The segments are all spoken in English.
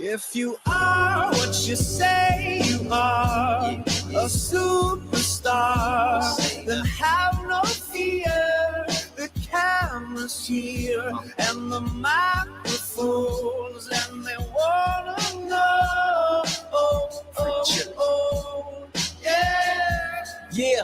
If you are what you say you are, a superstar, then have no fear. The camera's here and the microphones, and they wanna know. Yeah.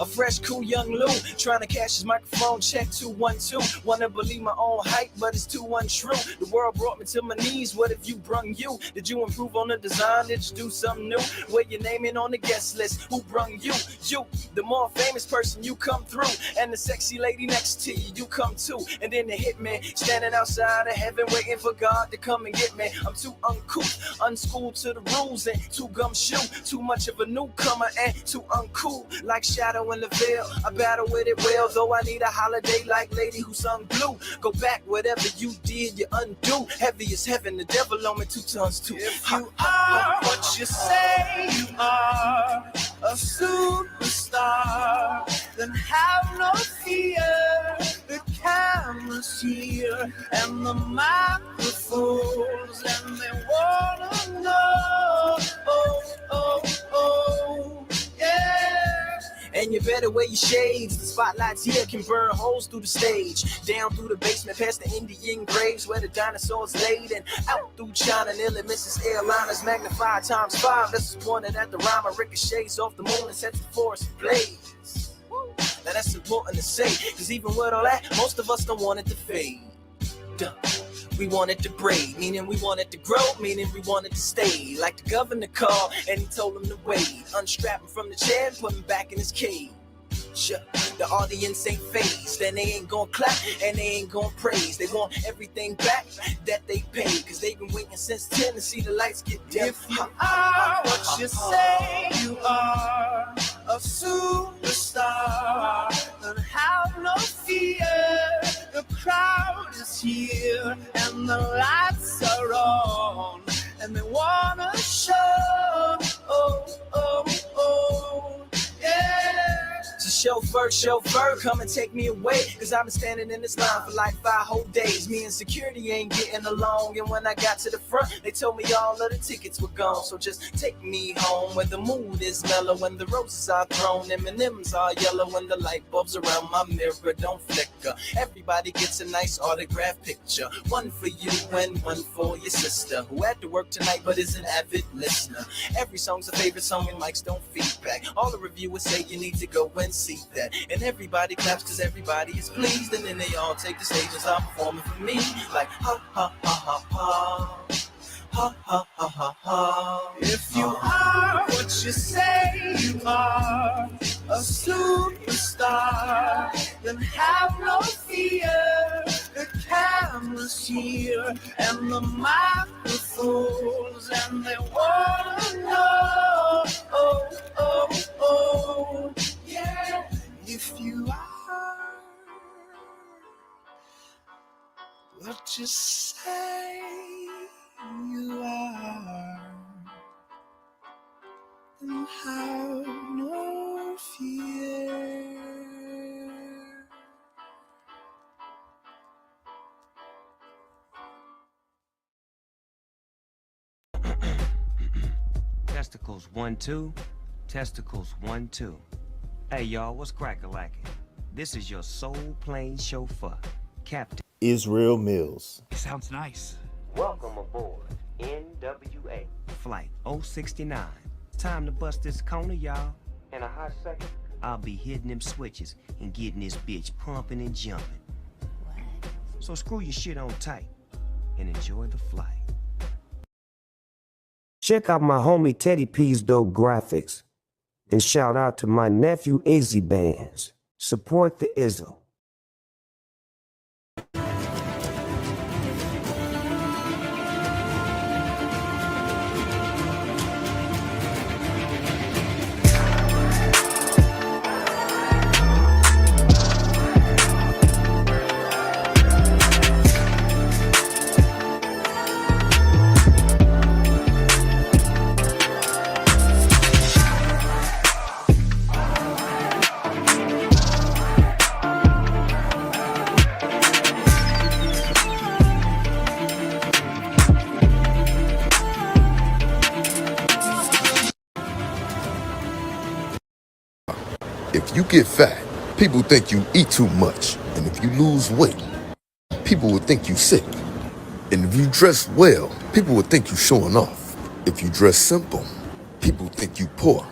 A fresh, cool young Lou trying to cash his microphone check 212. Wanna believe my own hype, but it's too untrue. The world brought me to my knees. What if you brung you? Did you improve on the design? Did you do something new? Where your name in on the guest list? Who brung you? You, the more famous person, you come through, and the sexy lady next to you, you come too. And then the hitman standing outside of heaven, waiting for God to come and get me. I'm too uncouth, unschooled to the rules, and too gumshoe. Too much of a newcomer and too uncool. Like shadow in the veil, I battle with it well, though I need a holiday like lady who sung blue. Go back, whatever you did, you undo. Heavy as heaven, the devil on me 2 tons too. If you are what you say you are, a superstar, then have no fear. The camera's here and the microphones, and they wanna know. And you better wear your shades. The spotlights here can burn holes through the stage. Down through the basement, past the Indian graves where the dinosaurs laid. And out through China, nearly misses airliners. Magnified ×5. This is pointed at the rhyme. Ricochets off the moon and sets the forest ablaze. Now that's important to say, cause even with all that, most of us don't want it to fade. We want it to braid, meaning we want it to grow, meaning we want it to stay. Like the governor called and he told him to wait. Unstrap him from the chair and put him back in his cage. The audience ain't phased, and they ain't gonna clap and they ain't gonna praise. They want everything back that they paid, cause they've been waiting since 10 to see the lights get dim. If you are what you say you are, a superstar, then have no fear. The crowd is here and the lights are on, and they wanna show. So chauffeur, come and take me away, cause I've been standing in this line for like 5 whole days. Me and security ain't getting along, and when I got to the front, they told me all of the tickets were gone. So just take me home where the mood is mellow, and the roses are thrown, M&M's are yellow, and the light bulbs around my mirror don't flicker. Everybody gets a nice autograph picture, one for you and one for your sister, who had to work tonight but is an avid listener. Every song's a favorite song and mics don't feedback. All the reviewers say you need to go and see that, and everybody claps cause everybody is pleased, and then they all take the stage and start performing for me like ha ha ha ha ha ha ha ha ha ha. If you are what you say you are, a superstar, then have no fear. The camera's here and the microphones, and they wanna know. Yeah. If you are what you say you are, then have no fear. Testicles 1 2, testicles 1 2. Hey y'all, what's crack-a-lackin'? This is your soul plane chauffeur, Captain Israel Mills. Sounds nice. Welcome aboard NWA Flight 069. Time to bust this corner, y'all. In a hot second, I'll be hitting them switches and getting this bitch pumping and jumping. So screw your shit on tight and enjoy the flight. Check out my homie Teddy P's dope graphics. And shout out to my nephew Izzy Bands. Support the Izzo. get fat, people think you eat too much. And if you lose weight, people will think you sick. And if you dress well, people will think you showing off. If you dress simple, people think you poor.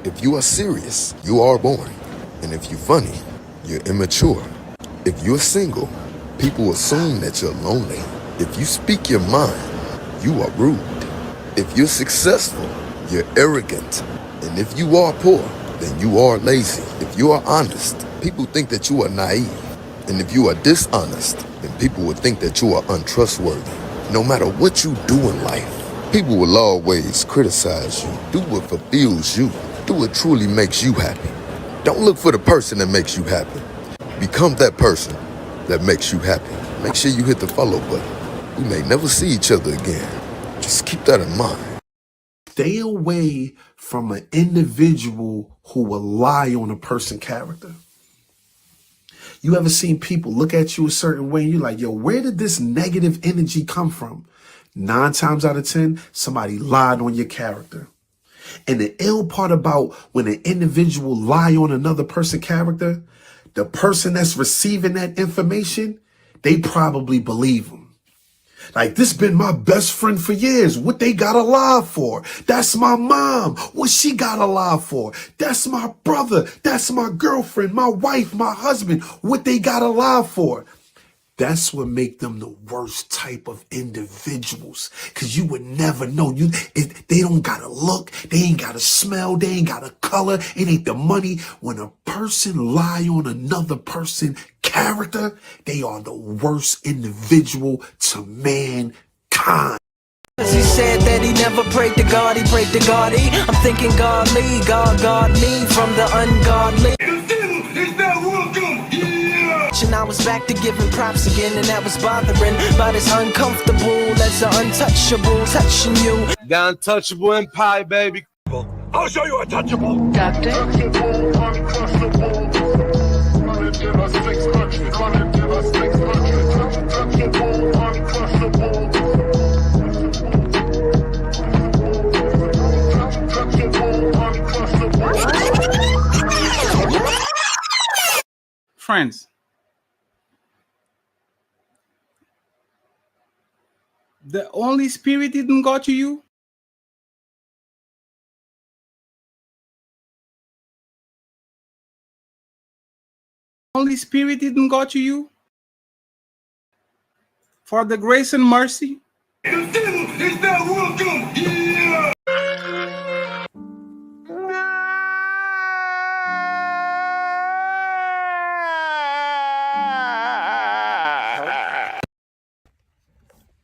If you are serious, you are boring. And if you're funny, you're immature. If you're single, people assume that you're lonely. If you speak your mind, you are rude. If you're successful, you're arrogant. And if you are poor, then you are lazy. If you are honest, people think that you are naive. And if you are dishonest, then people will think that you are untrustworthy. No matter what you do in life, people will always criticize you. Do what fulfills you. Do what truly makes you happy. Don't look for the person that makes you happy. Become that person that makes you happy. Make sure you hit the follow button. We may never see each other again. Just keep that in mind. Stay away from an individual who will lie on a person's character. You ever seen people look at you a certain way and you're like, yo, where did this negative energy come from? 9 times out of 10, somebody lied on your character. And the ill part about when an individual lie on another person's character, the person that's receiving that information, they probably believe them. Like, this been my best friend for years. What they got to lie for? That's my mom. What she got to lie for? That's my brother. That's my girlfriend, my wife, my husband. What they got to lie for? That's what make them the worst type of individuals. Because you would never know. They don't got to look. They ain't got to smell. They ain't got a color. It ain't the money. When a person lie on another person's character, they are the worst individual to mankind. He said that he never prayed to God, he prayed to God. I'm thinking godly, God me from the ungodly. Is that welcome? Yeah. And I was back to giving props again, and that was bothering. But it's uncomfortable as an untouchable touching you. The untouchable empire, baby. I'll show you untouchable. Doctor. Friends, the Holy Spirit didn't go to you. Holy Spirit didn't go to you for the grace and mercy. Is that welcome? Yeah.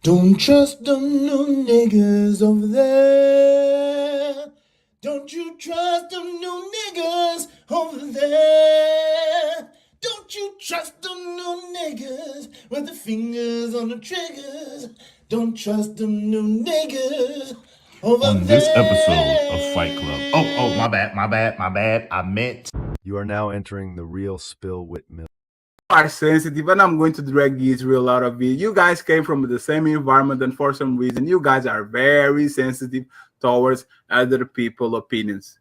Don't trust them new niggas over there. Don't you trust them new niggas over there. Don't you trust them new niggas with the fingers on the triggers. Don't trust them new niggas over there. On this episode of Fight Club. Oh, my bad. I meant. You are now entering the real spill with milk. Are sensitive, and I'm going to drag Israel out of it. You guys came from the same environment, and for some reason you guys are very sensitive towards other people's opinions.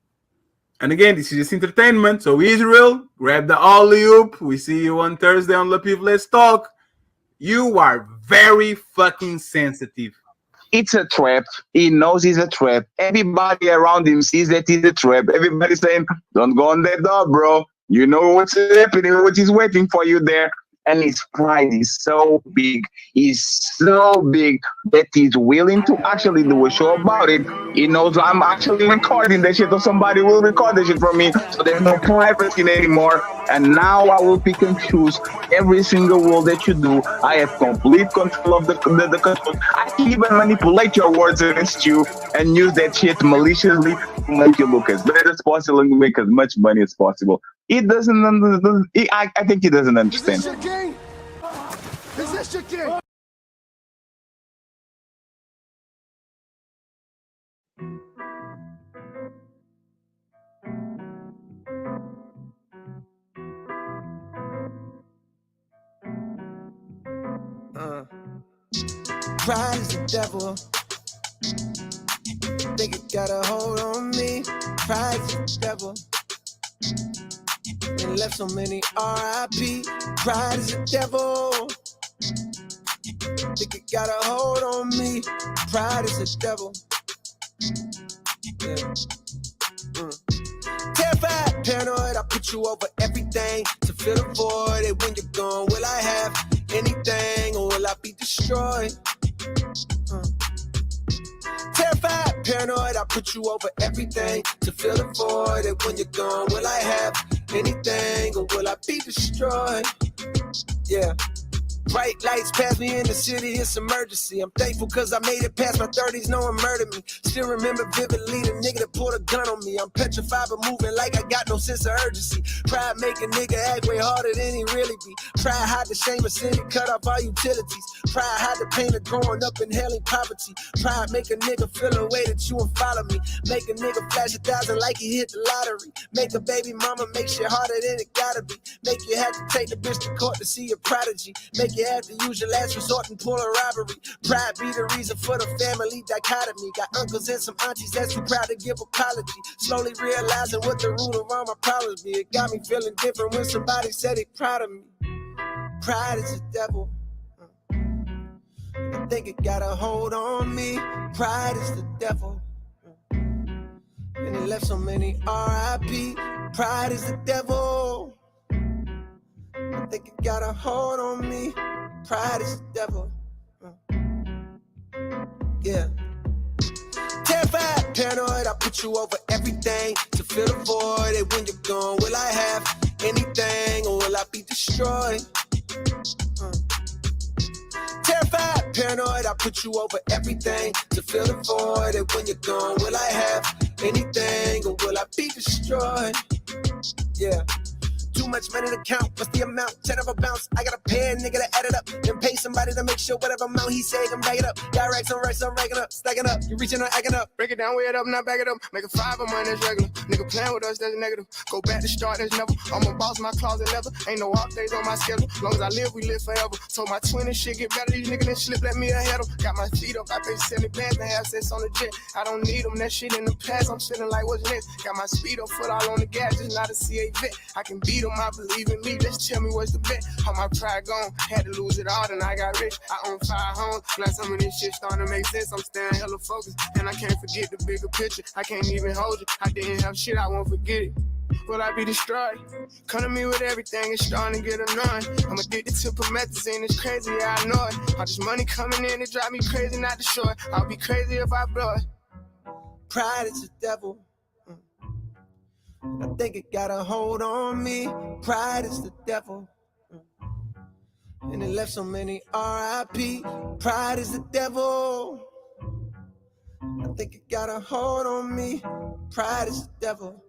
And again, this is just entertainment. So Israel, grab the alley-oop. We see you on Thursday on Le People Let's Talk. You are very fucking sensitive. It's a trap. He knows it's a trap. Everybody around him sees that it's a trap. Everybody's saying, don't go on that door, bro. You know what's happening, what is waiting for you there. And his pride is so big. He's so big that he's willing to actually do a show about it. He knows I'm actually recording that shit, or somebody will record that shit from me. So there's no privacy anymore. And now I will pick and choose every single word that you do. I have complete control of the control. I can even manipulate your words against you and use that shit maliciously to make you look as bad as possible and make as much money as possible. He doesn't understand. I think he doesn't understand. Is this your game? Is this your game? Pride is the devil. Think it got a hold on me. Pride is the devil. left so many R.I.P. Pride is the devil. Think it got a hold on me. Pride is the devil. Yeah. Terrified, paranoid, I put you over everything to fill the void. And when you're gone, will I have anything or will I be destroyed? Terrified, paranoid, I put you over everything to fill the void. And when you're gone, will I have anything or will I be destroyed? Yeah. Bright lights pass me in the city, it's emergency. I'm thankful cause I made it past my 30s, no one murdered me. Still remember vividly the nigga that pulled a gun on me. I'm petrified but moving like I got no sense of urgency. Pride make a nigga act way harder than he really be. Pride hide the shame of sin and cut off all utilities. Pride hide the pain of growing up in hell and poverty. Pride make a nigga feel a way that you won't follow me. Make a nigga flash 1,000 like he hit the lottery. Make a baby mama make shit harder than it gotta be. Make you have to take the bitch to court to see your prodigy. Make you have to use your last resort and pull a robbery. Pride be the reason for the family dichotomy. Got uncles and some aunties that's too proud to give apology. Slowly realizing what the root of all my problems be. It got me feeling different when somebody said they proud of me. Pride is the devil. I think it got a hold on me. Pride is the devil. And it left so many R.I.P. Pride is the devil. I think it got a hold on me. Pride is the devil. Yeah. Terrified, paranoid, I put you over everything to fill the void. And when you're gone, will I have anything or will I be destroyed? Terrified, paranoid, I put you over everything to fill the void. And when you're gone, will I have anything or will I be destroyed? Yeah. Too much money to count, what's the amount? 10 of a bounce, I gotta pay a nigga to add it up. Then pay somebody to make sure whatever amount he say can back it up. Got racks on racks, I'm racking up, stacking up. You reaching or acting up. Break it down, weigh it up, not back it up. Make a 5 of mine, that's regular. Nigga playing with us, that's negative. Go back to start, that's never. I'm a boss, my closet leather. Ain't no off days on my schedule. Long as I live, we live forever. So my twin and shit get better. These niggas then slip, let me ahead of. Got my feet up, I pay 70 bands and have sense on the jet. I don't need them, that shit in the past. I'm feeling like what's next. Got my speed up, foot all on the gas, just not a CA vet. I can beat them, I believe in me. Just tell me what's the bet. How my pride gone, had to lose it all, then I got rich. I own 5 homes, glad some of this shit starting to make sense. I'm staying hella focused, and I can't forget the bigger picture. I can't even hold you. I didn't have shit, I won't forget it. Will I be destroyed? Come to me with everything, it's starting to get annoying. I'm addicted to promethazine, it's crazy, yeah, I know it. All this money coming in, it drive me crazy, not to show it. I'll be crazy if I blow it. Pride is the devil. I think it got a hold on me. Pride is the devil. And it left so many R.I.P. Pride is the devil. I think it got a hold on me. Pride is the devil.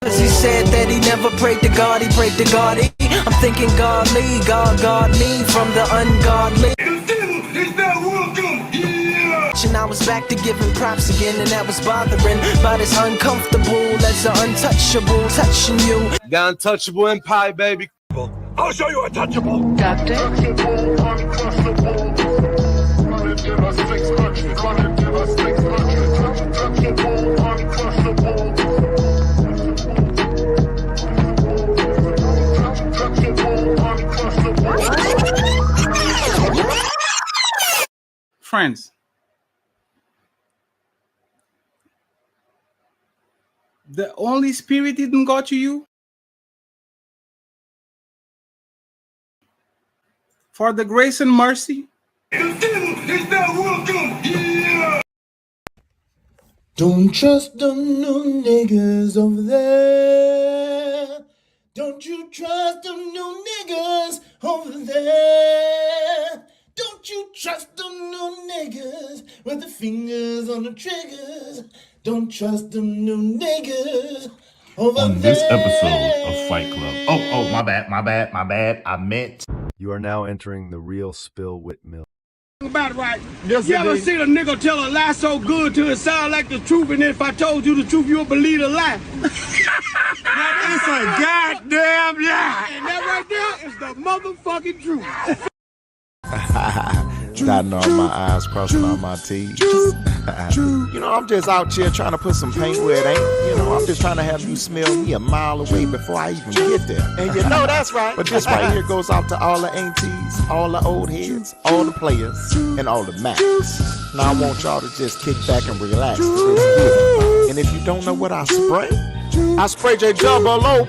He said that he never prayed to God, he prayed to God. I'm thinking godly, God me from the ungodly. It's not welcome. Yeah. And I was back to giving props again, and that was bothering. But it's uncomfortable as the untouchable touching you. The untouchable empire, baby. I'll show you untouchable. Doctor. Friends, the Holy Spirit didn't go to you for the grace and mercy. It's not welcome. Yeah. Don't trust them new niggas over there. Don't you trust them new niggas over there. Don't you trust them new niggas with the fingers on the triggers. Don't trust them new niggas over there. On this episode of Fight Club. Oh, my bad. I meant. You are now entering the real Spill Wit Mill. About it, right? Yes, you ever seen a nigga tell a lie so good till it sound like the truth, and if I told you the truth, you'll believe the lie? It's a goddamn lie. And that right there is the motherfucking truth. dotting all my I's, crossing all my T's. You know, I'm just out here trying to put some paint where it ain't. You know, I'm just trying to have you smell me a mile away before I even get there. And you know that's right. But this right here goes out to all the aunties, all the old heads, all the players, and all the Macs. Now I want y'all to just kick back and relax. And if you don't know what I spray J double OP.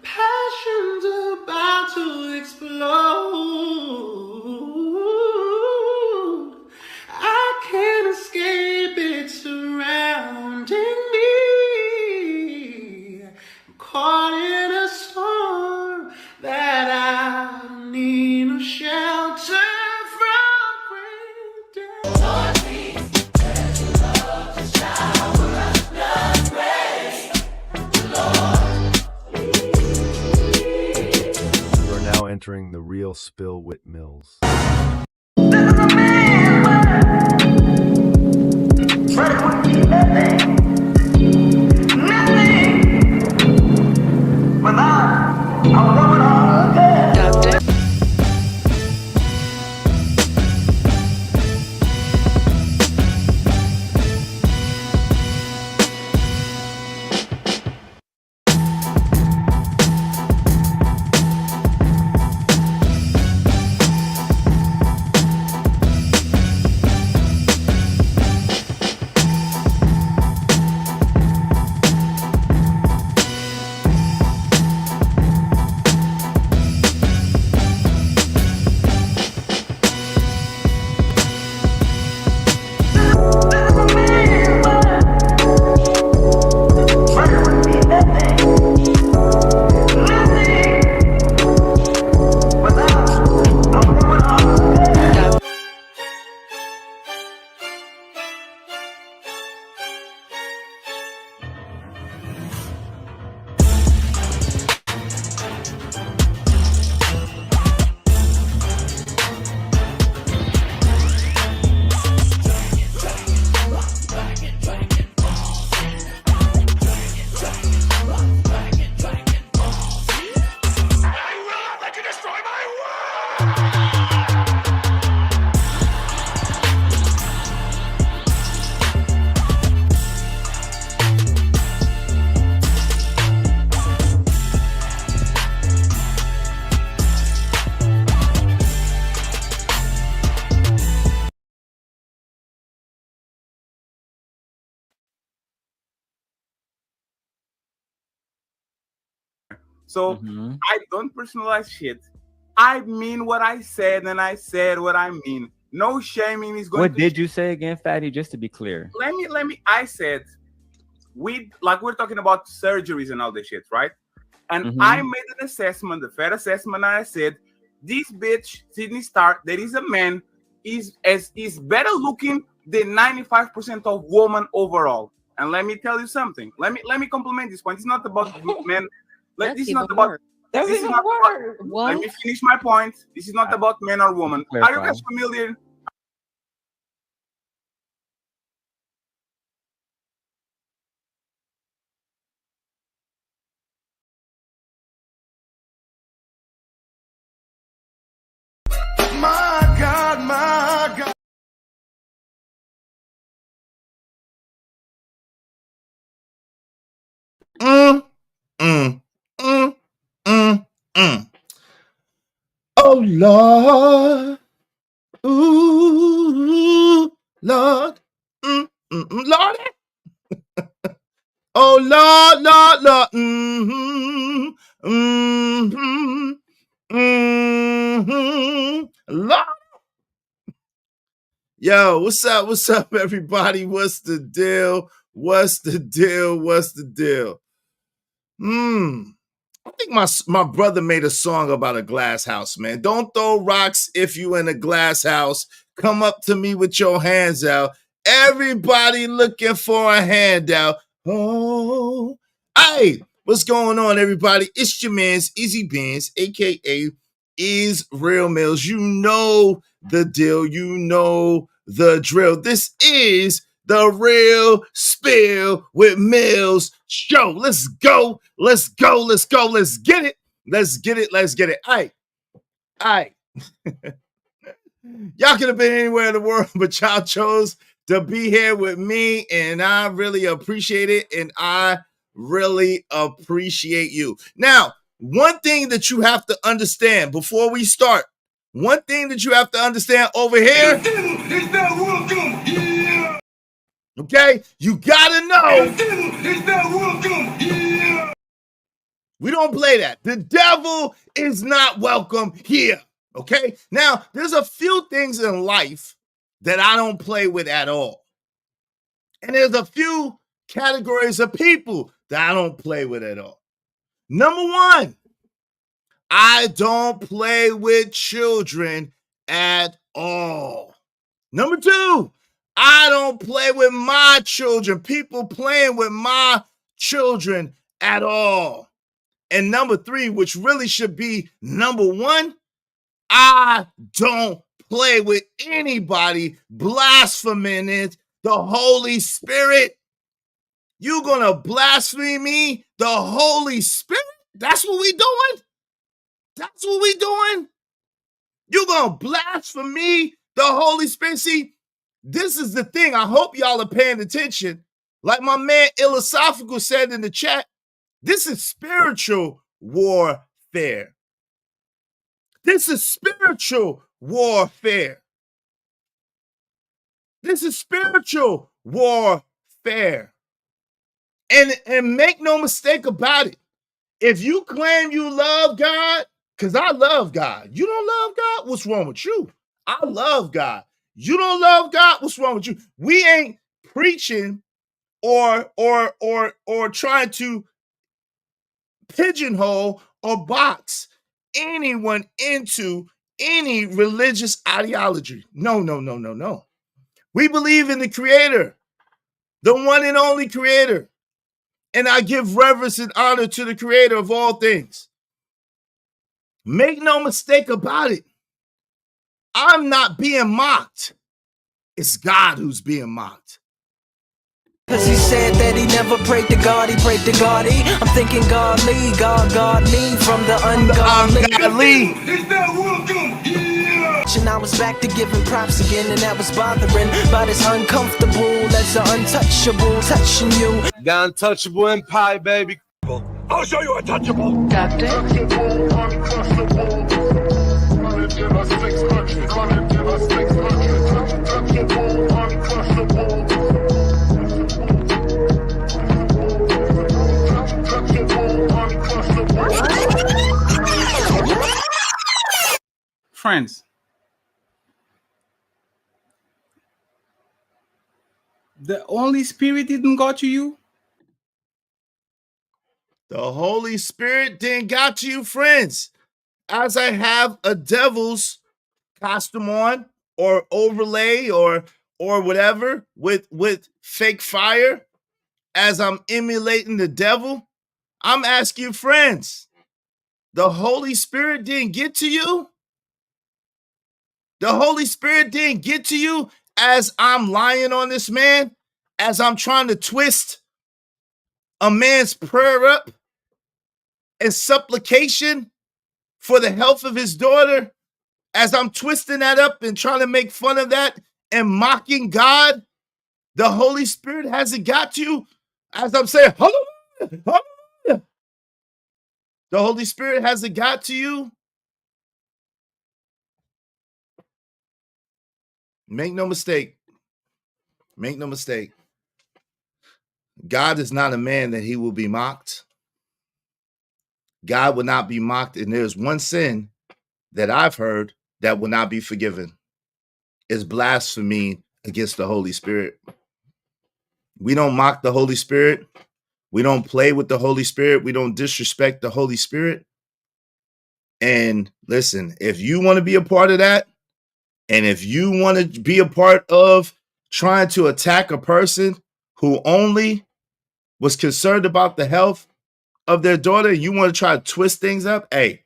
Passion's about to explode. I can't escape it surrounding me. I'm caught in a storm that I need no shelter from breakdown. Lord, please, there's a love to shower us blood rain. Lord. Now entering the real Spill Wit Mills. So I don't personalize shit. I mean what I said, and I said what I mean. No shaming is going. What did you say again, Fatty? Just to be clear. Let me. I said we're talking about surgeries and all this shit, right? And I made an assessment, the fair assessment, and I said this bitch Sydney Starr, that is a man, is better looking than 95% of women overall. And let me tell you something. Let me compliment this point. It's not about men. Let me finish my point. This is not about men or women. Are you guys familiar? My God, my God. Oh Lord, ooh Lord, Lord. Oh Lord, Lord, Lord. Yo, what's up? What's up, everybody? What's the deal? What's the deal? What's the deal? I think my brother made a song about a glass house, man. Don't throw rocks if you in a glass house. Come up to me with your hands out. Everybody looking for a handout. Oh, hey, what's going on, everybody? It's your man's Easy Beans, aka Is Real Mills. You know the deal. You know the drill. This is the Real Spill with Mills show. Let's go. Let's go. Let's go. Let's get it. Let's get it. Let's get it. All right. Y'all could have been anywhere in the world, but y'all chose to be here with me, and I really appreciate it, and I really appreciate you. Now, one thing that you have to understand before we start, one thing that you have to understand over here, It's not welcome here. okay, you gotta know, It's not welcome here. we don't play that. The devil is not welcome here, okay? Now, there's a few things in life that I don't play with at all. And there's a few categories of people that I don't play with at all. Number one, I don't play with children at all. Number two, I don't play with my children, people playing with my children at all. And number three, which really should be number one, I don't play with anybody blaspheming the Holy Spirit. You gonna blaspheme me, the Holy Spirit? That's what we doing? That's what we doing? You gonna blaspheme me, the Holy Spirit? See, this is the thing. I hope y'all are paying attention. Like my man Philosophical said in the chat, this is spiritual warfare. This is spiritual warfare. This is spiritual warfare. And make no mistake about it. If you claim you love God, because I love God. You don't love God? What's wrong with you? I love God. You don't love God? What's wrong with you? We ain't preaching or trying to pigeonhole or box anyone into any religious ideology. No. We believe in the Creator, the one and only Creator. And I give reverence and honor to the Creator of all things. Make no mistake about it. I'm not being mocked. It's God who's being mocked. Cause he said that he never prayed to God, he prayed to Goddy. I'm thinking godly, God me from the ungodly. It's not welcome here. And I was back to giving props again, and that was bothering. But it's uncomfortable as the untouchable touching you. The untouchable empire, baby. I'll show you untouchable. Friends, the Holy Spirit didn't go to you? The Holy Spirit didn't got to you, friends. As I have a devil's costume on or overlay or whatever with fake fire, as I'm emulating the devil, I'm asking you, friends, the Holy Spirit didn't get to you? The Holy Spirit didn't get to you as I'm lying on this man, as I'm trying to twist a man's prayer up and supplication for the health of his daughter, as I'm twisting that up and trying to make fun of that and mocking God. The Holy Spirit hasn't got to you as I'm saying, hallelujah, hallelujah. The Holy Spirit hasn't got to you. Make no mistake. Make no mistake. God is not a man that he will be mocked. God will not be mocked. And there's one sin that I've heard that will not be forgiven. It's blasphemy against the Holy Spirit. We don't mock the Holy Spirit. We don't play with the Holy Spirit. We don't disrespect the Holy Spirit. And listen, if you want to be a part of that, and if you want to be a part of trying to attack a person who only was concerned about the health of their daughter, you want to try to twist things up, hey,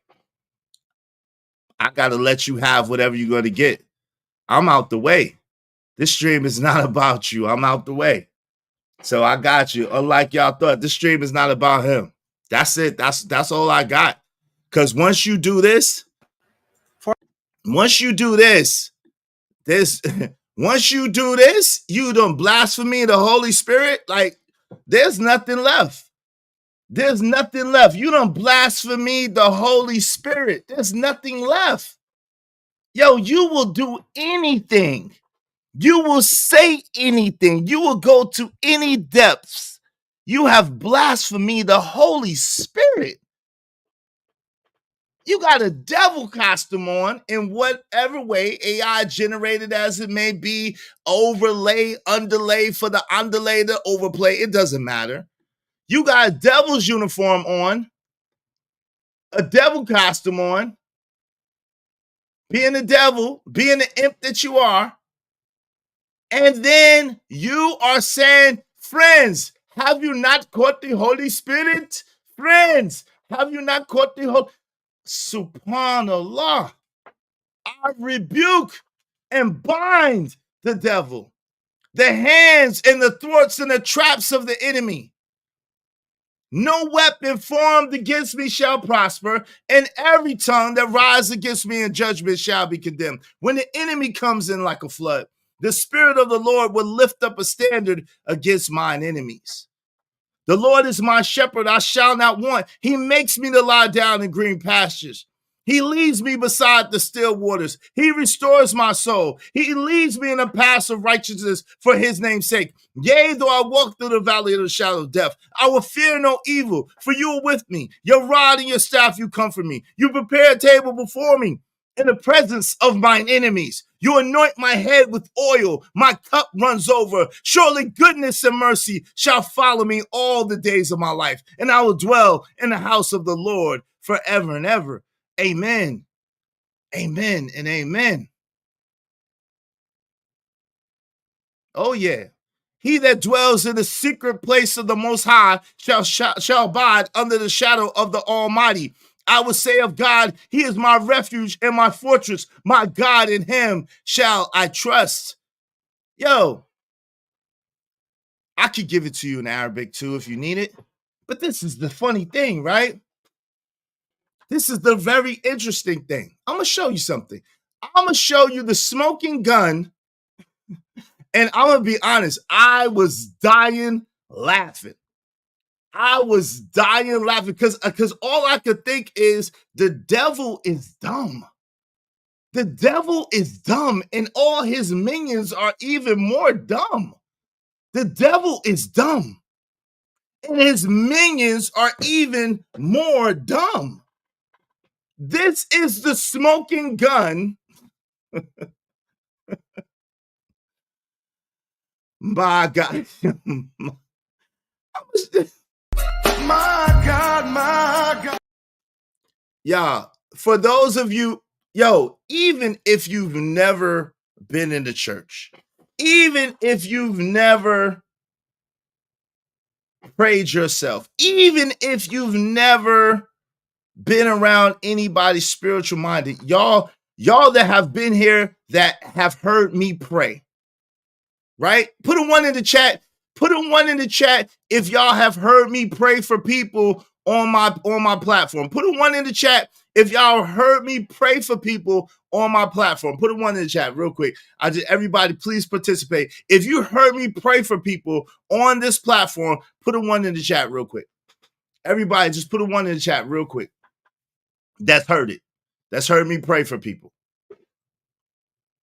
I got to let you have whatever you're going to get. I'm out the way. This stream is not about you. I'm out the way. So I got you. Unlike y'all thought, this stream is not about him. That's it. That's all I got. Because once you do this, once you do this, you don't blaspheme the Holy Spirit. Like, there's nothing left. There's nothing left. You don't blaspheme the Holy Spirit. There's nothing left. Yo, you will do anything. You will say anything. You will go to any depths. You have blasphemed the Holy Spirit. You got a devil costume on in whatever way, AI generated as it may be, overlay, underlay for the underlay, the overplay. It doesn't matter. You got a devil's uniform on, a devil costume on, being the devil, being the imp that you are. And then you are saying, friends, have you not caught the Holy Spirit? Friends, have you not caught the Holy Subhanallah. I rebuke and bind the devil, the hands and the thwarts and the traps of the enemy. No weapon formed against me shall prosper, and every tongue that rises against me in judgment shall be condemned. When the enemy comes in like a flood, the Spirit of the Lord will lift up a standard against mine enemies. The Lord is my shepherd, I shall not want. He makes me to lie down in green pastures. He leads me beside the still waters. He restores my soul. He leads me in a path of righteousness for his name's sake. Yea, though I walk through the valley of the shadow of death, I will fear no evil, for you are with me. Your rod and your staff, you comfort me. You prepare a table before me in the presence of mine enemies. You anoint my head with oil. My cup runs over. Surely goodness and mercy shall follow me all the days of my life, and I will dwell in the house of the Lord forever and ever. Amen. Amen and amen. Oh, yeah. He that dwells in the secret place of the Most High shall abide under the shadow of the Almighty. I will say of God, he is my refuge and my fortress. My God, in him shall I trust. Yo, I could give it to you in Arabic too if you need it. But this is the funny thing, right? This is the very interesting thing. I'm going to show you something. I'm going to show you the smoking gun. And I'm going to be honest, I was dying laughing. I was dying laughing because all I could think is the devil is dumb. The devil is dumb, and all his minions are even more dumb. The devil is dumb, and his minions are even more dumb. This is the smoking gun. My God. My God. Yeah, for those of you, even if you've never been in the church, even if you've never prayed yourself, even if you've never been around anybody spiritual minded, y'all that have been here that have heard me pray, right? Put a 1 in the chat. Put a 1 in the chat if y'all have heard me pray for people on my platform. Put a 1 in the chat if y'all heard me pray for people on my platform. Put a 1 in the chat real quick. Everybody, please participate. If you heard me pray for people on this platform, put a 1 in the chat real quick. Everybody, just put a 1 in the chat real quick. That's heard it. That's heard me pray for people.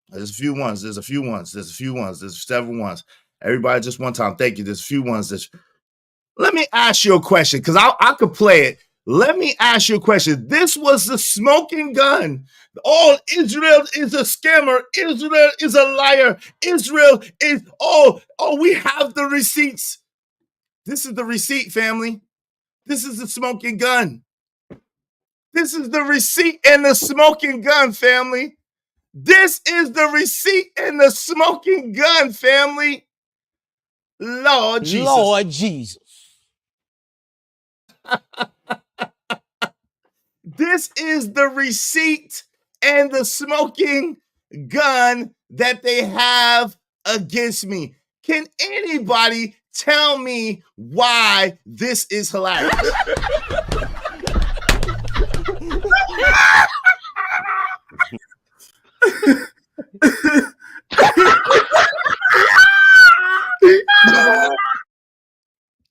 There's a few ones. There's several ones. Everybody, just one time. Thank you. There's a few ones. Let me ask you a question, because I could play it. Let me ask you a question. This was the smoking gun. Oh, Israel is a scammer. Israel is a liar. Israel is, we have the receipts. This is the receipt, family. This is the smoking gun. This is the receipt and the smoking gun, family. This is the receipt and the smoking gun, family. Lord Jesus. Lord Jesus. This is the receipt and the smoking gun that they have against me. Can anybody tell me why this is hilarious?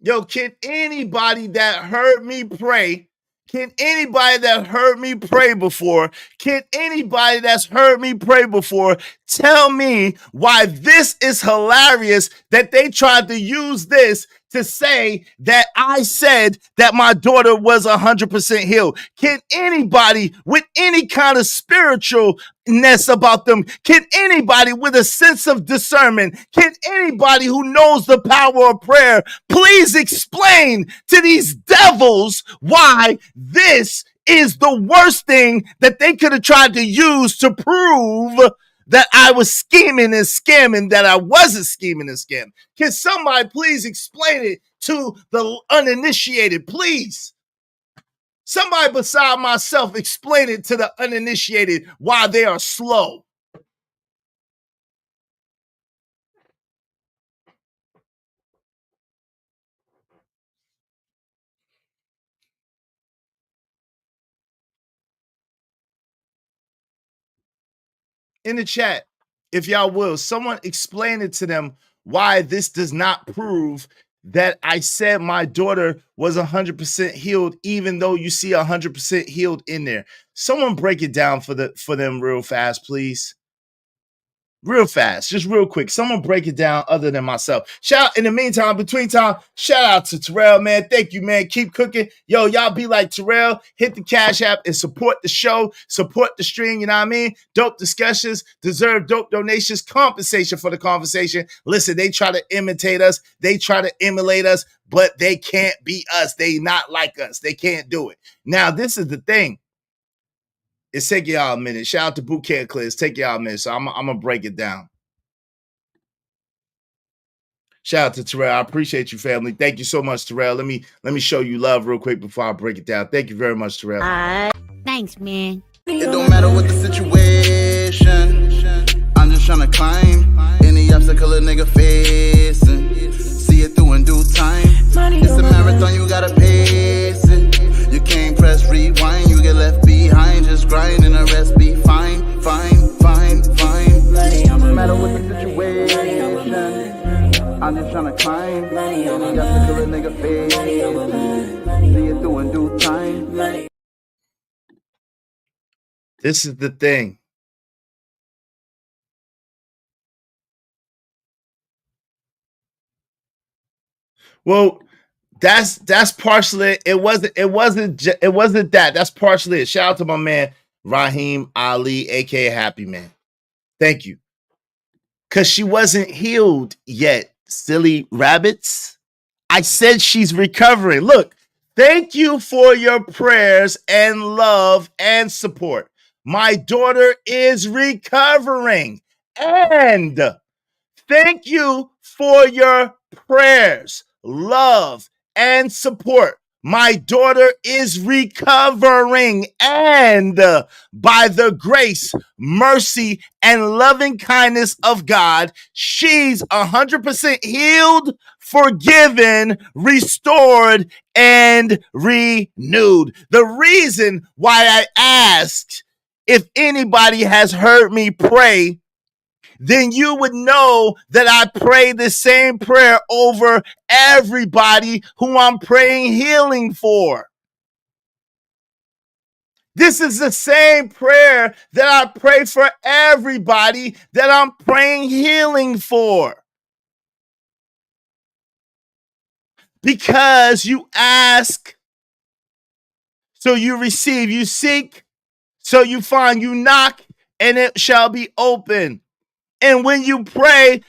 Yo, can anybody that heard me pray, can anybody that heard me pray before, can anybody that's heard me pray before tell me why this is hilarious that they tried to use this to say that I said that my daughter was 100% healed? Can anybody with any kind of spiritualness about them, can anybody with a sense of discernment, can anybody who knows the power of prayer please explain to these devils why this is the worst thing that they could have tried to use to prove that I was scheming and scamming, that I wasn't scheming and scamming? Can somebody please explain it to the uninitiated, please? Somebody beside myself explain it to the uninitiated why they are slow. In the chat, if y'all will, someone explain it to them why this does not prove that I said my daughter was 100% healed, even though you see 100% healed in there. Someone break it down for them real fast, please. Real fast, just real quick. Someone break it down other than myself. Shout in the meantime, between time, shout out to Terrell, man. Thank you, man. Keep cooking. Yo, y'all be like Terrell. Hit the Cash App and support the show, support the stream. You know what I mean? Dope discussions deserve dope donations, compensation for the conversation. Listen, they try to imitate us, they try to emulate us, but they can't be us. They not like us. They can't do it. Now, this is the thing. It's taking y'all a minute. Shout out to Boot Camp Clear. It's taking y'all a minute, so I'm gonna break it down. Shout out to Terrell. I appreciate you, family. Thank you so much, Terrell. Let me show you love real quick before I break it down. Thank you very much, Terrell. Thanks, man. It don't matter what the situation. I'm just trying to climb any obstacle a nigga facing. See it through in due time. It's a marathon, you gotta pace it. You can't press rewind, you get left behind. Just grind and the rest be fine, fine, fine, fine. It don't matter what the situation. I'm just trying to climb any obstacle a nigga facing. See it through in due time. This is the thing. Well, that's partially it. Wasn't that. That's partially it. Shout out to my man Raheem Ali, aka Happy Man. Thank you. Cause she wasn't healed yet, silly rabbits. I said she's recovering. Look, thank you for your prayers and love and support. My daughter is recovering. And thank you for your prayers, love, and support. My daughter is recovering, and by the grace, mercy, and loving kindness of God, she's 100% healed, forgiven, restored, and renewed. The reason why I asked if anybody has heard me pray, then you would know that I pray the same prayer over everybody who I'm praying healing for. This is the same prayer that I pray for everybody that I'm praying healing for. Because you ask, so you receive. You seek, so you find. You knock, and it shall be open. And when you pray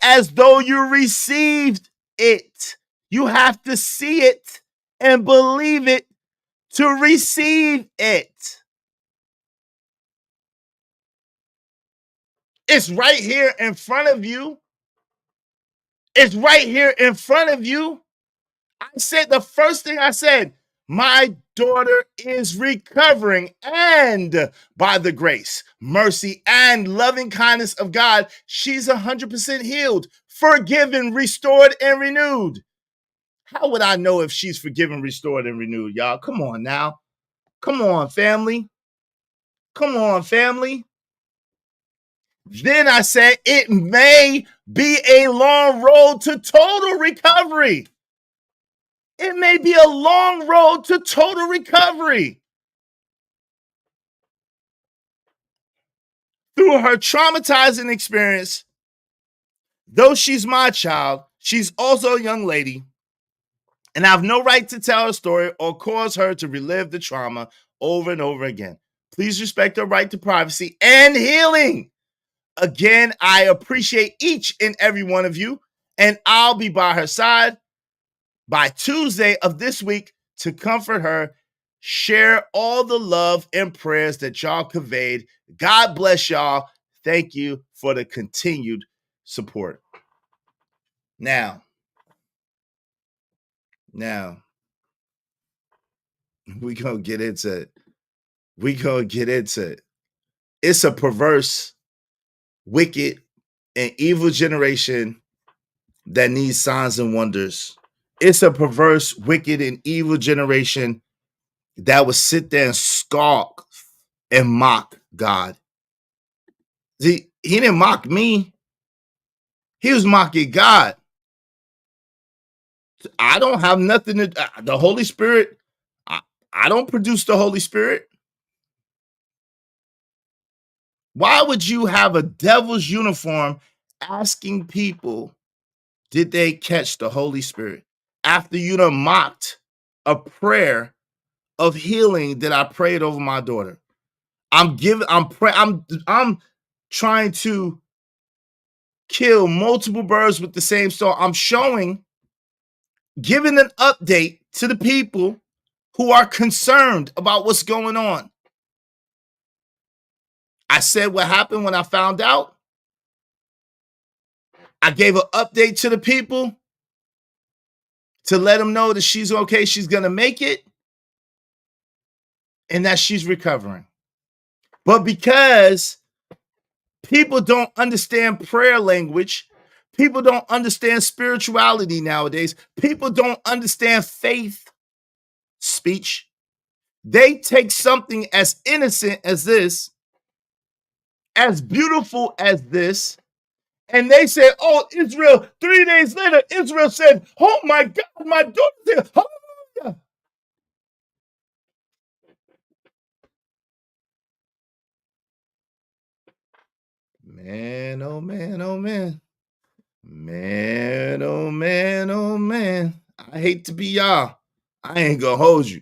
as though you received it. You have to see it and believe it to receive it. It's right here in front of you. It's right here in front of you. I said, the first thing I said, my daughter is recovering, and by the grace, mercy, and loving kindness of God, she's 100% healed, forgiven, restored, and renewed. How would I know if she's forgiven, restored, and renewed, y'all? Come on now. Come on, family. Come on, family. Then I said it may be a long road to total recovery. It may be a long road to total recovery. Through her traumatizing experience, though she's my child, she's also a young lady, and I have no right to tell her story or cause her to relive the trauma over and over again. Please respect her right to privacy and healing. Again, I appreciate each and every one of you, and I'll be by her side by Tuesday of this week to comfort her, share all the love and prayers that y'all conveyed. God bless y'all. Thank you for the continued support. Now, we gonna get into it. It's a perverse, wicked, and evil generation that needs signs and wonders. It's a perverse, wicked, and evil generation that would sit there and skulk and mock God. See, he didn't mock me. He was mocking God. I don't have nothing to the Holy Spirit. I don't produce the Holy Spirit. Why would you have a devil's uniform asking people, did they catch the Holy Spirit? After you done mocked a prayer of healing that I prayed over my daughter. I'm trying to kill multiple birds with the same stone. I'm giving an update to the people who are concerned about what's going on. I said what happened when I found out. I gave an update to the people to let them know that she's okay, she's going to make it, and that she's recovering. But because people don't understand prayer language, people don't understand spirituality nowadays, people don't understand faith speech, they take something as innocent as this, as beautiful as this, and they say, oh, Israel, 3 days later, Israel said, oh my God, my daughter's here. Hallelujah. Man, oh man, oh man. Man, oh man, oh man. I hate to be y'all. I ain't gonna hold you.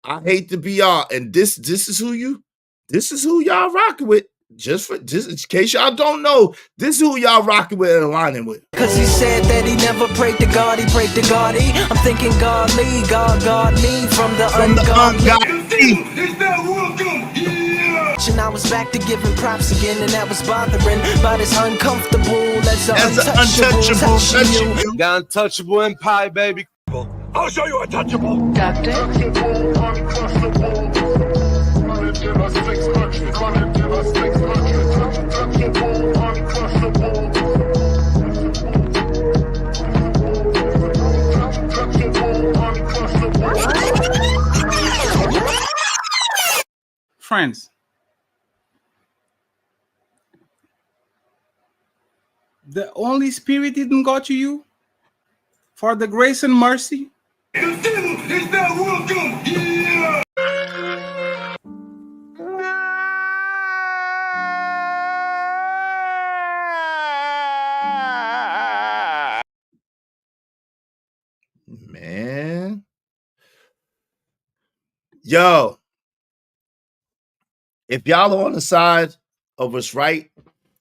I hate to be y'all. And this is who y'all rocking with. Just in case y'all don't know, this is who y'all rocking with and aligning with. Cause he said that he never prayed to God, he prayed to God. I'm thinking God me from the ungodly. And I was back to giving props again, and that was bothering. But it's uncomfortable as an untouchable. The untouchable empire, baby. I'll show you untouchable. Friends, the Holy Spirit didn't go to you for the grace and mercy. Is not welcome here. Man. Yo, if y'all are on the side of what's right,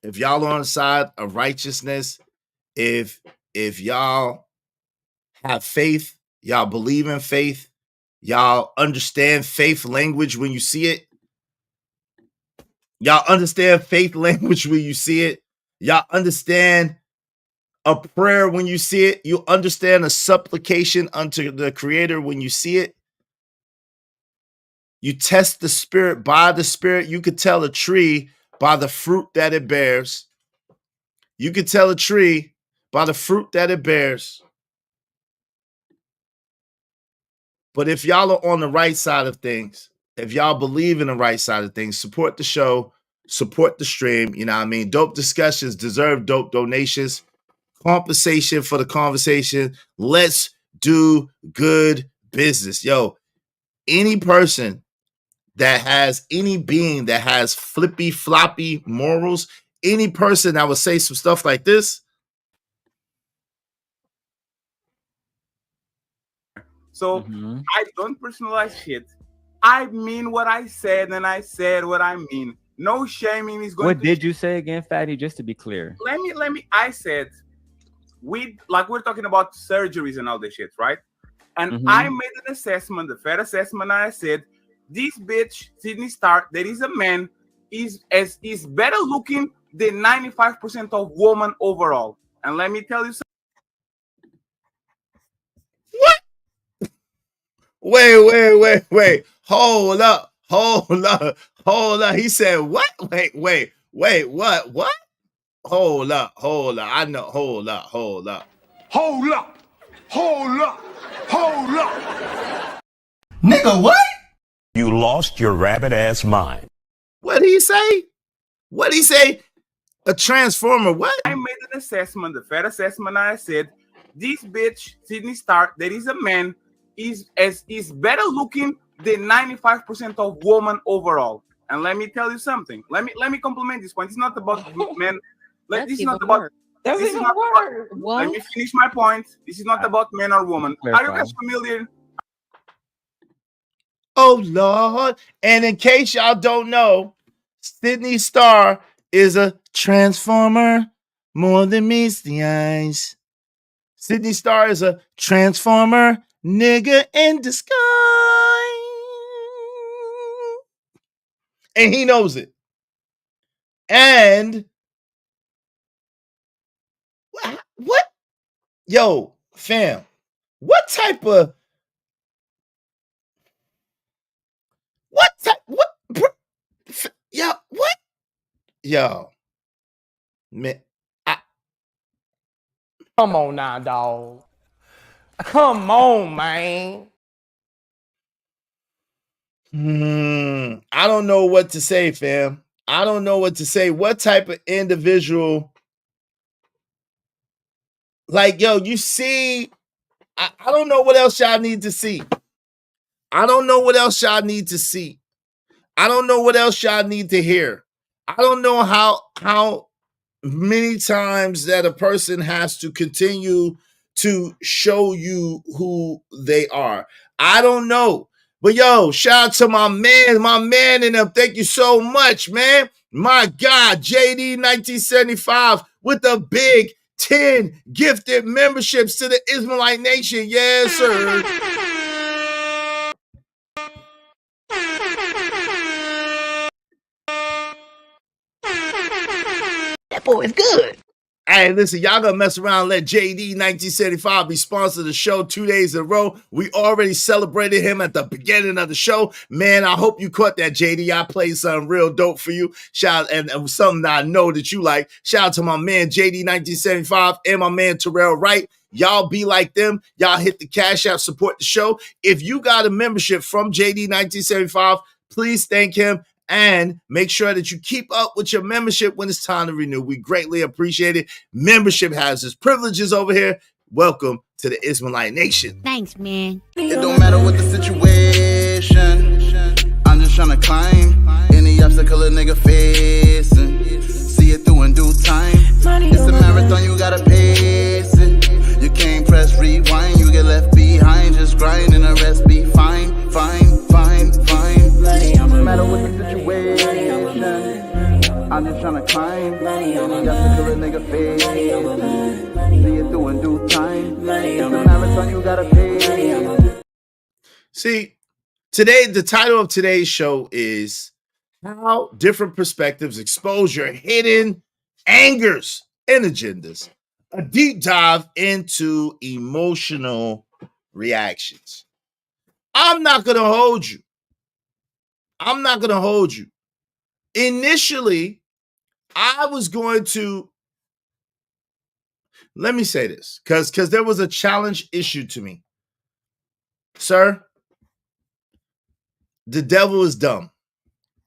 if y'all are on the side of righteousness, if y'all have faith, y'all believe in faith, y'all understand faith language when you see it, y'all understand faith language when you see it, y'all understand a prayer when you see it, you understand a supplication unto the Creator when you see it, You test the spirit by the spirit. You could tell a tree by the fruit that it bears. You could tell a tree by the fruit that it bears. But if y'all are on the right side of things, if y'all believe in the right side of things, support the show, support the stream. You know what I mean? Dope discussions deserve dope donations. Compensation for the conversation. Let's do good business. Yo, any person that has any being that has flippy floppy morals, any person that would say some stuff like this. So I don't personalize shit. I mean what I said, and I said what I mean. No shaming is going. What did you say again, Fatty? Just to be clear. Let me. I said we're talking about surgeries and all this shit, right? And I made an assessment, the fair assessment, and I said, this bitch, Sydney Starr, that is a man, is better looking than 95% of women overall. And let me tell you something. What? Wait. Hold up. He said, what? Wait. What? Hold up. I know. Hold up. Nigga, what? You lost your rabbit ass mind. What did he say? A transformer, what? I made an assessment, the fair assessment, and I said, this bitch, Sydney Starr, that is a man, is better looking than 95% of women overall. And let me tell you something. Let me compliment this point. It's not about men. This is not about. Let me finish my point. This is not about men or women. Are you guys familiar? Oh Lord! And in case y'all don't know, Sydney Starr is a transformer more than meets the eyes. Sydney Starr is a transformer nigga in disguise. And he knows it. And what? Yo, fam, what? Yo, what? Yo, man. Come on now, dog. Come on, man. I don't know what to say, fam. I don't know what to say. What type of individual? Like, yo, you see, I don't know what else y'all need to see. I don't know what else y'all need to see. I don't know what else y'all need to hear. I don't know how many times that a person has to continue to show you who they are. I don't know. But yo, shout out to my man in them. Thank you so much, man. My God, JD 1975 with the big 10 gifted memberships to the Israelite Nation. Yes, sir. That boy is good. Hey, listen, y'all gonna mess around and let JD 1975 be sponsor the show 2 days in a row. We already celebrated him at the beginning of the show. Man, I hope you caught that, JD. I played something real dope for you. Shout out, and something that I know that you like. Shout out to my man JD 1975 and my man Terrell Wright. Y'all be like them. Y'all hit the Cash App, support the show. If you got a membership from JD 1975, please thank him. And make sure that you keep up with your membership when it's time to renew. We greatly appreciate it. Membership has its privileges over here. Welcome to the Israelite Nation. Thanks, man. It don't matter what the situation. I'm just trying to climb any obstacle a nigga facing. See it through in due time. It's a marathon, you gotta pace it. You can't press rewind, you get left behind. Just grind and the rest be fine. No matter what the situation, I'm just trying to climb. Any obstacle a nigga facing. See it through in due time. It's a marathon, you gotta pace. See, today, the title of today's show is How Different Perspectives Expose Your Hidden Angers and Agendas. A deep dive into emotional reactions. I'm not going to hold you. I'm not going to hold you. Initially, I was going to, let me say this, because there was a challenge issue to me. Sir, the devil is dumb,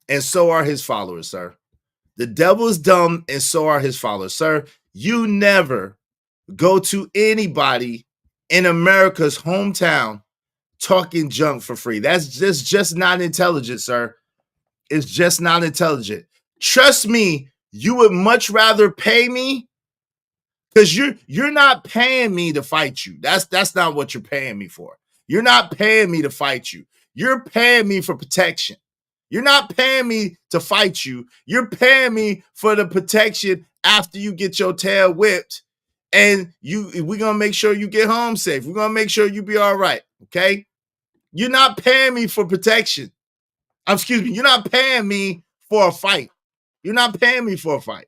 and so are his followers, sir. The devil is dumb, and so are his followers. Sir, you never go to anybody in America's hometown talking junk for free. That's just not intelligent, sir. It's just not intelligent. Trust me, you would much rather pay me, because you're not paying me to fight you. That's not what you're paying me for. You're not paying me to fight you. You're paying me for protection. You're not paying me to fight you. You're paying me for the protection after you get your tail whipped, and we're gonna make sure you get home safe. We're gonna make sure you be all right. Okay? You're not paying me for protection. Excuse me, you're not paying me for a fight. You're not paying me for a fight.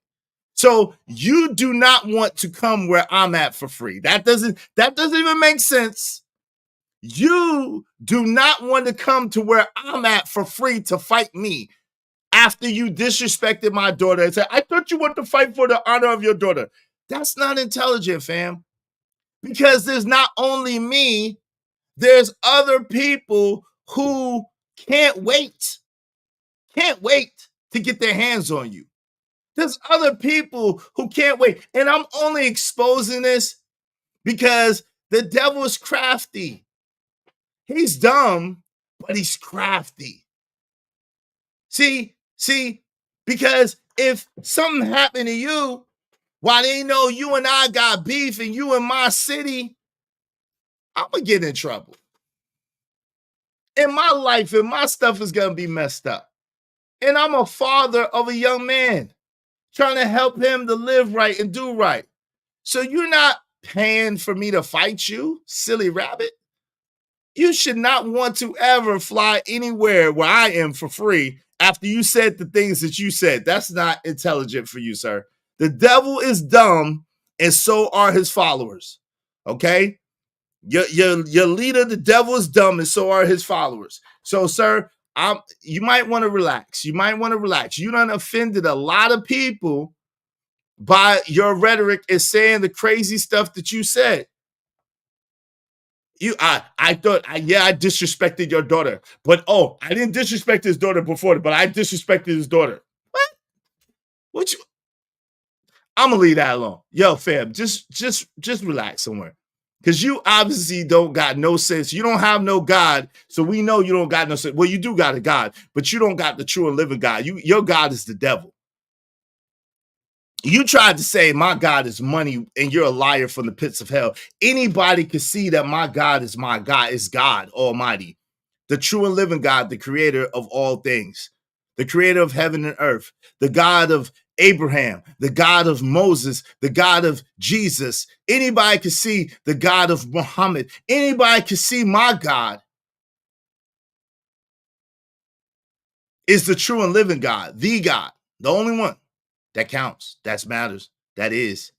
So you do not want to come where I'm at for free. That doesn't even make sense. You do not want to come to where I'm at for free to fight me after you disrespected my daughter and said, I thought you wanted to fight for the honor of your daughter. That's not intelligent, fam. Because there's not only me, there's other people who can't wait to get their hands on you. There's other people who can't wait. And I'm only exposing this because the devil is crafty. He's dumb, but he's crafty. See, because if something happened to you while they know you and I got beef and you in my city, I'm going to get in trouble. And my life and my stuff is going to be messed up. And I'm a father of a young man trying to help him to live right and do right. So you're not paying for me to fight you, silly rabbit. You should not want to ever fly anywhere where I am for free after you said the things that you said. That's not intelligent for you, sir. The devil is dumb, and so are his followers. Okay? Your leader, the devil, is dumb, and so are his followers. So, sir, you might want to relax. You might want to relax. You done offended a lot of people by your rhetoric and saying the crazy stuff that you said. I thought, I disrespected your daughter. But, I didn't disrespect his daughter before, but I disrespected his daughter. What? I'm going to leave that alone. Yo, fam, just relax somewhere. Because you obviously don't got no sense. You don't have no God, so we know you don't got no sense. Well, you do got a God, but you don't got the true and living God. Your God is the devil. You tried to say my God is money, and you're a liar from the pits of hell. Anybody can see that my God is God Almighty, the true and living God, the creator of all things, the creator of heaven and earth, the God of Abraham, the God of Moses, the God of Jesus. Anybody can see the God of Muhammad. Anybody can see my God is the true and living God, the only one that counts, that matters, that is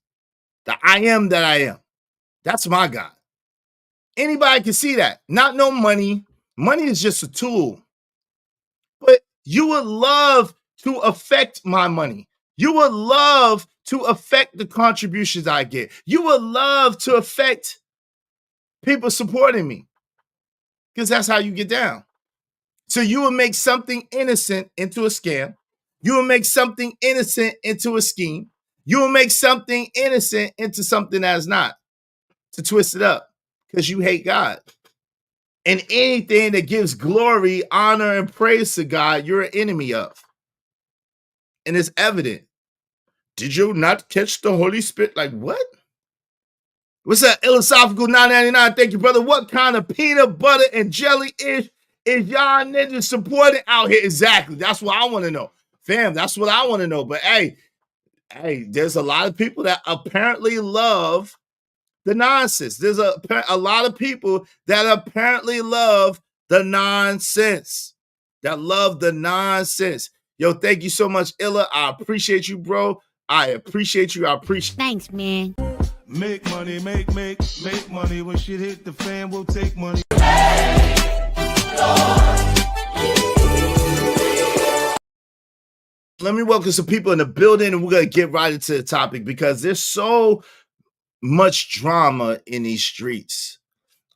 the I am that I am. That's my God. Anybody can see that. Not no money. Money is just a tool. But you would love to affect my money. You would love to affect the contributions I get. You would love to affect people supporting me, because that's how you get down. So you would make something innocent into a scam. You will make something innocent into a scheme. You will make something innocent into something that is not, to twist it up, because you hate God. And anything that gives glory, honor, and praise to God, you're an enemy of. And it's evident. Did you not catch the Holy Spirit? Like, what? What's that? Philosophical 999. Thank you, brother. What kind of peanut butter and jelly is y'all niggas supporting out here? Exactly. That's what I want to know. Fam, that's what I want to know. But hey, there's a lot of people that apparently love the nonsense. There's a lot of people that apparently love the nonsense. That love the nonsense. Yo, thank you so much, Illa. I appreciate you, bro. I appreciate you. Thanks, man. Make money, make money. When shit hit the fan, we'll take money. let me welcome some people in the building, and we're going to get right into the topic because there's so much drama in these streets.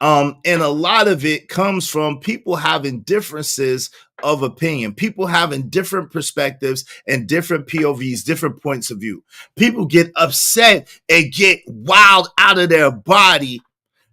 And a lot of it comes from people having differences of opinion, people having different perspectives and different POVs, different points of view. People get upset and get wild out of their body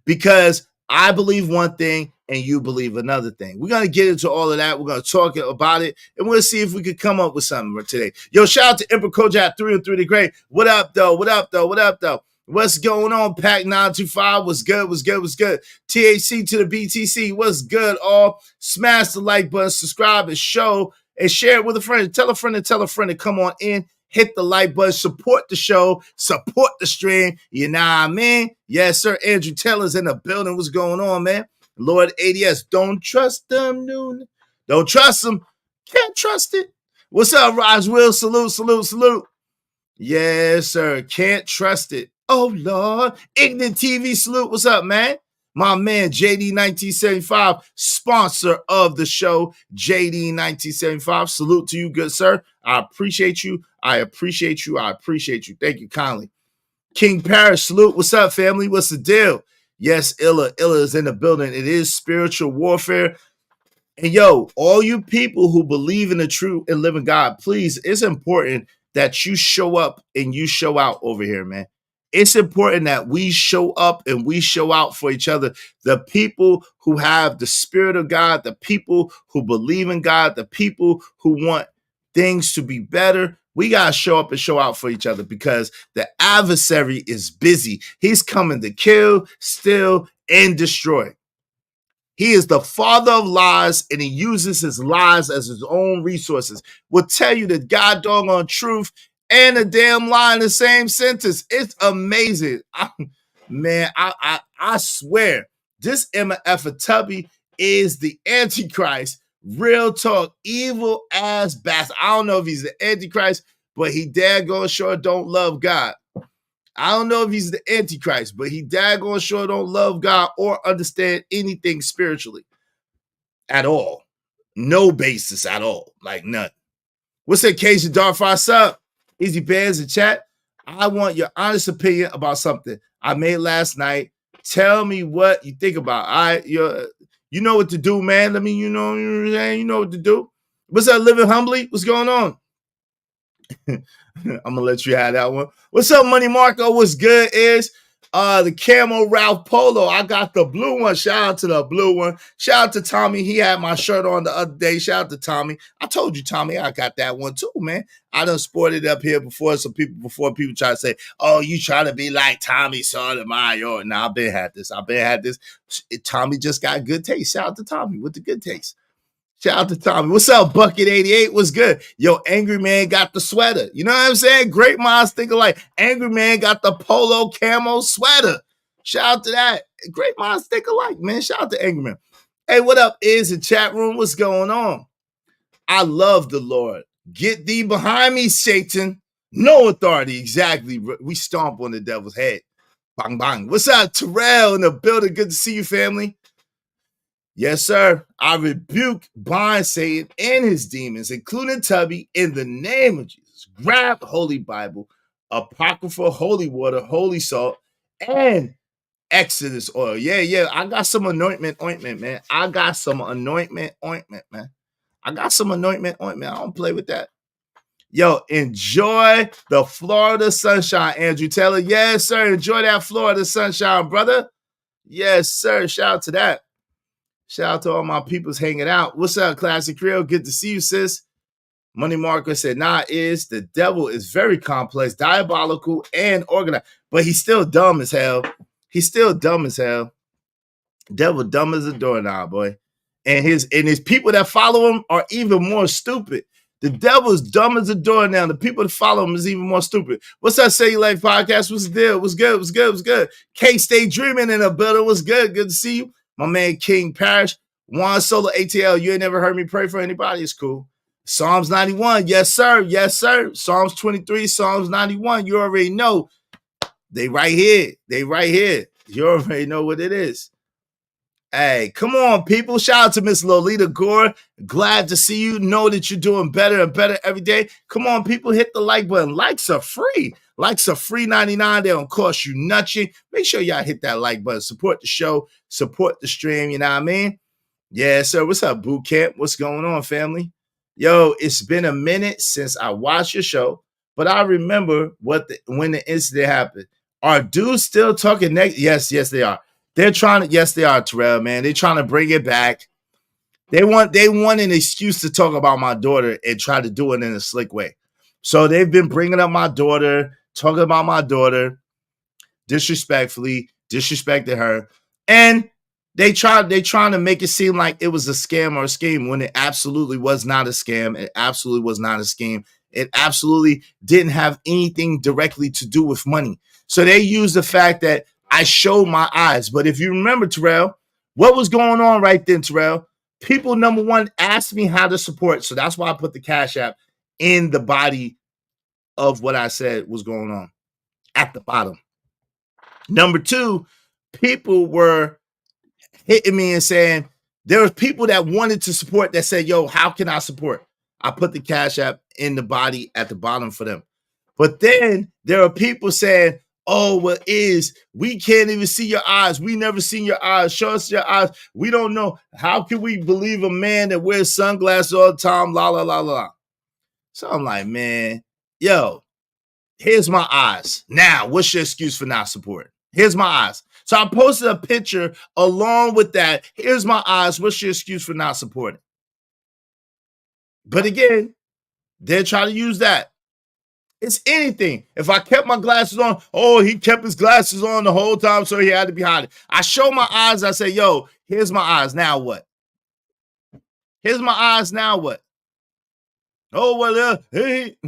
because I believe one thing and you believe another thing. We're going to get into all of that. We're going to talk about it, and we'll see if we could come up with something today. Yo, shout out to Emperor Kojak 3 and 3 the Great. What up, though? What up, though? What up, though? What's going on, Pack 925? What's good? What's good? What's good? THC to the BTC. What's good, all? Smash the like button, subscribe, and show, and share it with a friend. Tell a friend and tell a friend to come on in. Hit the like button, support the show, support the stream. You know what I mean? Yes, sir. Andrew Taylor's in the building. What's going on, man? Lord ADS, don't trust them, dude. Don't trust them. Can't trust it. What's up, Roswell? Salute, salute, salute. Yes, sir. Can't trust it. Oh, Lord. Ignorant TV salute. What's up, man? My man, JD1975, sponsor of the show, JD1975. Salute to you, good sir. I appreciate you. I appreciate you. I appreciate you. Thank you kindly. King Paris, salute. What's up, family? What's the deal? Yes, Illa is in the building. It is spiritual warfare. And yo, all you people who believe in the true and living God, please, it's important that you show up and you show out over here, man. It's important that we show up and we show out for each other. The people who have the Spirit of God, the people who believe in God, the people who want things to be better, we got to show up and show out for each other because the adversary is busy. He's coming to kill, steal, and destroy. He is the father of lies, and he uses his lies as his own resources. Will tell you the God doggone truth and a damn lie in the same sentence. It's amazing. I swear, this MF Tubby is the Antichrist. Real talk, evil ass bastard. I don't know if he's the Antichrist, but he daggone sure don't love God. I don't know if he's the Antichrist, but he daggone sure don't love God or understand anything spiritually at all. No basis at all, like none. What's the occasion, Darfar? Up? Easy Bands in chat. I want your honest opinion about something I made last night. Tell me what you think about. You know what to do, man. Let me, you know what to do. What's up, Living Humbly? What's going on? I'm gonna let you have that one. What's up, Money Marco? What's good is the camo Ralph Polo. I got the blue one. Shout out to the blue one. Shout out to Tommy. He had my shirt on the other day. Shout out to Tommy. I told you, Tommy, I got that one too, man. I done sported up here before before people try to say, oh, you trying to be like Tommy Sotomayor. Nah, I've been had this. Tommy just got good taste. Shout out to Tommy with the good taste. Shout out to Tommy. What's up, Bucket 88? What's good? Yo, Angry Man got the sweater. You know what I'm saying? Great minds think alike. Angry Man got the polo camo sweater. Shout out to that. Great minds think alike, man. Shout out to Angry Man. Hey, what up, is in chat room? What's going on? I love the Lord. Get thee behind me, Satan. No authority. Exactly. We stomp on the devil's head. Bang, bang. What's up, Terrell in the building? Good to see you, family. Yes, sir. I rebuke, bind Satan and his demons, including Tubby, in the name of Jesus. Grab Holy Bible, Apocrypha, Holy Water, Holy Salt, and Exodus oil. Yeah. I got some ointment, man. I got some anointment ointment, man. I don't play with that. Yo, enjoy the Florida sunshine, Andrew Taylor. Yes, sir. Enjoy that Florida sunshine, brother. Yes, sir. Shout out to that. Shout out to all my peoples hanging out. What's up, Classic Creole? Good to see you, sis. Money Marker said, the devil is very complex, diabolical, and organized. But he's still dumb as hell. Devil dumb as a doorknob, boy. And his people that follow him are even more stupid. The devil's dumb as a door now. The people that follow him is even more stupid. What's up, Say You Life Podcast? What's the deal? What's good? K-Stay Dreaming in the building. What's good? Good to see you. My man, King Parish. Juan Solo ATL. You ain't never heard me pray for anybody. It's cool. Psalms 91. Yes, sir. Psalms 23, Psalms 91. You already know. They right here. You already know what it is. Hey, come on, people. Shout out to Miss Lolita Gore. Glad to see you. Know that you're doing better and better every day. Come on, people. Hit the like button. Likes are free. Likes are free 99. They don't cost you nothing. Make sure y'all hit that like button. Support the show. Support the stream. You know what I mean? Yeah, sir. What's up, boot camp? What's going on, family? Yo, it's been a minute since I watched your show, but I remember when the incident happened. Are dudes still talking next? Yes, they are. They're trying to, yes, they are, Terrell, man. They're trying to bring it back. They want an excuse to talk about my daughter and try to do it in a slick way. So they've been bringing up my daughter, talking about my daughter, disrespectfully, disrespected her. And they trying to make it seem like it was a scam or a scheme when it absolutely was not a scam. It absolutely was not a scheme. It absolutely didn't have anything directly to do with money. So they use the fact that I showed my eyes. But if you remember, Terrell, what was going on right then, Terrell? People, number one, asked me how to support. So that's why I put the Cash App in the body of what I said was going on at the bottom. Number two, people were hitting me and saying, there were people that wanted to support that said, yo, how can I support? I put the Cash App in the body at the bottom for them. But then there are people saying, oh, well, we can't even see your eyes. We never seen your eyes. Show us your eyes. We don't know. How can we believe a man that wears sunglasses all the time? La, la, la, la. So I'm like, man, yo, here's my eyes. Now, what's your excuse for not supporting? Here's my eyes. So I posted a picture along with that. Here's my eyes. What's your excuse for not supporting? But again, they're trying to use that. It's anything. If I kept my glasses on, oh, he kept his glasses on the whole time, so he had to be hiding. I show my eyes. I say, yo, here's my eyes. Now what? Here's my eyes. Now what? Oh, well, hey.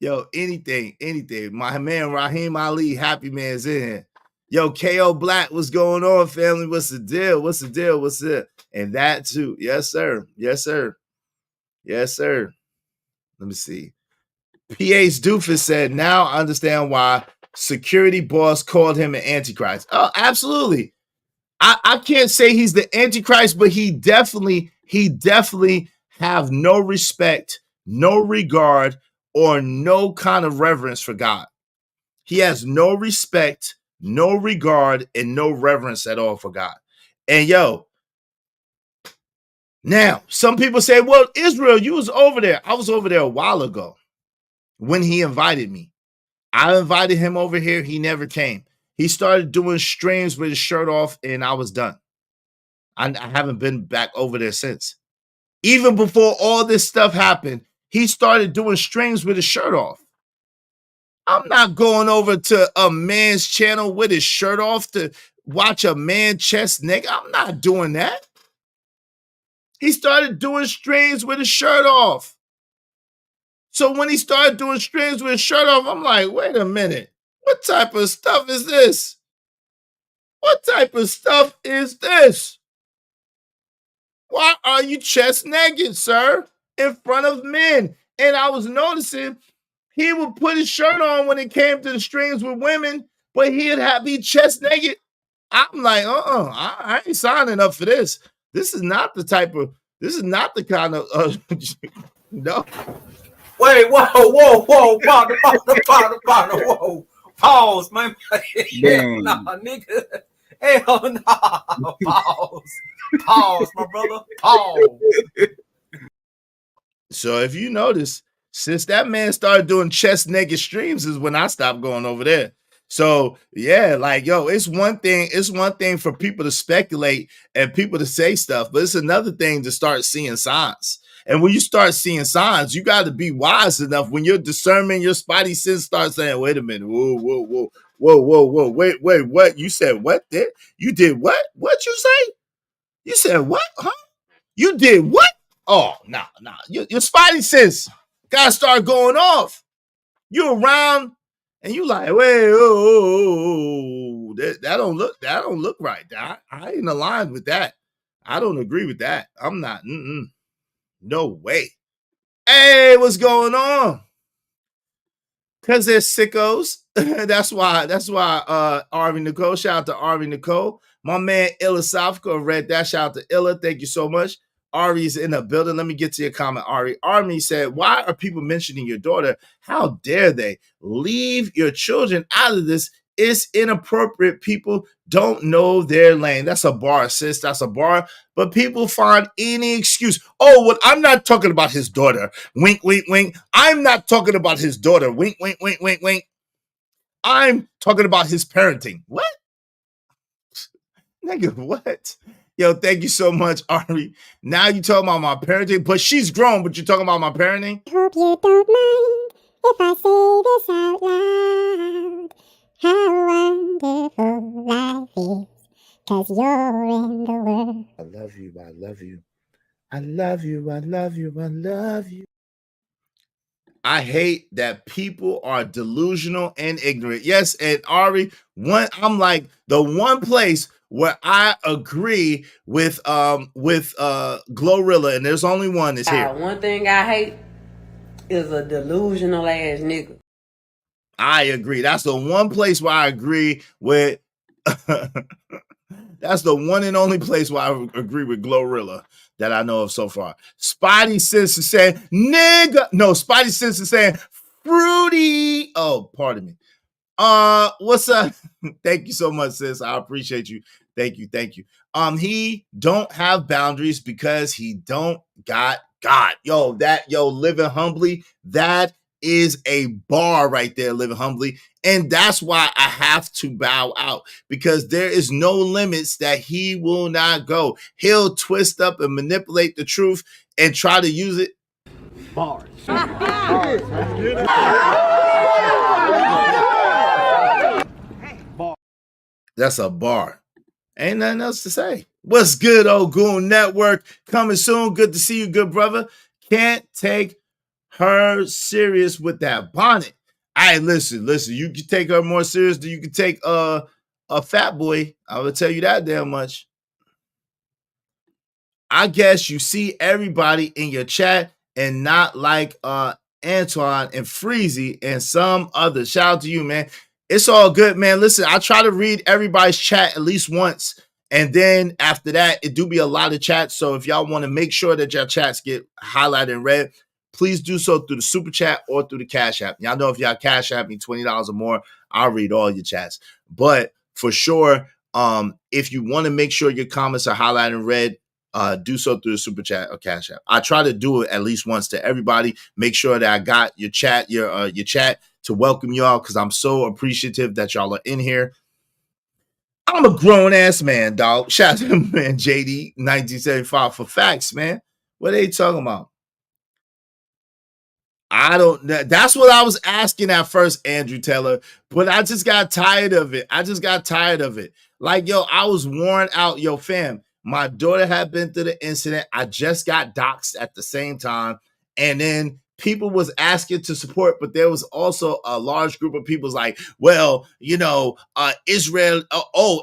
Yo, anything. My man, Raheem Ali, Happy Man's in here. Yo, KO Black, what's going on, family? What's the deal? What's it? And that too. Yes, sir. Let me see. PH Doofus said, now I understand why security boss called him an antichrist. Oh, absolutely. I can't say he's the antichrist, but he definitely have no respect, no regard, or no kind of reverence for God. He has no respect, no regard, and no reverence at all for God. And yo, now some people say, well, Israel, you was over there. I was over there a while ago when he invited me. I invited him over here. He never came. He started doing streams with his shirt off, and I was done. I haven't been back over there since. Even before all this stuff happened, he started doing streams with his shirt off. I'm not going over to a man's channel with his shirt off to watch a man chest naked. I'm not doing that. He started doing streams with his shirt off. So when he started doing streams with his shirt off, I'm like, wait a minute. What type of stuff is this? What type of stuff is this? Why are you chest naked, sir, in front of men? And I was noticing he would put his shirt on when it came to the streams with women, but he'd be chest naked. I'm like, I ain't signing up for this. This is not the kind of, no. Wait, whoa, partner, whoa. Pause, man. Hell nah, nigga. Hell nah. Pause, my brother. Pause. So if you notice, since that man started doing chest naked streams is when I stopped going over there. So yeah, like, yo, it's one thing for people to speculate and people to say stuff, but it's another thing to start seeing signs. And when you start seeing signs, you got to be wise enough when you're discerning your spidey sense start saying, wait a minute, whoa, wait, what? You said what there? You did what? What you say? You said what? Huh? You did what? Oh, nah. Your spidey sense got to start going off. You around and you like, wait, that don't look right. I ain't aligned with that. I don't agree with that. I'm not. No way. Hey, what's going on? Because they're sickos. That's why Arvie Nicole. Shout out to Arvie Nicole. My man Illa Safka read that. Shout out to Illa. Thank you so much. Ari's in the building. Let me get to your comment, Ari. Army said, why are people mentioning your daughter? How dare they? Leave your children out of this. It's inappropriate. People don't know their lane. That's a bar, sis. That's a bar. But people find any excuse. Oh, well, I'm not talking about his daughter. Wink, wink, wink. I'm not talking about his daughter. Wink, wink, wink, wink, wink. I'm talking about his parenting. What? Nigga, what? Yo, thank you so much, Ari. Now you talking about my parenting, but she's grown, but you're talking about my parenting? Hope you don't mind if I say this out loud. How wonderful life is, 'cause you're in the world. I love you, I love you. I love you, I love you, I love you. I hate that people are delusional and ignorant. Yes, and Ari, I'm like the one place where I agree with Glorilla, and there's only one is here. One thing I hate is a delusional ass nigga. I agree. That's the one place where I agree with. That's the one and only place where I agree with Glorilla that I know of so far. Spidey Sense is saying, nigga. No, Spidey Sense is saying, fruity. Oh, pardon me. What's up? Thank you so much, sis. I appreciate you. Thank you. Thank you. He don't have boundaries because he don't got God. Yo, living humbly, that is a bar right there, living humbly. And that's why I have to bow out, because there is no limits that he will not go. He'll twist up and manipulate the truth and try to use it. Bars. That's a bar. Ain't nothing else to say. What's good, old Goon Network? Coming soon. Good to see you, good brother. Can't take her serious with that bonnet. Hey, listen. You can take her more serious than you can take a fat boy. I will tell you that damn much. I guess you see everybody in your chat and not like Antoine and Freezy and some others. Shout out to you, man. It's all good, man. Listen, I try to read everybody's chat at least once. And then after that, it do be a lot of chats. So if y'all want to make sure that your chats get highlighted and read, please do so through the super chat or through the Cash App. Y'all know if y'all Cash App me $20 or more, I'll read all your chats. But for sure, if you want to make sure your comments are highlighted and read, do so through the super chat or Cash App. I try to do it at least once to everybody. Make sure that I got your chat, your chat to welcome y'all, because I'm so appreciative that y'all are in here. I'm a grown ass man, dog. Shout out to the man JD 1975 for facts, man. What are they talking about? I don't know. That's what I was asking at first, Andrew Taylor, but I just got tired of it. Like, yo, I was worn out. Yo, fam, my daughter had been through the incident. I just got doxxed at the same time. And then people was asking to support, but there was also a large group of people like, well, you know, Israel.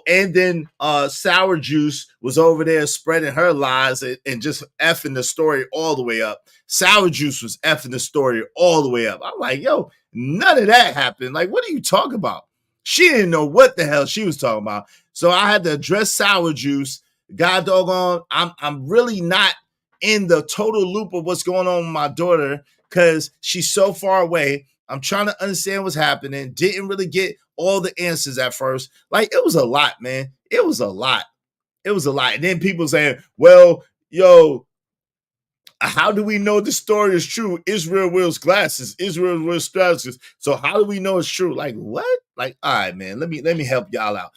And then Sour Juice was over there spreading her lies and just effing the story all the way up. Sour Juice was effing the story all the way up. I'm like, yo, none of that happened. Like, what are you talking about? She didn't know what the hell she was talking about. So I had to address Sour Juice. God doggone, I'm really not in the total loop of what's going on with my daughter because she's so far away. I'm trying to understand what's happening. Didn't really get all the answers at first. Like, it was a lot, man. It was a lot. And then people saying, well, yo, how do we know the story is true? Israel wears glasses. So how do we know it's true? Like, what? Like, all right, man, let me help y'all out.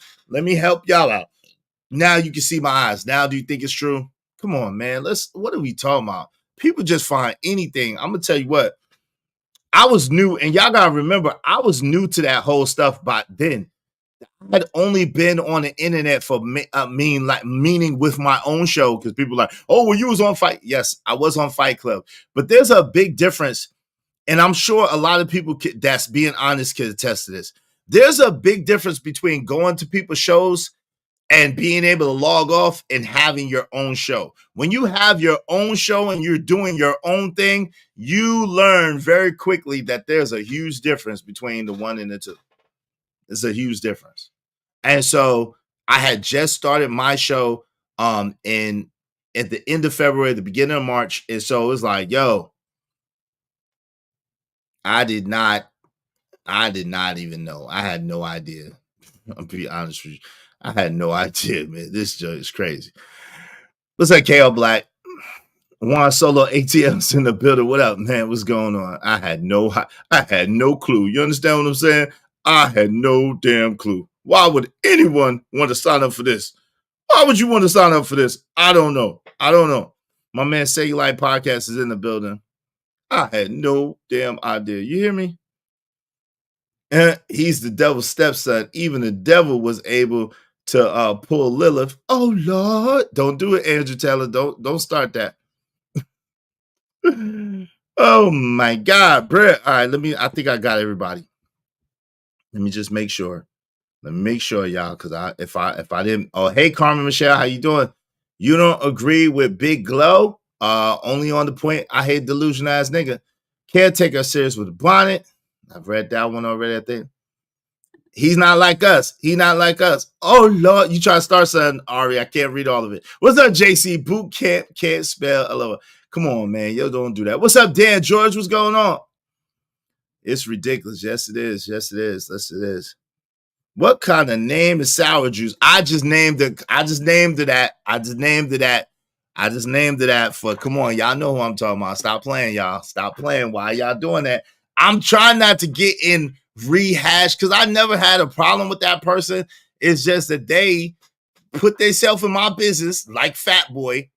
Now you can see my eyes. Now do you think it's true? Come on, man. What are we talking about? People just find anything. I'm gonna tell you what. I was new, and y'all gotta remember, I was new to that whole stuff back then. I had only been on the internet for meaning with my own show, because people are like, oh, well, you was on Fight. Yes, I was on Fight Club. But there's a big difference, and I'm sure a lot of people that's being honest can attest to this. There's a big difference between going to people's shows and being able to log off and having your own show. When you have your own show and you're doing your own thing, you learn very quickly that there's a huge difference between the one and the two. It's a huge difference. And so I had just started my show at the end of February, the beginning of March. And so it was like, yo, I did not even know. I had no idea. I'm be honest with you. I had no idea, man. This joke is crazy. What's up, KL Black? Juan Solo ATM's in the building. What up, man? What's going on? I had no clue. You understand what I'm saying? I had no damn clue. Why would anyone want to sign up for this? Why would you want to sign up for this? I don't know. My man Cellulite Podcast is in the building. I had no damn idea. You hear me? And he's the devil's stepson. Even the devil was able to pull Lilith. Oh Lord, don't do it, Andrew Taylor. Don't start that. Oh my God, bro. All right, I think I got everybody. Let me just make sure. Let me make sure, y'all, because if I didn't. Oh, hey, Carmen Michelle, how you doing? You don't agree with Big Glow? Only on the point. I hate delusion ass nigga. Can't take us serious with a bonnet. I've read that one already, I think. He's not like us. Oh Lord, you try to start something, Ari. I can't read all of it. What's up, JC? Boot can't spell. Hello. Come on, man. Yo, don't do that. What's up, Dan George? What's going on? It's ridiculous. Yes, it is. Yes, it is. What kind of name is sour juice? I just named it that for, come on, y'all know who I'm talking about. Stop playing, y'all. Stop playing. Why y'all doing that? I'm trying not to get in rehash because I never had a problem with that person. It's just that they put themselves in my business like Fat Boy,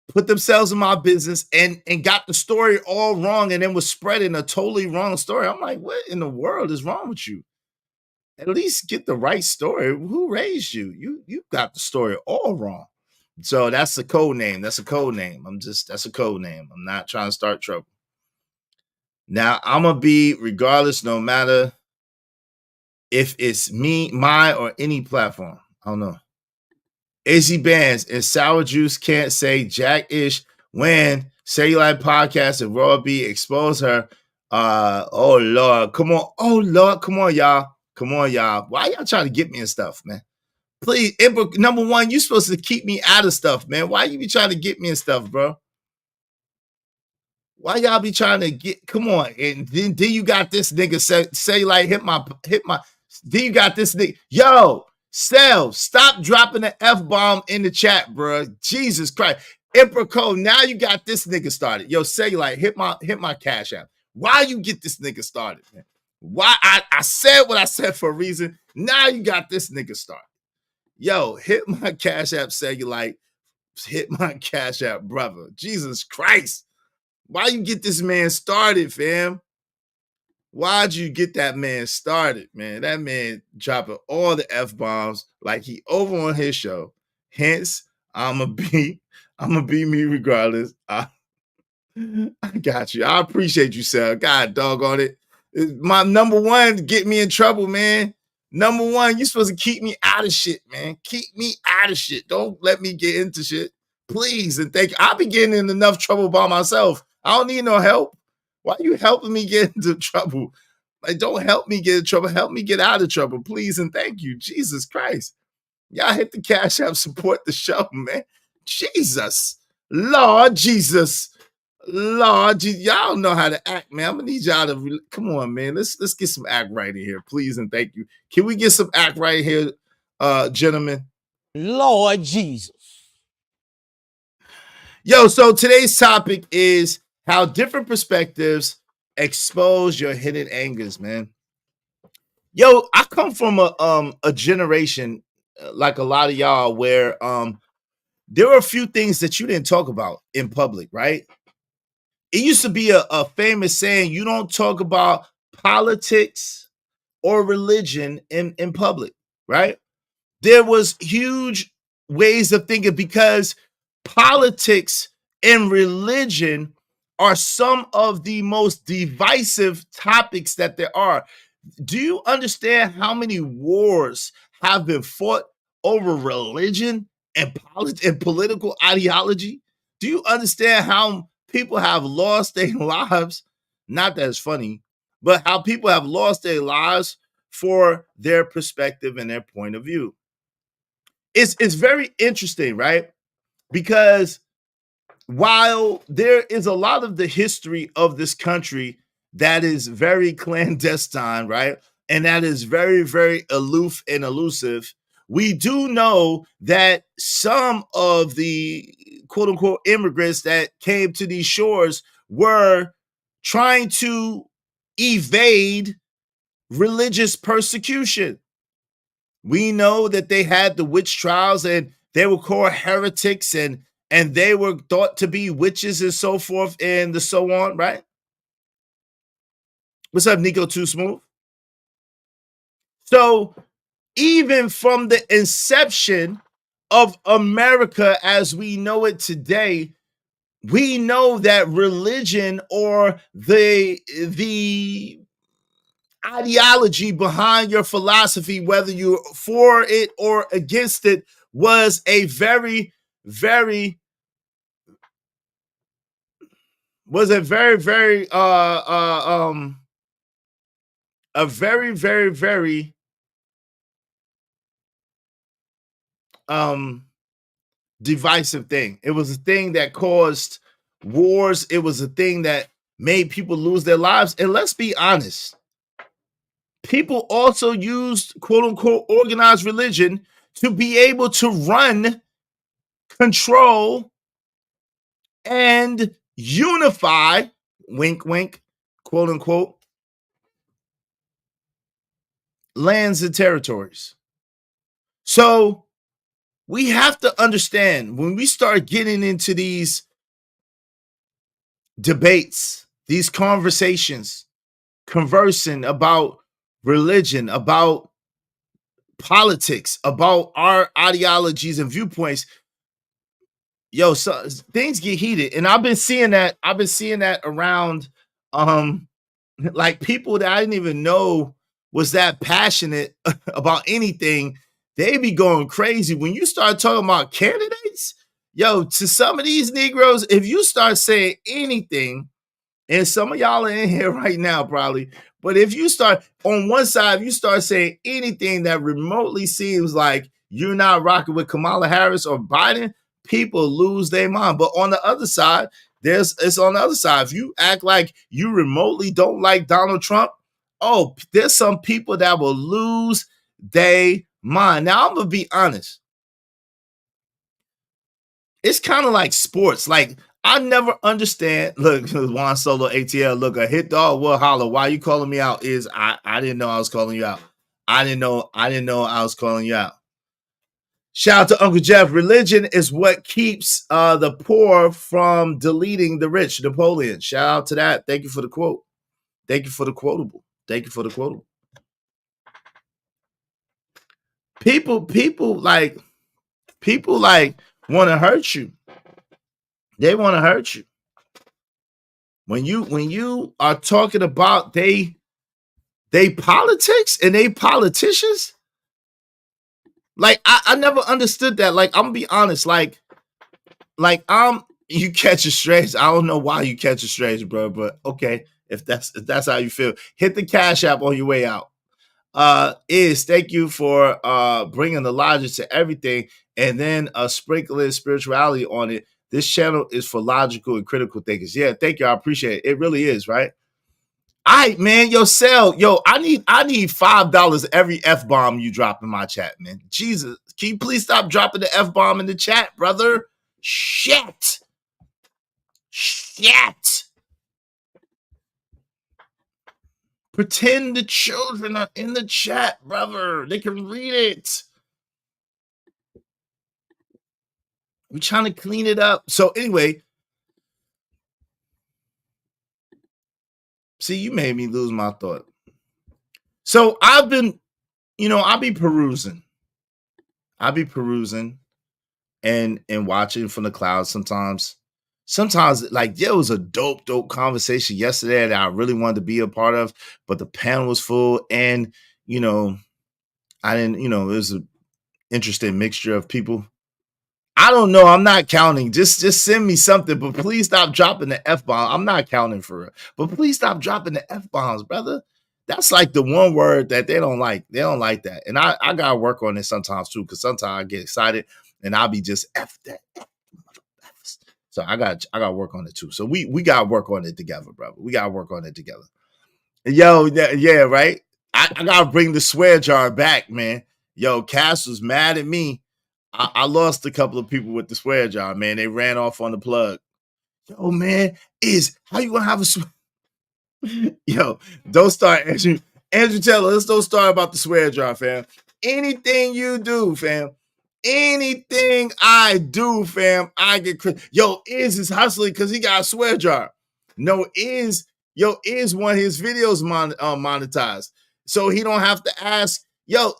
put themselves in my business and got the story all wrong and then was spreading a totally wrong story. I'm like, what in the world is wrong with you? At least get the right story. Who raised you? You got the story all wrong. So that's a code name. That's a code name. That's a code name. I'm not trying to start trouble. Now I'm gonna be regardless, no matter if it's me, my, or any platform. I don't know. AC Bands and Sour Juice can't say Jack-ish when Cellulite Podcast and Raw B expose her. Oh Lord, come on. Oh Lord, come on, y'all. Come on, y'all. Why y'all trying to get me in stuff, man? Please, number one, you supposed to keep me out of stuff, man. Why you be trying to get me in stuff, bro? Why y'all be trying to get? Come on, and then you got this nigga say like hit my. Then you got this nigga. Yo, Sel, stop dropping the F-bomb in the chat, bro. Jesus Christ, Emperor Code. Now you got this nigga started. Yo, say like hit my cash app. Why you get this nigga started, man? Why I said what I said for a reason. Now you got this nigga started. Yo, hit my cash app, Cellulite. Hit my cash app, brother. Jesus Christ. Why you get this man started, fam? Why'd you get that man started, man? That man dropping all the F-bombs like he over on his show. Hence, I'ma be me regardless. I got you. I appreciate you, Sal. God doggone it. My number one, get me in trouble, man. Number one, you supposed to keep me out of shit, man. Keep me out of shit. Don't let me get into shit. Please and thank you. I'll be getting in enough trouble by myself. I don't need no help. Why are you helping me get into trouble? Like, don't help me get in trouble. Help me get out of trouble, please and thank you. Jesus Christ. Y'all hit the cash app, support the show, man. Jesus. Lord Jesus. Lord, y'all know how to act, man. I'm gonna need y'all to come on, man. Let's get some act right in here, please and thank you. Can we get some act right here, gentlemen? Lord Jesus. Yo, so today's topic is how different perspectives expose your hidden angers, man. Yo, I come from a generation like a lot of y'all where there were a few things that you didn't talk about in public, right? It used to be a famous saying, you don't talk about politics or religion in public, right? There was huge ways of thinking because politics and religion are some of the most divisive topics that there are. Do you understand how many wars have been fought over religion and political ideology? Do you understand how people have lost their lives? Not that it's funny, but how people have lost their lives for their perspective and their point of view. it's very interesting, right? Because while there is a lot of the history of this country that is very clandestine, right? And that is very, very aloof and elusive, we do know that some of the quote unquote immigrants that came to these shores were trying to evade religious persecution. We know that they had the witch trials and they were called heretics and they were thought to be witches and so forth and so on, right? What's up, Nico Too Smooth? So even from the inception of America as we know it today, we know that religion or the ideology behind your philosophy, whether you're for it or against it, was a very, very a very, very divisive thing. It was a thing that caused wars. It was a thing that made people lose their lives. And let's be honest, people also used quote unquote organized religion to be able to run, control, and unify, wink, wink, quote unquote, lands and territories. So we have to understand when we start getting into these debates, these conversations, conversing about religion, about politics, about our ideologies and viewpoints, so things get heated. And I've been seeing that around like people that I didn't even know was that passionate about anything. They be going crazy when you start talking about candidates. To some of these Negroes, if you start saying anything, and some of y'all are in here right now probably, but if you start on one side, if you start saying anything that remotely seems like you're not rocking with Kamala Harris or Biden, people lose their mind. But on the other side, it's on the other side. If you act like you remotely don't like Donald Trump, there's some people that will lose their mind. Now, I'm going to be honest. It's kind of like sports. Like, I never understand. Look, Juan Solo ATL, look, a hit dog will holler. Why you calling me out is I didn't know I was calling you out. I didn't know I was calling you out. Shout out to Uncle Jeff. Religion is what keeps the poor from deleting the rich. Napoleon. Shout out to that. Thank you for the quote. Thank you for the quotable. Thank you for the quotable. People like want to hurt you. They want to hurt you. When you are talking about they politics and they politicians, like I never understood that. Like, I'm gonna be honest, like you catch a strange. I don't know why you catch a strange, bro, but okay, if that's how you feel, hit the Cash App on your way out. Thank you for bringing the logic to everything and then sprinkling spirituality on it. This channel is for logical and critical thinkers. Yeah, thank you. I appreciate it. It really is, right? All right, man. I need $5 every F-bomb you drop in my chat, man. Jesus, can you please stop dropping the F-bomb in the chat, brother? Shit. Pretend the children are in the chat, brother. They can read it. We're trying to clean it up. So anyway, see, you made me lose my thought. So I've been, I'll be perusing and watching from the clouds sometimes. Sometimes, like, there was a dope conversation yesterday that I really wanted to be a part of, but the panel was full, and I didn't, it was an interesting mixture of people. I don't know. I'm not counting. Just send me something, but please stop dropping the F-bomb. I'm not counting for it, but please stop dropping the F-bombs, brother. That's like the one word that they don't like. They don't like that. And I gotta work on it sometimes too, because sometimes I get excited and I'll be just F that. So I gotta work on it too. So we gotta work on it together, brother. We gotta work on it together. Yo, yeah, right. I gotta bring the swear jar back, man. Yo, Cass was mad at me. I lost a couple of people with the swear jar, man. They ran off on the plug. Yo, man, how you gonna have a swear? Yo, don't start, Andrew. Andrew Taylor, let's don't start about the swear jar, fam. Anything you do, fam. Anything I do, fam, I get Yo, is hustling because he got a swear jar. No, is one of his videos monetized. So he don't have to ask, this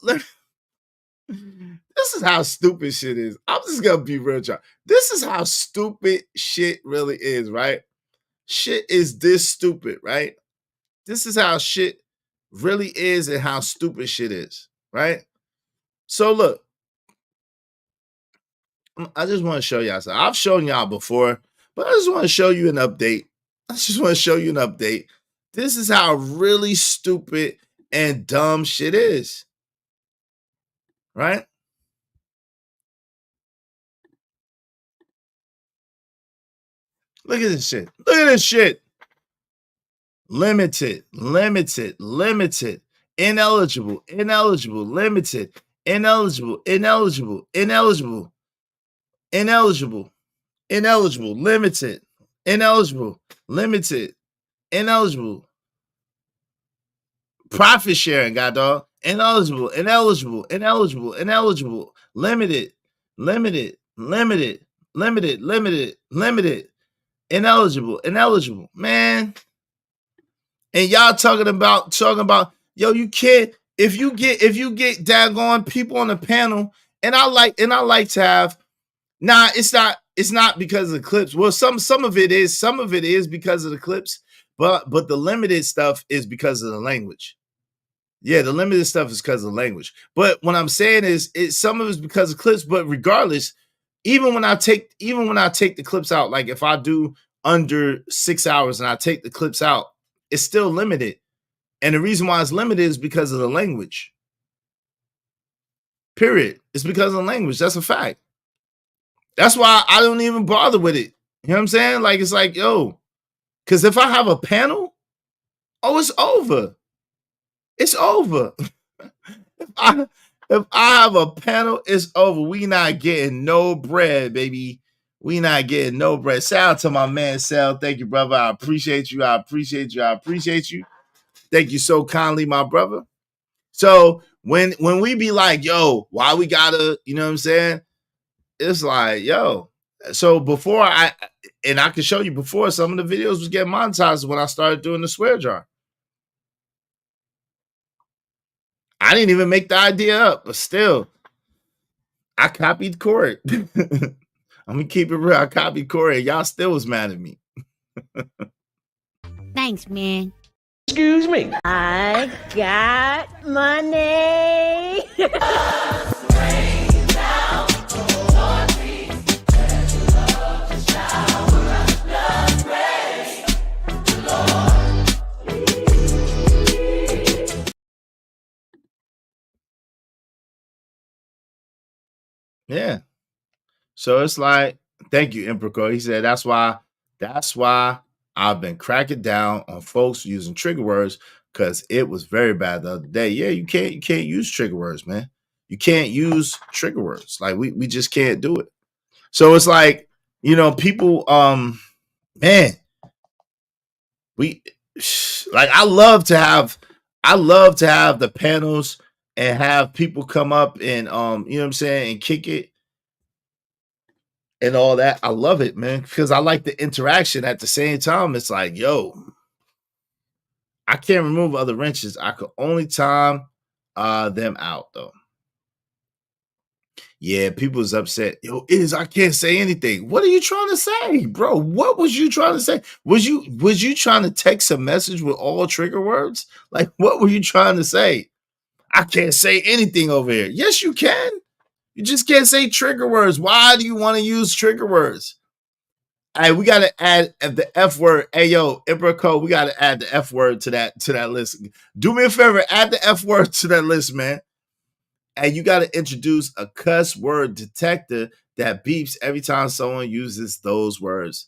is how stupid shit is. I'm just gonna be real, y'all. This is how stupid shit really is, right? Shit is this stupid, right? This is how shit really is and how stupid shit is, right? So look, I just want to show y'all something. I've shown y'all before, but I just want to show you an update. This is how really stupid and dumb shit is, right? Look at this shit. Limited, ineligible, limited, ineligible, limited, profit sharing, god dog, ineligible, limited, ineligible, man. And y'all talking about, yo, you can't, if you get daggone people on the panel, and I like to have, it's not because of the clips. Well, some of it is because of the clips, but the limited stuff is because of the language. Yeah, the limited stuff is because of the language. But what I'm saying is, some of it's because of clips, but regardless, even when I take the clips out, like if I do under 6 hours and I take the clips out, it's still limited. And the reason why it's limited is because of the language. Period. It's because of the language. That's a fact. That's why I don't even bother with it. You know what I'm saying? Like, it's like, yo, because if I have a panel, it's over. It's over. If I have a panel, it's over. We not getting no bread, baby. We not getting no bread. Shout out to my man, Sal. Thank you, brother. I appreciate you. Thank you so kindly, my brother. So when we be like, yo, why we gotta, you know what I'm saying? It's like, yo. So before I can show you before, some of the videos was getting monetized when I started doing the swear jar. I didn't even make the idea up, but still, I copied Corey. I'm gonna keep it real. I copied Corey. Y'all still was mad at me. Thanks, man. Excuse me. I got money. Yeah. So it's like, thank you, Emperor. He said that's why I've been cracking down on folks using trigger words, because it was very bad the other day. Yeah, you can't use trigger words, man. You can't use trigger words. Like we just can't do it. So it's like, you know, people, man, I love to have the panels and have people come up and you know what I'm saying, and kick it and all that. I love it, man, because I like the interaction. At the same time, it's like, yo, I can't remove other wrenches. I could only time them out, though. Yeah, people's upset. Yo, I can't say anything. What are you trying to say, bro? What was you trying to say? Was you trying to text a message with all trigger words? Like, what were you trying to say? I can't say anything over here. Yes, you can. You just can't say trigger words. Why do you want to use trigger words? Hey, we gotta add the F word. Hey, yo, Emperor Code, we gotta add the F word to that list. Do me a favor, add the F word to that list, man. And you gotta introduce a cuss word detector that beeps every time someone uses those words.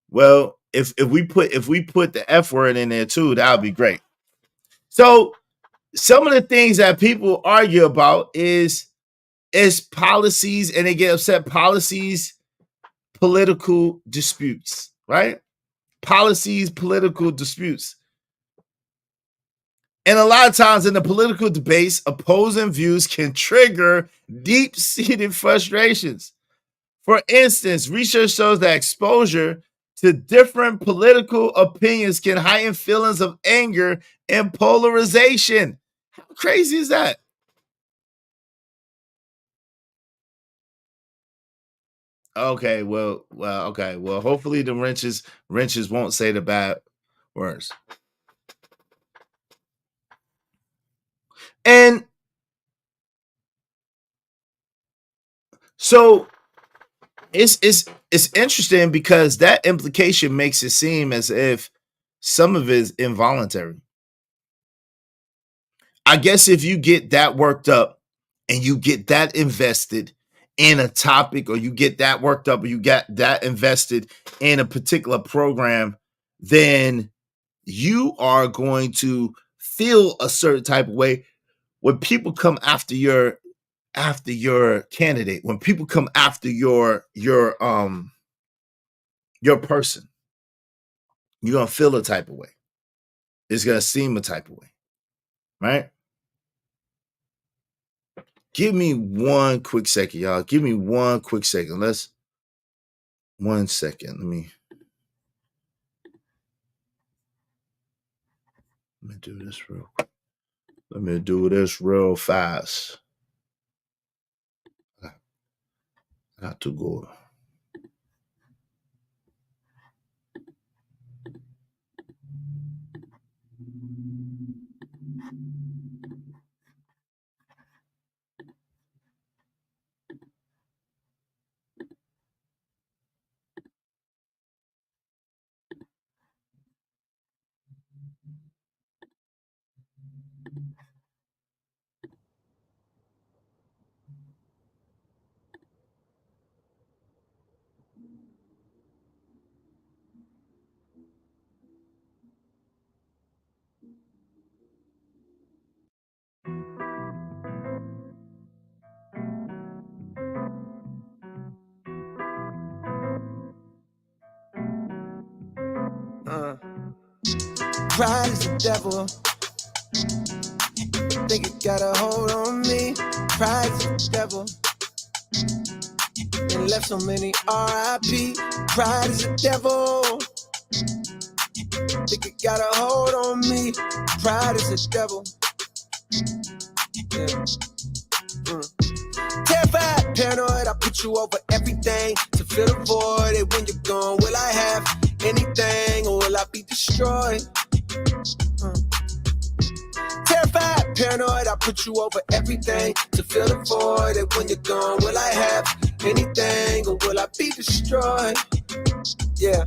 Well, if we put the F word in there too, that would be great. So some of the things that people argue about is policies, and they get upset. Policies, political disputes, right? Policies, political disputes. And a lot of times in the political debates, opposing views can trigger deep-seated frustrations. For instance, research shows that exposure to different political opinions can heighten feelings of anger and polarization. How crazy is that? Okay, well, okay. Well, hopefully the wrenches won't say the bad words. And so it's interesting because that implication makes it seem as if some of it is involuntary. I guess if you get that worked up and you get that invested in a topic, or you get that worked up, or you get that invested in a particular program, then you are going to feel a certain type of way when people come after your candidate, when people come after your person. You're gonna feel a type of way. It's gonna seem a type of way, right? Give me one quick second, y'all. Give me one quick second. 1 second. Let me do this real quick. Let me do this real fast. I got to go. Pride is the devil. Think it got a hold on me. Pride is the devil. And left so many R.I.P. Pride is the devil. Think it got a hold on me. Pride is the devil. Yeah. Terrified, paranoid, I put you over everything to fill the void. And when you're gone, will I have anything, or will I be destroyed? Terrified, paranoid, I put you over everything to fill the void. And when you're gone, will I have anything, or will I be destroyed? Yeah.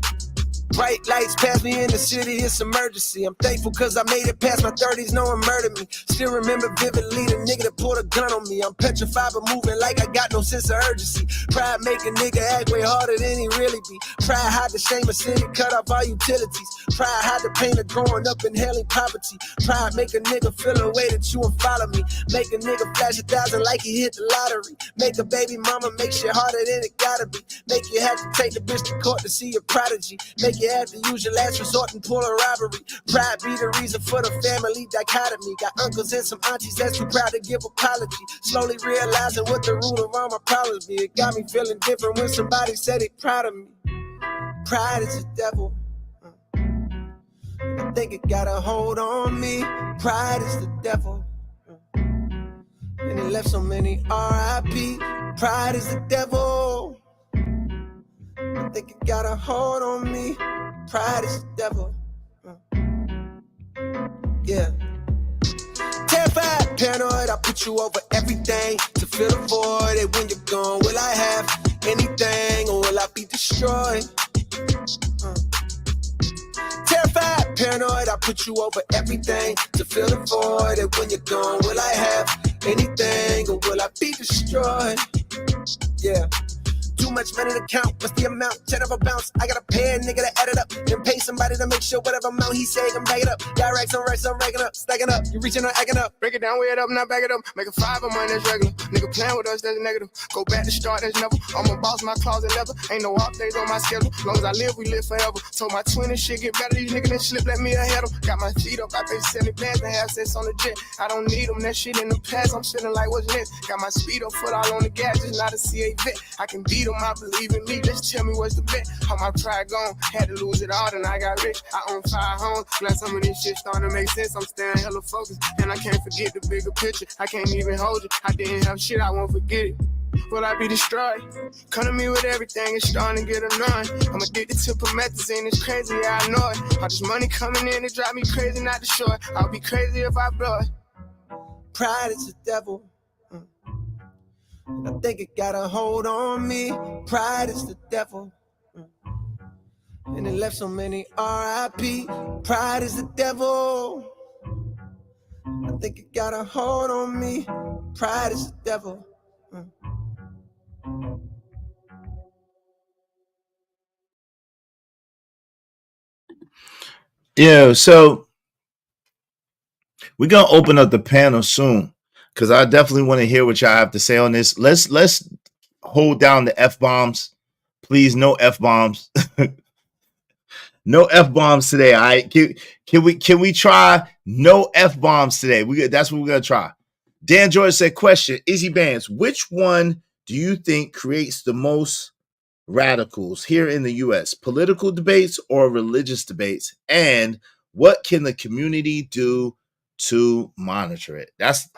Bright lights pass me in the city, it's emergency. I'm thankful cause I made it past my 30s, no one murdered me. Still remember vividly the nigga that pulled a gun on me. I'm petrified but moving like I got no sense of urgency. Pride make a nigga act way harder than he really be. Pride hide the shame of city, cut off all utilities. Pride hide the pain of growing up in hell and poverty. Pride make a nigga feel a way that you won't follow me. Make a nigga flash 1,000 like he hit the lottery. Make a baby mama make shit harder than it gotta be. Make you have to take the bitch to court to see your prodigy. Make you have to use your last resort and pull a robbery. Pride be the reason for the family dichotomy. Got uncles and some aunties that's too proud to give apology. Slowly realizing what the root of all my problems be. It got me feeling different when somebody said they proud of me. Pride is the devil. I think it got a hold on me. Pride is the devil. And it left so many R.I.P. Pride is the devil. I think it got a hold on me. Pride is the devil. Yeah. Terrified, paranoid, I put you over everything to fill the void. And when you're gone, will I have anything, or will I be destroyed? Paranoid, I put you over everything to fill the void. And when you're gone, will I have anything or will I be destroyed? Yeah. Too much money to count, what's the amount? 10 of a bounce, I gotta pay a nigga to add it up. Then pay somebody to make sure whatever amount he say, I'm back it up. Got racks on racks, I'm racking up, stacking up. You reaching or acting up. Break it down, weigh it up, not back it up. Make a 5 of mine, that's regular. Nigga playing with us, that's negative. Go back to start, that's never. I'm a boss, my closet leather. Ain't no off days on my schedule. Long as I live, we live forever. So my twin and shit get better. These niggas that slip, let me ahead them. Got my feet up, I pay 70 bands and have sex on the jet. I don't need them, that shit in the past. I'm feeling like what's next. Got my speed up, foot all on the gas, just not a CA vet. I can beat them, I believe in me. Just tell me what's the bet. How my pride gone, had to lose it all, then I got rich. I own 5 homes, glad some of this shit starting to make sense. I'm staying hella focused, and I can't forget the bigger picture. I can't even hold it. I didn't have shit, I won't forget it. Will I be destroyed? Come to me with everything, it's starting to get annoying. I'm addicted to promethazine, it's crazy, yeah, I know it. All this money coming in, it drive me crazy, not to show it. I'll be crazy if I blow it. Pride is the devil. I think it got a hold on me. Pride is the devil. And it left so many R.I.P. Pride is the devil. I think it got a hold on me. Pride is the devil. Yeah, so we're gonna open up the panel soon because I definitely want to hear what y'all have to say on this. Let's hold down the F-bombs. Please, no F-bombs. No F-bombs today. All right. Can we try no F-bombs today? That's what we're gonna try. Dan George said, question, Izzy Bands, which one do you think creates the most radicals here in the US? Political debates or religious debates? And what can the community do to monitor it? That's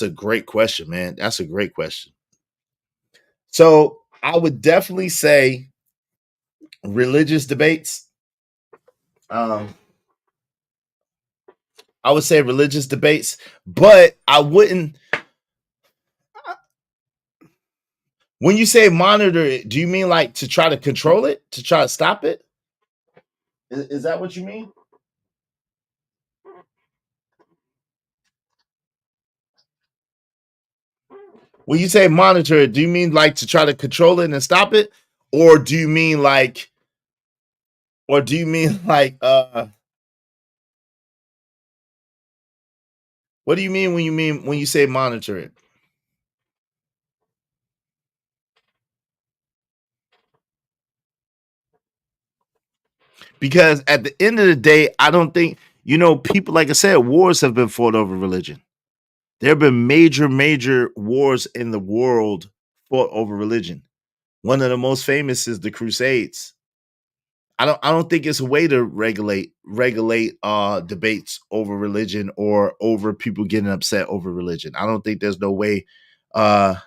a great question, man. That's a great question. So I would definitely say religious debates. I would say religious debates, but I wouldn't. When you say monitor it, do you mean like to try to control it, to try to stop it? Is that what you mean? When you say monitor it, do you mean like to try to control it and stop it? Or do you mean like, what do you mean when you say monitor it? Because at the end of the day, I don't think, people, like I said, wars have been fought over religion. There have been major wars in the world fought over religion. One of the most famous is the Crusades. I don't think it's a way to regulate debates over religion or over people getting upset over religion. I don't think there's no way. I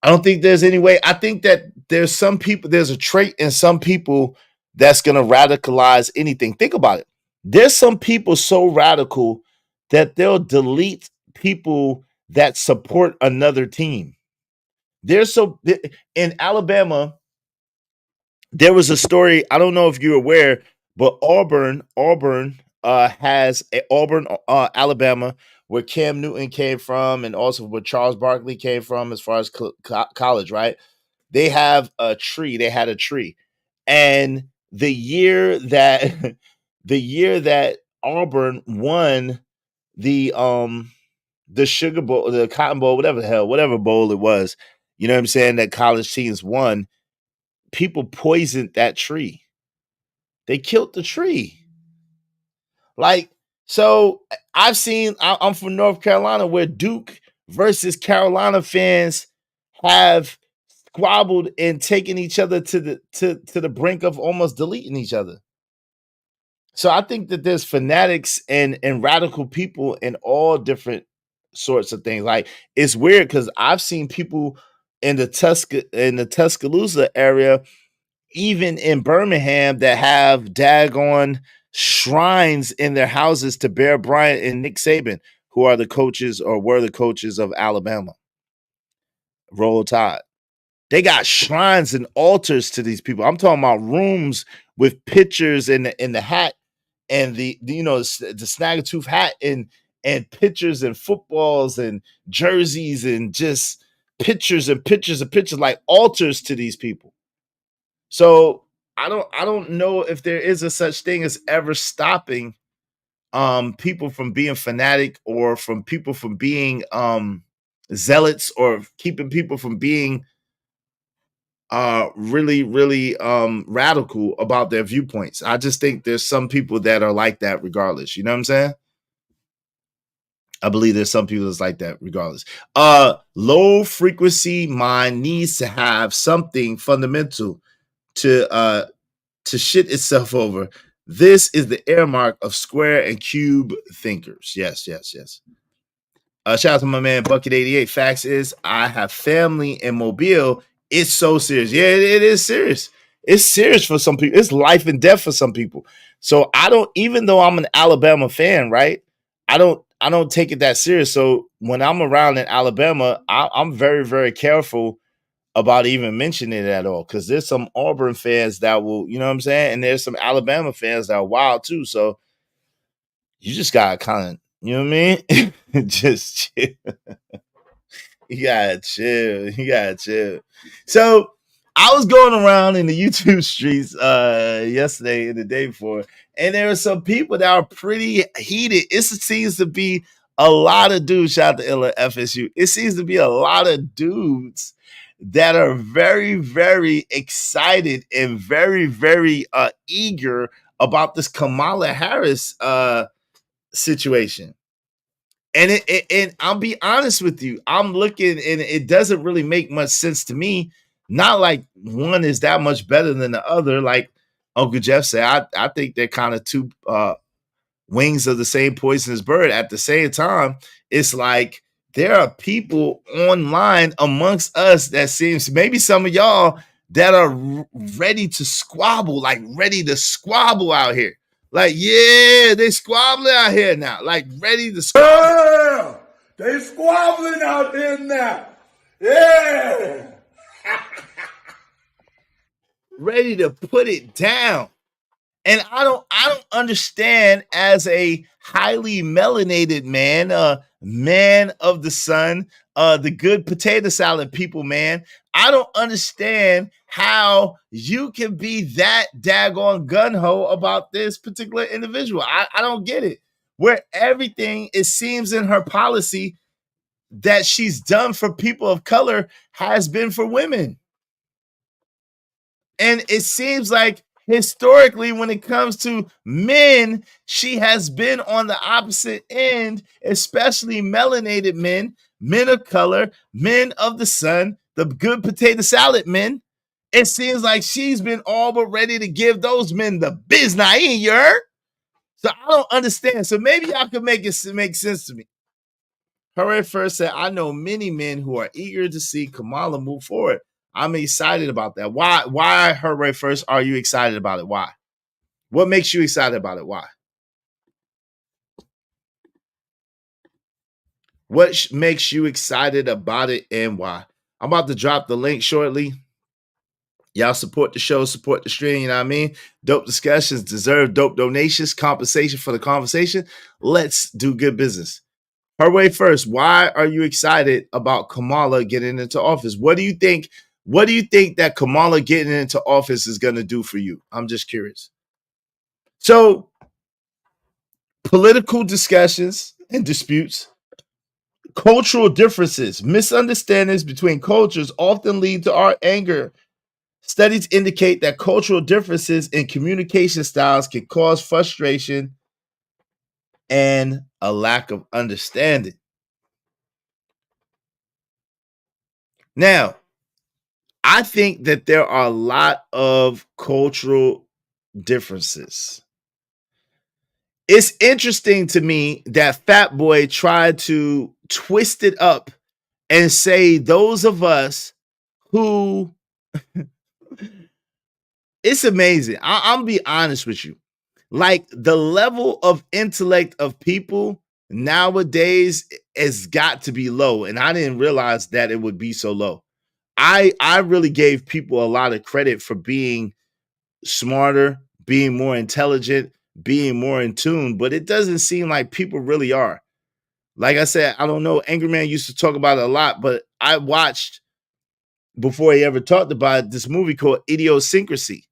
don't think there's any way. I think that there's a trait in some people that's going to radicalize anything. Think about it. There's some people so radical that they'll delete people that support another team. In Alabama, there was a story. I don't know if you're aware, but Auburn, Alabama, where Cam Newton came from, and also where Charles Barkley came from, as far as college, right? They have a tree. They had a tree, and the year that Auburn won the Sugar Bowl, the Cotton Bowl, whatever bowl it was, you know what I'm saying, that college teams won, people poisoned that tree. They killed the tree. So I'm from North Carolina, where Duke versus Carolina fans have squabbled and taken each other to the brink of almost deleting each other. So I think that there's fanatics and radical people in all different sorts of things. Like, it's weird because I've seen people in the Tuscaloosa area, even in Birmingham, that have daggone shrines in their houses to Bear Bryant and Nick Saban, who are the coaches or were the coaches of Alabama. Roll Tide. They got shrines and altars to these people. I'm talking about rooms with pictures in the hat the you know, the snag-a-tooth hat and pictures and footballs and jerseys and just pictures and pictures and pictures, like altars to these people. So I don't know if there is a such thing as ever stopping people from being fanatic, or from people from being zealots, or keeping people from being really radical about their viewpoints. I just think there's some people that are like that regardless. You know what I'm saying? I believe there's some people that's like that regardless. Low frequency mind needs to have something fundamental to shit itself over. This is the air mark of square and cube thinkers. Yes. Shout out to my man Bucket88. Facts is, I have family in Mobile. It's so serious. Yeah, it is serious. It's serious for some people. It's life and death for some people. So I don't, even though I'm an Alabama fan, right? I don't take it that serious. So when I'm around in Alabama, I'm very, very careful about even mentioning it at all, because there's some Auburn fans that will, you know what I'm saying? And there's some Alabama fans that are wild too. So you just gotta kind of, you know what I mean? Just chill. You gotta chill. So I was going around in the YouTube streets yesterday and the day before, and there are some people that are pretty heated. It seems to be a lot of dudes. Shout out to Illa FSU. It seems to be a lot of dudes that are very, very excited and very, very eager about this Kamala Harris situation. And and I'll be honest with you, I'm looking and it doesn't really make much sense to me. Not like one is that much better than the other. Like Uncle Jeff said, I think they're kind of two wings of the same poisonous bird. At the same time, it's like there are people online amongst us that seems, maybe some of y'all, that are ready to squabble, like ready to squabble out here. Like, yeah, they squabbling out here now. Like, ready to squabble. Yeah, they squabbling out there now. Yeah. Ready to put it down. And I don't understand, as a highly melanated man, man of the sun, the good potato salad people, man. I don't understand how you can be that daggone gun-ho about this particular individual. I don't get it. Where everything, it seems, in her policy that she's done for people of color has been for women. And it seems like historically, when it comes to men, she has been on the opposite end, especially melanated men, men of color, men of the sun, the good potato salad men. It seems like she's been all but ready to give those men the business. You heard? So I don't understand. So maybe y'all can make sense to me. Hooray first said, I know many men who are eager to see Kamala move forward. I'm excited about that. Why, Hooray first, are you excited about it? Why? What makes you excited about it? Why? What makes you excited about it and why? I'm about to drop the link shortly. Y'all support the show, support the stream, you know what I mean? Dope discussions deserve dope donations, compensation for the conversation. Let's do good business. Hooray first, why are you excited about Kamala getting into office? What do you think that Kamala getting into office is going to do for you? I'm just curious. So, political discussions and disputes, cultural differences, misunderstandings between cultures often lead to our anger. Studies indicate that cultural differences in communication styles can cause frustration and a lack of understanding. Now, I think that there are a lot of cultural differences. It's interesting to me that Fat Boy tried to twist it up and say those of us who it's amazing. I'm be honest with you. Like, the level of intellect of people nowadays has got to be low. And I didn't realize that it would be so low. I really gave people a lot of credit for being smarter, being more intelligent, being more in tune, but it doesn't seem like people really are. Like I said, I don't know. Angry Man used to talk about it a lot, but I watched, before he ever talked about it, this movie called Idiosyncrasy.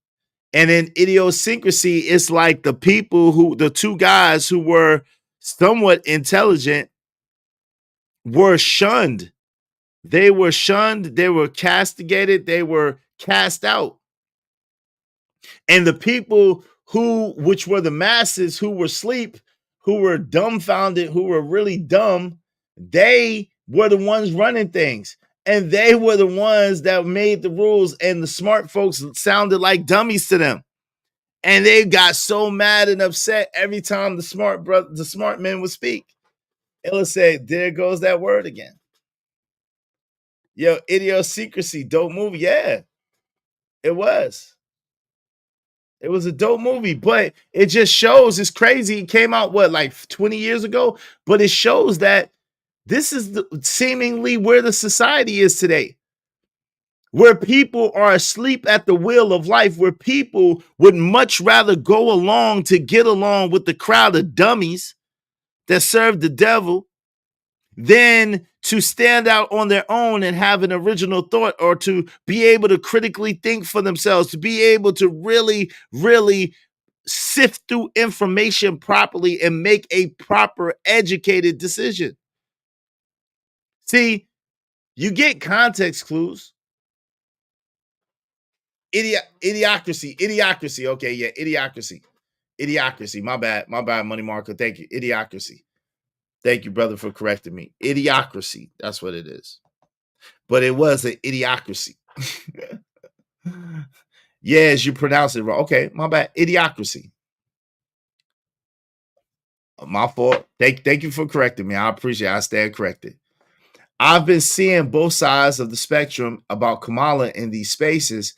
And in Idiosyncrasy, it's like the two guys who were somewhat intelligent were shunned. They were shunned, they were castigated, they were cast out. And the people which were the masses, who were asleep, who were dumbfounded, who were really dumb, they were the ones running things. And they were the ones that made the rules, and the smart folks sounded like dummies to them. And they got so mad and upset every time the smart men would speak. It would say, there goes that word again. Yo, Idiosyncrasy, dope movie. Yeah, it was. It was a dope movie, but it just shows, it's crazy. It came out, like 20 years ago? But it shows that this is seemingly where the society is today, where people are asleep at the wheel of life, where people would much rather go along to get along with the crowd of dummies that serve the devil than to stand out on their own and have an original thought, or to be able to critically think for themselves, to be able to really, really sift through information properly and make a proper educated decision. See, you get context clues. Idiocracy. Okay, yeah, Idiocracy. My bad, Money Marker. Thank you. Idiocracy. Thank you, brother, for correcting me. Idiocracy. That's what it is. But it was an idiocracy. Yes, you pronounce it wrong. Okay, my bad. Idiocracy. My fault. Thank you for correcting me. I appreciate it. I stand corrected. I've been seeing both sides of the spectrum about Kamala in these spaces.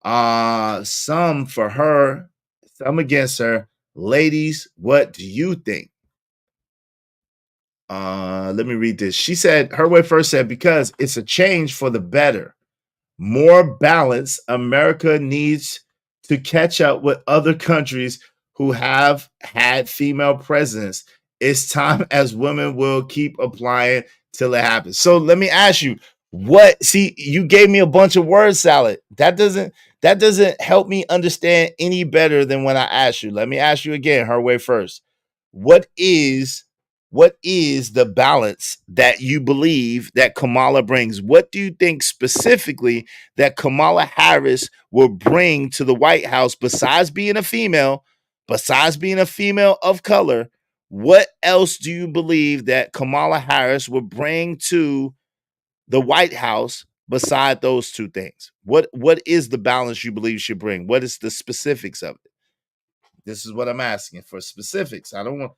Some for her, some against her. Ladies, what do you think? Let me read this. She said, her way first said, because it's a change for the better. More balance. America needs to catch up with other countries who have had female presidents. It's time, as women will keep applying till it happens. So let me ask you, you gave me a bunch of word salad. That doesn't help me understand any better than when I asked you. Let me ask you again, her way first. What is the balance that you believe that Kamala brings? What do you think specifically that Kamala Harris will bring to the White House besides being a female of color? What else do you believe that Kamala Harris will bring to the White House beside those two things? What is the balance you believe she bring? What is the specifics of it? This is what I'm asking for, specifics. I don't want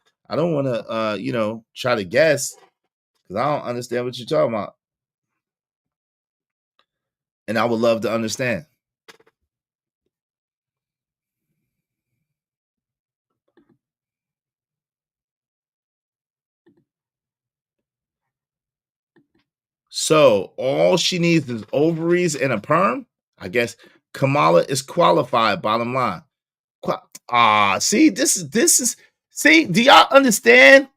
to, try to guess, because I don't understand what you're talking about. And I would love to understand. So all she needs is ovaries and a perm? I guess Kamala is qualified, bottom line. See, this is see, do y'all understand?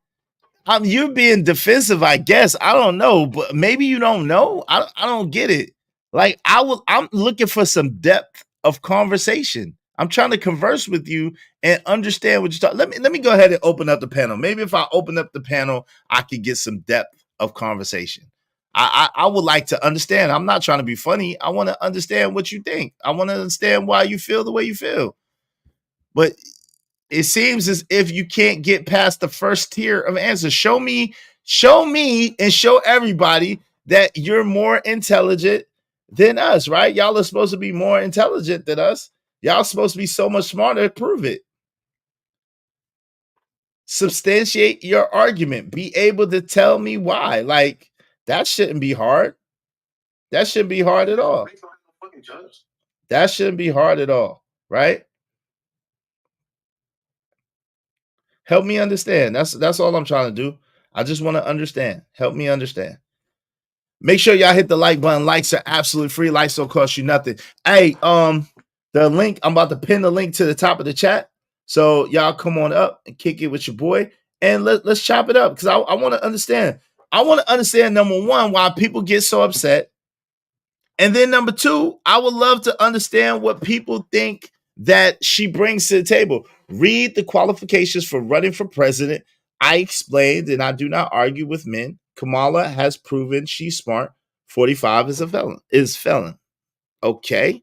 You're being defensive, I guess. I don't know, but maybe you don't know. I don't get it. Like, I'm looking for some depth of conversation. I'm trying to converse with you and understand what you're talking. Let me go ahead and open up the panel. Maybe if I open up the panel, I could get some depth of conversation. I would like to understand. I'm not trying to be funny. I want to understand what you think. I want to understand why you feel the way you feel. But it seems as if you can't get past the first tier of answers. Show me, and show everybody that you're more intelligent than us, right? Y'all are supposed to be more intelligent than us. Y'all supposed to be so much smarter. Prove it. Substantiate your argument. Be able to tell me why. Like, that shouldn't be hard. That shouldn't be hard at all. That shouldn't be hard at all, right? Help me understand. That's all I'm trying to do. I just want to understand. Help me understand. Make sure y'all hit the like button. Likes are absolutely free. Likes don't cost you nothing. Hey, the link, I'm about to pin the link to the top of the chat. So y'all come on up and kick it with your boy, and let's chop it up, because I want to understand. I want to understand, number one, why people get so upset. And then number two, I would love to understand what people think that she brings to the table. Read the qualifications for running for president. I explained, and I do not argue with men. Kamala has proven she's smart. 45 is felon. Okay.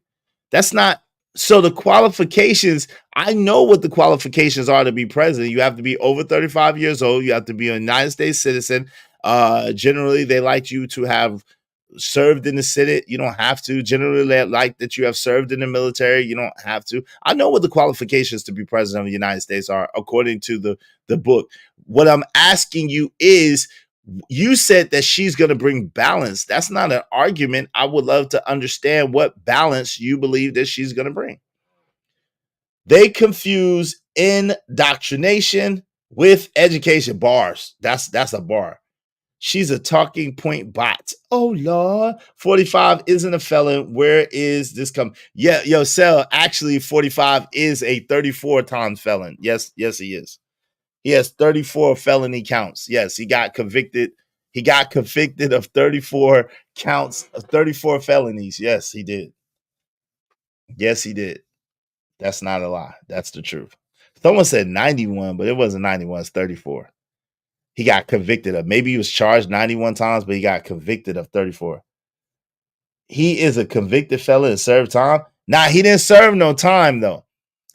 That's not, so the qualifications, I know what the qualifications are to be president. You have to be over 35 years old. You have to be a United States citizen. Generally, they like you to have served in the Senate. You don't have to. Generally, they like that you have served in the military. You don't have to. I know what the qualifications to be president of the United States are, according to the book. What I'm asking you is, you said that she's going to bring balance. That's not an argument. I would love to understand what balance you believe that she's going to bring. They confuse indoctrination with education. Bars. That's a bar. She's a talking point bot. Oh, Lord. 45 isn't a felon. Where is this come? Yeah, yo, Sel, actually 45 is a 34 times felon. Yes, he is. He has 34 felony counts. Yes, he got convicted. He got convicted of 34 counts of 34 felonies. Yes, he did. Yes, he did. That's not a lie. That's the truth. Someone said 91, but it wasn't 91. It's 34. He got convicted of, maybe he was charged 91 times, but he got convicted of 34. He is a convicted felon and served time. Nah, he didn't serve no time, though.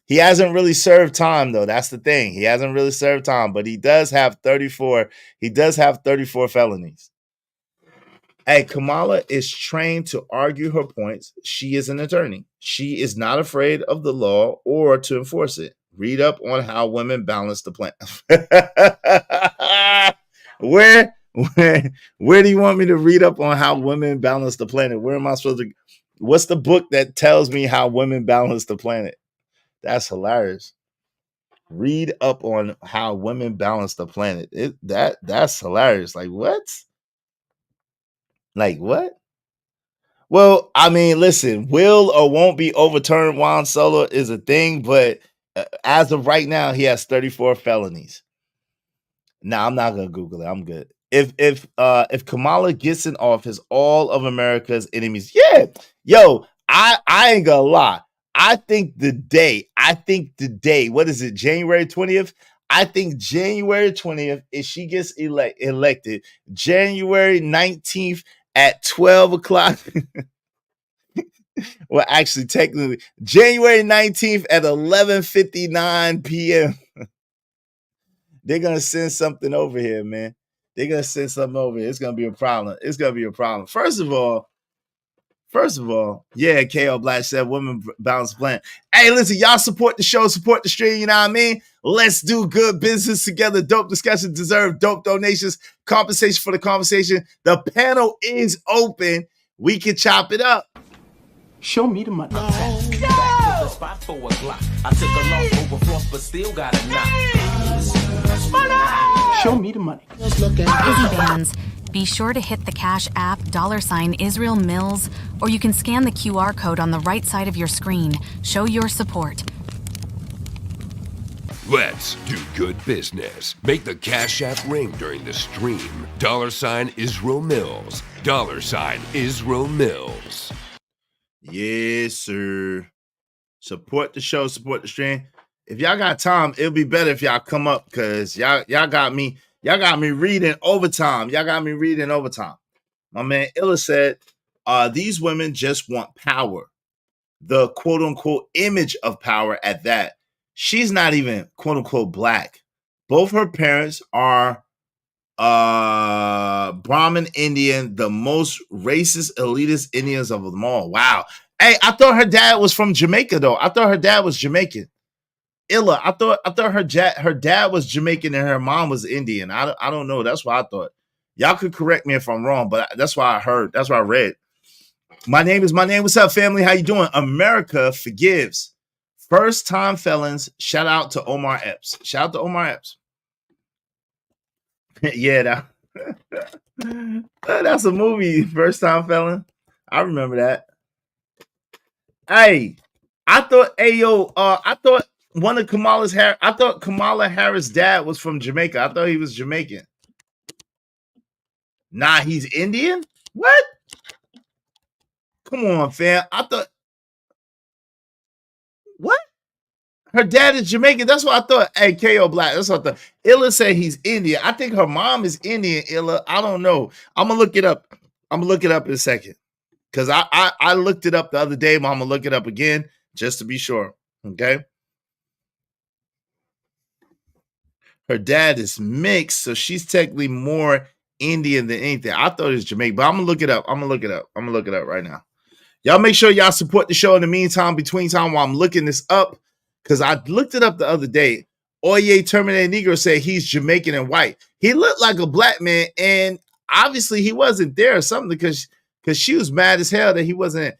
He hasn't really served time, though. That's the thing. He hasn't really served time, but he does have 34. He does have 34 felonies. Hey, Kamala is trained to argue her points. She is an attorney. She is not afraid of the law or to enforce it. Read up on how women balance the planet. Where do you want me to read up on how women balance the planet? Where am I supposed to? What's the book that tells me how women balance the planet? That's hilarious. Read up on how women balance the planet. That's hilarious. Like what? Like what? Well, I mean, listen, will or won't be overturned Juan Solo is a thing, but as of right now, he has 34 felonies. Nah, I'm not gonna Google it. I'm good. If Kamala gets in office, all of America's enemies, yeah, yo, I ain't gonna lie. I think the day, what is it, January 20th? I think January 20th, if she gets elected, January 19th at 12 o'clock. Well, actually, technically, January 19th at 11:59 p.m. They're going to send something over here, man. They're going to send something over here. It's going to be a problem. It's going to be a problem. First of all, yeah, KO Black said women balance the planet. Hey, listen, y'all support the show, support the stream, you know what I mean? Let's do good business together. Dope discussion deserve dope donations, compensation for the conversation. The panel is open. We can chop it up. Show me the money. Spot for a Glock. I took a loss over floss, but still got a knock. Show me the money. Busy bands. Be sure to hit the Cash app $Israel Mills, or you can scan the QR code on the right side of your screen. Show your support. Let's do good business. Make the Cash App ring during the stream. $Israel Mills. $Israel Mills. Yes, sir. Support the show, support the stream. If y'all got time, it'll be better if y'all come up, because y'all got me reading overtime. My man Illa said, these women just want power. The quote unquote image of power at that. She's not even quote unquote black. Both her parents are Brahmin Indian, the most racist, elitist Indians of them all. Wow. Hey, I thought her dad was from Jamaica, though. I thought her dad was Jamaican. Illa, I thought her dad was Jamaican and her mom was Indian. I don't know. That's what I thought. Y'all could correct me if I'm wrong, but that's what I heard. That's what I read. My name. What's up, family? How you doing? America forgives. First time felons. Shout out to Omar Epps. Yeah, that's a movie. First time felon. I remember that. Hey, I thought one of Kamala's hair. I thought Kamala Harris' dad was from Jamaica. I thought he was Jamaican. Nah, he's Indian? What? Come on, fam. I thought. What? Her dad is Jamaican. That's what I thought. Hey, KO Black. That's what I thought. Illa said he's Indian. I think her mom is Indian, Illa. I don't know. I'm going to look it up. I'm going to look it up in a second. Because I looked it up the other day, but I'm going to look it up again just to be sure. Okay? Her dad is mixed, so she's technically more Indian than anything. I thought it was Jamaican, but I'm going to look it up. I'm going to look it up. I'm going to look it up right now. Y'all make sure y'all support the show in the meantime, between time while I'm looking this up, because I looked it up the other day. Oye Terminator Negro said he's Jamaican and white. He looked like a black man, and obviously he wasn't there or something because she was mad as hell that he wasn't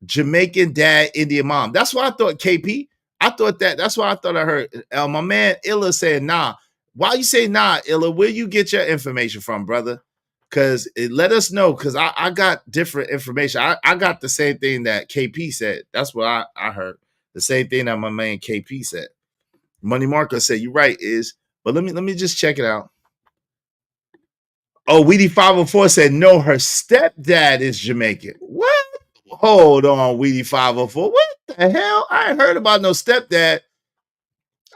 Jamaican dad, Indian mom. That's why I thought KP. I thought that. That's why I thought I heard. My man Illa said, nah. Why you say nah, Illa? Where you get your information from, brother? Because let us know, because I got different information. I got the same thing that KP said. That's what I heard. The same thing that my man KP said. Money Marco said, you're right, but let me just check it out. Oh, Weedy 504 said, no, her stepdad is Jamaican. What? Hold on, Weedy 504. What the hell? I ain't heard about no stepdad.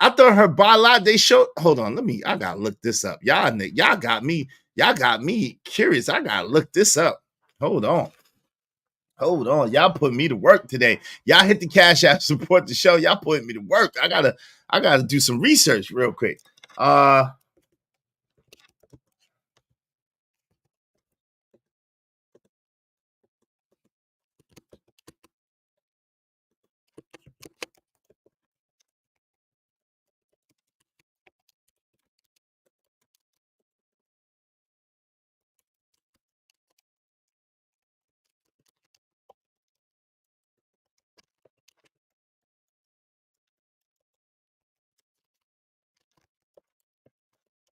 I thought her biolog, they showed. Hold on, I gotta look this up. Y'all got me curious. I gotta look this up. Hold on. Y'all put me to work today. Y'all hit the Cash App, support the show. Y'all putting me to work. I gotta do some research real quick.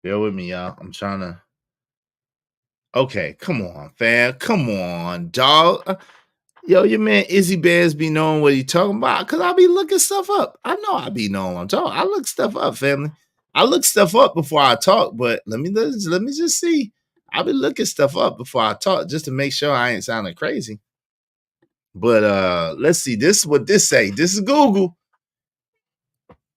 Bear with me, y'all. I'm trying to. Okay, come on, fam. Come on, dog. Yo, your man Izzy Bears be knowing what he talking about, because I be looking stuff up. I know I be knowing what I'm talking. I look stuff up, family. I look stuff up before I talk, but let me just see. I be looking stuff up before I talk just to make sure I ain't sounding crazy. But let's see. This is what this say. This is Google.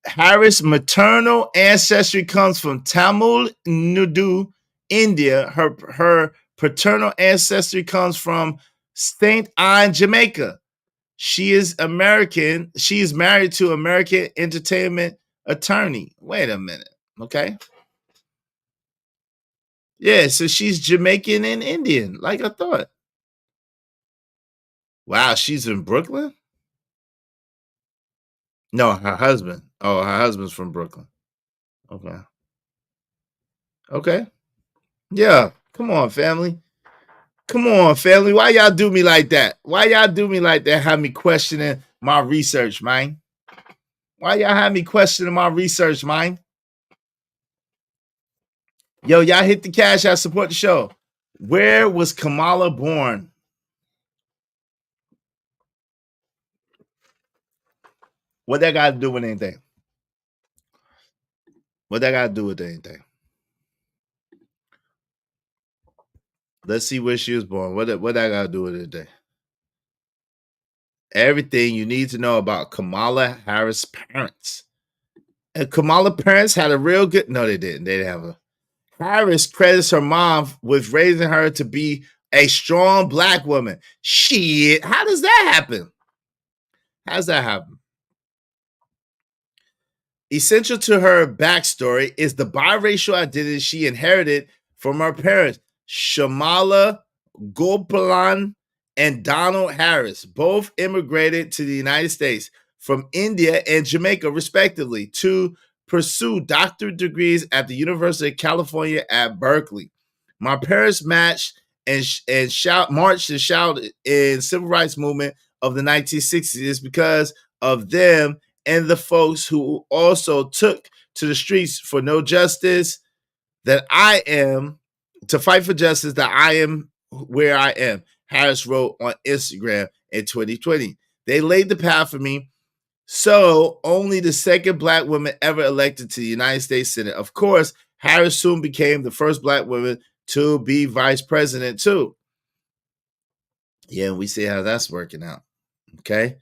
Harris' maternal ancestry comes from Tamil Nadu, India. Her paternal ancestry comes from St. Anne, Jamaica. She is American. She is married to American entertainment attorney. Wait a minute. Okay. Yeah, so she's Jamaican and Indian, like I thought. Wow, she's in Brooklyn? No, her husband. Oh, her husband's from Brooklyn. Okay. Okay. Yeah. Come on, family. Come on, family. Why y'all do me like that? Why y'all do me like that? Have me questioning my research, man. Why y'all have me questioning my research, man? Yo, y'all hit the Cash App, support the show. Where was Kamala born? What that got to do with anything? What that got to do with anything? Let's see where she was born. What that got to do with anything? Everything you need to know about Kamala Harris' parents. And Kamala parents had a real good. No, they didn't. They didn't have a. Harris credits her mom with raising her to be a strong black woman. Shit, how does that happen? How does that happen? Essential to her backstory is the biracial identity she inherited from her parents, Shamala Gopalan and Donald Harris. Both immigrated to the United States from India and Jamaica, respectively, to pursue doctorate degrees at the University of California at Berkeley. My parents matched and marched and shouted in civil rights movement of the 1960s. It's because of them and the folks who also took to the streets for no justice that I am, to fight for justice that I am where I am, Harris wrote on Instagram in 2020. They laid the path for me So only the second black woman ever elected to the United States Senate. Of course, Harris soon became the first black woman to be vice president too. Yeah, we see how that's working out. Okay.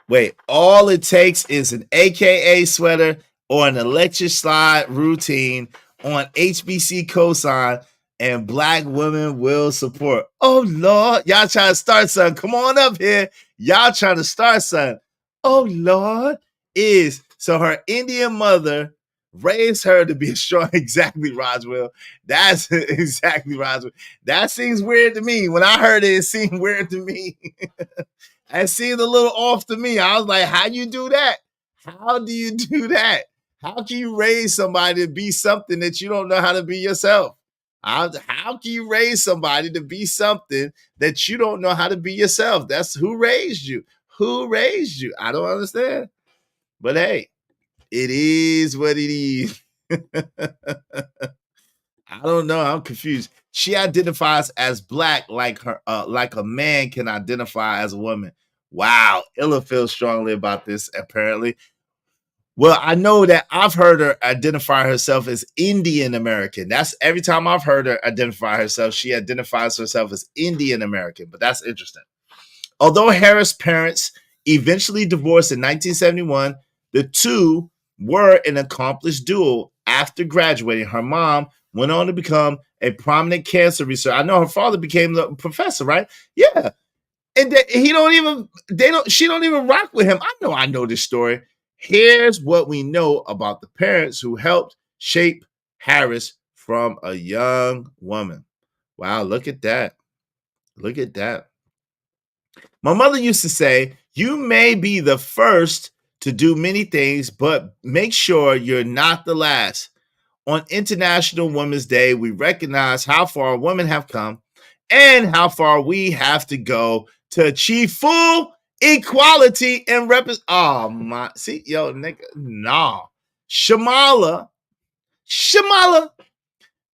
Wait, all it takes is an AKA sweater or an electric slide routine on HBC cosign and black women will support. Oh, Lord. Y'all trying to start something. Come on up here. Y'all trying to start something. Oh, Lord. So her Indian mother raised her to be a strong, exactly, Roswell. That's exactly, Roswell. That seems weird to me. When I heard it, it seemed weird to me. It seemed a little off to me. I was like, how you do that? How do you do that? How can you raise somebody to be something that you don't know how to be yourself? How can you raise somebody to be something that you don't know how to be yourself? That's who raised you. Who raised you? I don't understand. But hey, it is what it is. I don't know. I'm confused. She identifies as black like a man can identify as a woman. Wow. Illa feels strongly about this, apparently. Well, I know that I've heard her identify herself as Indian American. That's every time I've heard her identify herself, she identifies herself as Indian American, but that's interesting. Although Harris' parents eventually divorced in 1971, the two were an accomplished duo. After graduating, her mom went on to become a prominent cancer researcher. I know her father became the professor, right? Yeah. And she don't even rock with him. I know this story. Here's what we know about the parents who helped shape Harris from a young woman. Wow, look at that. Look at that. My mother used to say, you may be the first to do many things, but make sure you're not the last. On International Women's Day, we recognize how far women have come and how far we have to go to achieve full equality and oh my, see, yo, nigga, nah. Shamala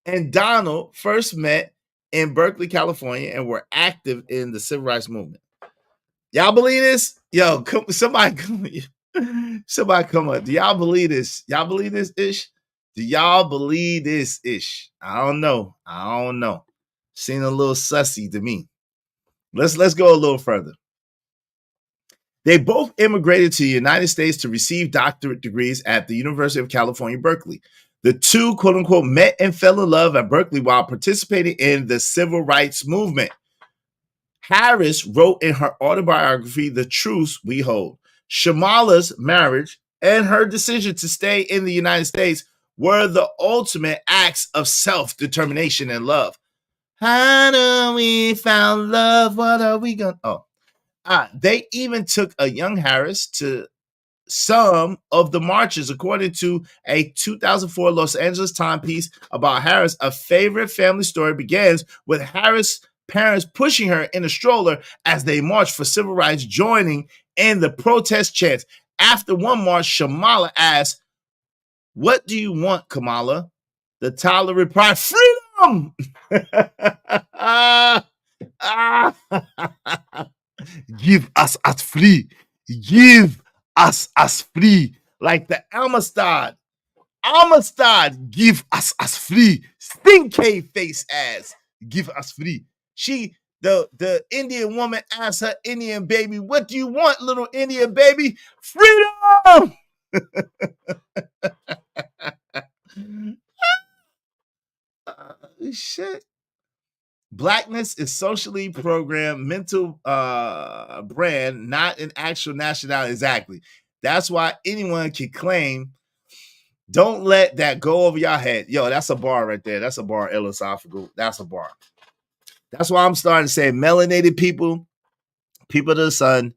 and Donald first met in Berkeley, California, and were active in the civil rights movement. Y'all believe this? Yo, somebody come up. Do y'all believe this? Y'all believe this ish? Do y'all believe this ish? I don't know. Seemed a little sussy to me. Let's go a little further. They both immigrated to the United States to receive doctorate degrees at the University of California, Berkeley. The two, quote unquote, met and fell in love at Berkeley while participating in the civil rights movement. Harris wrote in her autobiography, The Truths We Hold. Shamala's marriage and her decision to stay in the United States were the ultimate acts of self-determination and love. How do we found love? What are we going to... they even took a young Harris to some of the marches. According to a 2004 Los Angeles Times piece about Harris, a favorite family story begins with Harris' parents pushing her in a stroller as they marched for civil rights, joining in the protest chants. After one march, Shamala asked, "What do you want, Kamala?" The toddler replied, "Freedom!" Give us free. Give us free. Like the Amistad. Give us free. Stinky face ass. Give us free. The Indian woman asked her Indian baby, "What do you want, little Indian baby?" Freedom! Shit. Blackness is socially programmed mental brand, not an actual nationality. Exactly. That's why anyone can claim. Don't let that go over your head. Yo, that's a bar right there. That's a bar, philosophical. That's a bar. That's why I'm starting to say melanated people, people of the sun,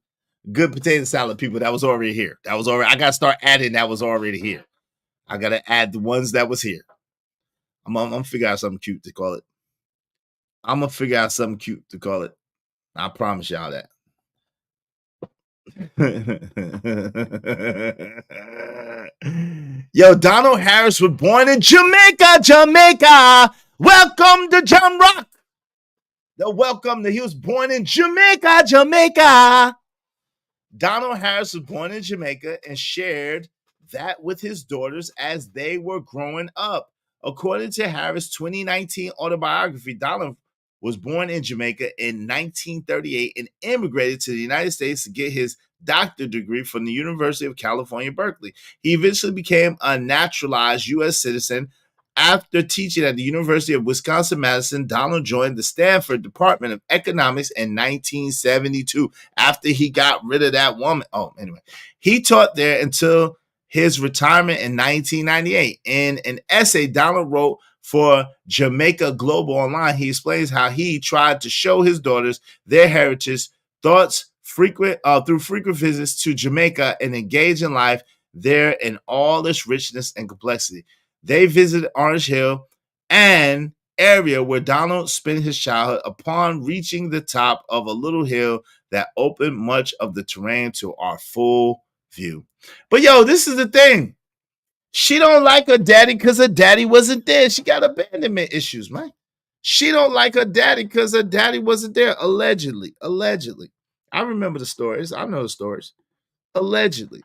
good potato salad people. That was already here. I got to start adding that was already here. I got to add the ones that was here. I'm going to figure out something cute to call it. I promise y'all that. Yo, Donald Harris was born in Jamaica. Welcome to Jam Rock. He was born in Jamaica. Donald Harris was born in Jamaica and shared that with his daughters as they were growing up. According to Harris' 2019 autobiography, Donald was born in Jamaica in 1938 and immigrated to the United States to get his doctorate degree from the University of California, Berkeley. He eventually became a naturalized U.S. citizen. After teaching at the University of Wisconsin-Madison, Donald joined the Stanford Department of Economics in 1972 after he got rid of that woman. Anyway, he taught there until his retirement in 1998. In an essay Donald wrote for Jamaica Global Online, he explains how he tried to show his daughters their heritage, thoughts through frequent visits to Jamaica and engage in life there in all its richness and complexity. They visited Orange Hill, an area where Donald spent his childhood. Upon reaching the top of a little hill that opened much of the terrain to our full view. But yo, this is the thing. She don't like her daddy because her daddy wasn't there. She got abandonment issues, man. She don't like her daddy because her daddy wasn't there. Allegedly. I remember the stories. I know the stories. Allegedly.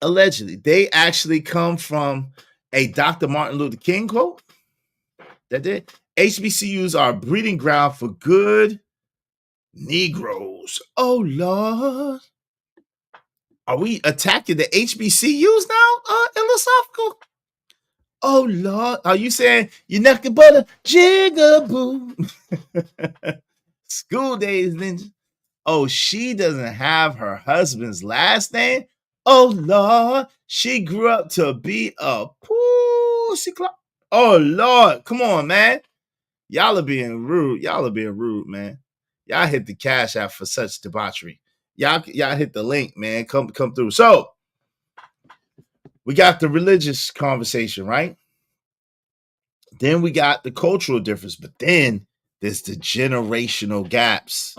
They actually come from a Dr. Martin Luther King quote that did. HBCUs are a breeding ground for good Negroes. Oh, Lord. Are we attacking the HBCUs now, philosophical? Oh, Lord. Are you saying you're nothing but a jigaboo? School days, ninja. Oh, she doesn't have her husband's last name? Oh, Lord. She grew up to be a pussy clock. Oh, Lord. Come on, man. Y'all are being rude. Man. Y'all hit the cash app for such debauchery. Y'all hit the link, man. Come through. So, we got the religious conversation, right? Then we got the cultural difference, but then there's the generational gaps.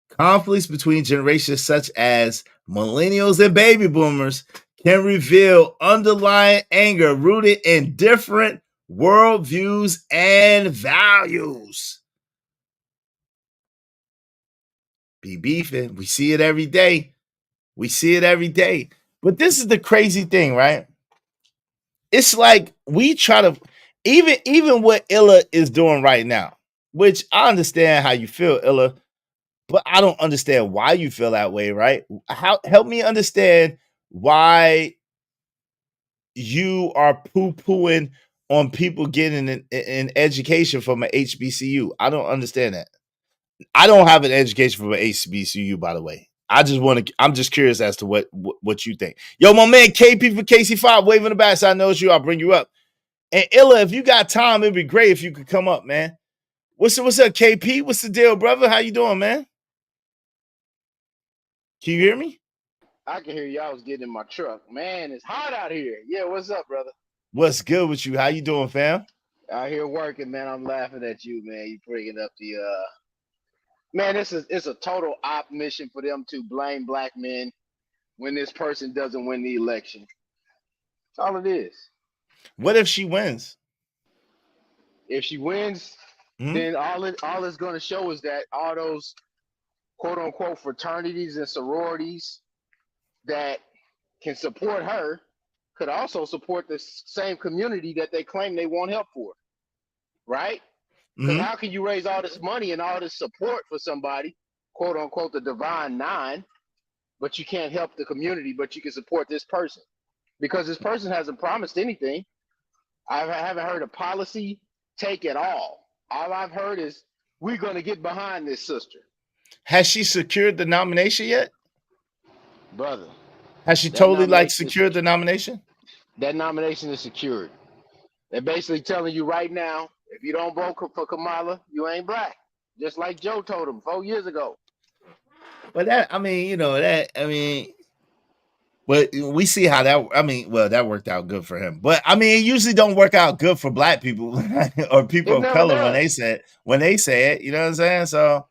Conflicts between generations such as millennials and baby boomers can reveal underlying anger rooted in different worldviews and values. Be beefing. We see it every day. But this is the crazy thing, right? It's like we try to, even what Illa is doing right now, which I understand how you feel, Illa, but I don't understand why you feel that way, right? Help me understand why you are poo-pooing on people getting an education from an HBCU. I don't understand that. I don't have an education from an HBCU, by the way. I'm just curious as to what you think. Yo, my man KP for KC5 waving the back, so I know it's you. I'll bring you up. And Illa, if you got time, it'd be great if you could come up, man. What's up, KP? What's the deal, brother? How you doing, man? Can you hear me? I can hear you. I was getting in my truck. Man, it's hot out here. Yeah, what's up, brother? What's good with you? How you doing, fam? Out here working, man. I'm laughing at you, man. You bringing up the man, it's a total op mission for them to blame black men when this person doesn't win the election. That's all it is. What if she wins? If she wins, then all it's going to show is that all those quote unquote fraternities and sororities that can support her could also support the same community that they claim they want help for, right? Because how can you raise all this money and all this support for somebody, quote unquote, the divine nine, but you can't help the community, but you can support this person? Because this person hasn't promised anything. I haven't heard a policy take at all. All I've heard is we're going to get behind this sister. Has she secured the nomination yet? Brother. Has she totally secured the nomination? That nomination is secured. They're basically telling you right now, if you don't vote for Kamala, you ain't black. Just like Joe told him 4 years ago. But but we see how that worked out good for him. But it usually don't work out good for black people or people of color when they say it. You know what I'm saying? So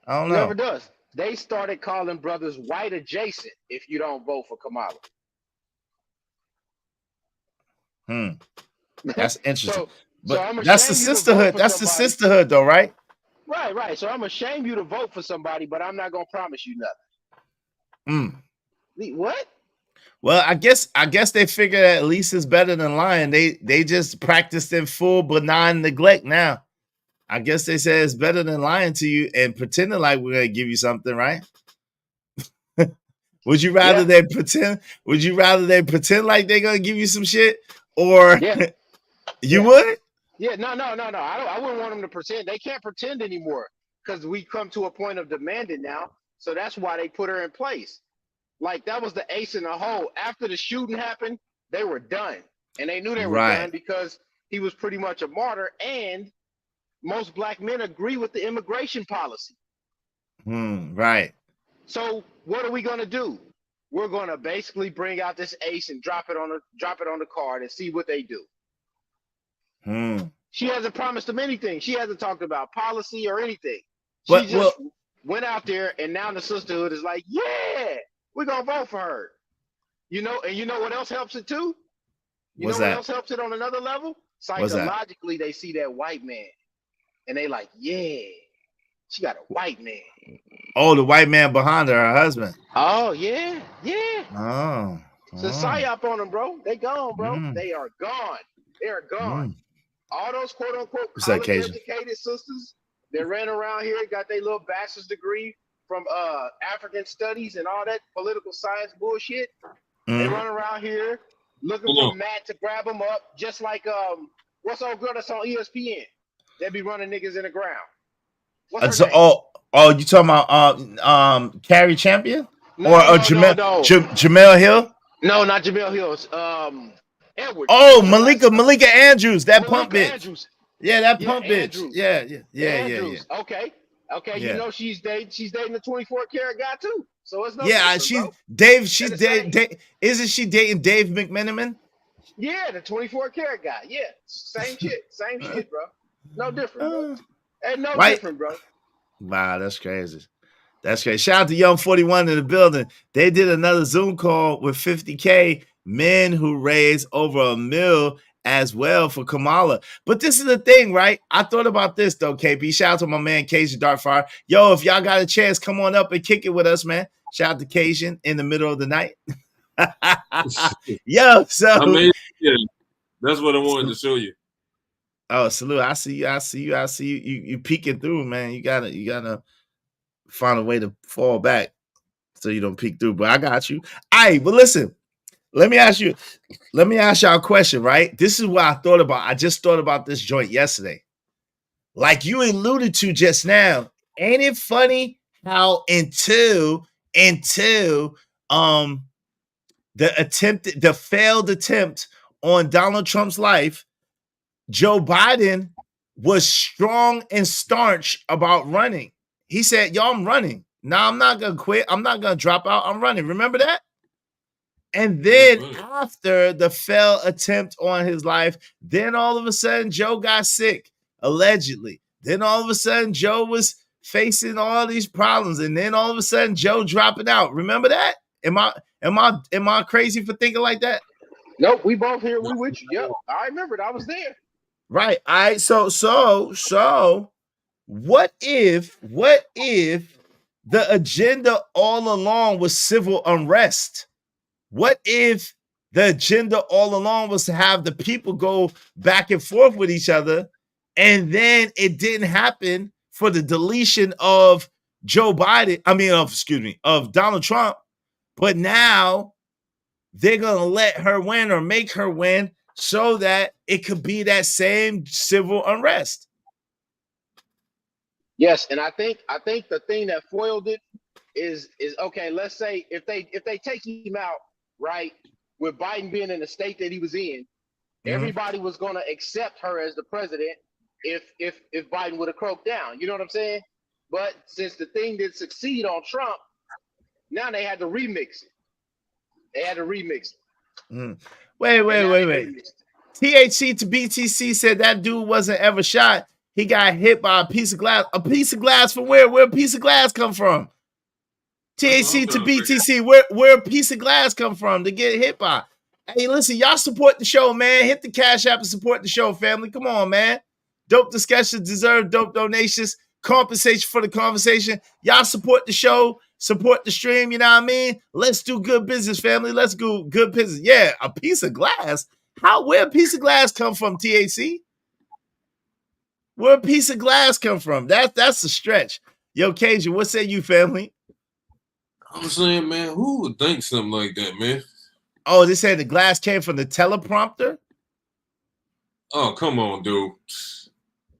I don't know. It never does. They started calling brothers white adjacent if you don't vote for Kamala. That's interesting. So but that's the sisterhood. That's the sisterhood, though, right? Right. So I'm gonna shame you to vote for somebody, but I'm not gonna promise you nothing. What? Well, I guess they figure that at least it's better than lying. They just practiced in full benign neglect now. I guess they say it's better than lying to you and pretending like we're gonna give you something, right? Would you rather they pretend? Would you rather they pretend like they're gonna give you some shit, or you would? Yeah, no. I wouldn't want them to pretend. They can't pretend anymore because we come to a point of demanding now. So that's why they put her in place. Like that was the ace in the hole. After the shooting happened, they were done, and they knew they were done because he was pretty much a martyr. And most black men agree with the immigration policy. Right. So what are we gonna do? We're gonna basically bring out this ace and drop it on the card and see what they do. She hasn't promised them anything. She hasn't talked about policy or anything. She just went out there, and now the sisterhood is like, yeah, we're gonna vote for her. You know, and you know what else helps it too? You know what else helps it on another level? Psychologically, they see that white man, and they like, yeah, she got a white man. Oh, the white man behind her husband. Oh, yeah. Oh. It's a psyop on them, bro. They gone, bro. They are gone. They are gone. All those quote-unquote college-educated sisters that ran around here, got their little bachelor's degree from African studies and all that political science bullshit. They run around here looking for Matt to grab them up, just like what's old girl that's on ESPN? They be running niggas in the ground. What's her name? You talking about Carrie Champion? No. Jamel Hill? No, not Jamel Hill. It's Edwards. Oh, Malika Andrews, that pump bitch. Andrews. Yeah, that pump bitch. Andrews. Yeah. Okay. Yeah. You know she's dating the 24 karat guy too. So it's no she's dating isn't she dating Dave McMenamin? Yeah, the 24 karat guy. Yeah. Same shit, bro. No different, bro. Ain't no different, bro. Wow, that's crazy. That's crazy. Shout out to Young 41 in the building. They did another Zoom call with 50K men who raised over $1 million as well for Kamala. But this is the thing, right? I thought about this though, KP. Shout out to my man Cajun Darkfire. Yo, if y'all got a chance, come on up and kick it with us, man. Shout out to Cajun in the middle of the night. Yo, so I mean, yeah, that's what I wanted to show you. Oh, salute. I see you. You peeking through, man. You gotta find a way to fall back so you don't peek through. But I got you. All right, but listen, let me ask y'all a question, right? This is what I thought about. I just thought about this joint yesterday. Like you alluded to just now. Ain't it funny how until the failed attempt on Donald Trump's life, Joe Biden was strong and staunch about running. He said, yo, I'm running. Now I'm not going to quit. I'm not going to drop out. I'm running. Remember that? And then after the failed attempt on his life, then all of a sudden Joe got sick, allegedly. Then all of a sudden Joe was facing all these problems. And then all of a sudden Joe dropping out. Remember that? Am I crazy for thinking like that? Nope. We both here. We with you. Yep. I remember it. I was there. Right. All right. So what if the agenda all along was civil unrest? What if the agenda all along was to have the people go back and forth with each other, and then it didn't happen for the deletion of of Donald Trump, but now they're gonna let her win or make her win so that it could be that same civil unrest. Yes, and I think the thing that foiled it is okay. Let's say if they take him out, right, with Biden being in the state that he was in, everybody was going to accept her as the president if Biden would have croaked down. You know what I'm saying? But since the thing didn't succeed on Trump, now they had to remix it. Wait. THC to BTC said that dude wasn't ever shot. He got hit by a piece of glass. A piece of glass from where? Where a piece of glass come from? THC to BTC, where a piece of glass come from to get hit by? Hey, listen, y'all support the show, man. Hit the Cash App and support the show, family. Come on, man. Dope discussions deserve dope donations. compensation for the conversation. Y'all support the show, support the stream. You know what I mean? Let's do good business, family. Let's do good business. Yeah, a piece of glass. Where a piece of glass come from, TAC? Where a piece of glass come from? That's a stretch. Yo, Cajun, what say you, family? I'm saying, man, who would think something like that, man? Oh, they said the glass came from the teleprompter? Oh, come on, dude.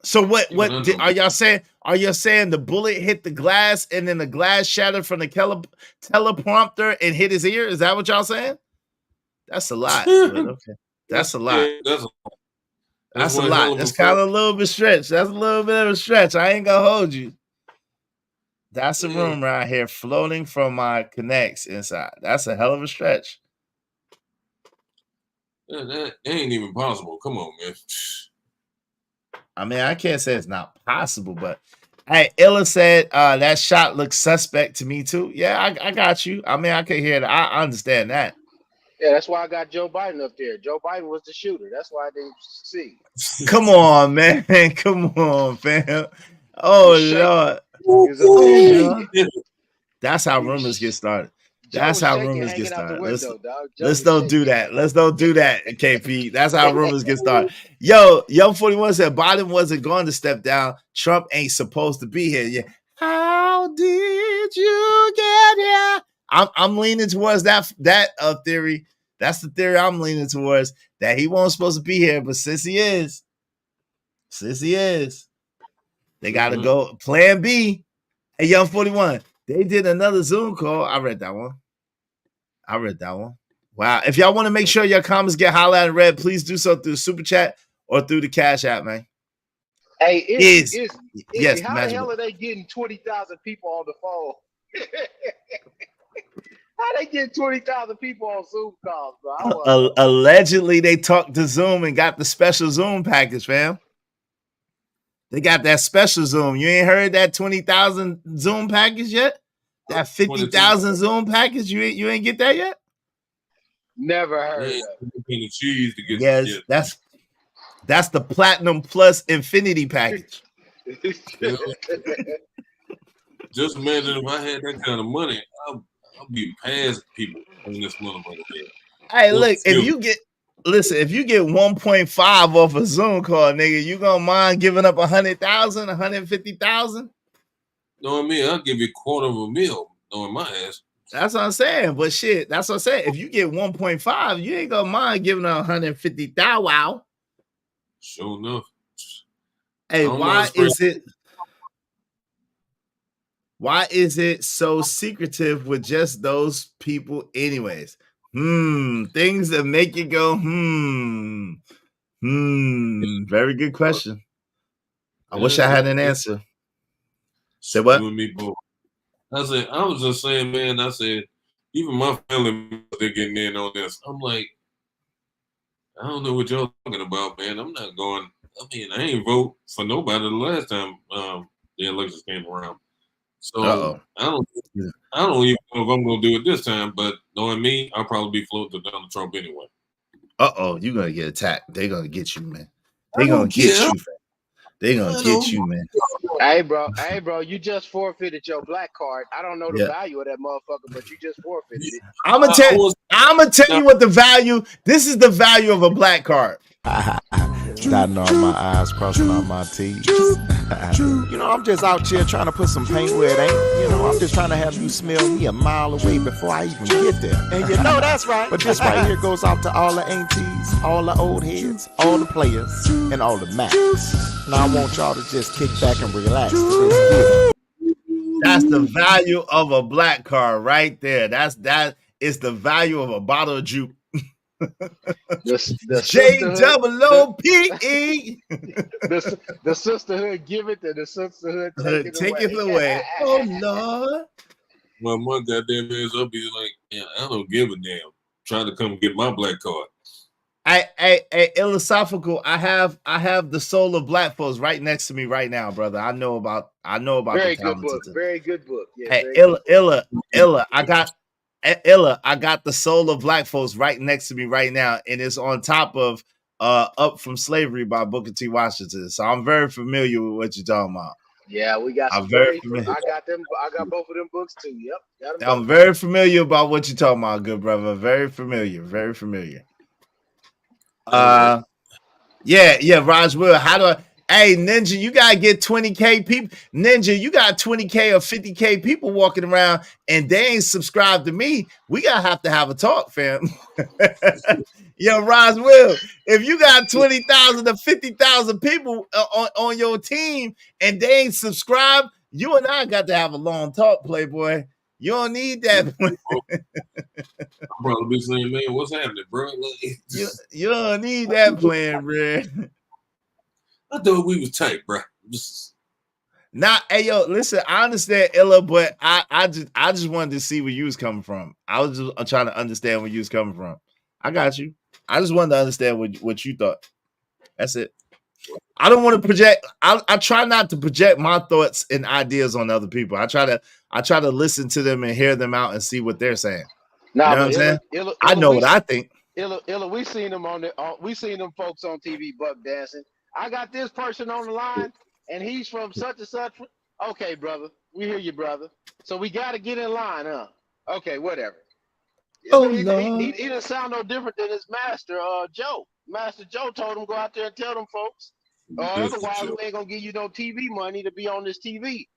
So what are y'all saying? Are you saying the bullet hit the glass and then the glass shattered from the teleprompter and hit his ear? Is that what y'all saying? That's a lot. Okay. That's a lot. That's a lot. That's kind of a little bit stretch. That's a little bit of a stretch. I ain't gonna hold you. That's a room right here floating from my connects inside. That's a hell of a stretch. That ain't even possible. Come on, man. I mean, I can't say it's not possible, but hey, Illa said that shot looks suspect to me too. Yeah, I got you. I mean, I can hear that. I understand that. Yeah, that's why I got Joe Biden up there. Joe Biden was the shooter. That's why I didn't see. Come on, man. Come on, fam. Oh, Lord. That's how rumors get started. That's how rumors get started. Let's don't do that. Let's don't do that, KP. That's how rumors get started. Yo, Young 41 said Biden wasn't going to step down. Trump ain't supposed to be here. Yeah. How did you get here? I'm leaning towards that theory. That's the theory I'm leaning towards, that he wasn't supposed to be here, but since he is, they got to go plan B. Hey, Young 41, they did another Zoom call. I read that one. Wow. If y'all want to make sure your comments get highlighted and read, please do so through the Super Chat or through the Cash App, man. Hey, yes, how the hell are they getting 20,000 people on the phone? How they get 20,000 people on Zoom calls, bro? Allegedly, they talked to Zoom and got the special Zoom package, fam. They got that special Zoom. You ain't heard that 20,000 Zoom package yet? That 50,000 Zoom package? You ain't get that yet? Never heard of it. Cheese to get yes, that's the Platinum Plus Infinity package. Just imagine if I had that kind of money, I'll be past people in this motherfucker. Hey, look, if you get 1.5 off a Zoom call, nigga, you gonna mind giving up 100,000, 150,000? Know what I mean? I'll give you $250,000 knowing my ass. That's what I'm saying. But shit, that's what I'm saying. If you get 1.5, you ain't gonna mind giving up 150,000. Wow. Sure enough. Hey, why is it so secretive with just those people anyways? Things that make you go, Very good question. I wish I had an answer. Say what? Me both. I was just saying, man, even my family, they're getting in on this. I'm like, I don't know what y'all talking about, man. I'm not going. I mean, I ain't vote for nobody the last time the elections came around. So I don't even know if I'm gonna do it this time. But knowing me, I'll probably be floating to Donald Trump anyway. You're gonna get attacked. They're gonna get you, man. They're gonna get you, man. They're gonna get you, man. Hey, bro, you just forfeited your black card. I don't know the value of that motherfucker, but you just forfeited it. I'm gonna tell you what the value. This is the value of a black card. Dotting all my I's, crossing all my T's. You know, I'm just out here trying to put some paint where it ain't. You know, I'm just trying to have you smell me a mile away before I even get there. And you know that's right. But this right here goes out to all the aunties, all the old heads, all the players, and all the Macs. Now I want y'all to just kick back and relax. That's the value of a black card right there. That is the value of a bottle of juke. J-O-O-P-E. The sisterhood give it, and the sisterhood take it away. Oh Lord. Well, my goddamn ass, I'll be like, yeah, I don't give a damn. Trying to come get my black card. Hey, philosophical. I have the soul of black folks right next to me right now, brother. I know about. Very good book. Very good book. Yeah, hey, Illa. I got the soul of black folks right next to me right now, and it's on top of Up from Slavery by Booker T. Washington. So I'm very familiar with what you're talking about. Yeah, we got some great. I got them. I got both of them books too. Yep. Got them I'm very familiar about what you're talking about, good brother. Very familiar. Very familiar. Yeah, Raj Will. How do I? Hey, Ninja, you gotta get 20K people. Ninja, you got 20K or 50K people walking around and they ain't subscribed to me. We gotta have to have a talk, fam. Yo, Raj Will, if you got 20,000 to 50,000 people on your team and they ain't subscribed, you and I got to have a long talk, Playboy. You don't need that. I'll probably be saying, man, what's happening, bro? You don't need that plan, bro. I thought we was tight, bro. Hey, yo, listen, I understand Illa, but I just wanted to see where you was coming from. I was just trying to understand where you was coming from. I got you. I just wanted to understand what you thought. That's it. I don't want to project. I try not to project my thoughts and ideas on other people. I try to listen to them and hear them out and see what they're saying. Nah, you know what I'm saying? I know what I think. Illa, we seen them we seen them folks on TV buck dancing. I got this person on the line, and he's from such and such. Okay, brother, we hear you, brother. So we got to get in line, huh? Okay, whatever. Oh, he Lord. He didn't sound no different than his master, Joe. Master Joe told him go out there and tell them folks. Otherwise, we ain't gonna give you no TV money to be on this TV.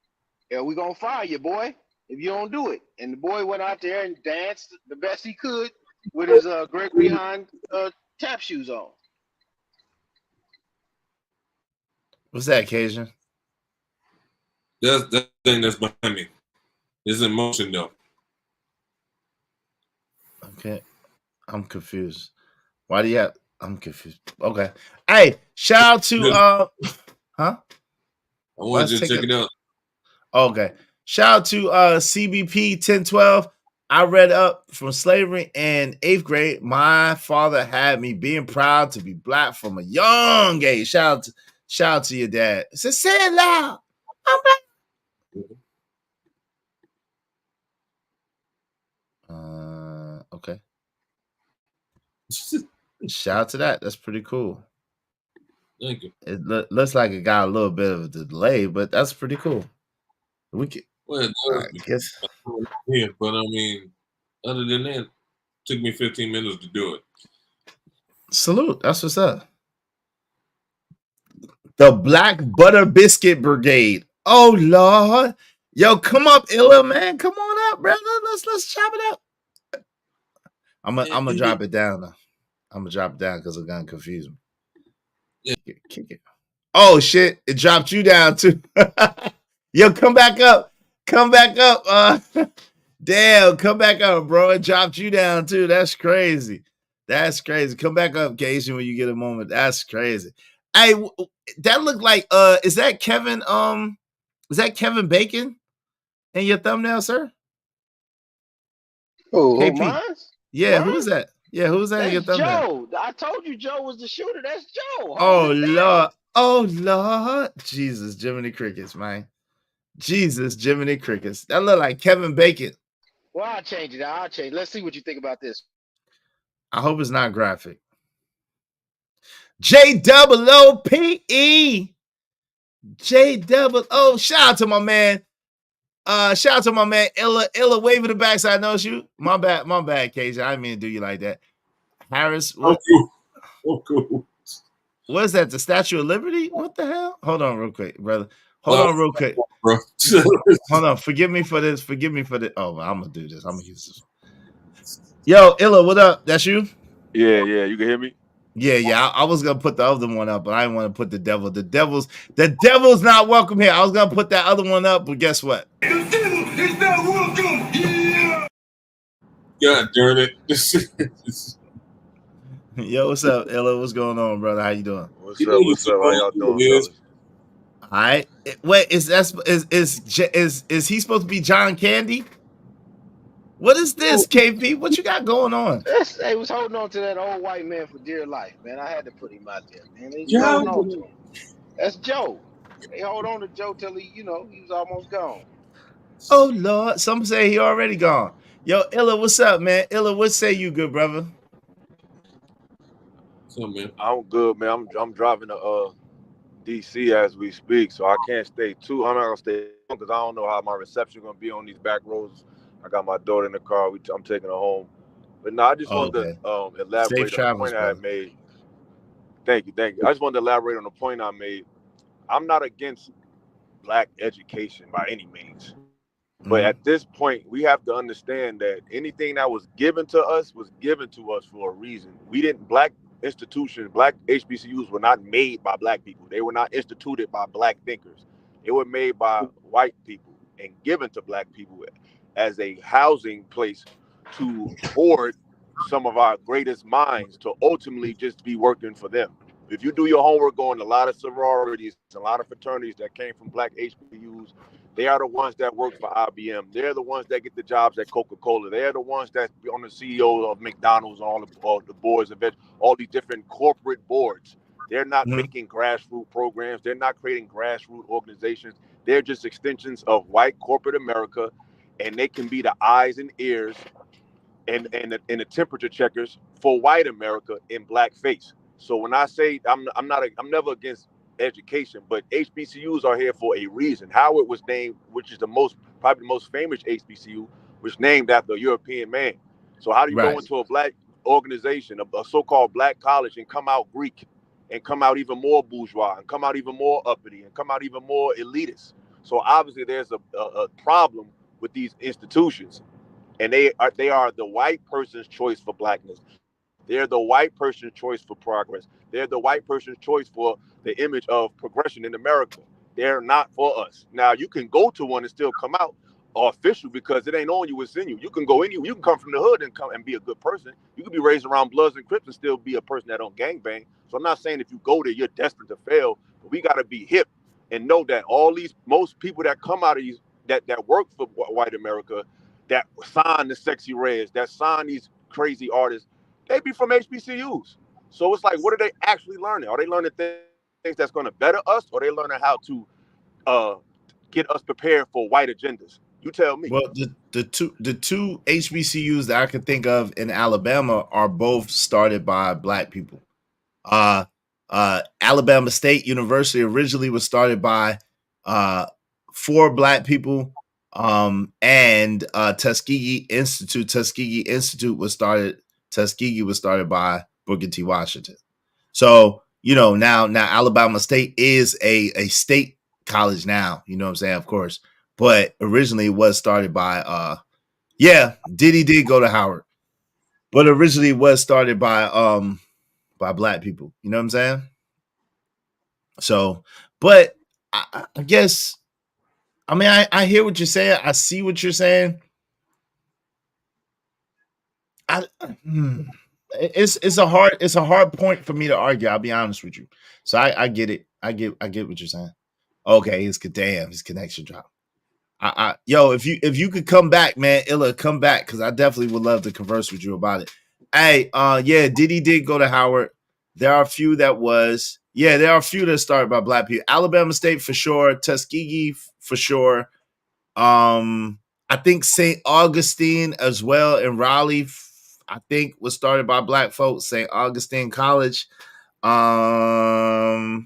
Yeah, we gonna fire you, boy, if you don't do it. And the boy went out there and danced the best he could with his Gregory Hahn tap shoes on. What's that, Cajun? That's the thing that's behind me. It's in motion, though. Okay. I'm confused. Why do you have... I'm confused. Okay. Hey, shout out to... Huh? I wanted you to check it out. Okay. Shout out to CBP 1012. I read up from slavery in 8th grade. My father had me being proud to be black from a young age. Shout out to your dad. Say it loud. I'm black. Okay. Shout out to that. That's pretty cool. Thank you. It looks like it got a little bit of a delay, but that's pretty cool. We can. Well, I guess. Yeah, but I mean, other than that, it took me 15 minutes to do it. Salute. That's what's up. The Black Butter Biscuit Brigade. Oh Lord. Yo, come up, Illa, man. Come on up, brother. Let's chop it up. I'm gonna drop it down though. I'm gonna drop it down because it's gonna confuse me. Yeah. Kick it. Oh shit, it dropped you down too. Yo, come back up. Come back up. Damn, come back up, bro. It dropped you down too. That's crazy. That's crazy. Come back up, Casey, when you get a moment. That's crazy. Hey, that looked like is that Kevin? Is that Kevin Bacon in your thumbnail, sir? Oh, KP. mine? Yeah, mine? who is that? Yeah, who's that in your thumbnail? Joe. I told you Joe was the shooter. That's Joe. Oh Lord. Oh Lord. Jesus, Jiminy Crickets, man. Jesus, Jiminy Crickets. That look like Kevin Bacon. Well, I'll change it. I'll change. Let's see what you think about this. I hope it's not graphic. JOOPE. JOO. Shout out to my man. Shout out to my man Illa waving the backside nose shoot. My bad, Casey. I didn't mean to do you like that. Harris. What? Cool. What is that? The Statue of Liberty? What the hell? Hold on real quick, brother. Hold on real quick. Bro. Hold on. Forgive me for this. Oh, I'm gonna do this. I'm gonna use this. Yo, Illa, what up? That's you? Yeah. You can hear me? Yeah. I was gonna put the other one up, but I didn't want to put the devil. The devil's not welcome here. I was gonna put that other one up, but guess what? The devil is not welcome here. God darn it. Yo, what's up, Illa? What's going on, brother? How you doing? What's up? How y'all doing, fellas? All right. Wait, is he supposed to be John Candy? What is this, KP? What you got going on? They was holding on to that old white man for dear life, man. I had to put him out there, man. They holding on to him. That's Joe. They hold on to Joe till he was almost gone. Oh Lord, some say he already gone. Yo, Illa, what's up, man? Illa, what say you, good brother? So, man. I'm good, man. I'm driving DC as we speak, so I can't stay too. I'm not gonna stay because I don't know how my reception gonna be on these back roads. I got my daughter in the car. I'm taking her home. But no, I just wanted to elaborate on the point I had made. Thank you. I just wanted to elaborate on the point I made. I'm not against black education by any means. But at this point, we have to understand that anything that was given to us for a reason. Black institutions, black HBCUs were not made by black people. They were not instituted by black thinkers. They were made by white people and given to black people as a housing place to hoard some of our greatest minds to ultimately just be working for them. If you do your homework on a lot of sororities, a lot of fraternities that came from black HBCUs, they are the ones that work for IBM. They're the ones that get the jobs at Coca-Cola. They're the ones that be on the CEO of McDonald's, all the boards of all these different corporate boards. They're not making grassroots programs. They're not creating grassroots organizations. They're just extensions of white corporate America, and they can be the eyes and ears and the temperature checkers for white America in blackface. So when I say I'm never against education, but HBCUs are here for a reason. Howard was named, which is probably the most famous HBCU, was named after a European man. So how do you go into a black organization, a so-called black college, and come out Greek, and come out even more bourgeois, and come out even more uppity, and come out even more elitist? So obviously there's a problem with these institutions, and they are the white person's choice for blackness. They're the white person's choice for progress. They're the white person's choice for the image of progression in America. They're not for us. Now, you can go to one and still come out official because it ain't on you, it's in you. You can go anywhere. You can come from the hood and come and be a good person. You can be raised around Bloods and Crips and still be a person that don't gangbang. So I'm not saying if you go there, you're destined to fail. But we got to be hip and know that most people that come out of these, that work for white America, that sign the sexy reds, that sign these crazy artists, they be from HBCUs. So it's like, what are they actually learning? Are they learning things that's going to better us, or are they learning how to get us prepared for white agendas? You tell me. Well, the two HBCUs that I can think of in Alabama are both started by black people. Alabama State University originally was started by 4 black people, and Tuskegee Institute was started. Tuskegee was started by Booker T. Washington. So, now Alabama State is a state college now, you know what I'm saying, of course. But originally it was started by Diddy did go to Howard. But originally it was started by black people, you know what I'm saying? So, but I guess, I hear what you're saying. I see what you're saying. It's a hard point for me to argue. I'll be honest with you. So I get it. I get what you're saying. Okay, his connection dropped. Yo, if you could come back, man, Illa, come back, because I definitely would love to converse with you about it. Hey, Diddy did go to Howard. There are a few that started by black people. Alabama State for sure, Tuskegee for sure. I think St. Augustine as well in Raleigh, I think was started by black folks. St. Augustine College. I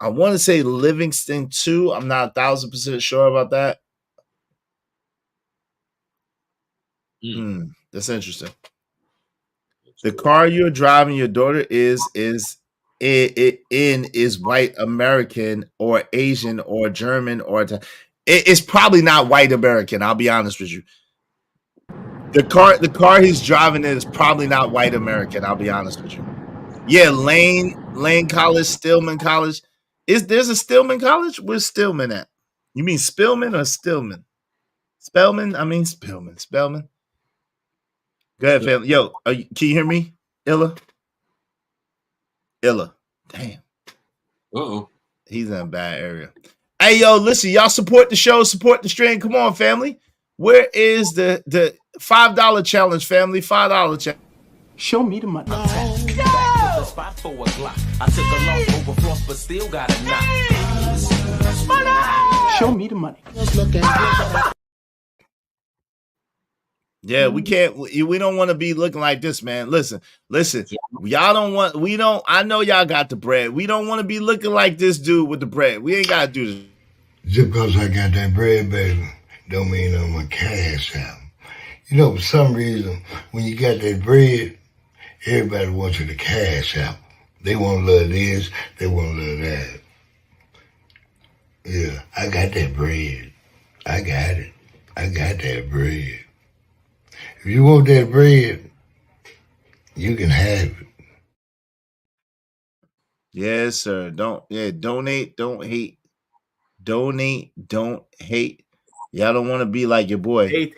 want to say Livingston too. I'm not 1,000% sure about that. That's interesting. The car you're driving your daughter is white American or Asian or German or it's probably not white American. I'll be honest with you. The car he's driving is probably not white American. I'll be honest with you. Yeah, Lane College, Stillman College. There's a Stillman College? Where's Stillman at? You mean Spillman or Stillman? Spellman? I mean Spillman. Spellman. Go ahead, family. Yo, can you hear me? Illa? Damn. Uh-oh. He's in a bad area. Hey, yo, listen, y'all support the show, support the stream. Come on, family. Where is the $5 challenge, family? $5 challenge. Show me the money. Spot for a Glock. I took a loss over floss, but still got a knock. Show me the money. Yeah, we can't. We don't want to be looking like this, man. Listen. Y'all don't want. We don't. I know y'all got the bread. We don't want to be looking like this dude with the bread. We ain't got to do this. Just because I got that bread, baby, don't mean I'm a cash out. You know, for some reason, when you got that bread, everybody wants you to cash out. They want to love this. They want to love that. Yeah, I got that bread. I got it. I got that bread. If you want that bread, you can have it. Yes, sir. Donate, don't hate. Donate, don't hate. Y'all don't want to be like your boy. Hate.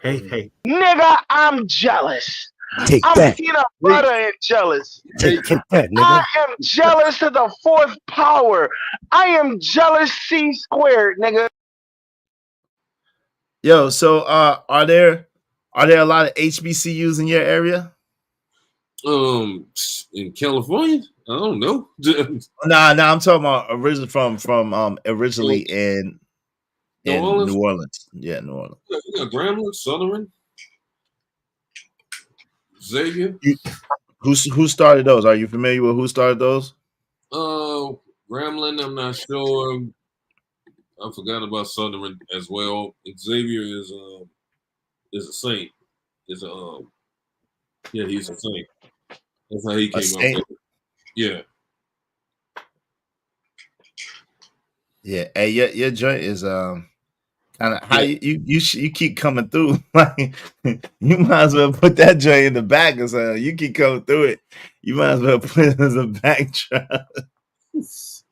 Nigga, I'm jealous. Take I'm that. peanut butter and jealous. Take that, nigga. I am jealous to the fourth power. I am jealous C squared, nigga. Yo, so are there a lot of HBCUs in your area? In California, I don't know. Nah, I'm talking about originally in New Orleans. Yeah, New Orleans. We got Grambling, Southern, Xavier. Who started those? Are you familiar with who started those? Grambling, I'm not sure. I forgot about Southern as well. Xavier is a saint. He's a saint. That's how he came out with it. Yeah. Yeah. Hey, your joint is kind of how you keep coming through. Like you might as well put that joint in the back or something. You keep coming through it. You might as well put it as a backdrop.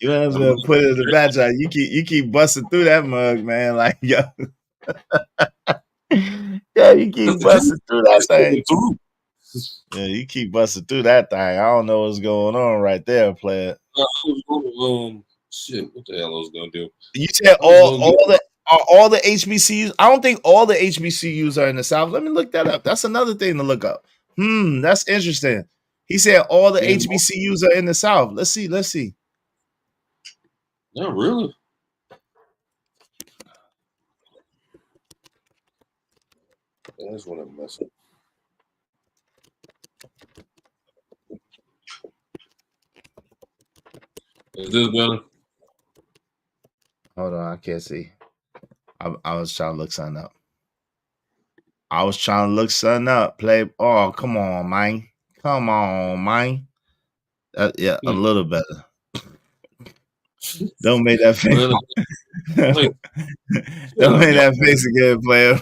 You might as well put it as a backdrop. You keep busting through that mug, man. Like yo. Yeah, you keep busting through that thing. Yeah, you keep busting through that thing. I don't know what's going on right there, player. Shit, what the hell I was gonna do? You said all the HBCUs. I don't think all the HBCUs are in the South. Let me look that up. That's another thing to look up. That's interesting. He said all the HBCUs are in the South. Let's see. Not really. That's what I'm messing. Is this better? Hold on, I can't see. I was trying to look something up. Play. Oh, come on, man. Yeah, a little better. Don't make that face. Don't make that face again, player.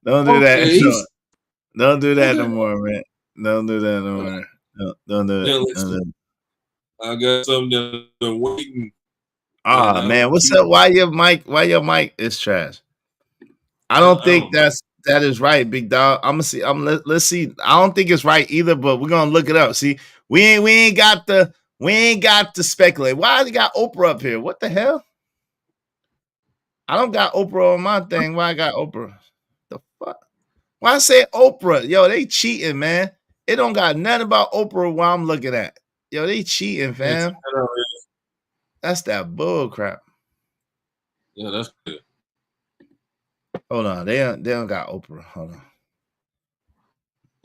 Don't do that. Don't do that no more, man. Don't do that no more. Don't do it. I got something that's been waiting. Man, what's up? Why your mic is trash? I don't think that is right, big dog. Let's see. I don't think it's right either, but we're gonna look it up. See, we ain't got to speculate. Why you got Oprah up here? What the hell? I don't got Oprah on my thing. Why I got Oprah? The fuck? Why I say Oprah? Yo, they cheating, man. It don't got nothing about Oprah while I'm looking at. Yo, they cheating, fam. That's that bull crap. Yeah, that's good. Hold on, they don't got Oprah. Hold on.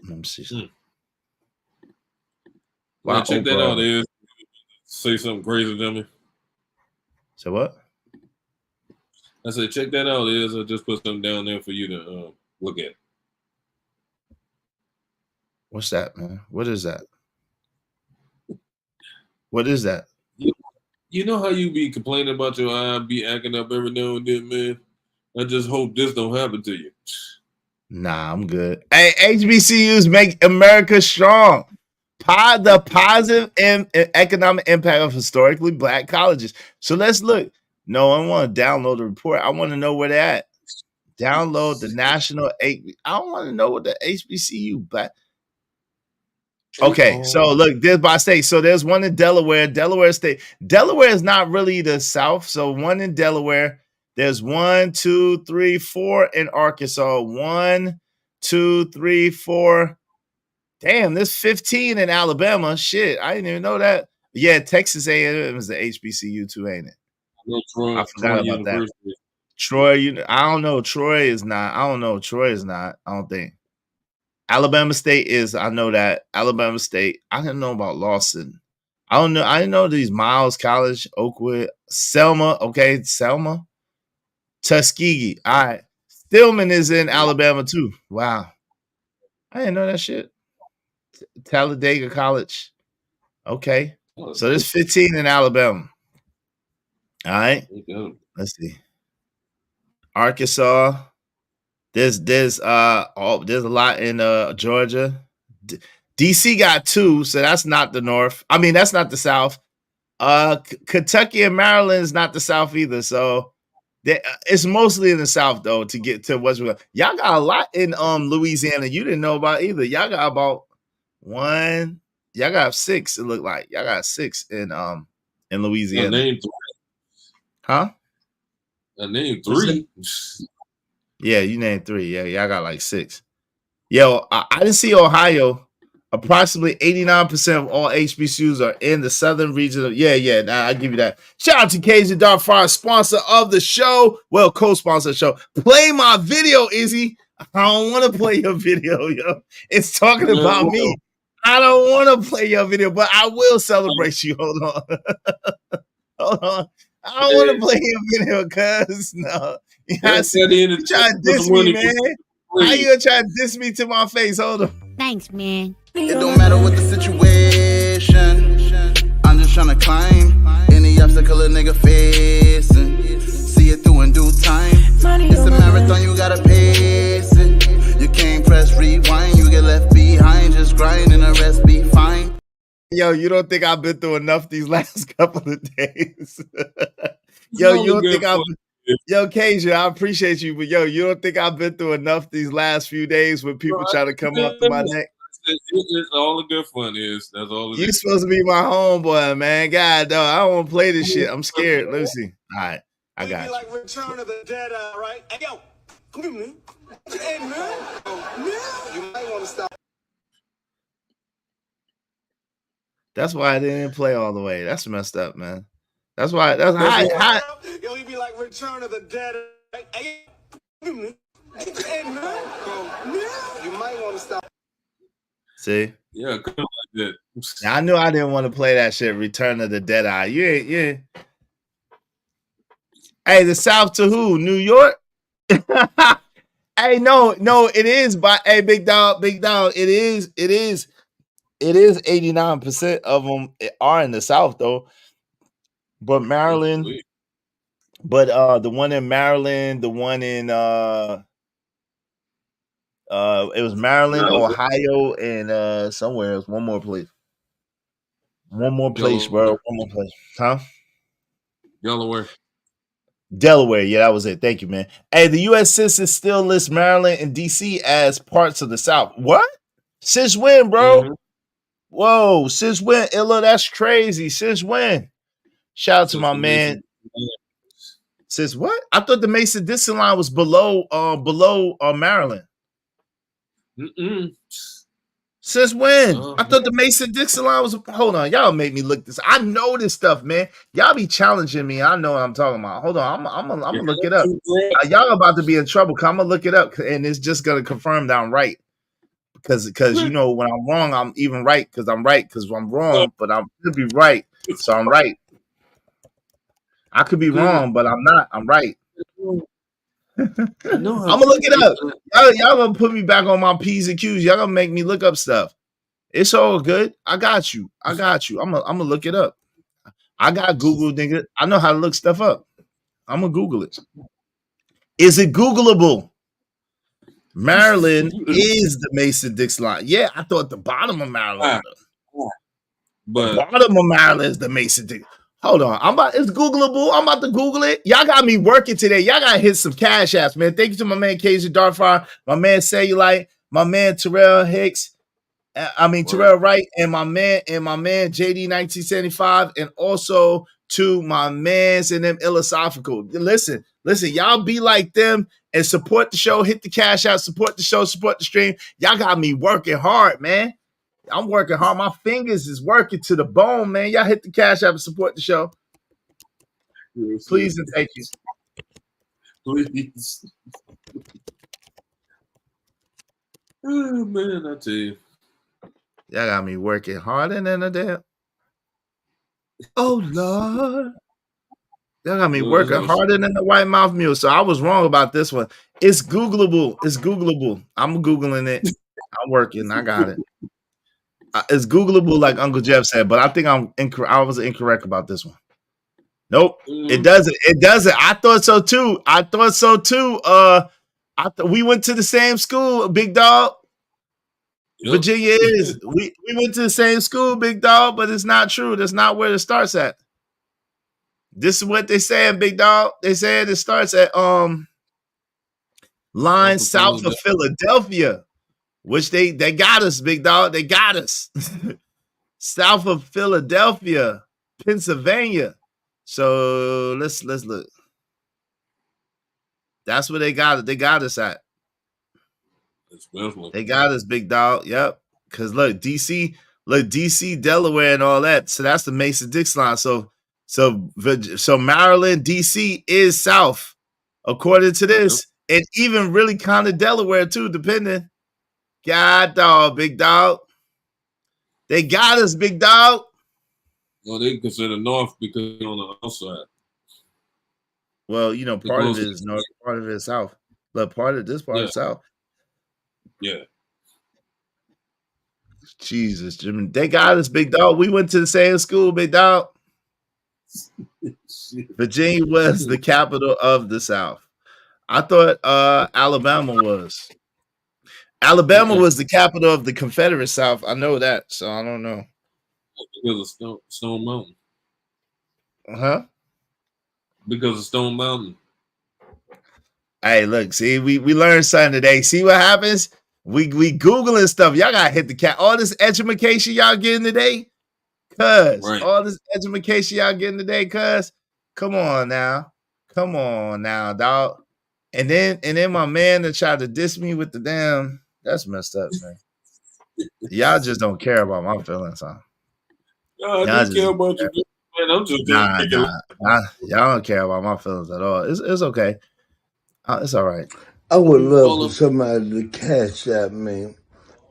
Let me see. Why check that out, is say something crazy to me. So what? I said, check that out, is I just put something down there for you to look at. What's that, man? What is that? What is that? You know how you be complaining about your eye be acting up every now and then, man? I just hope this don't happen to you. Nah, I'm good. Hey, HBCUs make America strong. The positive economic impact of historically black colleges. So let's look. No, I want to download the report. I want to know where they're at. Download the national. I don't want to know what the HBCU black. Okay, so look, there's by state. So there's one in Delaware, Delaware State. Delaware is not really the South. So one in Delaware. There's 1, 2, 3, 4 in Arkansas. 1, 2, 3, 4. Damn, there's 15 in Alabama. Shit, I didn't even know that. Yeah, Texas A&M is the HBCU too, ain't it? I forgot about that. Troy, I don't know. Troy is not. I don't know. Troy is not. I don't think. Alabama State is. I know that. Alabama State. I didn't know about Lawson. I don't know. I didn't know these Miles College, Oakwood, Selma. Okay, Selma, Tuskegee. All right. Stillman is in Alabama too. Wow. I didn't know that shit. Talladega College. Okay. So there's 15 in Alabama. All right. Let's see. Arkansas. There's a lot in Georgia. DC got 2, so that's not the North. I mean, that's not the South. Kentucky and Maryland is not the South either. So it's mostly in the South though to get to what's real. Y'all got a lot in Louisiana you didn't know about either. Y'all got about 1. Y'all got 6. It looked like y'all got 6 in Louisiana. I named 3. Huh? I named 3. Yeah, you named 3. Yeah, y'all got like 6. Yo, I didn't see Ohio. Approximately 89% of all HBCUs are in the southern region of nah, I give you that. Shout out to KJ Darfar, sponsor of the show. Well, co-sponsor of the show. Play my video, Izzy. I don't want to play your video, yo. It's talking about me. I don't want to play your video, but I will celebrate you. Hold on. Hold on. I don't want to play your video, cuz no. You trying to diss me, man. How you gonna try to diss me to my face? Hold on. Thanks, man. It don't matter what the situation. I'm just trying to climb any obstacle a nigga facing. See it through in due time. It's a marathon, you gotta pace it. You can't press rewind, you get left behind. Just grind and the rest be fine. Yo, you don't think I've been through enough these last couple of days? Yo, you don't think I've... Yo, Kasia, I appreciate you, but yo, you don't think I've been through enough these last few days when people try to come up to my neck? It's all the good fun is. That's all. You supposed to be my homeboy, man. God, dog, I don't want to play this shit. I'm scared. Let me see. All right, I got you. Like Return of the Dead, right? Hey, yo, come here, man. Hey, man. You might want to stop. That's why I didn't play all the way. That's messed up, man. That's why. That's high. Yo, he be like Return of the Dead. Hey, come here, man. Hey, man. You might want to stop. See? Yeah, come like that. I knew I didn't want to play that shit. Return of the Dead Eye. Yeah. Hey, the South to who? New York? Hey, no, it is. But hey, big dog. It is 89% of them are in the South though. But Maryland, the one in Maryland, the one in it was Maryland, Ohio, and somewhere else. One more place, bro. One more place, huh? Delaware. Yeah, that was it. Thank you, man. Hey, the U.S. Census still lists Maryland and D.C. as parts of the South. What? Since when, bro? Mm-hmm. Whoa, since when? Illa, that's crazy. Since when? Shout out to my man. Since what? I thought the Mason-Dixon line was below Maryland. Mm-mm. Since when? I thought the Mason-Dixon line was. Hold on, y'all make me look this. I know this stuff, man. Y'all be challenging me. I know what I'm talking about. Hold on, I'm gonna look it up. Y'all about to be in trouble. I'm gonna look it up, and it's just gonna confirm that I'm right. Because you know when I'm wrong, I'm even right. Because I'm right. Because I'm wrong, but I could be right. So I'm right. I could be wrong, but I'm not. I'm right. I'm gonna look it up. Y'all gonna put me back on my P's and Q's. Y'all gonna make me look up stuff. It's all good. I got you. I'm gonna look it up. I got Google, nigga. I know how to look stuff up. I'm gonna Google it. Is it Googleable? Maryland is the Mason-Dixon line. Yeah, I thought the bottom of Maryland. But the bottom of Maryland is the Mason-Dixon. Hold on. It's Googleable. I'm about to Google it. Y'all got me working today. Y'all gotta hit some cash apps, man. Thank you to my man KJ Darfar, my man Cellulite, my man Terrell Hicks. Terrell Wright, and my man JD 1975, and also to my mans and them philosophical. Listen, y'all be like them and support the show. Hit the cash out, support the show, support the stream. Y'all got me working hard, man. I'm working hard. My fingers is working to the bone, man. Y'all hit the cash out and support the show. Please and thank you. Please. Oh man, I tell you. Y'all got me working harder than a damn. Oh Lord. Y'all got me working harder than the white mouth mule. So I was wrong about this one. It's Googleable. It's Googleable. I'm Googling it. I'm working. I got it. It's Googleable, like Uncle Jeff said, but I think I was incorrect about this one. Nope. It doesn't. It doesn't. I thought so too. We went to the same school, big dog. Yep. Virginia is. We went to the same school, big dog, but it's not true. That's not where it starts at. This is what they saying, big dog. They said it starts at line south of Philadelphia, which they got us, big dog. They got us. South of Philadelphia, Pennsylvania. So let's look. That's where they got it. They got us at. They got us, big dog. Yep. Because look, DC, Delaware, and all that. So that's the Mason-Dixon line. So Maryland, DC is south, according to this, and even really kind of Delaware too, depending. God dog, big dog. They got us, big dog. Well, they consider north because they're on the outside. Well, you know, part of it is north, part of it is south, but part is south. Yeah. Jesus, Jimmy, they got us, big dog. We went to the same school, big dog. Virginia was the capital of the South. I thought Alabama was. Alabama was the capital of the Confederate South. I know that, so I don't know. Because of Stone Mountain. Huh? Because of Stone Mountain. Hey, look, see, we learned something today. See what happens? We Googling stuff. Y'all gotta hit the cat. All this education y'all getting today. All this education y'all getting today, come on now, dog. And then my man that tried to diss me with the damn, that's messed up, man. Y'all just don't care about my feelings, huh? No, I do care about you, man. I'm just y'all don't care about my feelings at all. It's okay. It's all right. I would love for somebody to cash at me.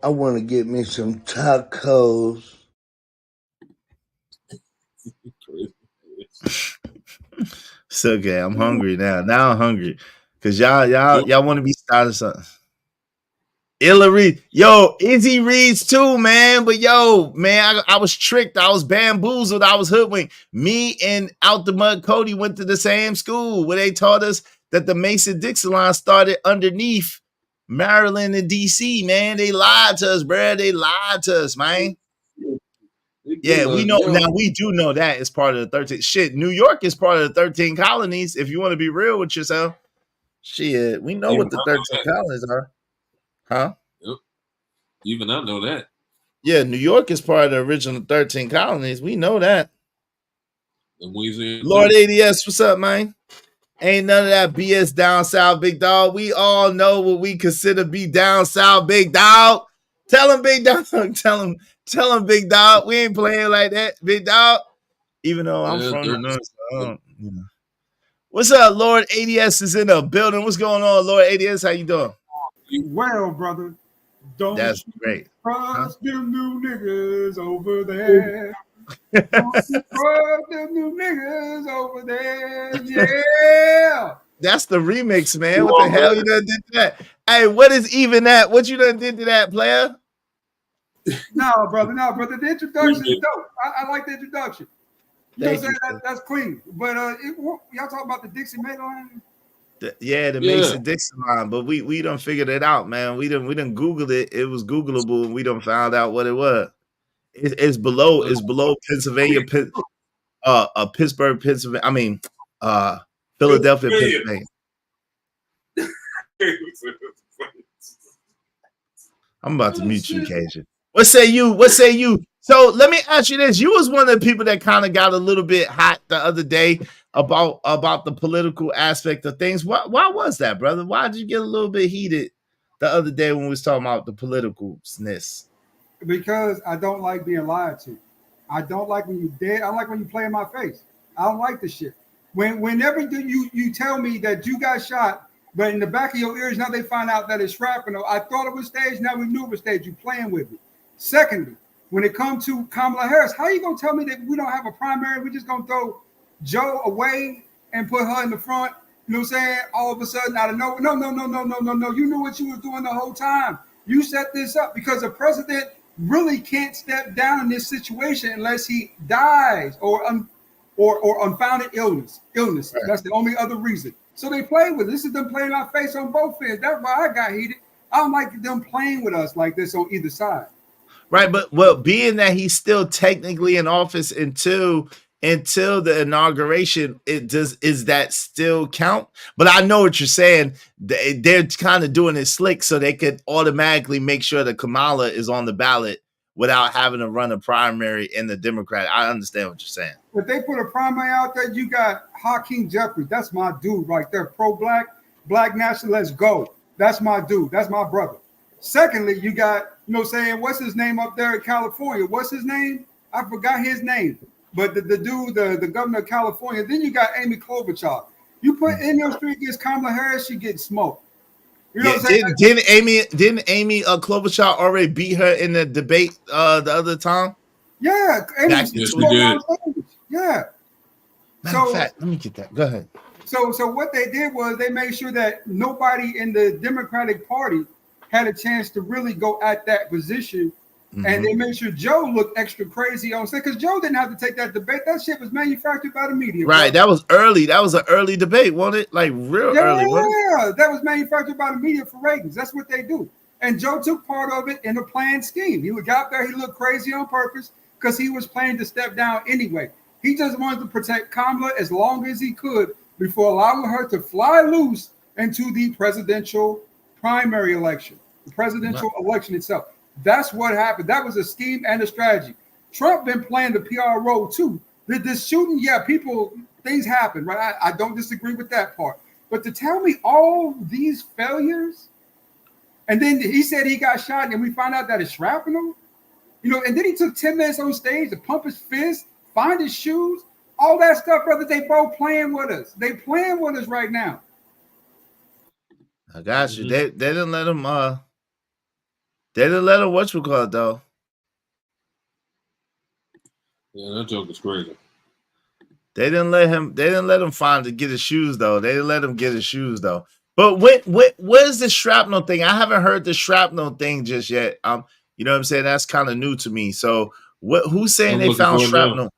I want to get me some tacos. It's okay. I'm hungry now. Now I'm hungry because y'all want to be starting something. Hillary, Izzy reads too, man. But man, I was tricked. I was bamboozled. I was hoodwinked. Me and Out the Mud Cody went to the same school where they taught us that the Mason-Dixon line started underneath Maryland and DC, man. They lied to us, bro. They lied to us, man. Yeah, we know now. We do know that it's part of the 13. Shit, New York is part of the 13 colonies. If you want to be real with yourself, shit, we know what the 13 colonies are, huh? Yep. Even I know that. Yeah, New York is part of the original 13 colonies. We know that. Lord ADS, what's up, man? Ain't none of that BS down south, big dog. We all know what we consider be down south, big dog. Tell him, big dog. Tell him, big dog. We ain't playing like that, big dog. Even though I'm from the north. What's up, Lord ADS is in the building. What's going on, Lord ADS? How you doing? Well, brother. That's great. Trust them new niggas over there. Don't trust them new niggas over there. Yeah. That's the remix, man. What the hell you done did to that? Hey, what is even that? What you done did to that, player? No, brother. The introduction is dope. I like the introduction. You know what I'm saying? That's clean. But y'all talking about the Dixie Mayline? The Mason-Dixon line, but we done figured it out, man. We done Googled it. It was Googleable, and we done found out what it was. It's below Pennsylvania, Pittsburgh, Pennsylvania. I mean, Philadelphia, Pennsylvania. I'm about to mute you, Cajun. What say you? So let me ask you this. You was one of the people that kind of got a little bit hot the other day about the political aspect of things. Why was that, brother? Why did you get a little bit heated the other day when we was talking about the politicalness? Because I don't like being lied to. I don't like when you dead. I don't like when you play in my face. I don't like the shit. Whenever you tell me that you got shot, but in the back of your ears, now they find out that it's shrapnel. I thought it was staged, now we knew it was staged. You playing with me. Secondly, when it comes to Kamala Harris, how you gonna tell me that we don't have a primary? We just gonna throw Joe away and put her in the front? You know what I'm saying? All of a sudden, out of nowhere. No. You knew what you were doing the whole time. You set this up because the president really can't step down in this situation unless he dies or unfounded illness. Right. That's the only other reason. So they play with it. This is them playing our face on both ends. That's why I got heated. I don't like them playing with us like this on either side. Right, but well, being that he's still technically in office until the inauguration, is that still count? But I know what you're saying. They're kind of doing it slick so they could automatically make sure that Kamala is on the ballot without having to run a primary in the Democrat. I understand what you're saying. If they put a primary out there, you got Hakeem Jeffries. That's my dude right there. Pro-black, black national, let's go. That's my dude. That's my brother. Secondly, you got, you know what I'm saying, what's his name up there in California? What's his name? I forgot his name. But the dude, the governor of California. Then you got Amy Klobuchar. You put in your street against Kamala Harris, she gets smoked. You know what I'm saying? Didn't Amy Klobuchar already beat her in the debate the other time? Yeah, Amy did. Yeah. Matter of fact, let me get that. Go ahead. So what they did was they made sure that nobody in the Democratic Party had a chance to really go at that position. Mm-hmm. And they made sure Joe looked extra crazy on stage because Joe didn't have to take that debate. That shit was manufactured by the media. Right. Bro. That was early. That was an early debate, wasn't it? Like real early. Yeah, that was manufactured by the media for ratings. That's what they do. And Joe took part of it in a planned scheme. He got there, he looked crazy on purpose because he was planning to step down anyway. He just wanted to protect Kamala as long as he could before allowing her to fly loose into the presidential primary election, the presidential election itself. That's what happened. That was a scheme and a strategy. Trump been playing the PR role too. This shooting, yeah, things happen, right? I don't disagree with that part. But to tell me all these failures, and then he said he got shot, and we found out that it's shrapnel, you know, and then he took 10 minutes on stage to pump his fist, find his shoes, all that stuff, brother. They both playing with us. They playing with us right now. I got you. They didn't let him. They didn't let him. What you call it though? Yeah, that joke is crazy. They didn't let him. They didn't let him get his shoes though. They didn't let him get his shoes though. But what is the shrapnel thing? I haven't heard the shrapnel thing just yet. You know what I'm saying? That's kind of new to me. So who's saying they found shrapnel?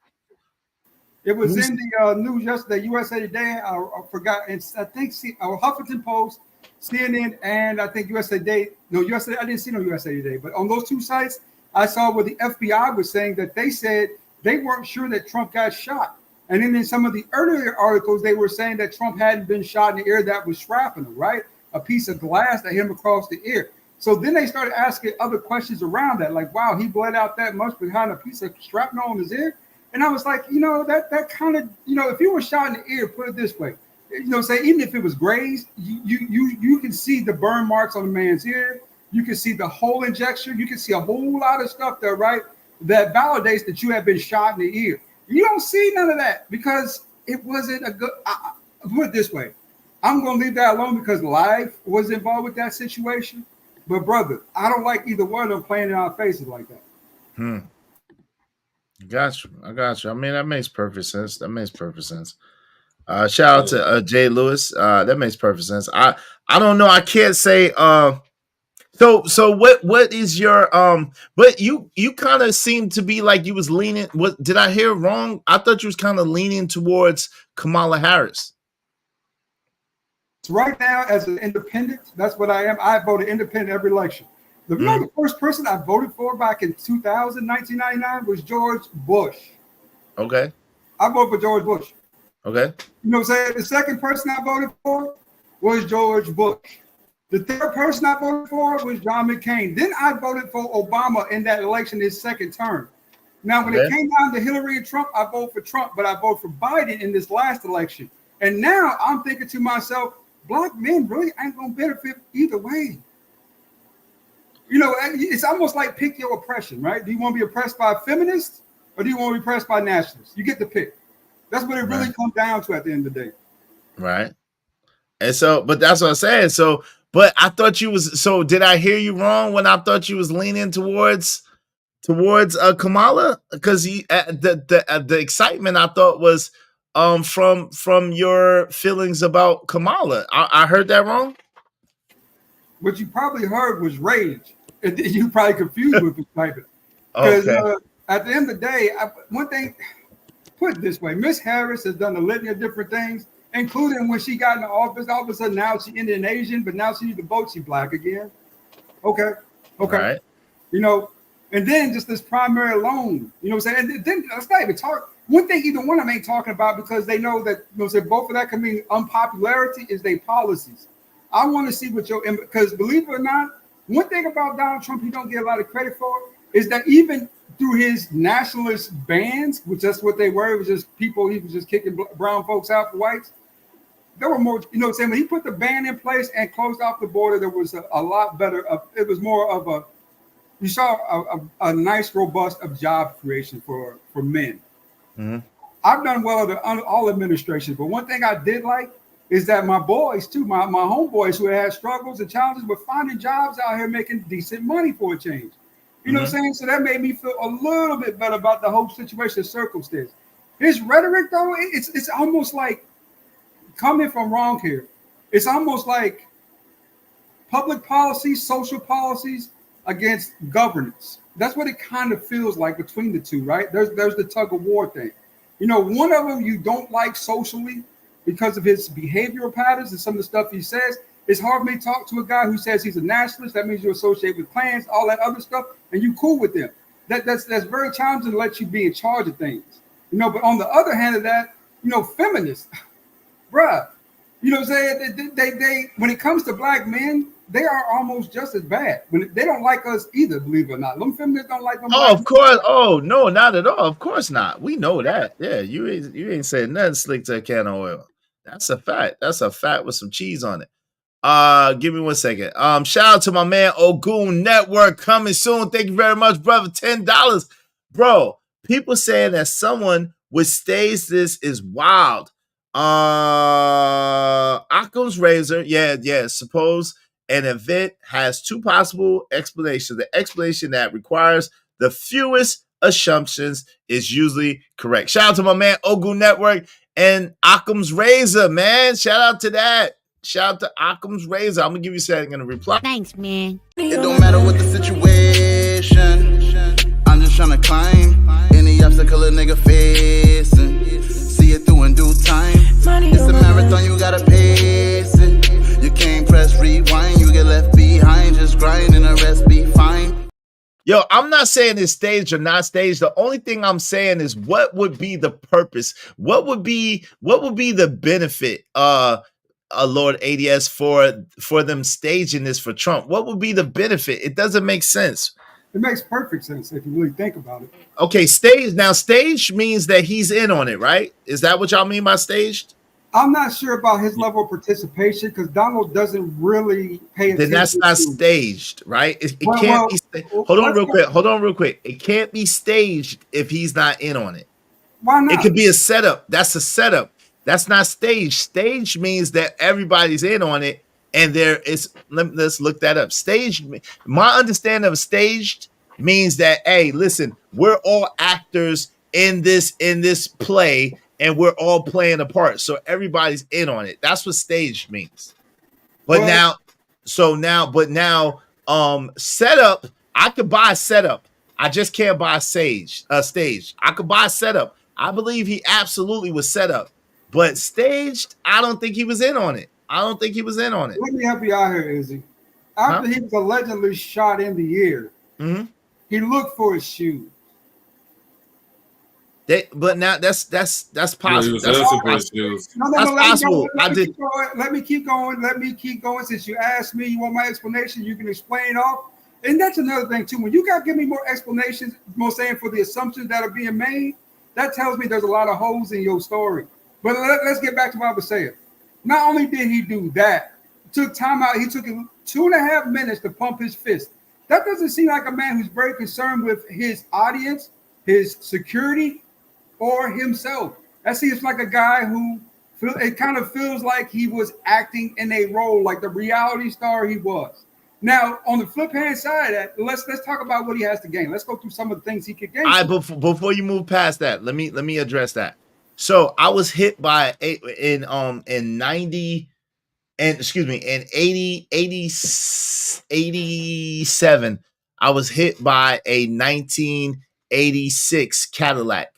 It was in the news yesterday, USA Today. I forgot. I think Huffington Post, CNN, and I think USA Today. No, USA. I didn't see no USA Today, but on those two sites, I saw where the FBI was saying that they said they weren't sure that Trump got shot. And then in some of the earlier articles, they were saying that Trump hadn't been shot in the ear. That was shrapnel, right? A piece of glass that hit him across the ear. So then they started asking other questions around that, like, wow, he bled out that much behind a piece of shrapnel on his ear. And I was like, you know, that kind of, you know, if you were shot in the ear, put it this way, you know, say even if it was grazed, you can see the burn marks on the man's ear. You can see the hole injection. You can see a whole lot of stuff there, right? That validates that you have been shot in the ear. You don't see none of that because it wasn't a good. Put it this way, I'm going to leave that alone because life was involved with that situation. But brother, I don't like either one of them playing in our faces like that. I got you. I mean, that makes perfect sense. Shout out to Jay Lewis. That makes perfect sense. I don't know. I can't say. So what is your But you kind of seem to be like you was leaning. What did I hear wrong? I thought you was kind of leaning towards Kamala Harris. So right now, as an independent, that's what I am. I voted independent every election. The first person I voted for back in 1999 was George Bush. Okay. I voted for George Bush. Okay. You know what I'm saying? The second person I voted for was George Bush. The third person I voted for was John McCain. Then I voted for Obama in that election, his second term. Now, when it came down to Hillary and Trump, I voted for Trump, but I voted for Biden in this last election. And now I'm thinking to myself, black men really ain't going to benefit either way. You know, it's almost like pick your oppression, right? Do you want to be oppressed by feminists or do you want to be oppressed by nationalists? You get to pick. That's what it really comes down to at the end of the day. Right. And so, but that's what I'm saying. So, but I thought you was, so did I hear you wrong when I thought you was leaning towards Kamala? Because the excitement I thought was from your feelings about Kamala. I heard that wrong? What you probably heard was rage. And you probably confused with excitement. Because at the end of the day, one thing, put it this way, Miss Harris has done a litany of different things, including when she got in the office. All of a sudden now she Indian Asian, but now she needs to vote, she black again. Okay. Right. You know, and then just this primary alone, you know what I'm saying? And then let's not even talk. One thing either one of them ain't talking about, because they know that, you know, say both of that can mean unpopularity, is their policies. I want to see what because believe it or not, one thing about Donald Trump he don't get a lot of credit for is that even through his nationalist bans, which that's what they were, it was just people, he was just kicking brown folks out for whites. There were more, you know what I'm saying? When he put the ban in place and closed off the border, there was a lot better. It was more of you saw a nice, robust of job creation for men. Mm-hmm. I've done well under all administrations, but one thing I did like is that my boys too, my homeboys who had struggles and challenges were finding jobs out here making decent money for a change. You know what I'm saying? So that made me feel a little bit better about the whole situation, circumstance. His rhetoric, though, it's almost like, coming from wrong here, it's almost like public policies, social policies against governance. That's what it kind of feels like between the two, right? There's the tug of war thing. You know, one of them you don't like socially because of his behavioral patterns and some of the stuff he says. It's hard for me to talk to a guy who says he's a nationalist. That means you associate with clans, all that other stuff, and you cool with them. That's very challenging to let you be in charge of things. You know, but on the other hand of that, you know, feminists, bruh, you know what I'm saying? They when it comes to black men, they are almost just as bad. When they don't like us either, believe it or not. Them feminists don't like them. Oh, of course. Oh, no, not at all. Of course not. We know that. Yeah, you ain't saying nothing slick to a can of oil. That's a fact. That's a fact with some cheese on it. Give me 1 second. Shout out to my man Ogun Network coming soon. Thank you very much, brother. $10. Bro, people saying that someone would stage this is wild. Occam's razor. Yeah. Suppose an event has two possible explanations. The explanation that requires the fewest assumptions is usually correct. Shout out to my man Ogun Network and Occam's razor, man. Shout out to that. Shout out to Occam's razor. I'm gonna give you a second to reply. Thanks, man. It don't matter what the situation. I'm just trying to climb any obstacle a nigga facing. See it through in due time. It's a marathon, you gotta pace it. You can't press rewind, you get left behind. Just grind and the rest be fine. Yo, I'm not saying it's staged or not staged. The only thing I'm saying is what would be the purpose? What would be the benefit? Lord ADS for them staging this for Trump. What would be the benefit? It doesn't make sense. It makes perfect sense if you really think about it. Okay, staged. Now, staged means that he's in on it, right? Is that what y'all mean by staged? I'm not sure about his level of participation because Donald doesn't really pay attention. Then that's not staged, right? It can't be. Hold on real quick. It can't be staged if he's not in on it. Why not? It could be a setup. That's a setup. That's not staged. Staged means that everybody's in on it, and there is. Let's look that up. Staged. My understanding of staged means that, hey, listen, we're all actors in this play, and we're all playing a part, so everybody's in on it. That's what staged means. But now, setup. I could buy a setup. I just can't buy a stage. I could buy a setup. I believe he absolutely was set up. But staged, I don't think he was in on it. Let me help you out here, Izzy. After he was allegedly shot in the ear, he looked for his shoes. But now that's possible. That's possible. Let me keep going. Since you asked me, you want my explanation, you can explain off. And that's another thing too. When you got to give me more explanations, more saying for the assumptions that are being made, that tells me there's a lot of holes in your story. But let's get back to what I was saying. Not only did he do that, took time out, he took 2.5 minutes to pump his fist. That doesn't seem like a man who's very concerned with his audience, his security, or himself. That seems like a guy who it kind of feels like he was acting in a role like the reality star he was. Now, on the flip hand side of that, let's talk about what he has to gain. Let's go through some of the things he could gain. Before you move past that, let me address that. So I was hit by in 90 and excuse me in 87. I was hit by a 1986 Cadillac,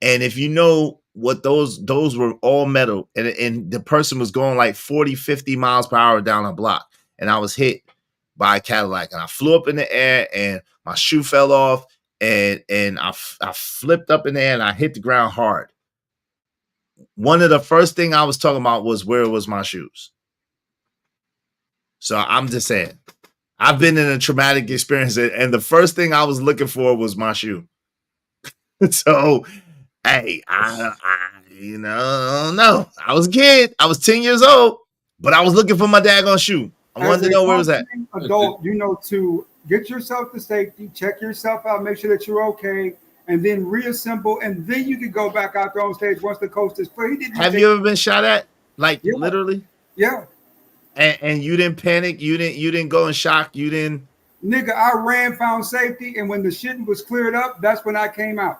and if you know what those were all metal, and the person was going like 40, 50 miles per hour down a block, and I was hit by a Cadillac, and I flew up in the air, and my shoe fell off, and I flipped up in the air, and I hit the ground hard. One of the first thing I was talking about was where was my shoes. So I'm just saying, I've been in a traumatic experience, and the first thing I was looking for was my shoe. So, hey, I no, I was a kid. I was 10 years old, but I was looking for my daggone shoe. I wanted to know where it was at. Adult, to get yourself to safety, check yourself out, make sure that you're okay, and then reassemble, and then you can go back out there on stage once the coast is clear. Have you ever been shot at? Like literally? Yeah. And you didn't panic. You didn't go in shock. You didn't. Nigga, I ran, found safety, and when the shit was cleared up, that's when I came out.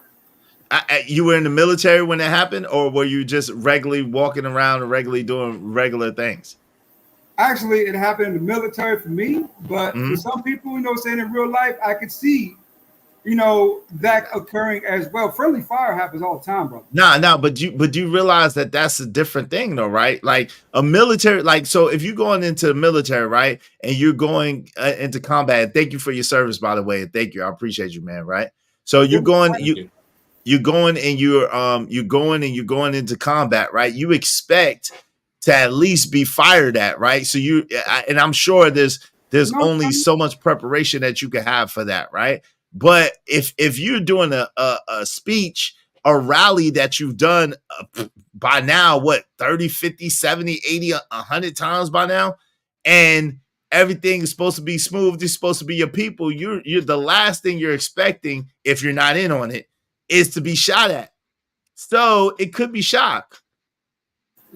You were in the military when it happened, or were you just regularly walking around and regularly doing regular things? Actually, it happened in the military for me, but for some people, saying in real life, I could see, that occurring as well. Friendly fire happens all the time, bro. No, but you realize that that's a different thing, though, right? Like a military, so if you're going into the military, right, and you're going into combat. Thank you for your service, by the way. Thank you, I appreciate you, man. Right? So you're going into combat, right? You expect to at least be fired at, right? So and I'm sure there's only so much preparation that you can have for that, right? But if you're doing a speech, a rally that you've done by now, what, 30, 50, 70, 80, 100 times by now, and everything is supposed to be smooth, it's supposed to be your people, you're the last thing you're expecting, if you're not in on it, is to be shot at. So it could be shock.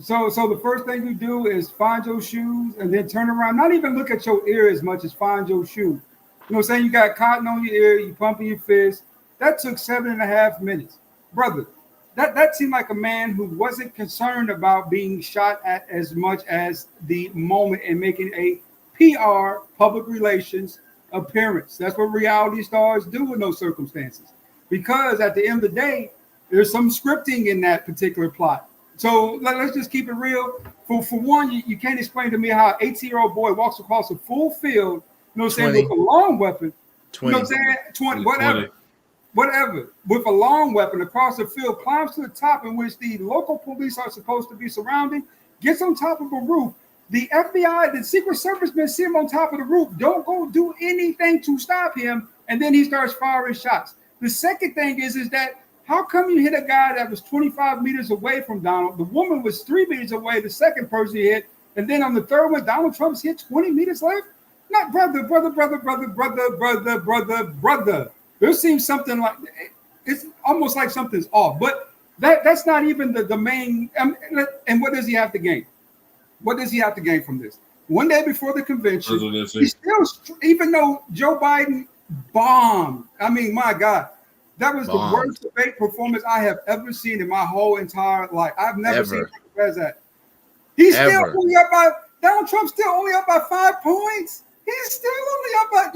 So the first thing you do is find your shoes and then turn around. Not even look at your ear as much as find your shoe. You know what I'm saying? You got cotton on your ear, you pumping your fist. That took 7.5 minutes. Brother, that seemed like a man who wasn't concerned about being shot at as much as the moment and making a PR, public relations appearance. That's what reality stars do in those circumstances. Because at the end of the day, there's some scripting in that particular plot. So let's just keep it real. For one, you can't explain to me how an 18-year-old boy walks across a full field, with a long weapon, 20, 20, whatever, with a long weapon across the field, climbs to the top in which the local police are supposed to be surrounding, gets on top of a roof. The FBI, the Secret Service men see him on top of the roof, don't go do anything to stop him, and then he starts firing shots. The second thing is that how come you hit a guy that was 25 meters away from Donald? The woman was 3 meters away, the second person you hit. And then on the third one, Donald Trump's hit 20 meters left? Not brother. There seems something like, it's almost like something's off. But that's not even the main. And what does he have to gain? What does he have to gain from this? One day before the convention, he still, even though Joe Biden bombed, I mean, my God. That was the worst debate performance I have ever seen in my whole entire life. I've never seen anything as that. He's still only up by Donald Trump's still only up by 5 points. He's still only up by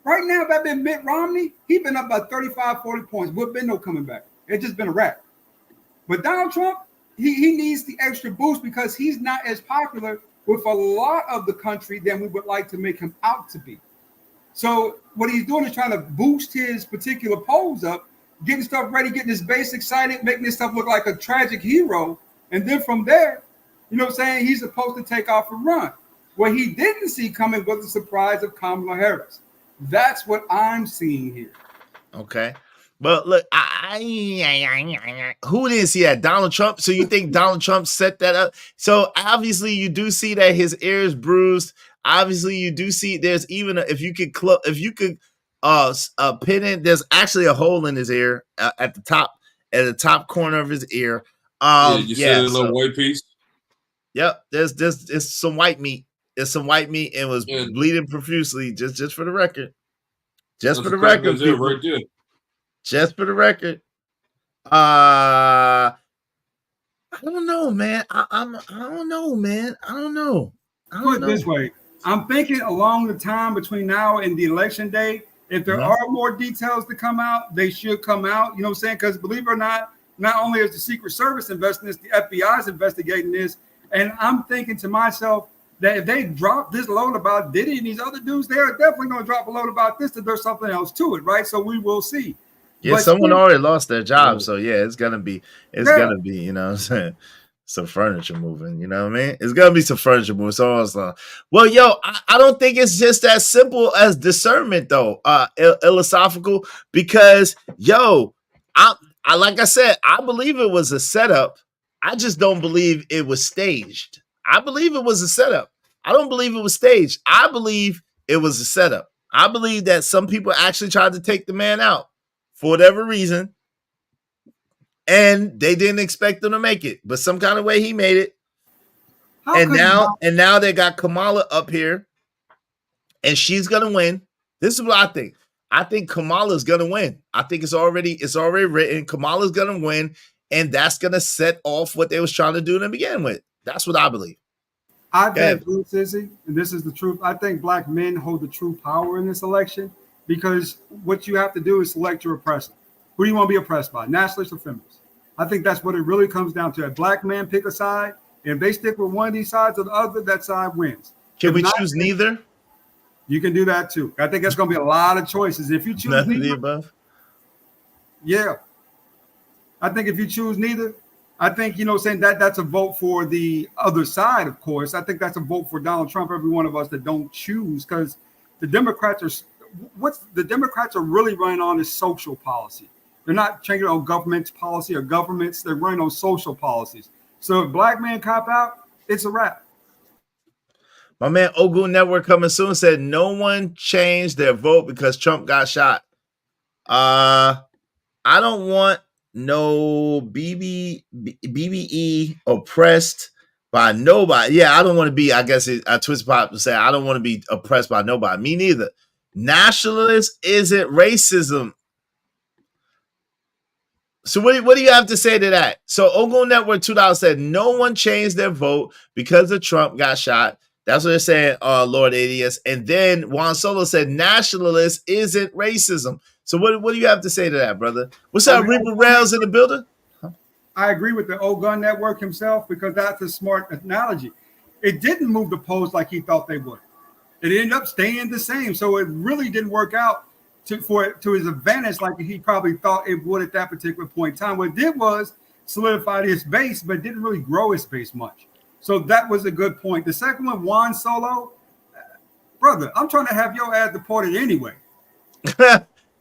right now. If that been Mitt Romney, he'd been up by 35, 40 points. Would have been no coming back. It's just been a wrap. But Donald Trump, he needs the extra boost because he's not as popular with a lot of the country than we would like to make him out to be. So what he's doing is trying to boost his particular polls up, getting stuff ready, getting his base excited, making this stuff look like a tragic hero. And then from there, he's supposed to take off and run. What he didn't see coming was the surprise of Kamala Harris. That's what I'm seeing here. Okay. But look, who didn't see that? Donald Trump. So you think Donald Trump set that up? So obviously you do see that his ear is bruised. Obviously, you do see there's even if you could pin it. There's actually a hole in his ear at the top, at the top corner of his ear. You see that little white piece? Yep, it's some white meat. It's some white meat and was bleeding profusely. Just for the record. Just for the record, people. Right there. Just for the record. I don't know, man. I don't know, man. I don't know. Put it this way. I'm thinking along the time between now and the election day, if there are more details to come out, they should come out. You know what I'm saying? Because believe it or not only is the Secret Service investing this, the FBI is investigating this. And I'm thinking to myself that if they drop this load about Diddy and these other dudes, they're definitely going to drop a load about this, that there's something else to it, right? So we will see. Yeah, but someone already lost their job. So yeah, it's gonna be, you know what I'm saying, some furniture moving, you know what I mean? It's gonna be some furniture moving. So I was like, well, yo, I don't think it's just as simple as discernment though, philosophical, because yo, I like I said, I believe it was a setup. I just don't believe it was staged. I believe it was a setup. I don't believe it was staged. I believe it was a setup. I believe that some people actually tried to take the man out for whatever reason, and they didn't expect him to make it, but some kind of way he made it. And now they got Kamala up here, and she's gonna win. This is what I think. I think Kamala's gonna win. I think it's already written. Kamala's gonna win, and that's gonna set off what they was trying to do to begin with. That's what I believe. I think, Sissy, and this is the truth. I think black men hold the true power in this election. Because what you have to do is select your oppressor. Who do you want to be oppressed by, nationalists or feminists? I think that's what it really comes down to. A black man pick a side, and if they stick with one of these sides or the other, that side wins. Can we choose neither? You can do that too. I think that's going to be a lot of choices. If you choose None neither, of the above. Yeah. I think if you choose neither, I think, you know, saying that's a vote for the other side, of course. I think that's a vote for Donald Trump, every one of us that don't choose, because the Democrats are really running on is social policy. They're not changing on government policy or governments. They're running on social policies. So if black men cop out, it's a wrap. My man Ogun Network coming soon said no one changed their vote because Trump got shot. I don't want no BBE oppressed by nobody. Yeah, I don't want to be, I guess Twisted Pop would say, I don't want to be oppressed by nobody. Me neither. Nationalist isn't racism. So what do you have to say to that? So Ogun Network $2 said no one changed their vote because of Trump got shot. That's what they're saying, Lord Adius. And then Juan Solo said nationalist isn't racism. So what do you have to say to that, brother? What's up, Reaper Rails in the building? I agree with the Ogun Network himself, because that's a smart analogy. It didn't move the polls like he thought they would. It ended up staying the same. So it really didn't work out to his advantage like he probably thought it would at that particular point in time. What it did was solidify his base, but didn't really grow his base much. So that was a good point. The second one, Juan Solo, brother, I'm trying to have your ass deported anyway.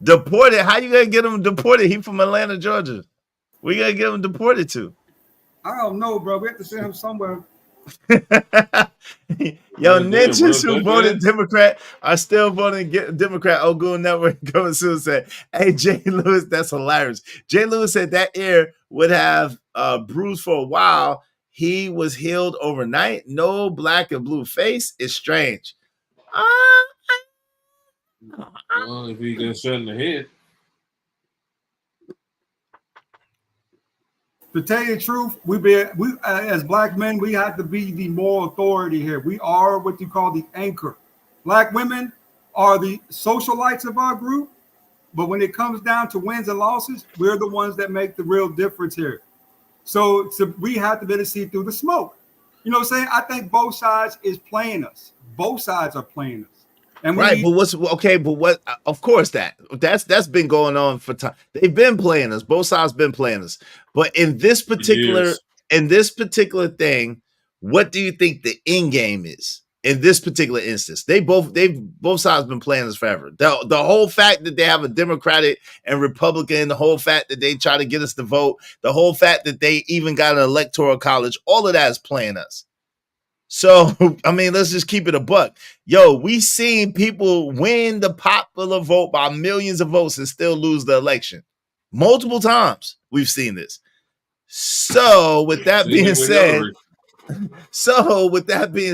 Deported? How you gonna get him deported? He from Atlanta, Georgia. We gotta get him deported to. I don't know, bro. We have to send him somewhere. Yo, ninjas who voted Democrat are still voting Democrat. Ogun Network coming soon said, hey, Jay Lewis, that's hilarious. Jay Lewis said that ear would have bruised for a while. He was healed overnight. No black and blue face is strange. Well, if he gets shot in the head. To tell you the truth, we as black men, we have to be the moral authority here. We are what you call the anchor. Black women are the socialites of our group, but when it comes down to wins and losses, we're the ones that make the real difference here. So we have to be able to see through the smoke. You know what I'm saying? I think both sides is playing us. Both sides are playing us. And right, but what's okay? But what? Of course, that's been going on for time. They've been playing us. Both sides been playing us. But in this particular thing, what do you think the end game is in this particular instance? Both sides been playing us forever. The whole fact that they have a Democratic and Republican, the whole fact that they try to get us to vote, the whole fact that they even got an electoral college, all of that is playing us. So, I mean, let's just keep it a buck. Yo, we seen people win the popular vote by millions of votes and still lose the election. Multiple times we've seen this. So with that being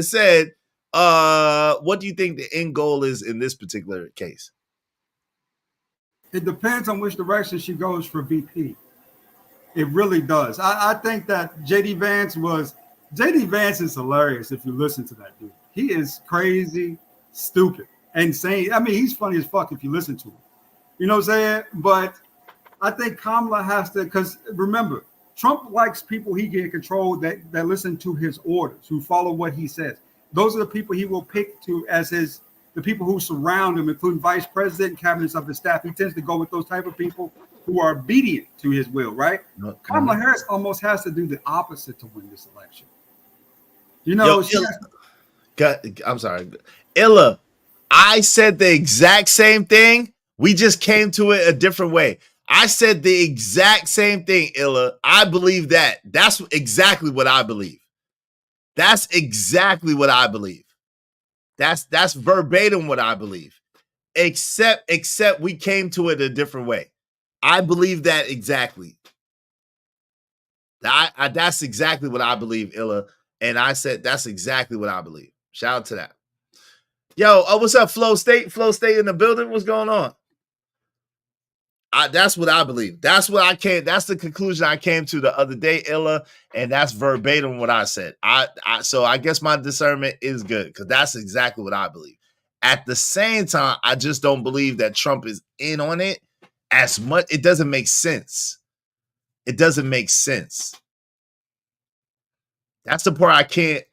said, what do you think the end goal is in this particular case? It depends on which direction she goes for VP. It really does. I think that JD Vance is hilarious if you listen to that dude. He is crazy, stupid, insane. I mean, he's funny as fuck if you listen to him. You know what I'm saying? But I think Kamala has to, because remember, Trump likes people he can control that listen to his orders, who follow what he says. Those are the people he will pick to as the people who surround him, including vice president and cabinets of his staff. He tends to go with those type of people who are obedient to his will, right? Kamala Harris almost has to do the opposite to win this election. You know, I'm sorry. Illa, I said the exact same thing. We just came to it a different way. I said the exact same thing, Illa. I believe that. That's exactly what I believe. That's exactly what I believe. That's verbatim what I believe. Except we came to it a different way. I believe that exactly. That's exactly what I believe, Illa. And I said that's exactly what I believe. Shout out to that. Yo, what's up, Flow State? Flow State in the building. What's going on? That's what I believe. That's the conclusion I came to the other day, Illa, and that's verbatim what I said. So I guess my discernment is good because that's exactly what I believe. At the same time, I just don't believe that Trump is in on it as much. It doesn't make sense. It doesn't make sense. That's the part I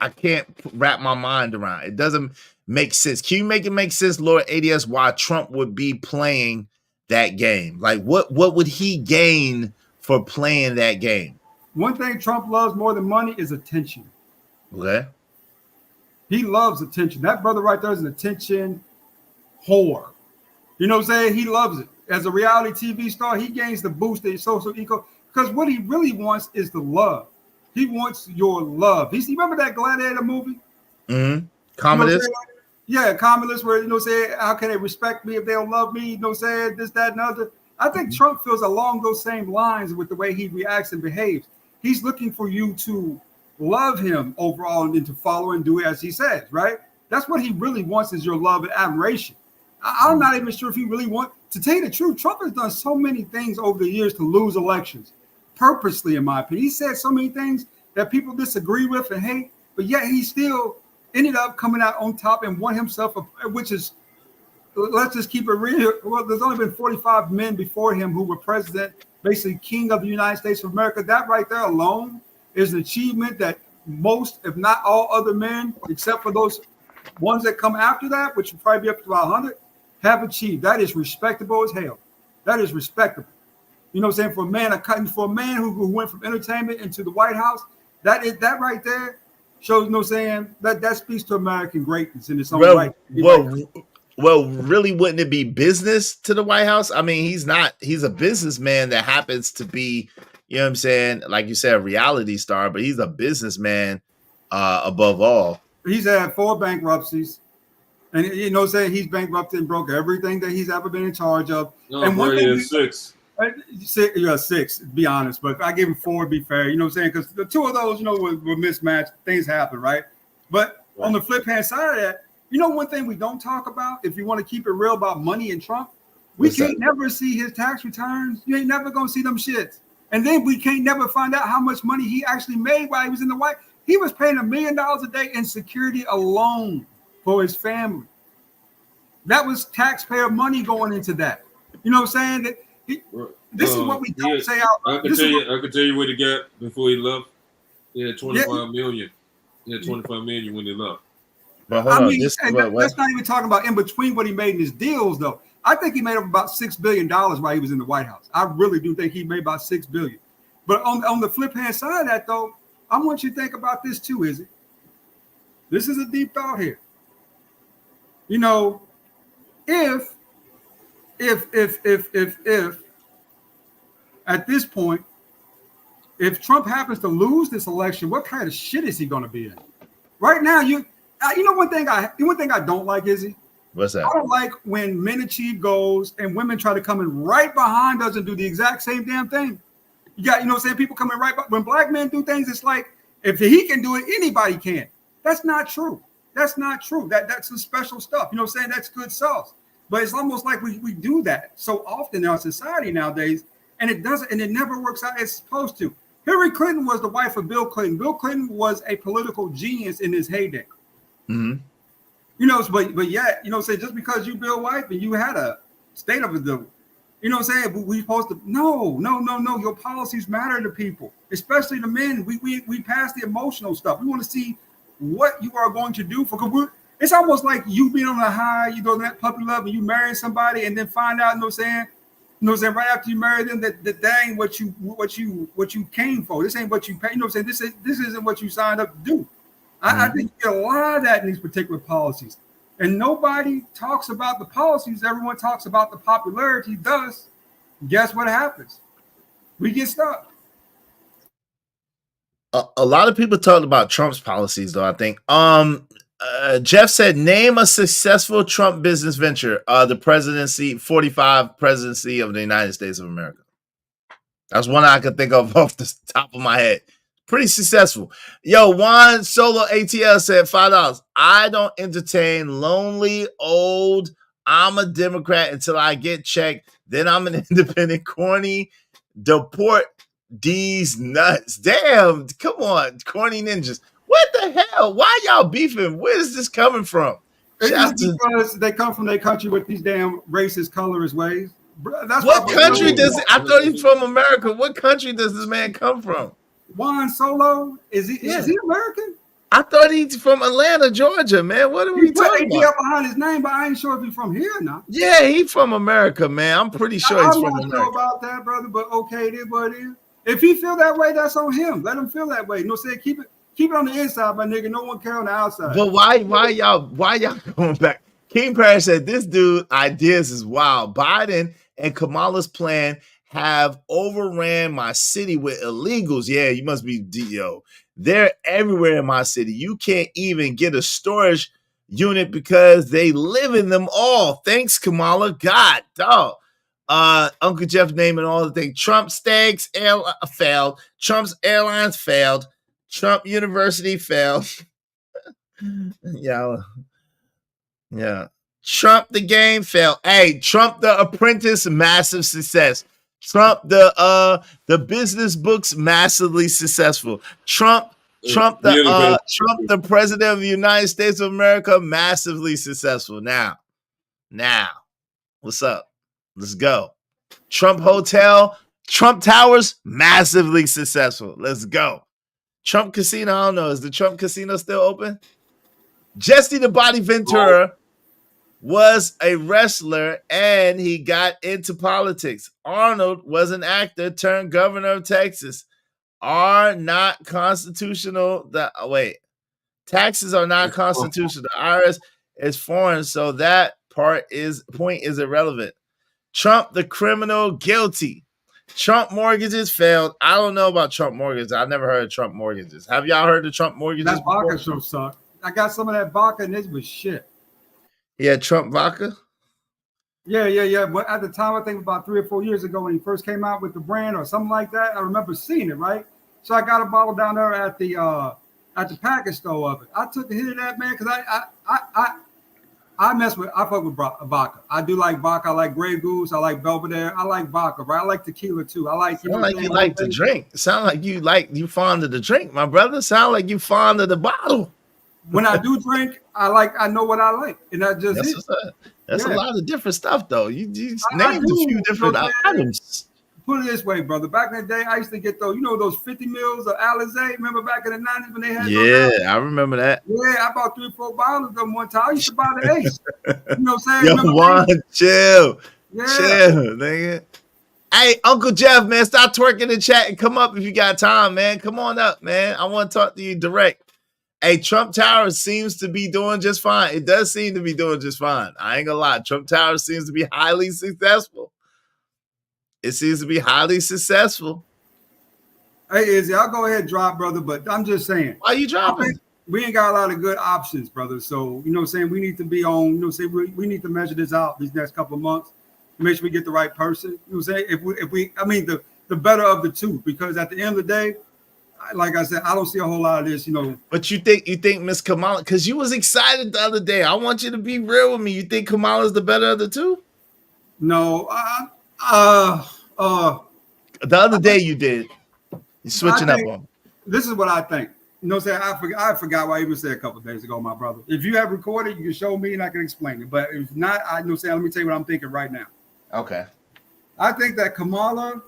can't wrap my mind around. It doesn't make sense. Can you make it make sense, Lord ADS, why Trump would be playing that game? Like what would he gain for playing that game? One thing Trump loves more than money is attention. Okay. He loves attention. That brother right there is an attention whore. You know what I'm saying? He loves it. As a reality TV star, he gains the boost in social eco because what he really wants is the love. He wants your love. You remember that Gladiator movie? Mm-hmm. Commodus? You know, Commodus, where, you know, say, how can they respect me if they don't love me? You know, saying this, that, and other. I think Trump feels along those same lines with the way he reacts and behaves. He's looking for you to love him overall and to follow and do as he says, right? That's what he really wants is your love and admiration. I'm not even sure if he really wants, to tell you the truth, Trump has done so many things over the years to lose elections. Purposely, in my opinion. He said so many things that people disagree with and hate, but yet he still ended up coming out on top and won himself, which is, let's just keep it real. Well, there's only been 45 men before him who were president, basically king of the United States of America. That right there alone is an achievement that most, if not all other men, except for those ones that come after that, which will probably be up to about 100, have achieved. That is respectable as hell. That is respectable. You know what I'm saying? For a man who went from entertainment into the White House, that right there shows, you know what I'm saying, that speaks to American greatness in its own right. Well, really, wouldn't it be business to the White House? I mean, he's a businessman that happens to be, you know what I'm saying, like you said, a reality star, but he's a businessman above all. He's had 4 bankruptcies. And you know what I'm saying? He's bankrupted and broke everything that he's ever been in charge of. No, and one thing 6. 6, to be honest, but if I give him 4, to be fair, you know what I'm saying? Because the 2 of those, you know, were mismatched. Things happen, right? But on the flip hand side of that, you know, one thing we don't talk about, if you want to keep it real about money and Trump, we can't never see his tax returns. You ain't never going to see them shits. And then we can't never find out how much money he actually made while he was in the White House. He was paying $1 million a day in security alone for his family. That was taxpayer money going into that. You know what I'm saying? This is what we don't say out. I can tell you what he got before he left. He had 25 million. He had 25 million when he left. But I mean, that's not even talking about in between what he made in his deals, though. I think he made up about $6 billion while he was in the White House. I really do think he made about $6 billion. But on the flip hand side of that, though, I want you to think about this too, Izzy. This is a deep thought here. You know, if at this point, if Trump happens to lose this election, what kind of shit is he going to be in? Right now, you know one thing I don't like, Izzy, What's that? I don't like when men achieve goals and women try to come in right behind us and do the exact same damn thing. You got, what I'm saying, people coming right, when black men do things, it's like, if he can do it, anybody can. That's not true. That's not true. That's some special stuff. You know what I'm saying? That's good sauce. But it's almost like we do that so often in our society nowadays, and it doesn't, and it never works out as it's supposed to. Hillary Clinton was the wife of Bill Clinton. Bill Clinton was a political genius in his heyday. Mm-hmm. But yet, say just because you Bill wife and you had a state of a dude, what I'm saying? But we supposed to no. Your policies matter to people, especially the men. We pass the emotional stuff. We want to see what you are going to do for. It's almost like you being on a high, that puppy love, and you marry somebody, and then find out, right after you marry them, that ain't what you came for. This ain't what you pay. This isn't what you signed up to do. I think you get a lot of that in these particular policies. And nobody talks about the policies. Everyone talks about the popularity. Thus, guess what happens? We get stuck. A lot of people talked about Trump's policies, though, I think. Jeff said, name a successful Trump business venture. The presidency, 45 presidency of the United States of America. That's one I could think of off the top of my head. Pretty successful. Yo, Juan Solo ATL said $5. I don't entertain lonely, old, I'm a Democrat until I get checked. Then I'm an independent, corny, deport these nuts. Damn, come on, corny ninjas. What the hell? Why y'all beefing? Where is this coming from? Because they come from their country with these damn racist, colorist ways. That's what country does it? I thought he's from America. What country does this man come from? Juan Solo, is he American? I thought he's from Atlanta, Georgia, man. What are we talking about? Behind his name, but I ain't sure if he's from here or not. Yeah, he's from America, man. I'm pretty sure he's from America. I'm not sure about that, brother, but okay, it is what it is. If he feel that way, that's on him. Let him feel that way. Say keep it on the inside, my nigga. No one care on the outside. But why y'all going back? King Parrish said this dude ideas is wild. Biden and Kamala's plan have overran my city with illegals. Yeah, you must be DO. They're everywhere in my city. You can't even get a storage unit because they live in them all. Thanks, Kamala. God, dog. Uncle Jeff naming all the things. Trump steaks failed. Trump's airlines failed. Trump University failed. Yeah. Trump the game failed. Hey, Trump the Apprentice, massive success. Trump the business books, massively successful. Trump the president of the United States of America, massively successful. Now, what's up? Let's go. Trump Hotel, Trump Towers, massively successful. Let's go. Trump Casino, I don't know. Is the Trump Casino still open? Jesse the Body Ventura was a wrestler and he got into politics. Arnold was an actor turned governor of Texas. Are not constitutional. Taxes are not constitutional. The IRS is foreign, so that point is irrelevant. Trump the criminal guilty. Trump mortgages failed. I don't know about Trump mortgages. I've never heard of Trump mortgages. Have y'all heard of Trump mortgages? That vodka sure sucked. I got some of that vodka and this was shit. Yeah, Trump vodka? Yeah. But at the time, I think about 3 or 4 years ago when he first came out with the brand or something like that, I remember seeing it, right? So I got a bottle down there at the package store of it. I took a hit of that, man, because I fuck with vodka. I do like vodka. I like Grey Goose. I like Belvedere. I like vodka, right? I like tequila too. I like. Sound like you like to drink. Sound like you fond of the drink, my brother. Sound like you fond of the bottle. When I do drink, I know what I like, and that's a lot of different stuff, though. You named a few different items. Put it this way, brother. Back in the day, I used to get those 50 mils of Alizé. Remember back in the 90s when they had? Yeah, I remember that. Yeah, I bought 3 or 4 bottles of them one time. I used to buy the Ace. You know what I'm saying? Yo, Juan, chill, nigga. Hey, Uncle Jeff, man, stop twerking in chat and come up if you got time, man. Come on up, man. I want to talk to you direct. Hey, Trump Tower seems to be doing just fine. It does seem to be doing just fine. I ain't gonna lie. Trump Tower seems to be highly successful. It seems to be highly successful. Hey, Izzy, I'll go ahead and drop, brother, but I'm just saying. Why you dropping? we ain't got a lot of good options, brother. So, you know what I'm saying? We need to be on, you know what I'm saying? We need to measure this out these next couple of months. Make sure we get the right person. You know what I'm saying? If we I mean the better of the two, because at the end of the day, like I said, I don't see a whole lot of this, you know. But you think Miss Kamala, because you was excited the other day. I want you to be real with me. You think Kamala's the better of the two? No, the other day you did. You're switching up on. This is what I think. You know what I'm saying? I forgot what I even said a couple of days ago, my brother. If you have recorded, you can show me and I can explain it. But if not, I know what I'm saying, let me tell you what I'm thinking right now. Okay. I think that Kamala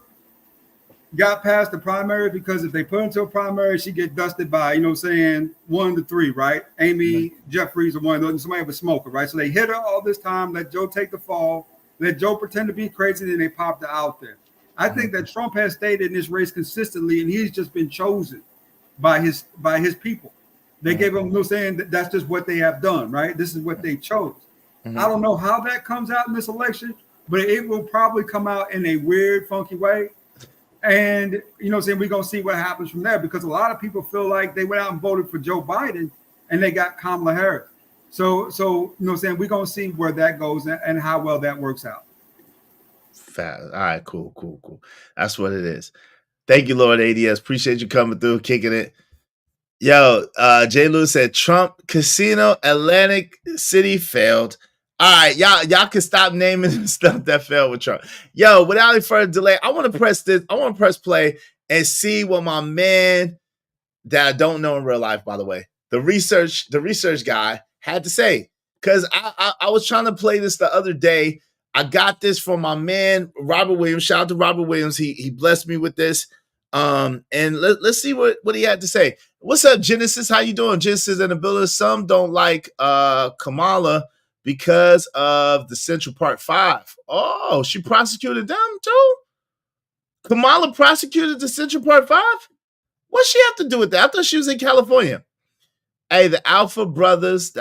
got past the primary because if they put her into a primary, she get dusted by, you know what I'm saying, 1 to 3, right? Amy Jeffries or one of those, somebody with a smoker, right? So they hit her all this time, let Joe take the fall, let Joe pretend to be crazy, then they popped her out there. I think that Trump has stayed in this race consistently, and he's just been chosen by his people. They gave him, you know what I'm saying, that's just what they have done, right? This is what they chose. I don't know how that comes out in this election, but it will probably come out in a weird, funky way. And, you know what I'm saying, we're going to see what happens from there, because a lot of people feel like they went out and voted for Joe Biden and they got Kamala Harris. So you know what I'm saying, we're going to see where that goes and how well that works out. Fast. All right, cool. That's what it is. Thank you, Lord ADS. Appreciate you coming through, kicking it. Yo, J. Lewis said Trump Casino Atlantic City failed. All right, y'all can stop naming stuff that failed with Trump. Yo, without any further delay, I want to press this. I want to press play and see what my man that I don't know in real life, by the way, the research guy had to say. Because I was trying to play this the other day. I got this from my man Robert Williams. Shout out to Robert Williams. He blessed me with this. And let's see what he had to say. What's up, Genesis? How you doing? Genesis in the building. Some don't like Kamala because of the Central Park 5. Oh, she prosecuted them too? Kamala prosecuted the Central Park 5? What she have to do with that? I thought she was in California. Hey, the Alpha Brothers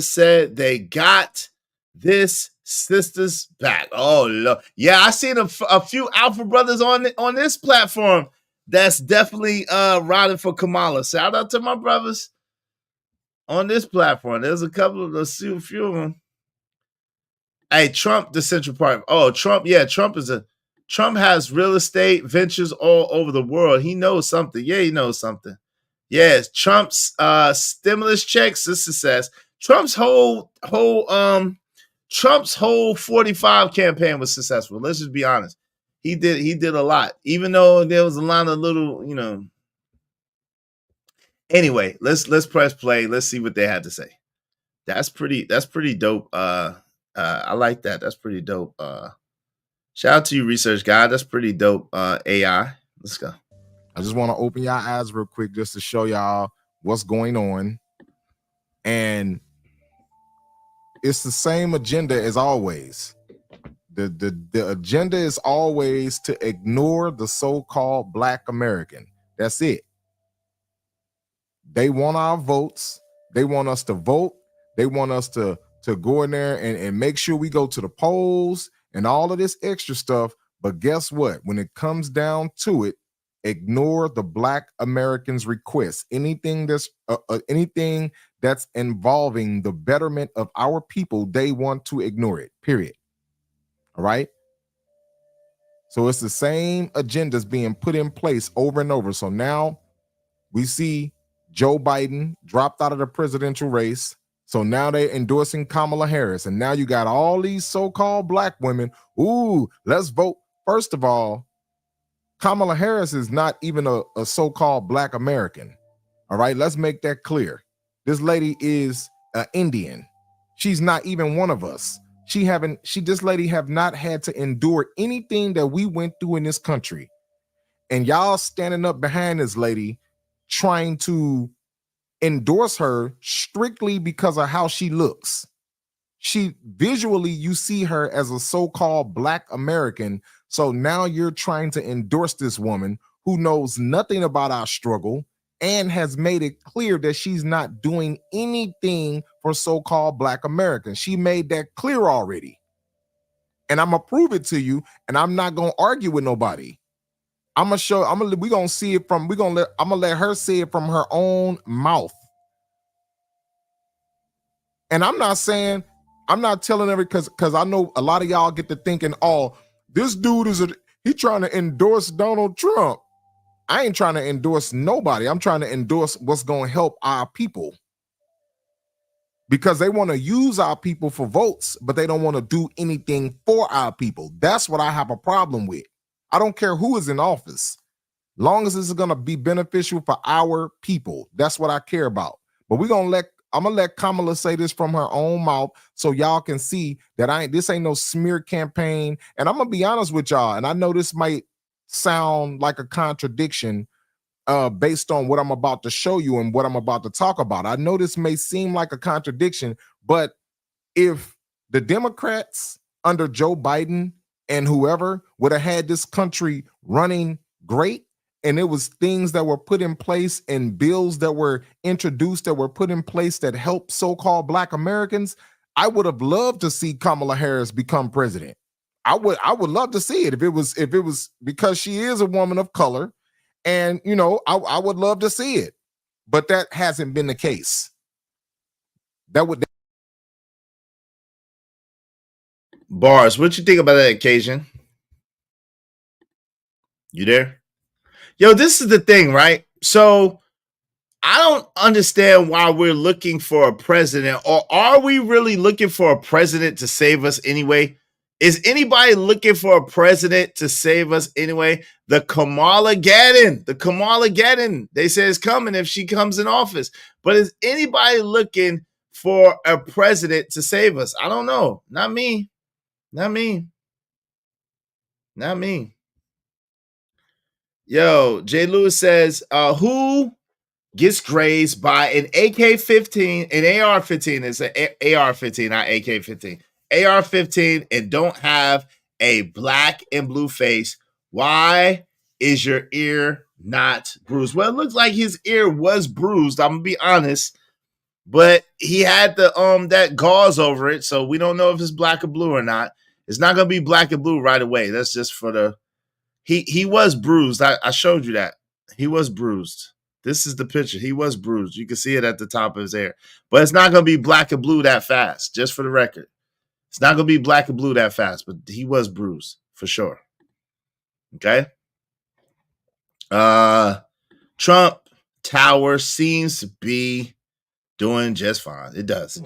said they got this sisters back. Oh, Lord. Yeah, I seen a few Alpha Brothers on this platform that's definitely riding for Kamala. Shout out to my brothers on this platform. There's a couple of a few of them. Hey, Trump, the Central Park. Oh, Trump. Yeah, Trump has real estate ventures all over the world. He knows something. Yeah, he knows something. Yes, Trump's stimulus checks a success. Trump's whole 45 campaign was successful. Let's just be honest. He did a lot, even though there was a lot of little, you know. Anyway, let's press play. Let's see what they had to say. That's pretty dope. I like that. That's pretty dope. Shout out to you, research guy. That's pretty dope. AI. Let's go. I just want to open y'all eyes real quick just to show y'all what's going on. And it's the same agenda as always. The agenda is always to ignore the so-called Black American. That's it. They want our votes. They want us to vote. They want us to go in there and make sure we go to the polls and all of this extra stuff. But guess what? When it comes down to it, ignore the Black Americans' requests. Anything that's involving the betterment of our people, they want to ignore it. Period. All right. So it's the same agendas being put in place over and over. So now we see Joe Biden dropped out of the presidential race. So now they're endorsing Kamala Harris. And now you got all these so-called Black women. Ooh, let's vote. First of all, Kamala Harris is not even a so-called Black American. All right, let's make that clear. This lady is an Indian. She's not even one of us. This lady have not had to endure anything that we went through in this country. And y'all standing up behind this lady trying to endorse her strictly because of how she looks. She visually, you see her as a so-called Black American. So now you're trying to endorse this woman who knows nothing about our struggle and has made it clear that she's not doing anything for so-called Black Americans. She made that clear already. And I'm gonna prove it to you, and I'm not gonna argue with nobody. I'm gonna let her say it from her own mouth. And I'm not telling because I know a lot of y'all get to thinking, oh, this dude he trying to endorse Donald Trump. I ain't trying to endorse nobody. I'm trying to endorse what's going to help our people. Because they want to use our people for votes, but they don't want to do anything for our people. That's what I have a problem with. I don't care who is in office. Long as this is going to be beneficial for our people. That's what I care about. But I'm going to let Kamala say this from her own mouth so y'all can see that this ain't no smear campaign. And I'm going to be honest with y'all. And I know this might sound like a contradiction based on what I'm about to show you and what I'm about to talk about. I know this may seem like a contradiction, but if the Democrats under Joe Biden and whoever would have had this country running great, and it was things that were put in place and bills that were introduced that were put in place that helped so-called Black Americans, I would have loved to see Kamala Harris become president. I would love to see it if it was because she is a woman of color, and I would love to see it, but that hasn't been the case. Bars, what you think about that occasion? You there? Yo, this is the thing, right? So I don't understand why we're looking for a president, or are we really looking for a president to save us anyway? Is anybody looking for a president to save us anyway? The Kamala Gaddin, they say is coming if she comes in office. But is anybody looking for a president to save us? I don't know. Not me. Yo, Jay Lewis says, who gets grazed by an AK-15, an AR-15? It's an AR-15, not AK-15. AR-15 and don't have a black and blue face. Why is your ear not bruised? Well, it looks like his ear was bruised. I'm gonna be honest, but he had that gauze over it, so we don't know if it's black or blue or not. It's not gonna be black and blue right away. That's just for the. He was bruised. I showed you that. He was bruised. This is the picture. He was bruised. You can see it at the top of his hair. But it's not going to be black and blue that fast, just for the record. It's not going to be black and blue that fast, but he was bruised for sure. Okay? Trump Tower seems to be doing just fine. It does.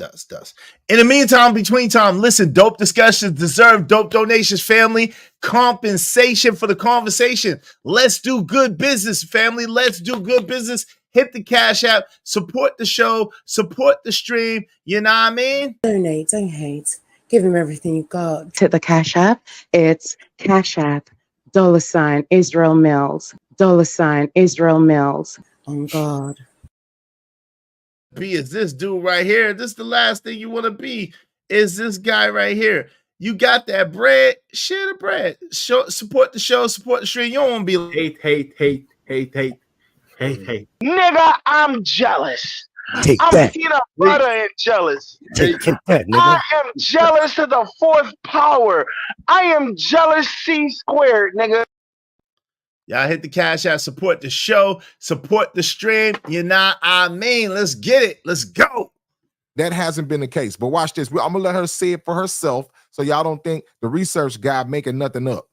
In the meantime, between time, listen, dope discussions deserve dope donations, family. Compensation for the conversation. Let's do good business, family. Let's do good business. Hit the Cash App. Support the show. Support the stream. You know what I mean? Donate, don't hate. Give him everything you got. Hit the Cash App. It's Cash App, $ Israel Mills, $ Israel Mills. Oh, God. Be is this dude right here. This is the last thing you want to be. Is this guy right here. You got that bread, share the bread. Support the show, support the stream. You don't want to be hate. Nigga, I'm jealous. Take I'm that. peanut butter and jealous. Take that, nigga. I am jealous to the fourth power. I am jealous C-squared, nigga. Y'all hit the Cash App, support the show, support the stream. You know what I mean? Let's get it. Let's go. That hasn't been the case. But watch this. I'm going to let her say it for herself so y'all don't think the research guy making nothing up.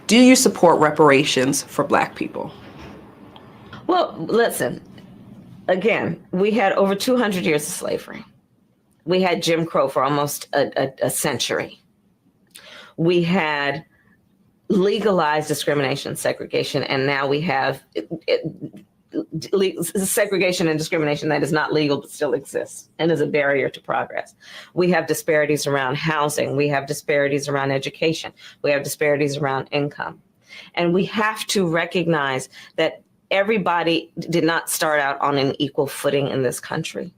Do you support reparations for Black people? Well, listen, again, we had over 200 years of slavery. We had Jim Crow for almost a century. We had legalized discrimination, segregation, and now we have segregation and discrimination that is not legal but still exists and is a barrier to progress. We have disparities around housing. We have disparities around education. We have disparities around income. And we have to recognize that everybody did not start out on an equal footing in this country.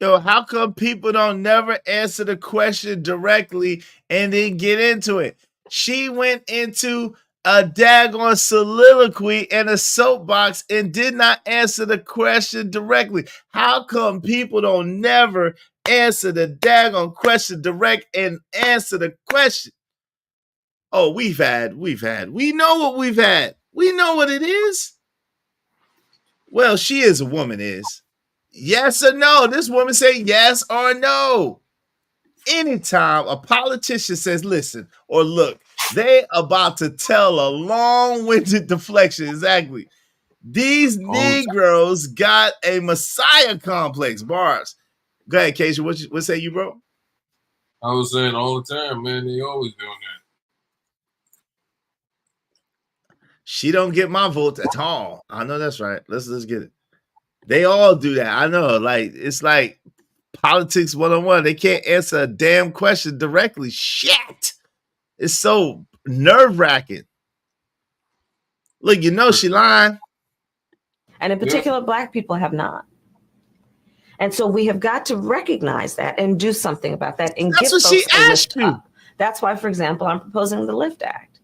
Yo, how come people don't never answer the question directly and then get into it? She went into a daggone soliloquy and a soapbox and did not answer the question directly. How come people don't never answer the daggone question direct and answer the question? Oh, we've had. We know what we've had. We know what it is. Well, she is a woman is. Yes or no? This woman say yes or no. Anytime a politician says, listen, or look, they about to tell a long-winded deflection. Exactly. These Negroes got a Messiah complex. Bars. Go ahead, Keisha. What say you, bro? I was saying all the time, man. They always doing that. She don't get my vote at all. I know that's right. Let's get it. They all do that. I know. Like, it's like politics 101. They can't answer a damn question directly. Shit. It's so nerve-wracking. Look, you know she lying. And in particular, Black people have not. And so we have got to recognize that and do something about that. And that's what she asked you. That's why, for example, I'm proposing the LIFT Act.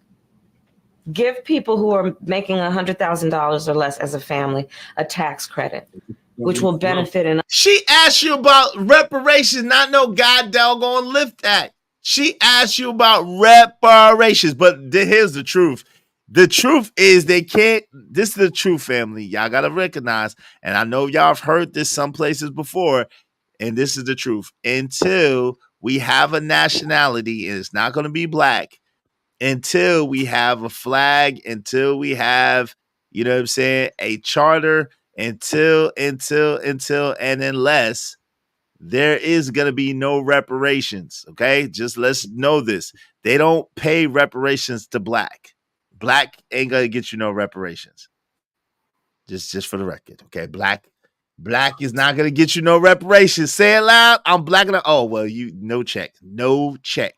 Give people who are making $100,000 or less as a family a tax credit, which will benefit. She asked you about reparations, not no goddamn LIFT Act. She asked you about reparations, but here's the truth. The truth is they can't. This is the truth, family. Y'all got to recognize, and I know y'all have heard this some places before, and this is the truth. Until we have a nationality, and it's not going to be Black, until we have a flag, until we have, you know what I'm saying, a charter, until, and unless, there is going to be no reparations, okay? Just let's know this. They don't pay reparations to Black. Black ain't going to get you no reparations. Just for the record, okay? Black is not going to get you no reparations. Say it loud. I'm blacking up. Oh, well, no check. No check.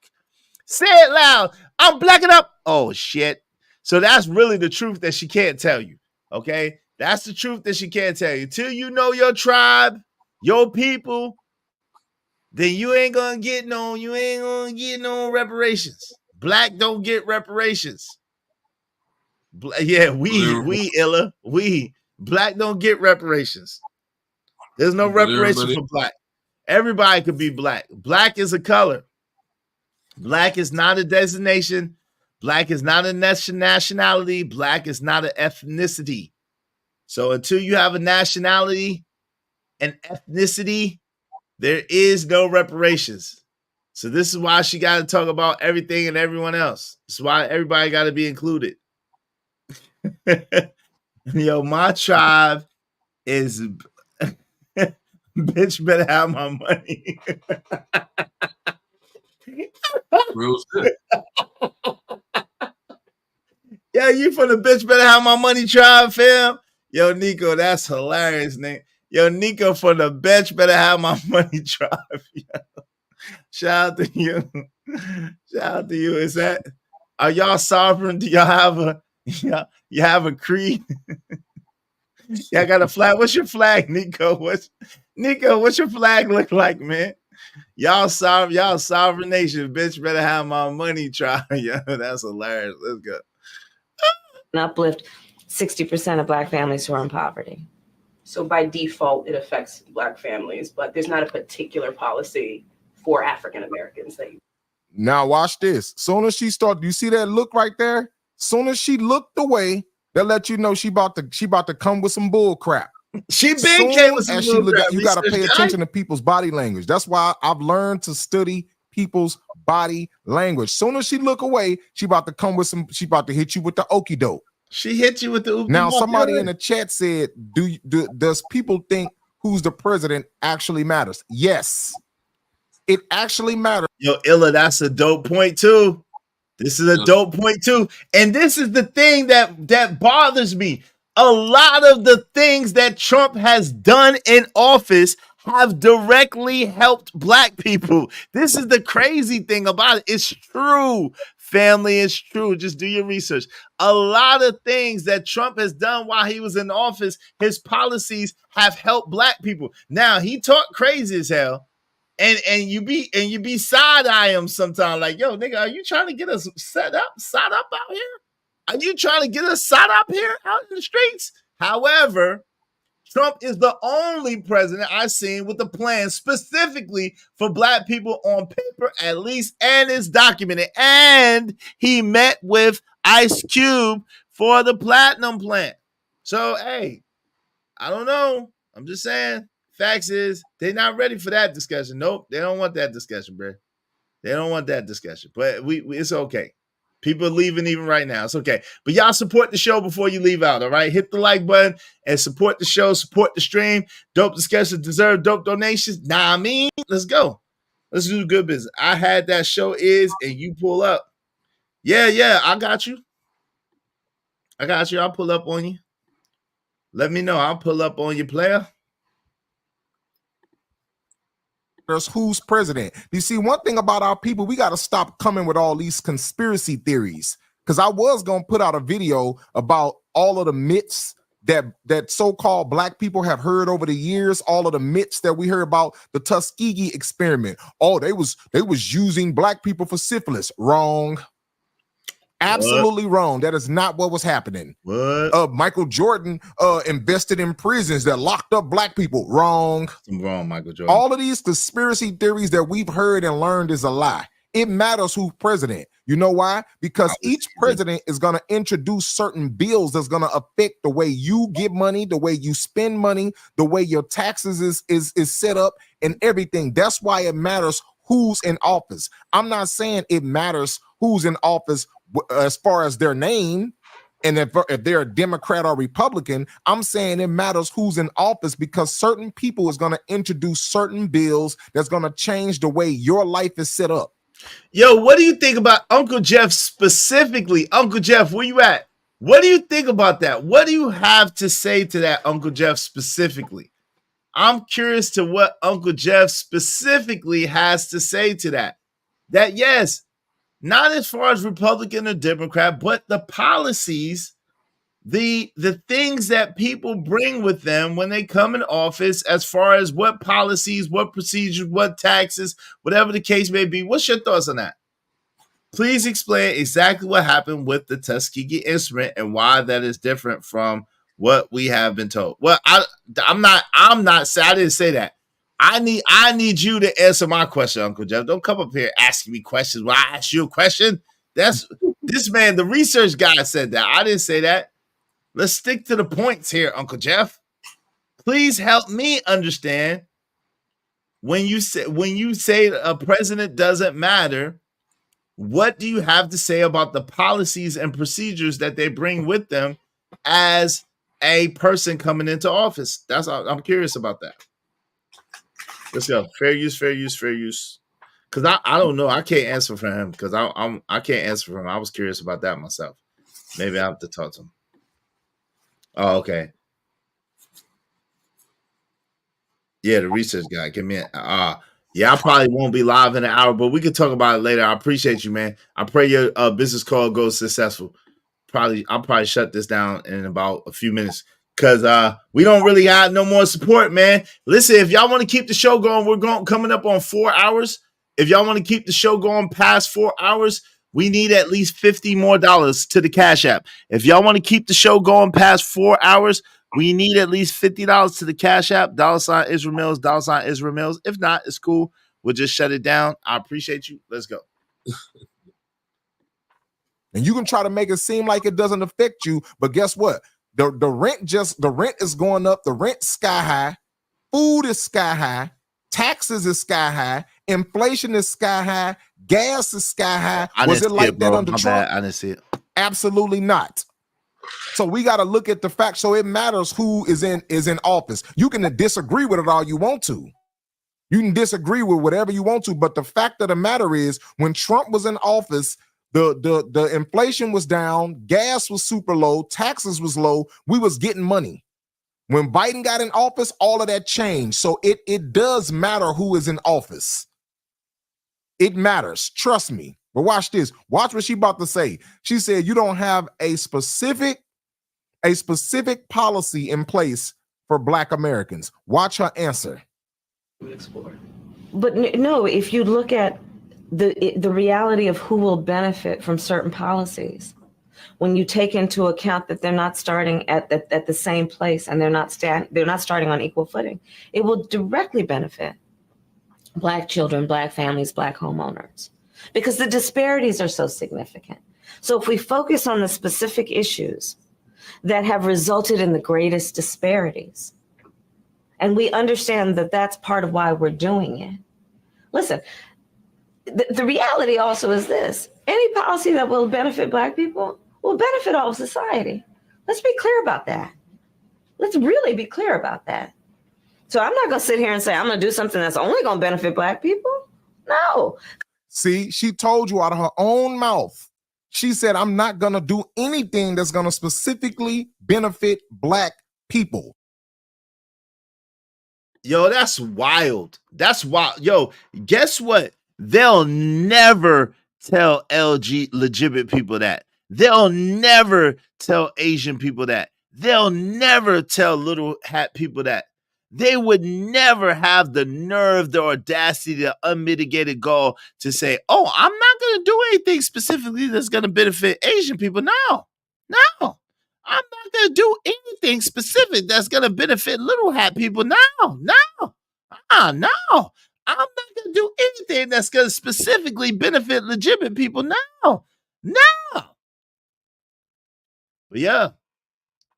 Say it loud. I'm blacking up. Oh, shit. So that's really the truth that she can't tell you, okay? That's the truth that she can't tell you. Till you know your tribe, your people, then you ain't gonna get no reparations. Black don't get reparations. We Black don't get reparations. There's no reparations for Black. Everybody could be Black. Black is a color. Black is not a designation. Black is not a nationality. Black is not an ethnicity. So until you have a nationality and ethnicity, there is no reparations. So this is why she got to talk about everything and everyone else. This is why everybody got to be included. Yo, my tribe is bitch better have my money. Real shit. Yeah, you from the bitch better have my money tribe, fam. Yo, Nico, that's hilarious, name. Yo, Nico from the bitch better have my money tribe. Yo. Shout out to you. Shout out to you. Is that, are y'all sovereign? Do y'all have you have a creed? Y'all got a flag? What's your flag, Nico? What's your flag look like, man? Y'all sovereign nation, bitch better have my money tribe. Yeah, that's hilarious. Let's go. Uplift 60% of Black families who are in poverty. So by default, it affects Black families, but there's not a particular policy for African Americans that you. Now watch this. Soon as she started, you see that look right there? Soon as she looked away, that let you know she about to come with some bull crap. She been came with some bull crap. You got to pay attention to people's body language. That's why I've learned to study people's body language. Soon as she look away, she about to come with some. She about to hit you with the okie doke. She hit you with the. Now somebody in the chat said, does people think who's the president actually matters? Yes, it actually matters. Yo, Illa, that's a dope point too. This is a dope point too. And this is the thing that bothers me. A lot of the things that Trump has done in office have directly helped Black people. This is the crazy thing about it. It's true, family. It's true. Just do your research. A lot of things that Trump has done while he was in office, his policies have helped Black people. Now, he talked crazy as hell. And you be side-eye him sometimes, like, yo, nigga, are you trying to get us side up out here? Are you trying to get us side up here out in the streets? However, Trump is the only president I've seen with a plan specifically for Black people on paper, at least, and it's documented. And he met with Ice Cube for the platinum plan. So, hey, I don't know. I'm just saying, Facts is they're not ready for that discussion. Nope, they don't want that discussion, bro. They don't want that discussion. But we it's okay. People are leaving even right now. It's okay. But y'all support the show before you leave out, all right? Hit the like button and support the show, support the stream. Dope discussions deserve dope donations. Nah, I mean, let's go. Let's do good business. I had that show is, and you pull up. Yeah, I got you. I'll pull up on you. Let me know. I'll pull up on you, player. There's who's president. You see, one thing about our people, we got to stop coming with all these conspiracy theories. Because I was going to put out a video about all of the myths that so-called black people have heard over the years, all of the myths that we heard about the Tuskegee experiment. Oh, they was using black people for syphilis. Wrong. Absolutely wrong. That is not what was happening. What? Michael Jordan invested in prisons that locked up black people. Wrong. Wrong, Michael Jordan. All of these conspiracy theories that we've heard and learned is a lie. It matters who's president. You know why? Because each president is going to introduce certain bills that's going to affect the way you get money, the way you spend money, the way your taxes is set up and everything. That's why it matters who's in office. I'm not saying it matters who's in office as far as their name, and if they're a Democrat or Republican. I'm saying it matters who's in office because certain people is going to introduce certain bills that's going to change the way your life is set up. Yo, what do you think about Uncle Jeff specifically? Uncle Jeff, where you at? What do you think about that? What do you have to say to that, Uncle Jeff, specifically? I'm curious to what Uncle Jeff specifically has to say to that. That, yes, not as far as Republican or Democrat, but the policies, the things that people bring with them when they come in office, as far as what policies, what procedures, what taxes, whatever the case may be. What's your thoughts on that? Please explain exactly what happened with the Tuskegee instrument and why that is different from what we have been told. Well, I'm not saying, I didn't say that. I need you to answer my question, Uncle Jeff. Don't come up here asking me questions when I ask you a question. That's this man, the research guy, said that. I didn't say that. Let's stick to the points here, Uncle Jeff. Please help me understand when you say a president doesn't matter. What do you have to say about the policies and procedures that they bring with them as a person coming into office? That's all. I'm curious about that. Let's go. Fair use. Because I don't know. I can't answer for him because I can't answer for him. I was curious about that myself. Maybe I have to talk to him. Oh, okay. Yeah, the research guy. Give me yeah, I probably won't be live in an hour, but we can talk about it later. I appreciate you, man. I pray your business call goes successful. I'll probably shut this down in about a few minutes because we don't really have no more support, man. Listen, if y'all want to keep the show going, we're coming up on 4 hours. If y'all want to keep the show going past 4 hours, we need at least $50 more to the Cash App. If y'all want to keep the show going past 4 hours, we need at least $50 to the Cash App, $ Israel Mills, $ Israel Mills. If not, it's cool. We'll just shut it down. I appreciate you. Let's go. And you can try to make it seem like it doesn't affect you, but guess what? The rent is going up. The rent's sky high. Food is sky high. Taxes is sky high. Inflation is sky high. Gas is sky high. Was it like that under Trump? I didn't see it. Absolutely not. So we got to look at the facts. So it matters who is in office. You can disagree with it all you want to. You can disagree with whatever you want to, but the fact of the matter is, when Trump was in office, the inflation was down, gas was super low, taxes was low, we was getting money. When Biden got in office, all of that changed. So it does matter who is in office. It matters. Trust me. But watch this. Watch what she about to say. She said you don't have a specific policy in place for Black Americans. Watch her answer. But no, if you look at the reality of who will benefit from certain policies, when you take into account that they're not starting at the same place and they're not starting on equal footing, it will directly benefit Black children, Black families, Black homeowners, because the disparities are so significant. So if we focus on the specific issues that have resulted in the greatest disparities, And we understand that that's part of why we're doing it. Listen, the reality also is this. Any policy that will benefit Black people will benefit all of society. Let's be clear about that. Let's really be clear about that. So I'm not going to sit here and say I'm going to do something that's only going to benefit Black people. No. See, she told you out of her own mouth. She said, I'm not going to do anything that's going to specifically benefit Black people. Yo, that's wild. That's wild. Yo, guess what? They'll never tell legitimate people that. They'll never tell Asian people that. They'll never tell little hat people that. They would never have the nerve, the audacity, the unmitigated gall to say, oh, I'm not going to do anything specifically that's going to benefit Asian people. No. I'm not going to do anything specific that's going to benefit little hat people. No. I'm not going to do anything that's going to specifically benefit legitimate people. No. But yeah,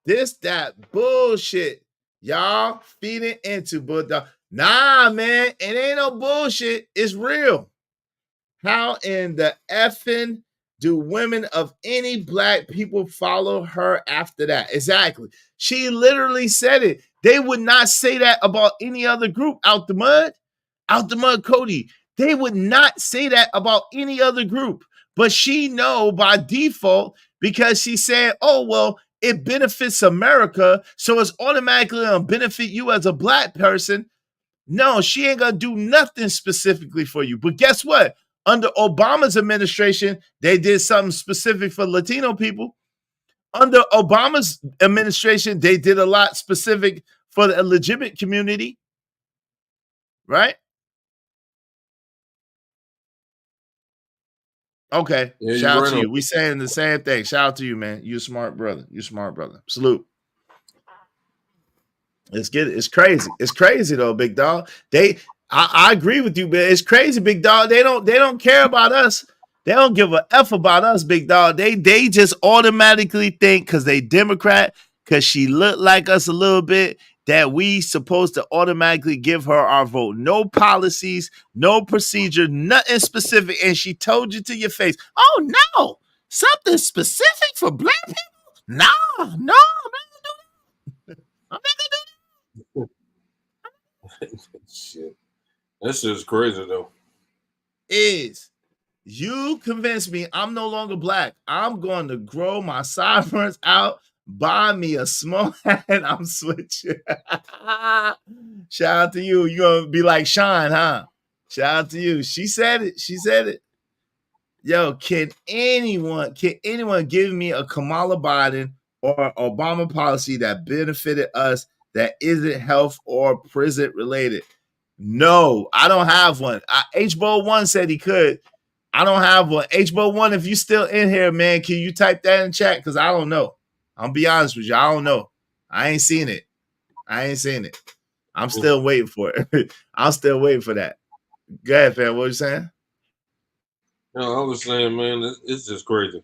that bullshit y'all feeding into, but nah, man, it ain't no bullshit. It's real. How in the effing do women of any Black people follow her after that? Exactly. She literally said it. They would not say that about any other group. Out the mud, Cody. They would not say that about any other group. But she know by default, because she said, oh, well, it benefits America, so it's automatically going to benefit you as a Black person. No, she ain't going to do nothing specifically for you. But guess what? Under Obama's administration, they did something specific for Latino people. Under Obama's administration, they did a lot specific for the legitimate community. Right? Okay. Yeah, shout out right to you. on. We saying the same thing. Shout out to you, man. You a smart brother. Salute. Let's get it. It's crazy. It's crazy though, big dog. I agree with you, man. It's crazy, big dog. They don't care about us. They don't give a F about us, big dog. They just automatically think because they Democrat, because she looked like us a little bit, that we supposed to automatically give her our vote. No policies, no procedure, nothing specific. And she told you to your face, oh no, something specific for Black people? No, I'm not gonna do that. Shit. That's just crazy though. You convinced me I'm no longer Black. I'm going to grow my sideburns out, buy me a small hat, and I'm switching. Shout out to you. You're going to be like Shine, huh? Shout out to you. She said it. Yo, can anyone give me a Kamala Biden or Obama policy that benefited us that isn't health or prison related? No, I don't have one. HBO1 said he could. I don't have one. HBO1, if you still in here, man, can you type that in chat? Because I don't know. I'll be honest with you. I don't know. I ain't seen it. I'm still waiting for it. I'm still waiting for that. Go ahead, fam. What you saying? No, I was saying, man, it's just crazy.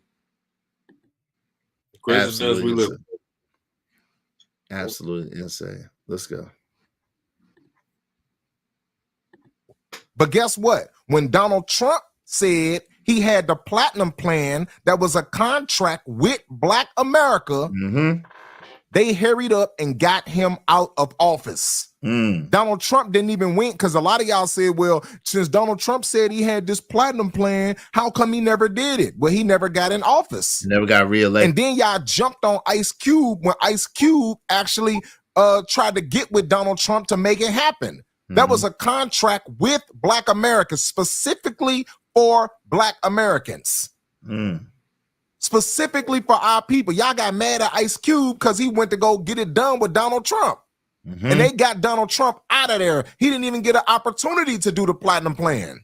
Crazy as we live. Absolutely insane. Let's go. But guess what? When Donald Trump said he had the platinum plan that was a contract with Black America, they hurried up and got him out of office. Donald Trump didn't even win because a lot of y'all said, well, since Donald Trump said he had this platinum plan, how come he never did it? Well, he never got in office. Never got reelected. And then y'all jumped on Ice Cube when Ice Cube actually tried to get with Donald Trump to make it happen. That was a contract with Black Americans, specifically for Black Americans. Specifically for our people. Y'all got mad at Ice Cube because he went to go get it done with Donald Trump. And they got Donald Trump out of there. He didn't even get an opportunity to do the platinum plan.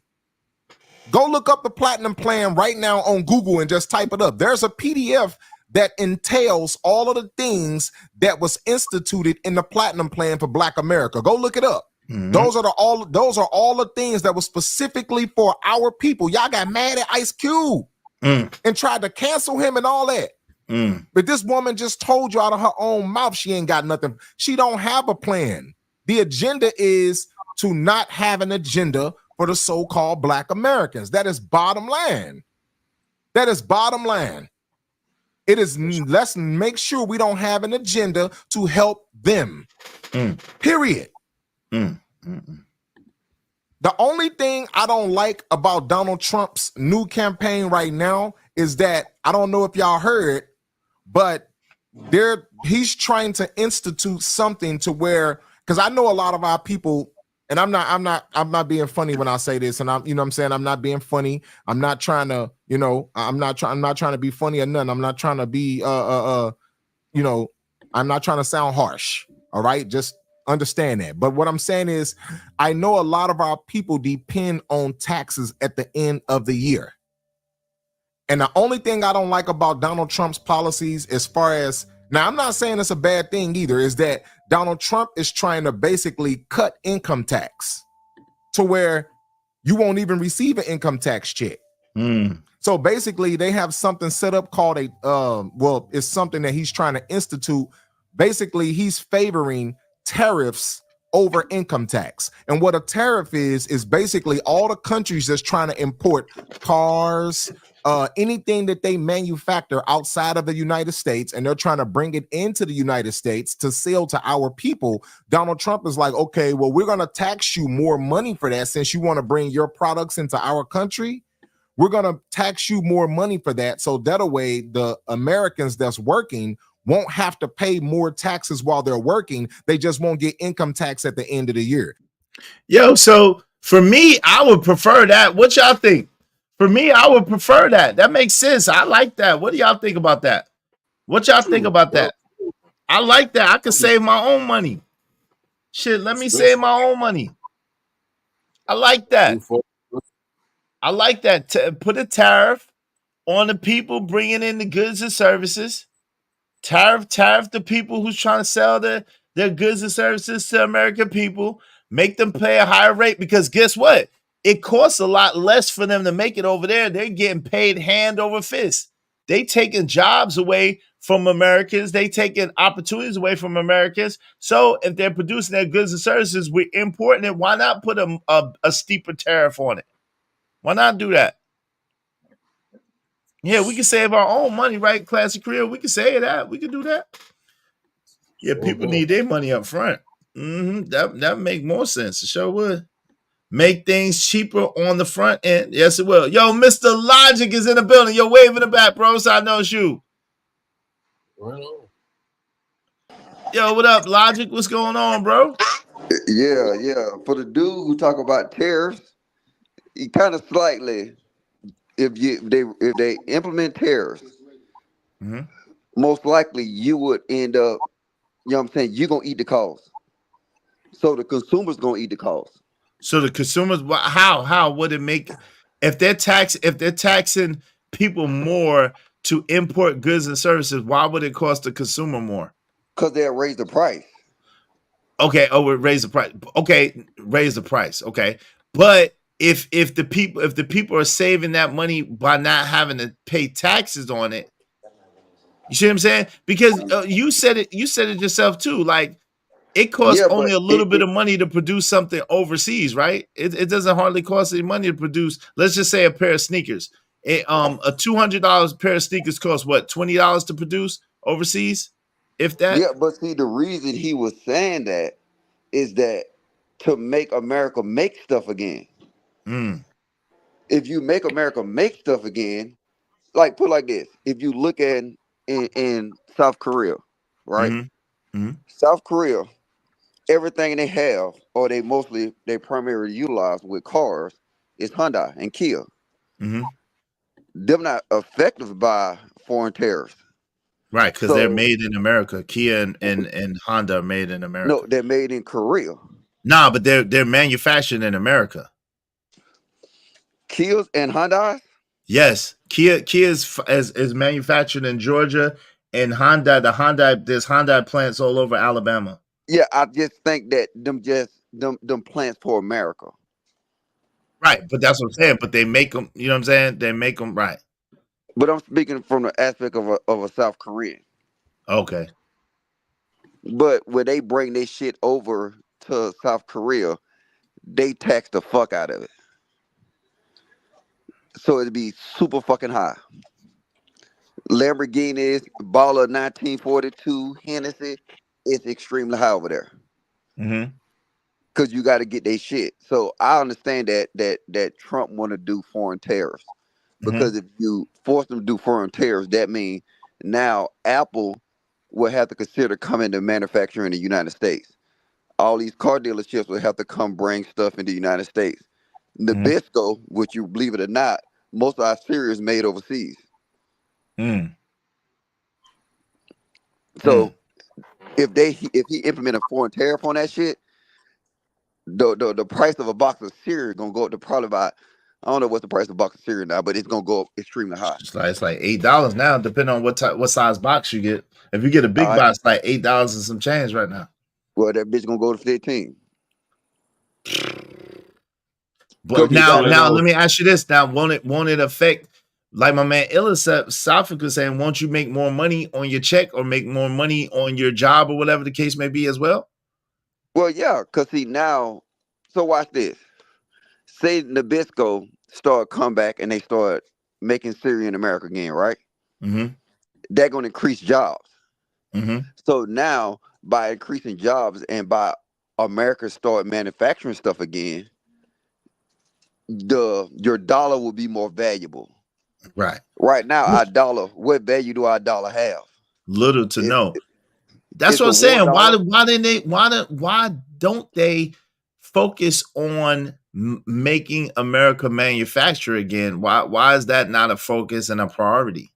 Go look up the platinum plan right now on Google and just type it up. There's a PDF that entails all of the things that was instituted in the platinum plan for Black America. Go look it up. Those are all the things that were specifically for our people. Y'all got mad at Ice Cube and tried to cancel him and all that. But this woman just told you out of her own mouth she ain't got nothing. She don't have a plan. The agenda is to not have an agenda for the so-called Black Americans. That is bottom line. That is bottom line. It is, let's make sure we don't have an agenda to help them. Period. The only thing I don't like about Donald Trump's new campaign right now is that, I don't know if y'all heard, but he's trying to institute something to where, because I know a lot of our people, and I'm not being funny when I say this, and I'm, you know what I'm saying, I'm not being funny. I'm not trying to, you know, I'm not trying to be funny or nothing. I'm not trying to be you know, I'm not trying to sound harsh. All right, just understand that. But what I'm saying is, I know a lot of our people depend on taxes at the end of the year. And the only thing I don't like about Donald Trump's policies, as far as, now I'm not saying it's a bad thing either, is that Donald Trump is trying to basically cut income tax to where you won't even receive an income tax check. So basically they have something set up called a, well, it's something that he's trying to institute. Basically, he's favoring tariffs over income tax. And what a tariff is basically all the countries that's trying to import cars, anything that they manufacture outside of the United States, and they're trying to bring it into the United States to sell to our people. Donald Trump is like, okay, well, we're going to tax you more money for that since you want to bring your products into our country. We're going to tax you more money for that. So that way the Americans that's working won't have to pay more taxes while they're working. They just won't get income tax at the end of the year. Yo, so for me, I would prefer that. What y'all think? For me, I would prefer that. That makes sense. I like that. What do y'all think about that? What y'all think about that? I like that. I can save my own money. Shit, let me save my own money. I like that. I like that. Put a tariff on the people bringing in the goods and services. Tariff the people who's trying to sell their goods and services to American people. Make them pay a higher rate, because guess what? It costs a lot less for them to make it over there. They're getting paid hand over fist. They taking jobs away from Americans. They taking opportunities away from Americans. So if they're producing their goods and services, we're importing it. Why not put a steeper tariff on it? Why not do that? Yeah, we can save our own money, right? Classic Career, we can say that. We can do that. Yeah, people need their money up front. That make more sense. It sure would. Make things cheaper on the front end. Yes, it will. Yo, Mr. Logic is in the building. Yo, wave in the back, bro, so I know it's you. Yo, what up, Logic? What's going on, bro? Yeah. For the dude who talk about tariffs, he kind of slightly, if they implement tariffs, most likely you would end up, you know what I'm saying, you're gonna eat the cost. So the consumer's gonna eat the cost. So the consumers, how would it make, if they're taxing people more to import goods and services, why would it cost the consumer more? Because they'll raise the price. Okay, raise the price. Okay, raise the price. Okay. But if the people are saving that money by not having to pay taxes on it, you see what I'm saying? Because you said it yourself too. Like, it costs only a little bit of money to produce something overseas, right? It doesn't hardly cost any money to produce. Let's just say a pair of sneakers. A $200 pair of sneakers costs what, $20 to produce overseas, if that. Yeah, but see, the reason he was saying that is that to make America make stuff again. If you make America make stuff again, like put it like this: if you look at in South Korea, right? South Korea, everything they have, or they primarily utilize with cars, is Hyundai and Kia. They're not affected by foreign tariffs. Right, because they're made in America. Kia and Honda are made in America. No, they're made in Korea. Nah, but they're manufactured in America. Kias and Hyundai? Yes, Kia is manufactured in Georgia, and there's Hyundai plants all over Alabama. Yeah, I just think that them plants for America. Right, but that's what I'm saying. But they make them, you know what I'm saying? They make them, right. But I'm speaking from the aspect of a South Korean. Okay. But when they bring their shit over to South Korea, they tax the fuck out of it. So it'd be super fucking high. Lamborghinis, ball of 1942, Hennessy, it's extremely high over there. Mm-hmm. Because you got to get their shit. So I understand that Trump want to do foreign tariffs. Because if you force them to do foreign tariffs, that means now Apple will have to consider coming to manufacture in the United States. All these car dealerships will have to come bring stuff in the United States. Nabisco, which you believe it or not, most of our cereal is made overseas. So if he implement a foreign tariff on that shit, the price of a box of cereal is gonna go up to probably about, I don't know what's the price of a box of cereal now, but it's gonna go up extremely high. It's like $8 now, depending on what size box you get. If you get a big box, like $8 and some change right now. Well, that bitch gonna go to 15. But now let me ask you this. Now, won't it affect, like my man Illicep South Africa saying, won't you make more money on your check or make more money on your job or whatever the case may be as well? Well, yeah, because see now, so watch this. Say Nabisco start come back and they start making cereal in America again, right? They're gonna increase jobs. So now by increasing jobs and by America start manufacturing stuff again, your dollar will be more valuable. Right. Right now, our dollar, what value do our dollar have? Little to no. That's what I'm saying. Why don't they focus on making America manufacture again? Why is that not a focus and a priority?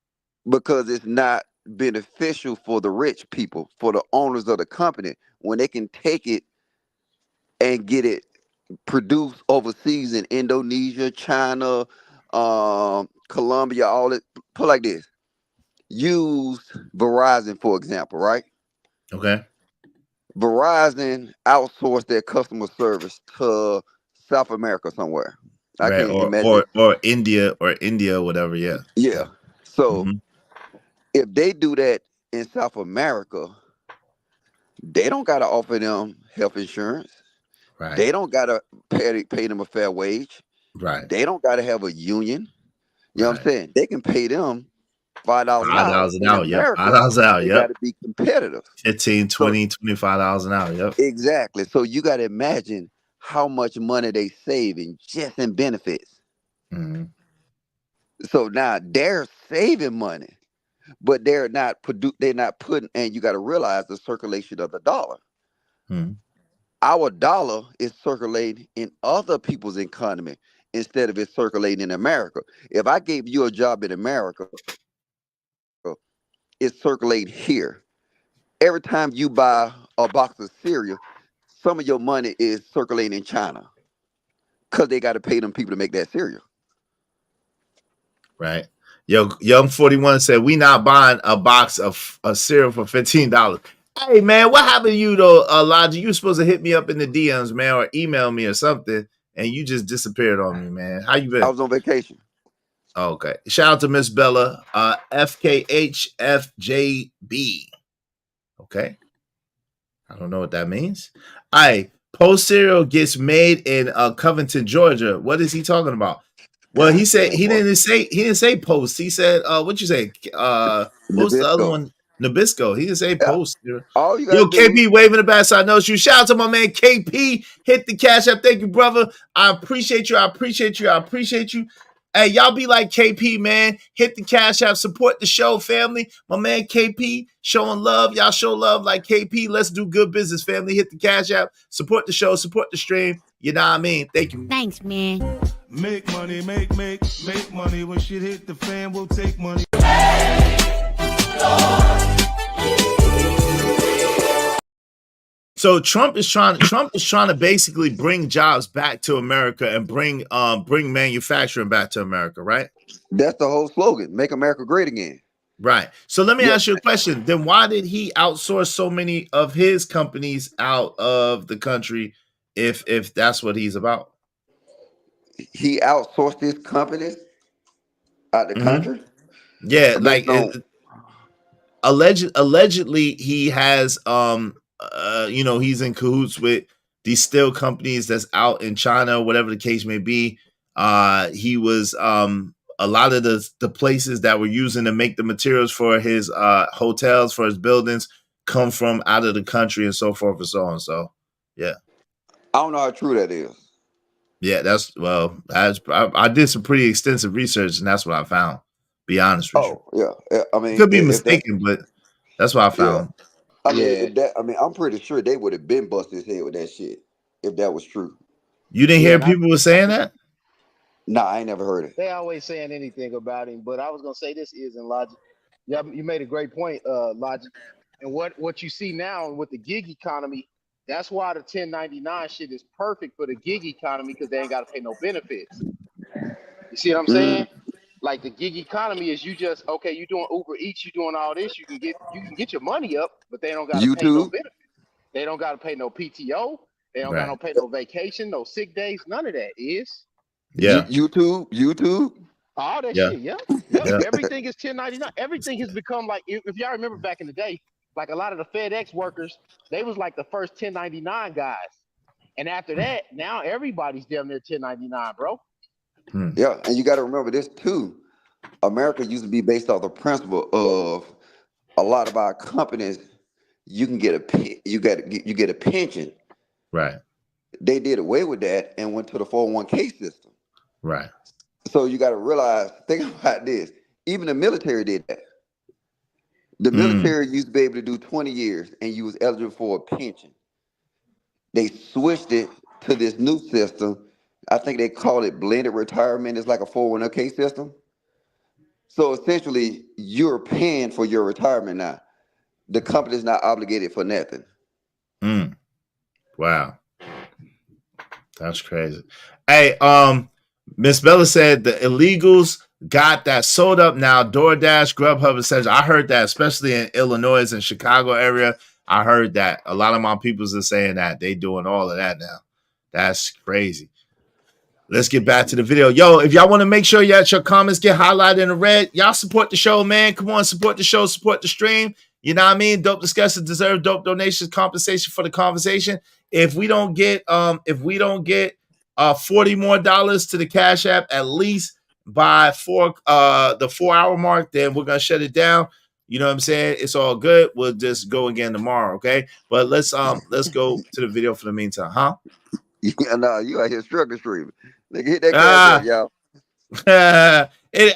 Because it's not beneficial for the rich people, for the owners of the company, when they can take it and get it produced overseas in Indonesia, China, Colombia, all it. Put like this. Use Verizon, for example, right? Okay. Verizon outsourced their customer service to South America somewhere. I right. can't imagine. Or India or whatever. Yeah. Yeah. So if they do that in South America, they don't got to offer them health insurance. Right. They don't got to pay them a fair wage. Right. They don't got to have a union. You know what I'm saying? They can pay them $5 an hour. $5 an hour. Yeah. $5 an hour. They got to be competitive. $15, $20, $25 an hour. Yep. Exactly. So you got to imagine how much money they saving just in benefits. So now they're saving money, but they're not putting, and you got to realize the circulation of the dollar. Our dollar is circulating in other people's economy instead of it circulating in America. If I gave you a job in America, it's circulating here. Every time you buy a box of cereal, some of your money is circulating in China because they got to pay them people to make that cereal. Right. Yo, Young 41 said, we not buying a box of cereal for $15. Hey, man, what happened to you, though, Elijah? You were supposed to hit me up in the DMs, man, or email me or something, and you just disappeared on me, man. How you been? I was on vacation. Okay. Shout out to Miss Bella, FKHFJB. Okay. I don't know what that means. All right. Post cereal gets made in Covington, Georgia. What is he talking about? Well, he said he didn't say Post. He said what you say? What's the other one? Nabisco. He didn't say Post. All you Yo, KP waving the bad side nose. You shout out to my man KP. Hit the cash app. Thank you, brother. I appreciate you. I appreciate you. I appreciate you. Hey, y'all be like KP, man. Hit the cash app. Support the show, family. My man KP showing love. Y'all show love like KP. Let's do good business, family. Hit the cash app. Support the show. Support the stream. You know what I mean? Thank you. Thanks, man. Make money, make money. When shit hit the fan, we'll take money. So Trump is trying to basically bring jobs back to America and bring manufacturing back to America, right? That's the whole slogan. Make America great again. Right. So let me ask you a question. Then why did he outsource so many of his companies out of the country if that's what he's about? He outsourced his companies out the country? Yeah, like allegedly he has he's in cahoots with these steel companies that's out in China, whatever the case may be. He was a lot of the places that were using to make the materials for his hotels, for his buildings, come from out of the country and so forth and so on. So, yeah. I don't know how true that is. Yeah, I did some pretty extensive research, and that's what I found. Be honest with you. Yeah. I mean, could be mistaken, but that's what I found. I'm pretty sure they would have been busted his head with that shit if that was true. You didn't hear people were saying that? Nah, I ain't never heard it. They always saying anything about him, but I was gonna say this isn't Logic. Yeah, you made a great point, Logic. And what you see now with the gig economy, that's why the 1099 shit is perfect for the gig economy because they ain't got to pay no benefits. You see what I'm saying? Like the gig economy is you just you doing Uber Eats, you doing all this, you can get your money up, but they don't got to pay no benefits. They don't got to pay no PTO. They don't got to pay no vacation, no sick days, none of that is. Yeah. YouTube. All that shit, yeah. Everything is 1099. Everything has become like, if y'all remember back in the day, like a lot of the FedEx workers, they was like the first 1099 guys. And after that, now everybody's damn near 1099, bro. Yeah, and you got to remember this too. America used to be based off the principle of a lot of our companies, you get a pension. Right. They did away with that and went to the 401k system. Right. So you got to realize, think about this. Even the military did that. The military used to be able to do 20 years and you was eligible for a pension. They switched it to this new system. I think they call it blended retirement. It's like a 401k system. So essentially, you're paying for your retirement now. The company's not obligated for nothing. Wow. That's crazy. Hey, Miss Bella said the illegals got that sold up now. DoorDash, Grubhub, etc. I heard that, especially in Illinois and Chicago area. I heard that. A lot of my peoples are saying that. They doing all of that now. That's crazy. Let's get back to the video. Yo, if y'all want to make sure your comments get highlighted in the red, y'all support the show, man. Come on, support the show, support the stream. You know what I mean? Dope discussions deserve dope donations, compensation for the conversation. If we don't get $40 more to the Cash App at least by the 4 hour mark, then we're gonna shut it down. You know what I'm saying? It's all good. We'll just go again tomorrow, okay? But let's go to the video for the meantime, huh? Yeah, no, you out here struggle streaming. Nigga, hit that Cash App, y'all.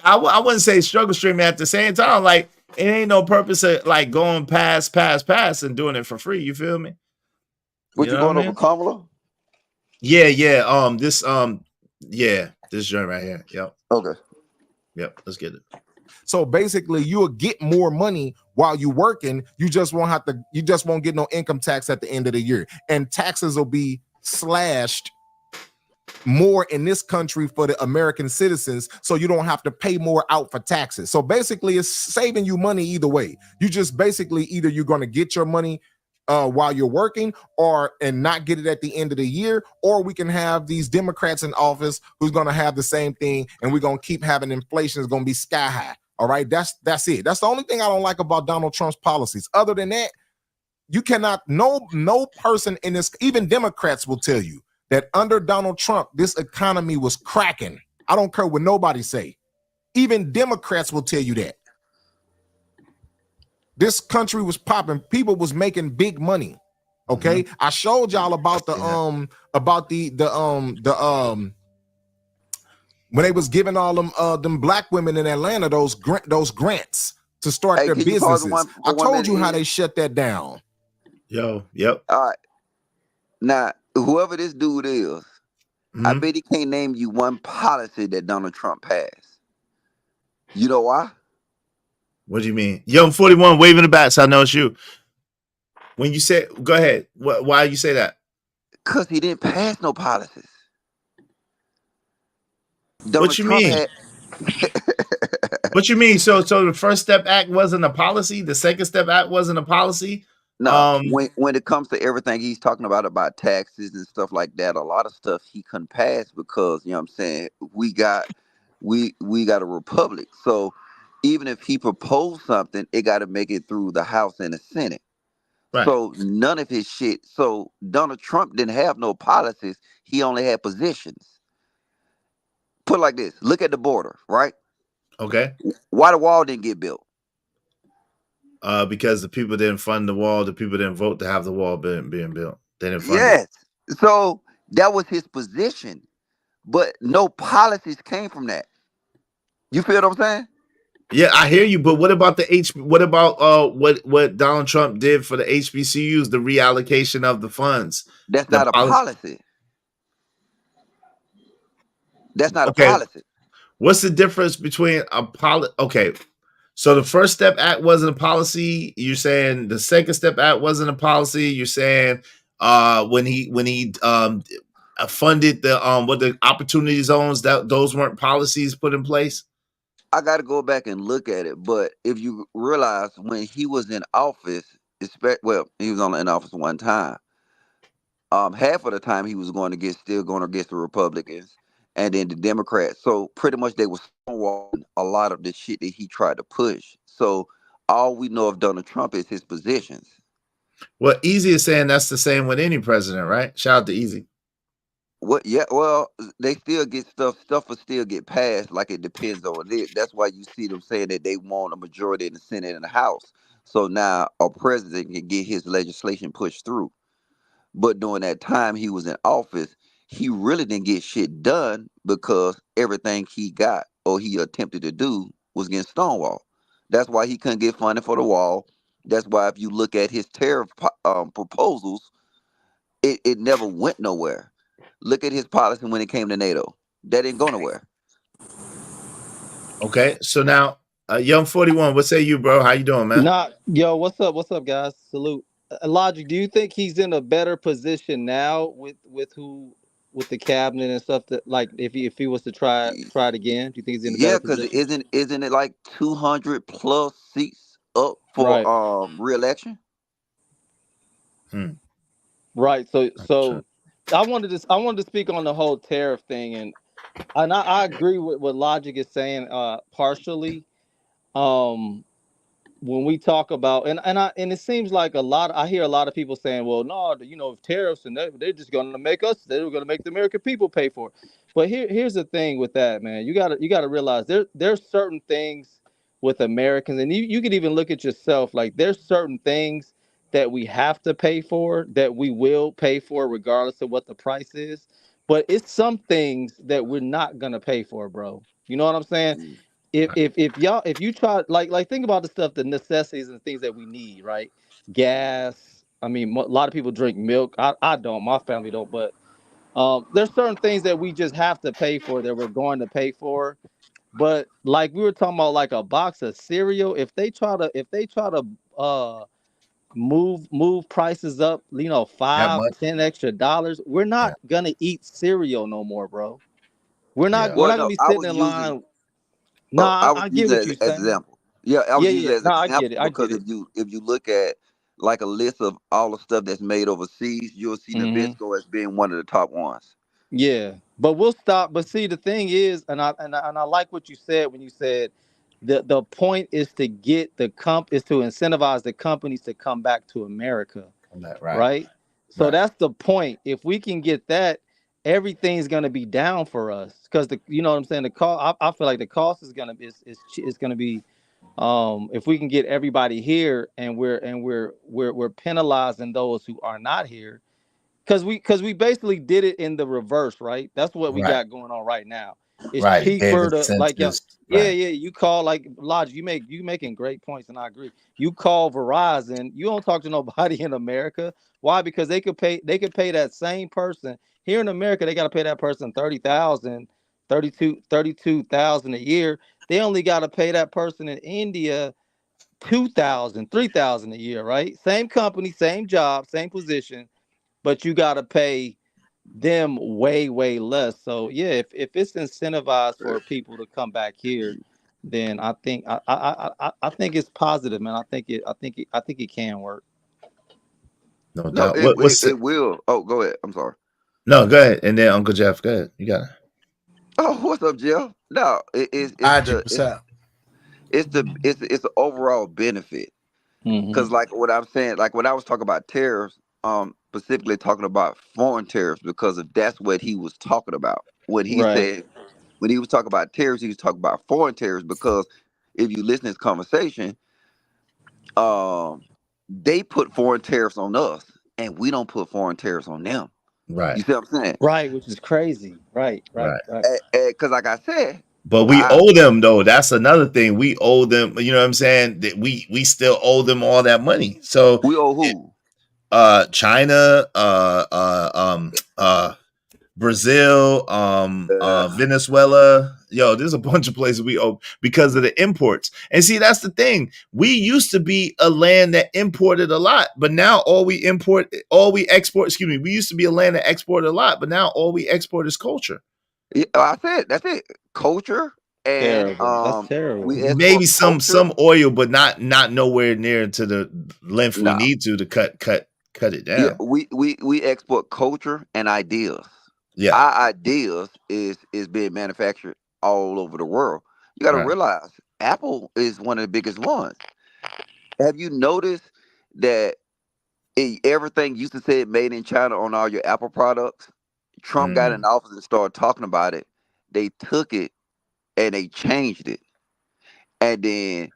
I wouldn't say struggle streaming at the same time. Like, it ain't no purpose of like going past and doing it for free. You feel me? What you going over Kamala? Yeah. This joint right here. Yep. Okay. Yep. Let's get it. So basically, you'll get more money while you're working. You just won't get no income tax at the end of the year, and taxes will be slashed more in this country for the American citizens, so you don't have to pay more out for taxes. So basically, it's saving you money either way. You just basically either you're going to get your money while you're working and not get it at the end of the year, or we can have these Democrats in office who's going to have the same thing, and we're going to keep having inflation is going to be sky high. All right, that's it. That's the only thing I don't like about Donald Trump's policies. Other than that, you cannot, no person in this, even Democrats will tell you that under Donald Trump, this economy was cracking. I don't care what nobody say. Even Democrats will tell you that. This country was popping. People was making big money. Okay. I showed y'all about the when they was giving all them black women in Atlanta those grants to start their businesses. I told you how they shut that down. Yep. All right. Now, whoever this dude is, I bet he can't name you one policy that Donald Trump passed. You know why? What do you mean? Young 41 waving the bats. I know it's you. When you say, go ahead. Why you say that? Because he didn't pass no policies. What you mean? What you mean? So the First Step Act wasn't a policy? The Second Step Act wasn't a policy? No, when it comes to everything he's talking about taxes and stuff like that, a lot of stuff he couldn't pass because, you know what I'm saying, we got a republic. So even if he proposed something, it got to make it through the House and the Senate. So none of his shit. So Donald Trump didn't have no policies. He only had positions. Put it like this. Look at the border, right? Okay. Why the wall didn't get built? Because the people didn't fund the wall. The people didn't vote to have the wall being built. They didn't fund Yes. So that was his position. But no policies came from that. You feel what I'm saying? Yeah, I hear you, but what about what Donald Trump did for the HBCUs, the reallocation of the funds? That's not a policy. That's not a policy. What's the difference between a policy? Okay, so the First Step Act wasn't a policy. You're saying the Second Step Act wasn't a policy. You're saying when he funded the opportunity zones, that those weren't policies put in place. I got to go back and look at it. But if you realize when he was in office, he was only in office one time. Half of the time he was still going against the Republicans and then the Democrats. So pretty much they were stonewalling a lot of the shit that he tried to push. So all we know of Donald Trump is his positions. Well, Easy is saying that's the same with any president, right? Shout out to Easy. What? Yeah. Well, they still get stuff. Stuff will still get passed. Like it depends on it. That's why you see them saying that they want a majority in the Senate and the House. So now a president can get his legislation pushed through. But during that time he was in office, he really didn't get shit done because everything he got or he attempted to do was getting stonewalled. That's why he couldn't get funding for the wall. That's why if you look at his tariff proposals, it never went nowhere. Look at his policy when it came to NATO. That didn't go nowhere. Okay, so now, Young 41, what say you, bro? How you doing, man? Yo, what's up? What's up, guys? Salute. Logic, do you think he's in a better position now with the cabinet and stuff that, like, if he was to try it again, do you think he's in a better position? Yeah, because isn't it like 200 plus seats up for re-election? Right. So I wanted to speak on the whole tariff thing, and I agree with what Logic is saying partially. When we talk about and it seems like I hear a lot of people saying, well, no, if tariffs and they're just going to make the American people pay for it. But here's the thing with that, man. You gotta realize there's certain things with Americans, and you could even look at yourself, like there's certain things that we have to pay for, that we will pay for regardless of what the price is. But it's some things that we're not gonna pay for, bro. You know what I'm saying? If you try, like think about the stuff, the necessities and things that we need, right? Gas. I mean, a lot of people drink milk. I don't. My family don't. But there's certain things that we just have to pay for, that we're going to pay for. But like we were talking about, like a box of cereal, if they try to move prices up, $5-10 extra dollars, we're not gonna eat cereal no more, bro. We're not gonna be sitting in line. I get what you're saying. Example. Yeah, I was using it as an I example get it. because if you look at like a list of all the stuff that's made overseas, you'll see Nabisco as being one of the top ones. Yeah, but we'll stop. But see, the thing is, and I like what you said when you said the point is to get is to incentivize the companies to come back to America. Right. So that's the point. If we can get that, everything's gonna be down for us, because you know what I'm saying. The cost, I feel like the cost is gonna be if we can get everybody here, and we're penalizing those who are not here, because we basically did it in the reverse, right? That's what we got going on right now. It's cheaper to you call, like Logic, you making great points, and I agree. You call Verizon, you don't talk to nobody in America. Why? Because they could pay that same person here in America. They got to pay that person $32,000 a year. They only got to pay that person in India $2,000, $3,000 a year, right? Same company, same job, same position, but you got to pay them way less. So yeah, if it's incentivized for people to come back here, then I think I think it's positive, man. I think it can work. No doubt. It will. Oh, go ahead. I'm sorry. No, go ahead. And then Uncle Jeff, go ahead. You got it. Oh, what's up, Jeff? No, it's the overall benefit. Because like what I'm saying, like when I was talking about tariffs, specifically talking about foreign tariffs, because if that's what he was talking about. When he said, when he was talking about tariffs, he was talking about foreign tariffs, because if you listen to this conversation, they put foreign tariffs on us and we don't put foreign tariffs on them. Right. You see what I'm saying? Right, which is crazy. Right. Because like I said, but we owe them though. That's another thing. We owe them. You know what I'm saying? That we still owe them all that money. So we owe who? China, Brazil, Venezuela. Yo, there's a bunch of places we owe because of the imports. And see, that's the thing. We used to be a land that imported a lot, but now all we export, excuse me, we used to be a land that exported a lot, but now all we export is culture. Yeah, I said that's it. Culture and That's terrible. we export Maybe culture. some oil, but not nowhere near to the length we need to cut it down. Yeah, we export culture and ideas. Yeah, our ideas is being manufactured all over the world. You got to realize Apple is one of the biggest ones. Have you noticed that everything used to say made in China on all your Apple products? Trump got in office and started talking about it. They took it and they changed it. And then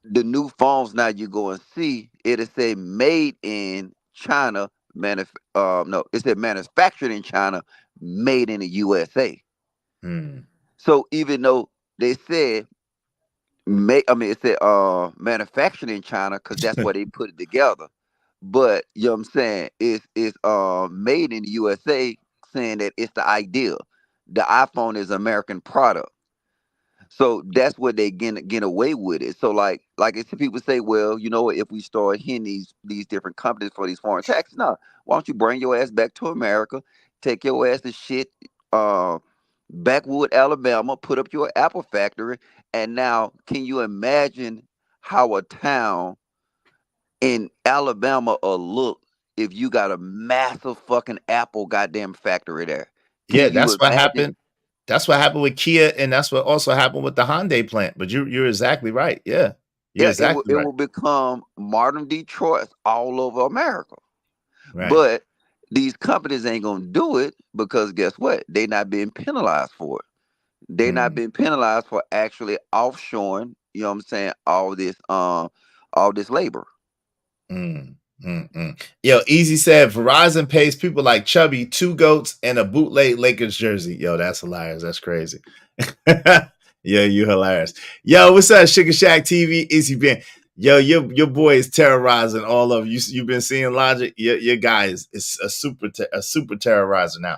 the new phones now you go and see, it'll say made in China, no, it said manufactured in China, made in the USA. So even though they said it said manufactured in China because that's where they put it together. But you know what I'm saying, it's made in the USA, saying that it's the idea. The iPhone is an American product. So that's what they get away with it. So like it's people say, well, you know, if we start hitting these different companies for these foreign taxes, no, why don't you bring your ass back to America, take your ass to shit, Backwood, Alabama, put up your Apple factory, and now can you imagine how a town in Alabama will look if you got a massive fucking Apple goddamn factory there? Yeah, that's what happened. That's what happened with Kia, and that's what also happened with the Hyundai plant. But you're exactly right. Yeah, it will become modern Detroit all over America. Right. But these companies ain't gonna do it because guess what? They're not being penalized for it. They're not being penalized for actually offshoring. You know what I'm saying? All this labor. Yo, Easy said Verizon pays people like Chubby 2 goats and a bootleg Lakers jersey. Yo, that's hilarious. That's crazy. Yeah, you hilarious. Yo, what's up, Sugar Shack TV? Easy Ben. Yo, your boy is terrorizing all of you. You've been seeing Logic. Your guy is a super terrorizer now.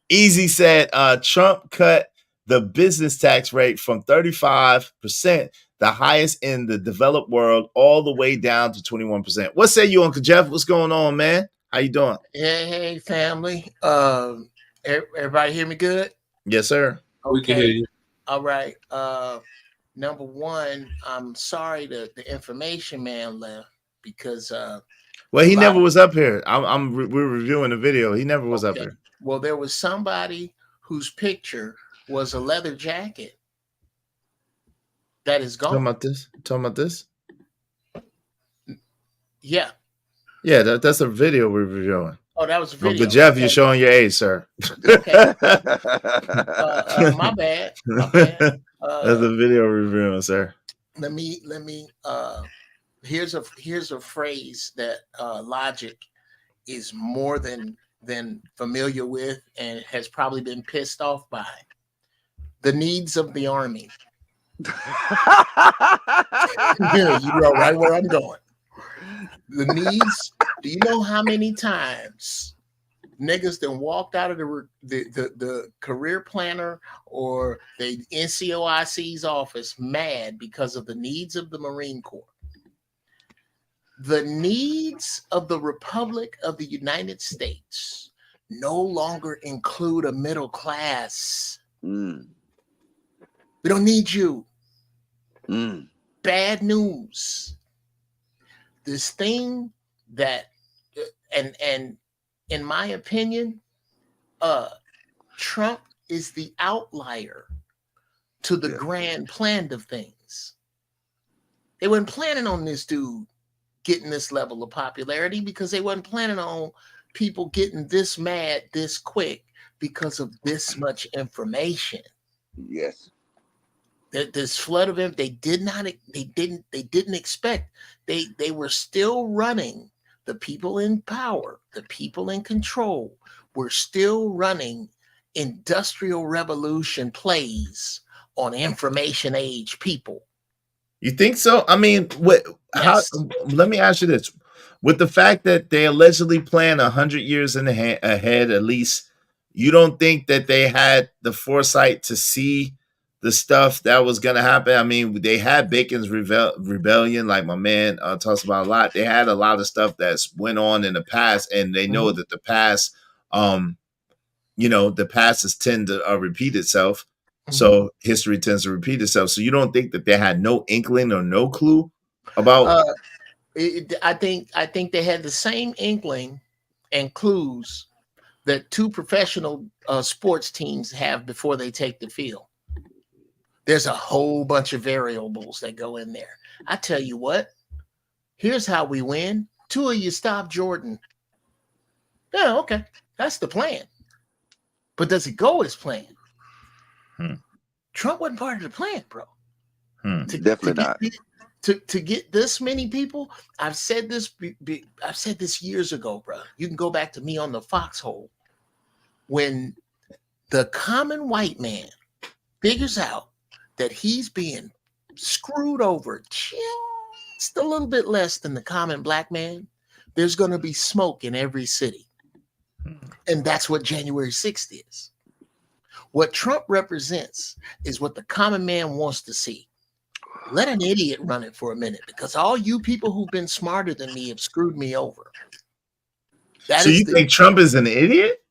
Easy said Trump cut the business tax rate from 35%, the highest in the developed world, all the way down to 21%. What say you, Uncle Jeff? What's going on, man? How you doing? Hey, family. Everybody hear me good? Yes, sir. Okay. We can hear you. All right. Number one, I'm sorry that the information man left because well, he never was up here. We're reviewing the video. He never was up here. Well, there was somebody whose picture was a leather jacket that is gone. Talking about this? Yeah. Yeah, that's a video we're reviewing. Oh, that was a video. But Jeff, you're showing your age, sir. Okay. My bad. That's a video reviewing, sir. Let me here's a phrase that Logic is more than familiar with and has probably been pissed off by. The needs of the army. Yeah, you know right where I'm going. The needs. Do you know how many times niggas that walked out of the career planner or the NCOIC's office mad because of the needs of the Marine Corps? The needs of the Republic of the United States no longer include a middle class. We don't need you. Bad news. This thing that, and in my opinion, Trump is the outlier to the grand plan of things. They weren't planning on this dude getting this level of popularity because they wasn't planning on people getting this mad this quick because of this much information. Yes. This flood of they didn't expect. They were still running. The people in power, the people in control were still running industrial revolution plays on information age people. You think so? I mean, what? Yes. How? Let me ask you this: with the fact that they allegedly plan 100 years ahead, at least, you don't think that they had the foresight to see the stuff that was going to happen? I mean, they had Bacon's rebellion, like my man talks about a lot. They had a lot of stuff that's went on in the past, and they know that the past, the past is tend to repeat itself. So history tends to repeat itself. So you don't think that they had no inkling or no clue about? I think they had the same inkling and clues that two professional sports teams have before they take the field. There's a whole bunch of variables that go in there. I tell you what, here's how we win. Two of you stop Jordan. Yeah, okay. That's the plan. But does it go as planned? Trump wasn't part of the plan, bro. Definitely not. To get this many people, I've said this. I've said this years ago, bro. You can go back to me on the foxhole when the common white man figures out that he's being screwed over just a little bit less than the common black man. There's going to be smoke in every city, and that's what January 6th is. What Trump represents is what the common man wants to see. Let an idiot run it for a minute, because all you people who've been smarter than me have screwed me over. So you think Trump is an idiot?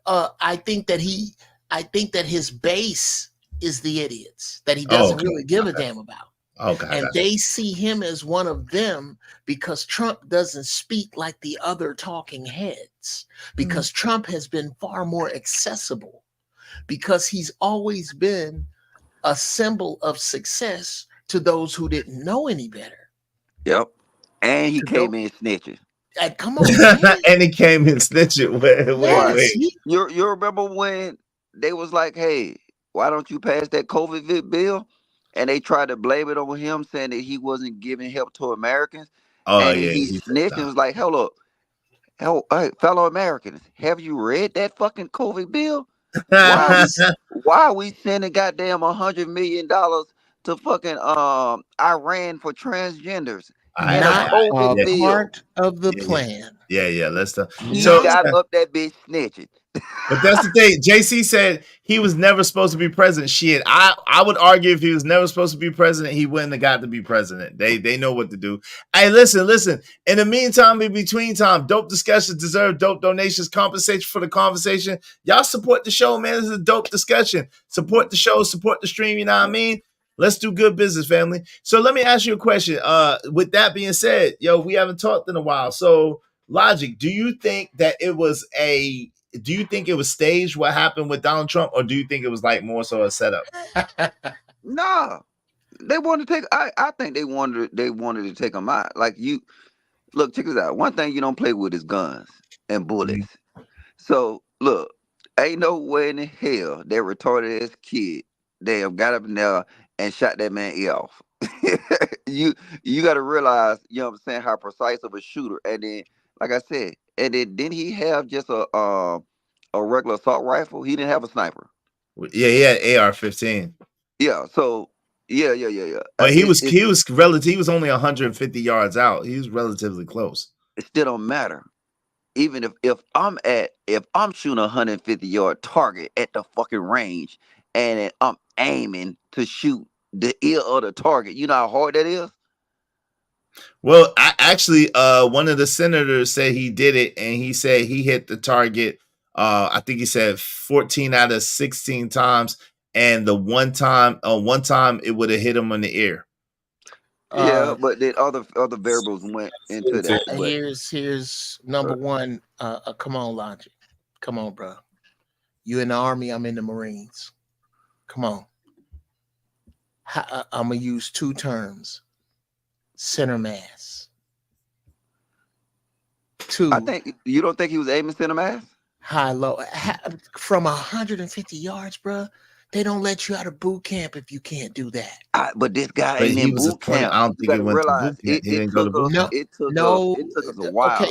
I think that his base is the idiots that he doesn't really give a damn about. Okay. And they see him as one of them because Trump doesn't speak like the other talking heads, because Trump has been far more accessible, because he's always been a symbol of success to those who didn't know any better. Yep. And he came in snitching. Come on, man. And he came in snitching. Wait. You remember when they was like, hey, why don't you pass that COVID bill? And they tried to blame it on him, saying that he wasn't giving help to Americans. And he snitched and was like, hold up. Hey, fellow Americans, have you read that fucking COVID bill? Why are we sending goddamn $100 million to fucking Iran for transgenders? Not a part of the plan. Yeah. Let's talk. He got up that bitch snitching. But that's the thing. JC said he was never supposed to be president. Shit, I would argue if he was never supposed to be president, he wouldn't have got to be president. They know what to do. Hey, listen. In the meantime, in between time, dope discussions deserve dope donations. Compensation for the conversation. Y'all support the show, man. This is a dope discussion. Support the show, support the stream. You know what I mean? Let's do good business, family. So let me ask you a question. With that being said, we haven't talked in a while. So Logic, do you think it was staged what happened with Donald Trump, or do you think it was like more so a setup? No, they wanted to take. I think they wanted to take him out. Like, you look, check this out. One thing you don't play with is guns and bullets. So look, ain't no way in the hell that retarded ass kid got up in there and shot that man ear off. You got to realize, you know what I'm saying, how precise of a shooter. And then, like I said, and then didn't he have just a regular assault rifle? He didn't have a sniper. Yeah, he had AR-15. Yeah, so yeah. But he was only 150 yards out. He was relatively close. It still don't matter. Even if I'm shooting a 150-yard target at the fucking range, and I'm aiming to shoot the ear of the target, you know how hard that is? Well, one of the senators said he did it, and he said he hit the target. I think he said 14 out of 16 times, and the one time it would have him in the ear. Yeah, but then other variables went into that. Here's number one. Come on, Logic. Come on, bro. You in the Army, I'm in the Marines. Come on. I'm gonna use two terms: center mass. two. I think you don't think he was aiming center mass? High low from 150 yards, bro. They don't let you out of boot camp if you can't do that. But this guy ain't in boot camp. I don't think he went to boot camp. He didn't go to boot camp. It took us a while.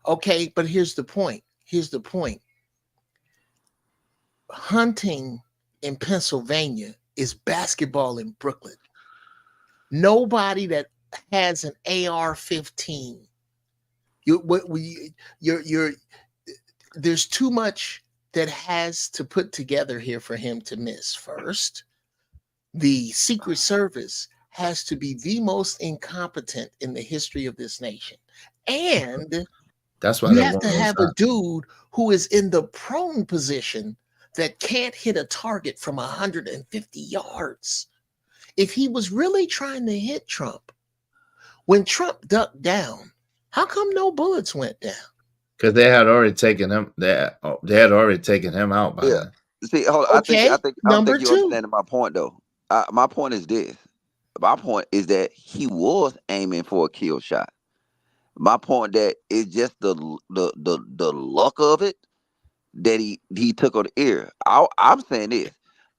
Okay, but here's the point. Hunting in Pennsylvania is basketball in Brooklyn. Nobody that has an AR-15. There's too much that has to put together here for him to miss. First, the Secret Service has to be the most incompetent in the history of this nation. And that's why you have to have a dude who is in the prone position that can't hit a target from 150 yards. If he was really trying to hit Trump, when Trump ducked down, how come no bullets went down? Because they had already taken him. They had already taken him out. By then. See, hold on. I don't think you're understanding my point, though. My point is this. My point is that he was aiming for a kill shot. My point that it's just the luck of it that he took on the ear. I'm saying this.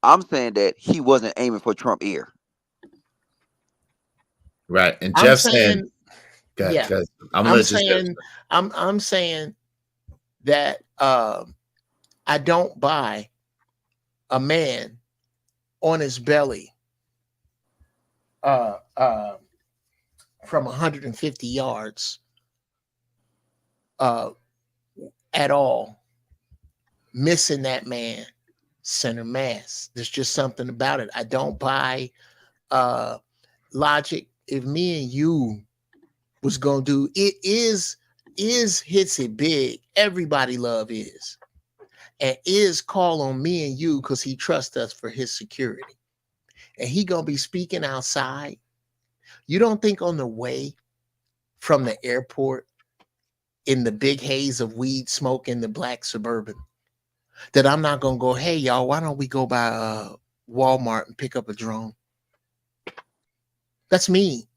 I'm saying that he wasn't aiming for Trump ear. Right, and Jeff saying, I'm saying that I don't buy a man on his belly from 150 yards at all, missing that man center mass. There's just something about it. I don't buy logic. If me and you was gonna do it, is hits it big. Everybody love is, and is call on me and you because he trusts us for his security, and he gonna be speaking outside. You don't think on the way from the airport in the big haze of weed smoke in the black Suburban that I'm not gonna go, hey y'all, why don't we go by Walmart and pick up a drone? That's me.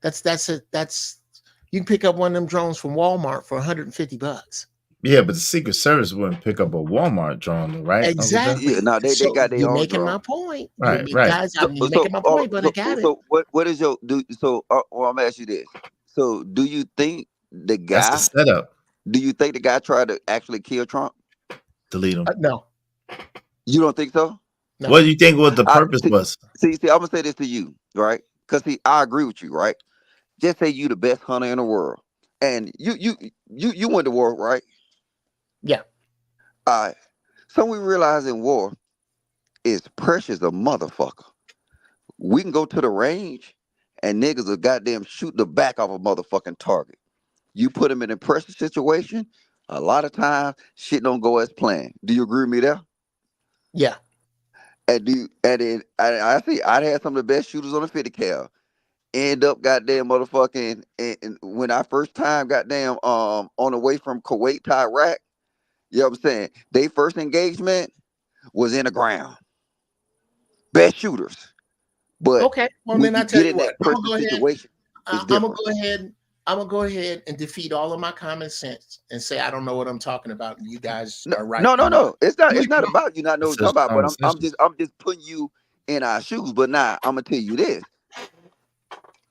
That's you can pick up one of them drones from Walmart for $150. Yeah, but the Secret Service wouldn't pick up a Walmart drone, right? Exactly. Yeah, no, they got their you're own making drone. My point. Right. Guys, I'm making my point, but I got it. So what is your well, I'm gonna ask you this. So do you think the guy that's the setup? Do you think the guy tried to actually kill Trump? Delete him. No. You don't think so? No. What do you think what the purpose was? See, I'm gonna say this to you, right? Because I agree with you, right? Just say you the best hunter in the world, and you went to war, right? Yeah. All right. So we realize in war is precious a motherfucker. We can go to the range and niggas will goddamn shoot the back off a motherfucking target. You put them in a pressure situation, a lot of times shit don't go as planned. Do you agree with me there? Yeah. And I see I'd had some of the best shooters on the 50 cal. End up goddamn motherfucking and when I first time goddamn on the way from Kuwait to Iraq, you know what I'm saying? They first engagement was in the ground. Best shooters. But okay, well then I tell you what, I'm gonna go ahead and defeat all of my common sense and say I don't know what I'm talking about. You guys are right. No. It's not about you not know what you're talking about, but I'm just putting you in our shoes. But now I'm gonna tell you this.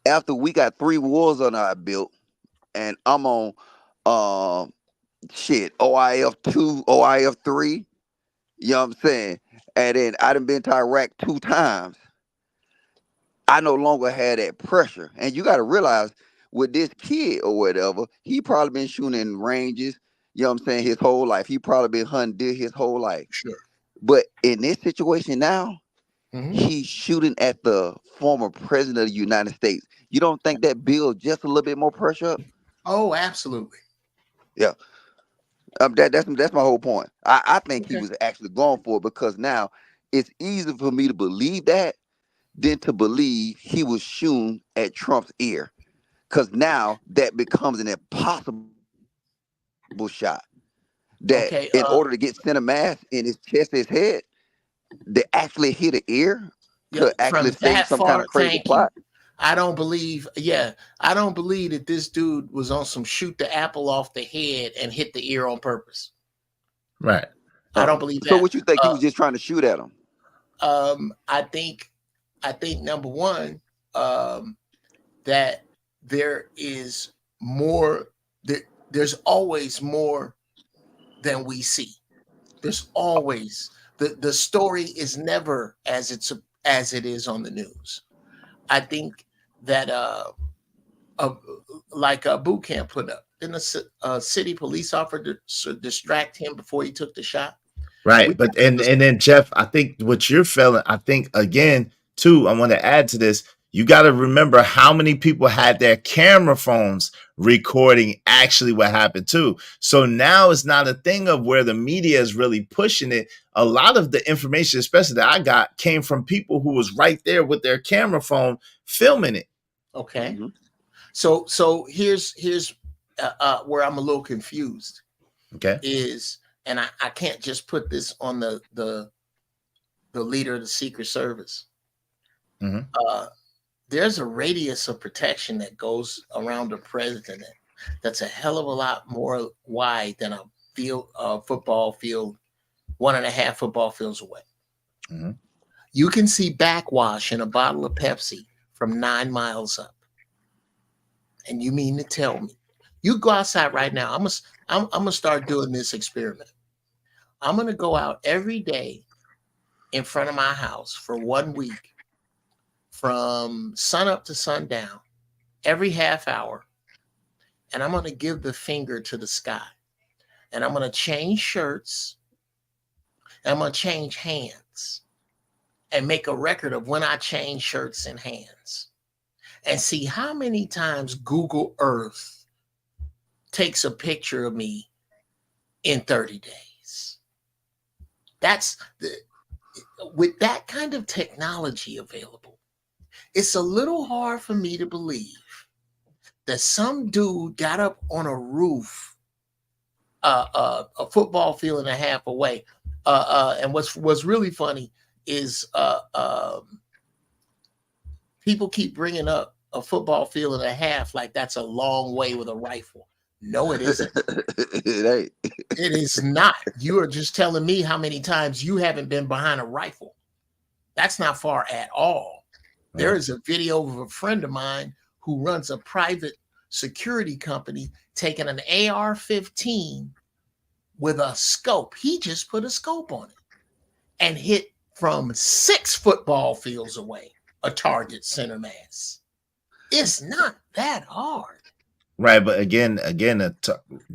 After we got 3 wars on our belt, and I'm on OIF 2, OIF 3, you know what I'm saying? And then I done been to Iraq 2 times. I no longer had that pressure. And you gotta realize with this kid or whatever, he probably been shooting in ranges, you know what I'm saying, his whole life. He probably been hunting deer his whole life. Sure. But in this situation now, he's shooting at the former president of the United States. You don't think that builds just a little bit more pressure up? Oh, absolutely. Yeah. That's my whole point. I think he was actually going for it because now it's easy for me to believe that than to believe he was shooting at Trump's ear. Because now that becomes an impossible shot. That in order to get center mass in his chest, his head, to actually hit an ear to actually save some kind of crazy plot. I don't believe that this dude was on some shoot the apple off the head and hit the ear on purpose. Right. I don't believe that. So what you think he was just trying to shoot at him? I think number one, that there is more. There's always more than we see. There's always the story is never as it is on the news. I think that like a boot camp put up, didn't a city police officer distract him before he took the shot? Right. But and then Jeff, I think what you're feeling, I think again, too, I want to add to this. You got to remember how many people had their camera phones recording actually what happened too. So now it's not a thing of where the media is really pushing it. A lot of the information, especially that I got, came from people who was right there with their camera phone filming it. Okay. Mm-hmm. So here's where I'm a little confused. Okay. And I can't just put this on the leader of the Secret Service. Mm-hmm. There's a radius of protection that goes around the president that's a hell of a lot more wide than a football field, 1.5 football fields away. Mm-hmm. You can see backwash in a bottle of Pepsi from 9 miles up. And you mean to tell me, you go outside right now. I'm gonna start doing this experiment. I'm gonna go out every day in front of my house for 1 week, from sun up to sundown, every half hour, and I'm gonna give the finger to the sky, and I'm gonna change shirts, and I'm gonna change hands, and make a record of when I change shirts and hands, and see how many times Google Earth takes a picture of me in 30 days. With that kind of technology available, it's a little hard for me to believe that some dude got up on a roof, a football field and a half away. And what's really funny is people keep bringing up a football field and a half like that's a long way with a rifle. No, it isn't. It ain't. It is not. You are just telling me how many times you haven't been behind a rifle. That's not far at all. There is a video of a friend of mine who runs a private security company taking an AR-15 with a scope. He just put a scope on it and hit from 6 football fields away a target center mass. It's not that hard. Right, but again,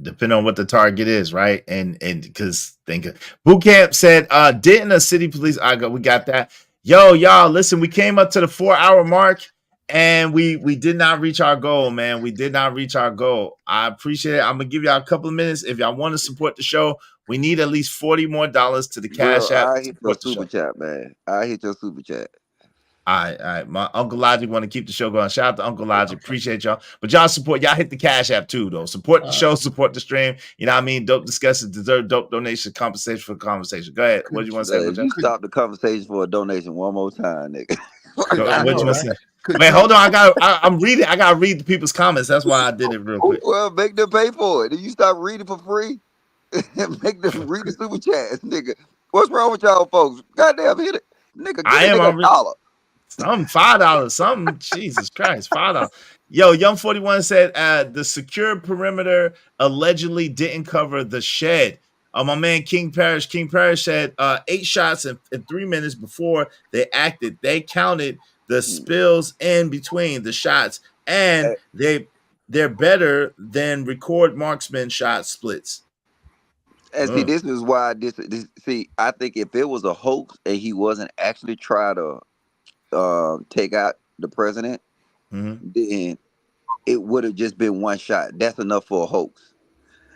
depending on what the target is, right? And because boot camp said, didn't a city police? We got that. Yo, y'all, listen, we came up to the 4-hour mark and we did not reach our goal, man. We did not reach our goal. I appreciate it. I'm gonna give y'all a couple of minutes. If y'all want to support the show, we need at least $40 more to the Cash App. I hit your super chat, man. I hit your super chat. All right. My Uncle Logic want to keep the show going. Shout out to Uncle Logic. Appreciate y'all. But y'all support. Y'all hit the Cash App too, though. Support the show. Support the stream. You know what I mean? Dope discussions deserve dope donation. Compensation for the conversation. Go ahead. What do you want to say? You stop the conversation for a donation one more time, nigga. What you want to say? Wait, hold on. I'm reading. I gotta read the people's comments. That's why I did it real quick. Well, make them pay for it. If you stop reading for free, make them read the super chat, nigga. What's wrong with y'all folks? Goddamn, hit it, nigga. Give a $1. Something $5, something. Jesus Christ, $5. Yo, Young 41 said the secure perimeter allegedly didn't cover the shed. My man King Parrish said 8 shots in 3 minutes before they acted. They counted the spills in between the shots, and they're better than record marksman shot splits. And see, this is why I think if it was a hoax and he wasn't actually trying to take out the president, then it would have just been one shot. That's enough for a hoax.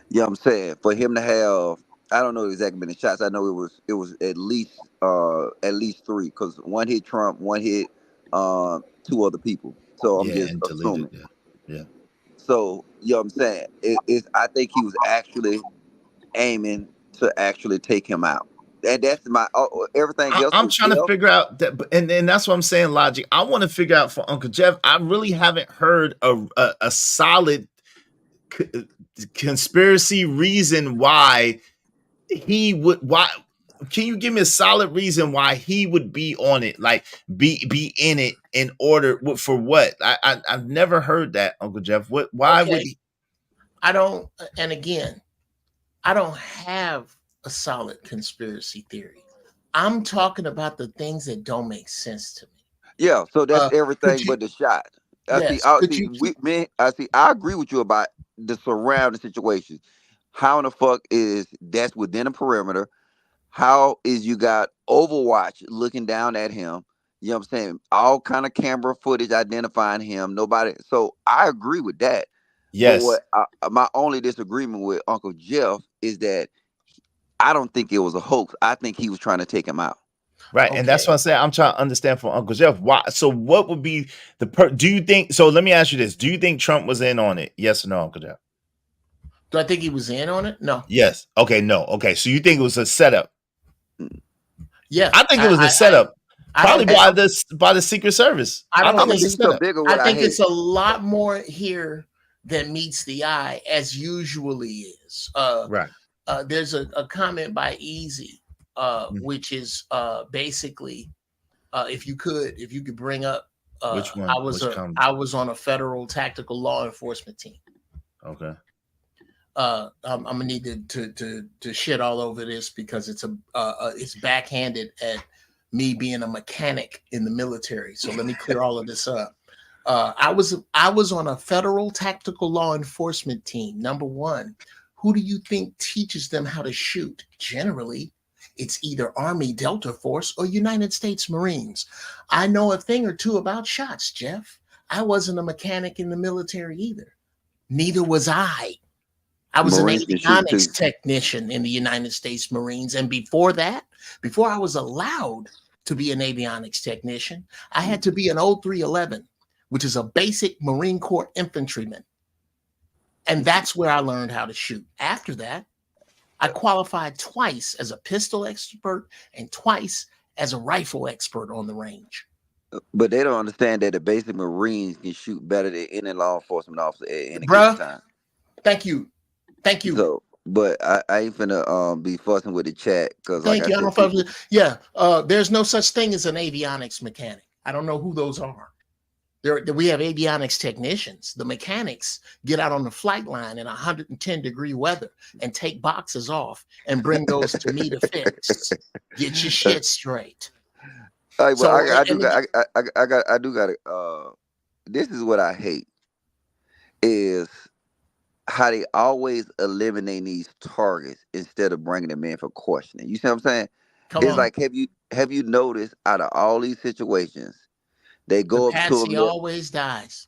You know what I'm saying? For him to have, I don't know exactly many shots. I know it was at least 3, because one hit Trump, one hit 2 other people. So I'm just assuming. Yeah. So you know what I'm saying? I think he was actually aiming to actually take him out. and that's my everything else. I'm trying to figure out that, and that's what I'm saying. Logic. I want to figure out for Uncle Jeff. I really haven't heard a solid conspiracy reason why he would. Why? Can you give me a solid reason why he would be on it, like be in it in order for what? I've never heard that, Uncle Jeff. What? Why would he? I don't. And again, I don't have a solid conspiracy theory. I'm talking about the things that don't make sense to me. Yeah, so that's everything but the shot. I agree with you about the surrounding situation. How in the fuck is that's within a perimeter? How is you got Overwatch looking down at him? You know what I'm saying? All kind of camera footage identifying him. Nobody. So I agree with that. Yes. But my only disagreement with Uncle Jeff is that I don't think it was a hoax. I think he was trying to take him out. Right. Okay. And that's what I'm saying. I'm trying to understand from Uncle Jeff why. So what would be do you think, so let me ask you this. Do you think Trump was in on it? Yes or no, Uncle Jeff? Do I think he was in on it? No. Yes. Okay. No. Okay. So you think it was a setup? Yeah. I think it was a setup. Probably by the Secret Service. I think it's a lot more here than meets the eye, as usually is. Right. There's a comment by Easy, which is basically, if you could bring up, which one? I was on a federal tactical law enforcement team. Okay. I'm gonna need to shit all over this because it's backhanded at me being a mechanic in the military. So let me clear all of this up. I was on a federal tactical law enforcement team. Number one, who do you think teaches them how to shoot? Generally, it's either Army Delta Force or United States Marines. I know a thing or two about shots, Jeff. I wasn't a mechanic in the military either. Neither was I. I was an avionics technician in the United States Marines. And before that, before I was allowed to be an avionics technician, I had to be an 0311, which is a basic Marine Corps infantryman. And that's where I learned how to shoot. After that, I qualified twice as a pistol expert and twice as a rifle expert on the range. But they don't understand that the basic Marines can shoot better than any law enforcement officer at any given time. Thank you. Thank you. So, but I ain't finna be fussing with the chat because thank you. I don't fuss with, there's no such thing as an avionics mechanic. I don't know who those are. We have avionics technicians. The mechanics get out on the flight line in 110-degree weather and take boxes off and bring those to me to fix. Get your shit straight. I do got it. This is what I hate is how they always eliminate these targets instead of bringing them in for questioning. You see what I'm saying? Like, have you noticed out of all these situations, they go up to him. Always dies.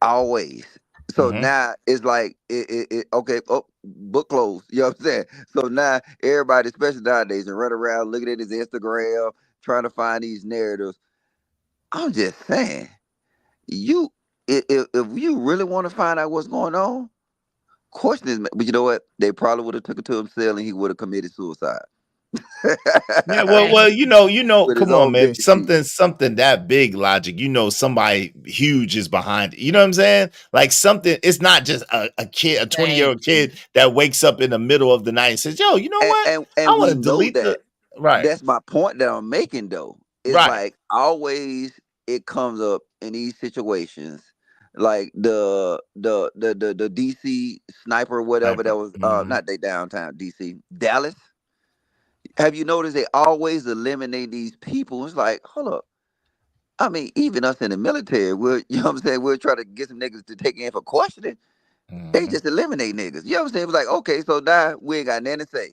Always. So now it's like okay, book closed. You know what I'm saying? So now everybody, especially nowadays, and run around looking at his Instagram, trying to find these narratives. I'm just saying, if you really want to find out what's going on, question is, but you know what? They probably would have took it to himself and he would have committed suicide. Yeah, well, you know, come on, man. Something that big, Logic. You know, somebody huge is behind it. You know what I'm saying? Like something. It's not just a kid, a 20-year-old kid that wakes up in the middle of the night and says, "Yo, you know what? And I want to delete that." Right. That's my point that I'm making, though. It's like always it comes up in these situations, like the DC sniper, whatever that was. Not they downtown DC, Dallas. Have you noticed they always eliminate these people? It's like, hold up. I mean, even us in the military, you know what I'm saying? We'll try to get some niggas to take in for questioning. They just eliminate niggas. You know what I'm saying? It's like, okay, so now we ain't got nothing to say.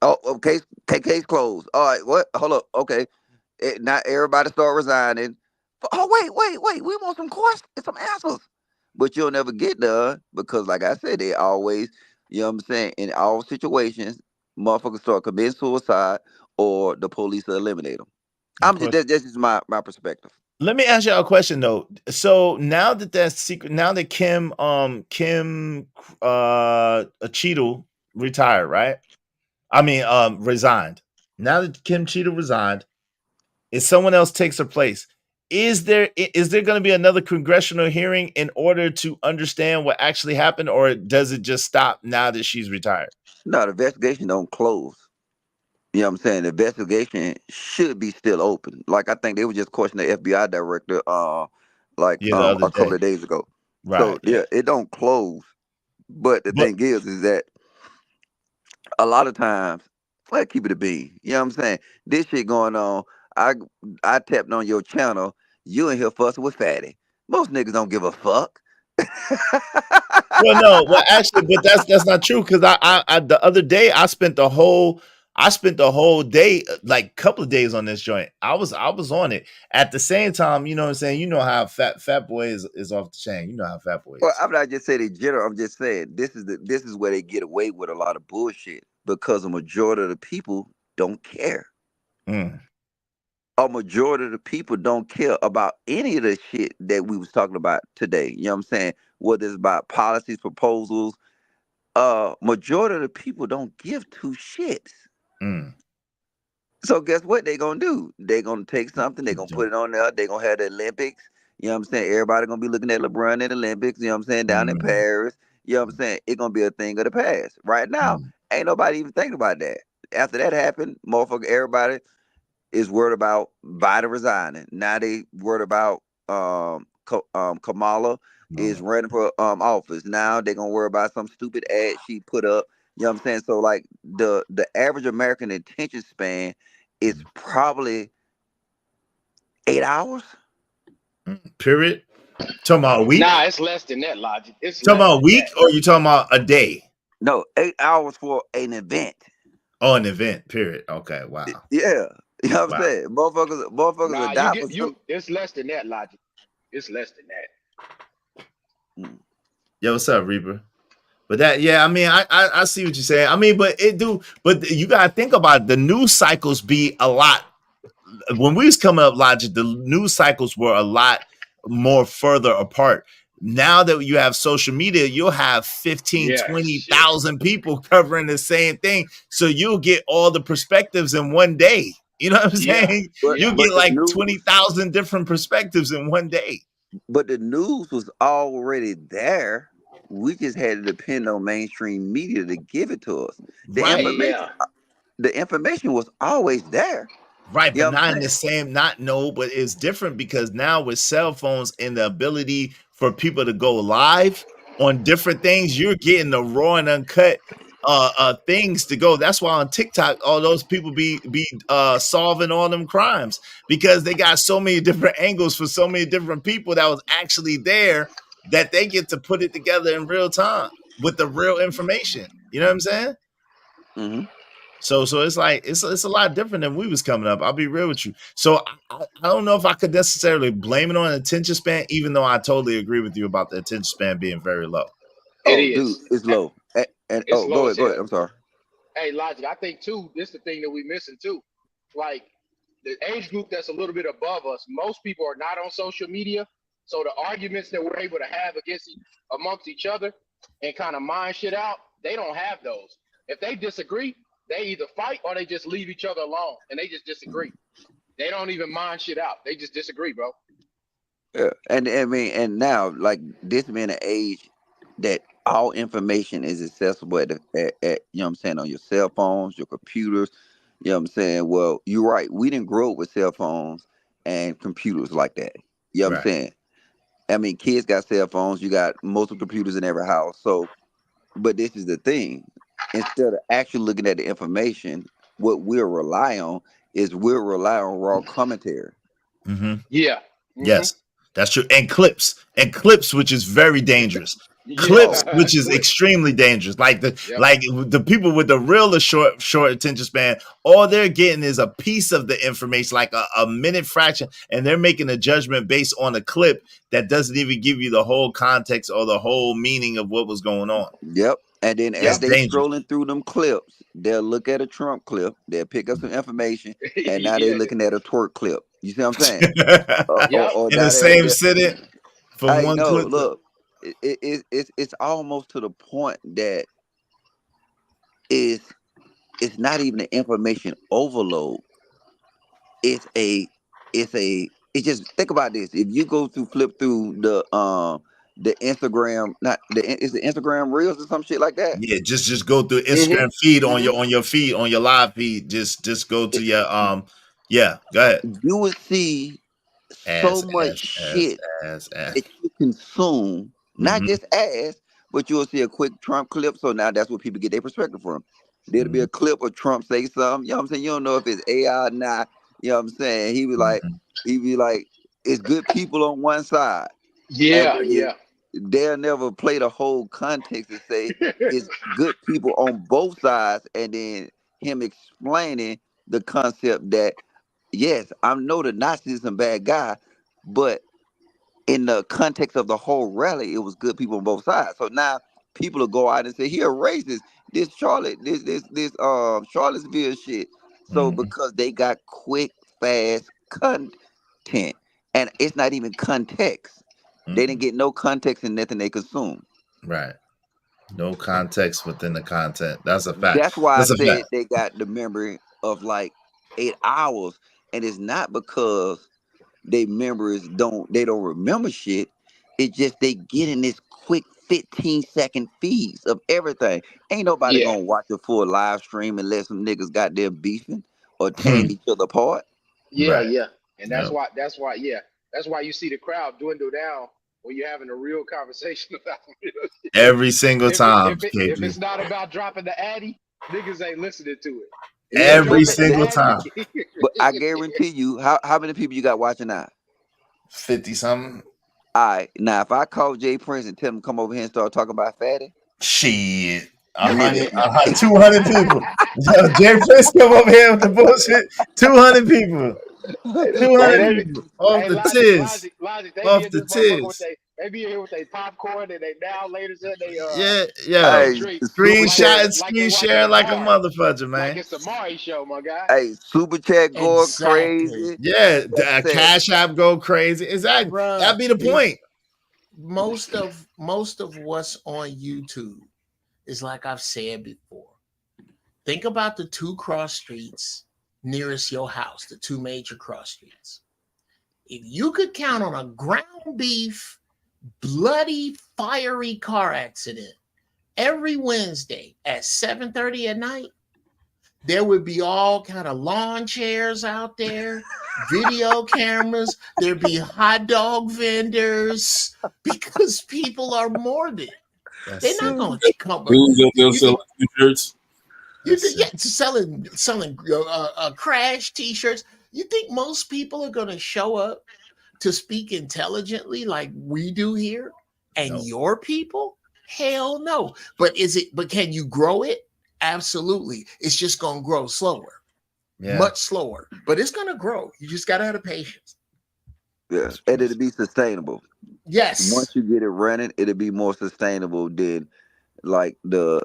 Oh, okay, case closed. All right, what? Hold up. Okay. Now everybody start resigning. Oh, wait. We want some questions, some answers. But you'll never get done because, like I said, they always, you know what I'm saying, in all situations, motherfuckers start committing suicide or the police will eliminate them. That's just my perspective. Let me ask you a question though. So now that Kim Cheadle retired, right? I mean, resigned. Now that Kim Cheetah resigned, if someone else takes her place, is there going to be another congressional hearing in order to understand what actually happened, or does it just stop now that she's retired? No, the investigation don't close. You know what I'm saying? The investigation should be still open. Like, I think they were just questioning the FBI director The a other couple day. of days ago. Right. So yeah, it don't close. But the thing is that a lot of times, well, keep it a bean. You know what I'm saying? This shit going on. I tapped on your channel. You in here fussing with Fatty. Most niggas don't give a fuck. Well, no, well, actually, but that's not true, because I the other day I spent the whole day, like a couple of days on this joint. I was on it. At the same time, you know what I'm saying? You know how Fat Boy is off the chain. You know how Fat Boy is. Well, I'm not just saying in general. I'm just saying this is where they get away with a lot of bullshit, because the majority of the people don't care. A majority of the people don't care about any of the shit that we was talking about today. You know what I'm saying? Whether it's about policies, proposals, majority of the people don't give two shits. So guess what they gonna do? They gonna take something, they gonna put it on there, they gonna have the Olympics. You know what I'm saying? Everybody gonna be looking at LeBron in the Olympics, you know what I'm saying, down in Paris. You know what I'm saying? It's gonna be a thing of the past. Right now, ain't nobody even thinking about that. After that happened, motherfucker, everybody is worried about Biden resigning. Now they worried about Kamala is running for office. Now they're gonna worry about some stupid ad she put up. You know what I'm saying? So like the average American attention span is probably 8 hours. Period. Talking about a week? Nah, it's less than that, Logic. It's talking about a week, or you talking about a day? No, 8 hours for an event. Oh, an event. Period. Okay. Wow. Yeah. You know what I'm saying? Motherfuckers Nah, are die for some. it's less than that, Logic. It's less than that. Yo, what's up, Reaper? But that, yeah, I mean, I see what you're saying. I mean, but you gotta think about it. The news cycles be a lot. When we was coming up, Logic, the news cycles were a lot more further apart. Now that you have social media, you'll have 20,000 people covering the same thing. So you'll get all the perspectives in one day. You know what I'm saying? You'll get like 20,000 different perspectives in one day. But the news was already there. We just had to depend on mainstream media to give it to us. The information was always there. Right, but not in the same, but it's different because now with cell phones and the ability for people to go live on different things, you're getting the raw and uncut things to go. That's why on TikTok, all those people be solving all them crimes, because they got so many different angles for so many different people that was actually there, that they get to put it together in real time with the real information. You know what I'm saying? Mm-hmm. So it's like it's a lot different than we was coming up. I'll be real with you. So I don't know if I could necessarily blame it on attention span, even though I totally agree with you about the attention span being very low. Dude, it's low. And go ahead. I'm sorry. Hey, Logic, I think too, this is the thing that we missing too. Like the age group that's a little bit above us, most people are not on social media. So the arguments that we're able to have amongst each other and kind of mind shit out, they don't have those. If they disagree, they either fight or they just leave each other alone and they just disagree. They don't even mind shit out. They just disagree, bro. Yeah, and I mean, and now like this being an age that all information is accessible at you know what I'm saying, on your cell phones, your computers. You know what I'm saying? Well, you're right. We didn't grow up with cell phones and computers like that. You know what I'm saying? I mean, kids got cell phones. You got multiple computers in every house. So, but this is the thing. Instead of actually looking at the information, what we'll rely on on raw commentary. Mm-hmm. Yeah. Mm-hmm. Yes, that's true. And clips, which is very dangerous. Which is extremely dangerous. Like the people with the real short attention span, all they're getting is a piece of the information, like a minute fraction, and they're making a judgment based on a clip that doesn't even give you the whole context or the whole meaning of what was going on. Yep. And then as they scrolling through them clips, they'll look at a Trump clip, they'll pick up some information, and now they're looking at a twerk clip. You see what I'm saying? Or in the same sitting from one clip. Look, it's almost to the point that it's it's not even an information overload. It's just think about this. If you go to flip through the Instagram, not the is the Instagram Reels or some shit like that. Yeah, just go through Instagram feed on your feed on your live feed. Just go to your yeah. Go ahead. You would see so much shit that you consume, not just ass, but you'll see a quick Trump clip. So now that's what people get their perspective from. There'll be a clip of Trump say something. You know what I'm saying? You don't know if it's AI or not. You know what I'm saying? He be like, it's good people on one side. Yeah, yeah. They'll never play the whole context and say it's good people on both sides, and then him explaining the concept that yes, I know the Nazis some bad guy, but in the context of the whole rally, it was good people on both sides. So now people will go out and say, "Here, racist. This Charlottesville shit." So because they got quick, fast content, and it's not even context. They didn't get no context in nothing they consume. Right. No context within the content. That's a fact. That's why That's I a said fact. they got the memory of like 8 hours, and it's not because they members don't remember shit. It's just they get in this quick 15-second feeds of everything. Ain't nobody Yeah. gonna watch a full live stream unless some niggas got there beefing or tearing each other apart. Yeah, yeah. And that's why you see the crowd dwindle down when you're having a real conversation about real shit. Every single time, If KG. it's not about dropping the Addy, niggas ain't listening to it. If Every single time. But I guarantee you, how many people you got watching now? 50 something. All right, now if I call Jay Prince and tell him to come over here and start talking about Fatty, shit, 100, 200 people. Jay Prince come over here with the bullshit. 200 people. 200 people off the tiz. Off the tiz. They be here with their popcorn and they now later said they yeah. Screenshot and like screen share like a motherfucker, man. Like it's the Maury show, my guy. Hey, super chat going crazy. Yeah, Cash App go crazy. Exactly. Bruh, that'd be the point. Most of what's on YouTube is like I've said before. Think about the 2 cross streets nearest your house, the 2 major cross streets. If you could count on a ground beef, bloody, fiery car accident every Wednesday at 7:30 at night, there would be all kind of lawn chairs out there, video cameras, there'd be hot dog vendors because people are morbid. They're not going to come. Selling t-shirts. Selling crash t-shirts. You think most people are going to show up to speak intelligently like we do here? And your people? Hell no. But can you grow it? Absolutely. It's just going to grow slower. Yeah. Much slower. But it's going to grow. You just got to have the patience. Yeah. And it'll be sustainable. Yes. Once you get it running, it'll be more sustainable than like the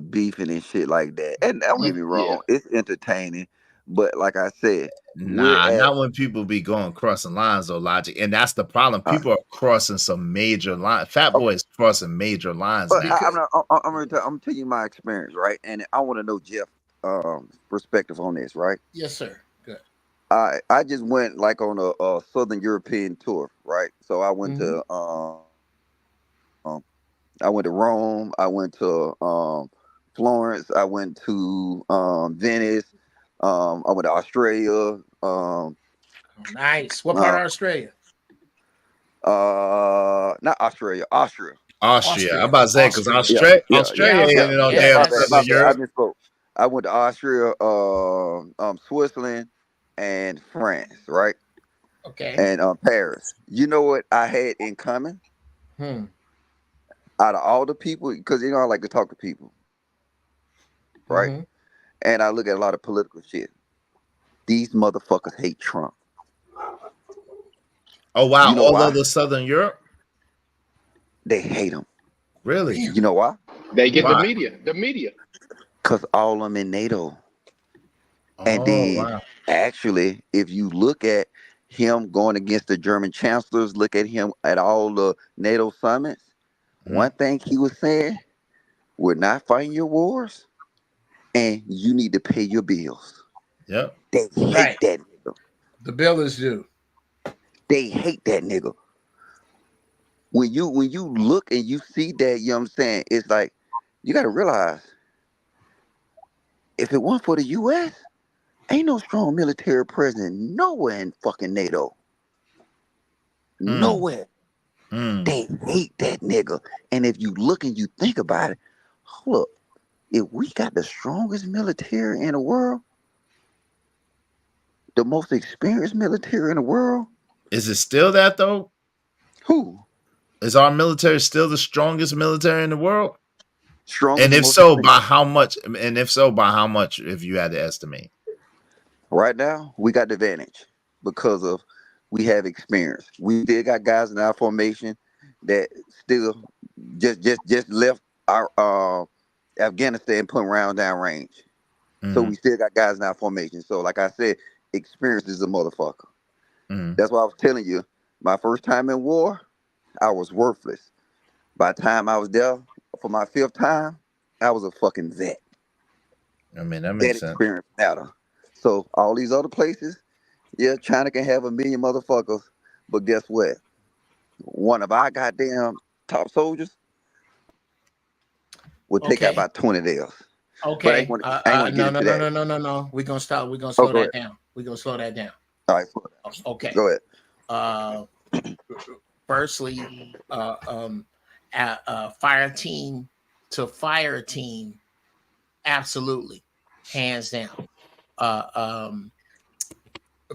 beefing and shit like that. And don't get me wrong, it's entertaining. But like I said, not when people be crossing lines though, Logic. And that's the problem. People are crossing some major lines. Fat Boy is crossing major lines now. I'm gonna tell you my experience, right? And I want to know Jeff's perspective on this, right? Yes, sir. Good. I just went like on a Southern European tour, right? So I went to Rome, I went to Florence, I went to Venice, I went to Australia. Nice. What part of Australia? Not Australia, Austria. I'm about to say because Australia ain't on damn Europe. I misspoke. I went to Austria, Switzerland, and France, right? Okay. And Paris. You know what I had in common? Out of all the people, because I like to talk to people, right? And I look at a lot of political shit. These motherfuckers hate Trump. Oh wow! You know all why? over Southern Europe, they hate him. Really? You know why? They get the media. Because all of them in NATO. And then actually, if you look at him going against the German chancellors, look at him at all the NATO summits. One thing he was saying, we're not fighting your wars. and you need to pay your bills. Yep. They hate that nigga. The bill is due. They hate that nigga. When you look and you see that, you know what I'm saying? It's like, you got to realize, if it weren't for the U.S., ain't no strong military presence nowhere in fucking NATO. Nowhere. They hate that nigga. And if you look and you think about it, hold up, if we got the strongest military in the world, the most experienced military in the world. Is it still that though? Who? Is our military still the strongest military in the world? Strongest. And if so, by how much? And if so, by how much, if you had to estimate? Right now, we got the advantage because of we have experience. We still got guys in our formation that still just left our Afghanistan putting round down range. So we still got guys in our formation. So like I said, experience is a motherfucker. That's why I was telling you, my first time in war, I was worthless. By the time I was there for my 5th time, I was a fucking vet. I mean, that makes sense. Experience matter. So all these other places, yeah, China can have 1 million motherfuckers, but guess what? One of our goddamn top soldiers will take out about 20 of theirs. Okay. But I ain't gonna get into that. No. We're gonna stop. We're gonna slow that down. We're gonna slow that down. All right. Okay. Go ahead. Firstly, fire team to fire team, absolutely, hands down.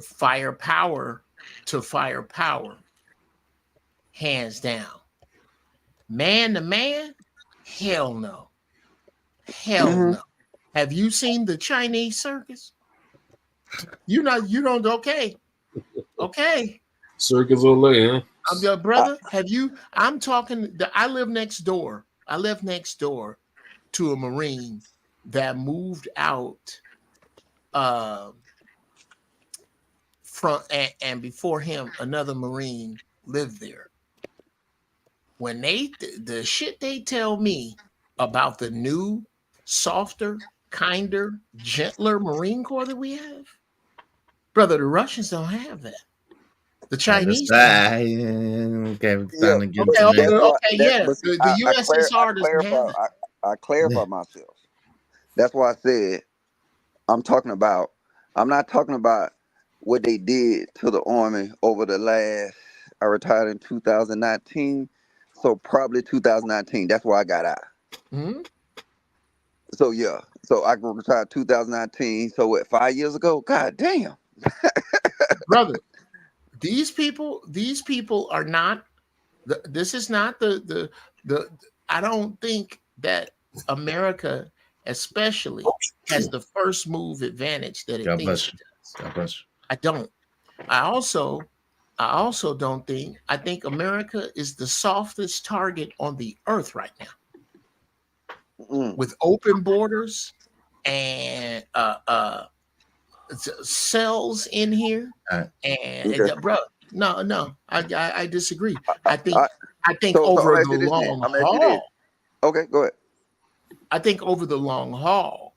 Firepower to firepower, hands down. Man to man, hell no. Hell no. Have you seen the Chinese circus? You don't. Okay. Circus Olay, huh? Brother, have you? I'm talking. I live next door. I live next door to a Marine that moved out from, and before him, another Marine lived there. When the shit they tell me about the new, softer, kinder, gentler Marine Corps that we have, brother, the Russians don't have that. The Chinese. Okay, The USSR doesn't have it. I clarify myself. That's why I said I'm not talking about what they did to the Army over the last. I retired in 2019, so probably 2019. That's why I got out. So yeah, so I retired 2019. So what? 5 years ago? God damn, brother. These people are not. This is not the. I don't think that America, especially, has the first move advantage that it thinks it does. I don't. I also don't think. I think America is the softest target on the earth right now, with open borders and cells in here, and bro, no, I disagree. I think over the long haul. Okay, go ahead. I think over the long haul,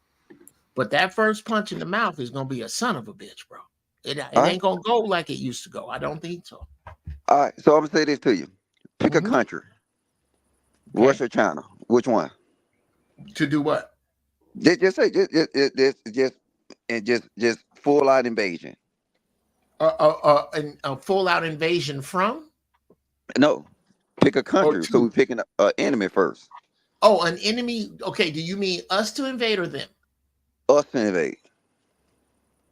but that first punch in the mouth is gonna be a son of a bitch, bro. It ain't gonna go like it used to go. I don't think so. All right, so I'm gonna say this to you: pick a country, Russia, China. Which one? To do what? Just say just full out invasion. A full out invasion from? No, pick a country. So we're picking an enemy first. Oh, an enemy. Okay, do you mean us to invade or them? Us to invade.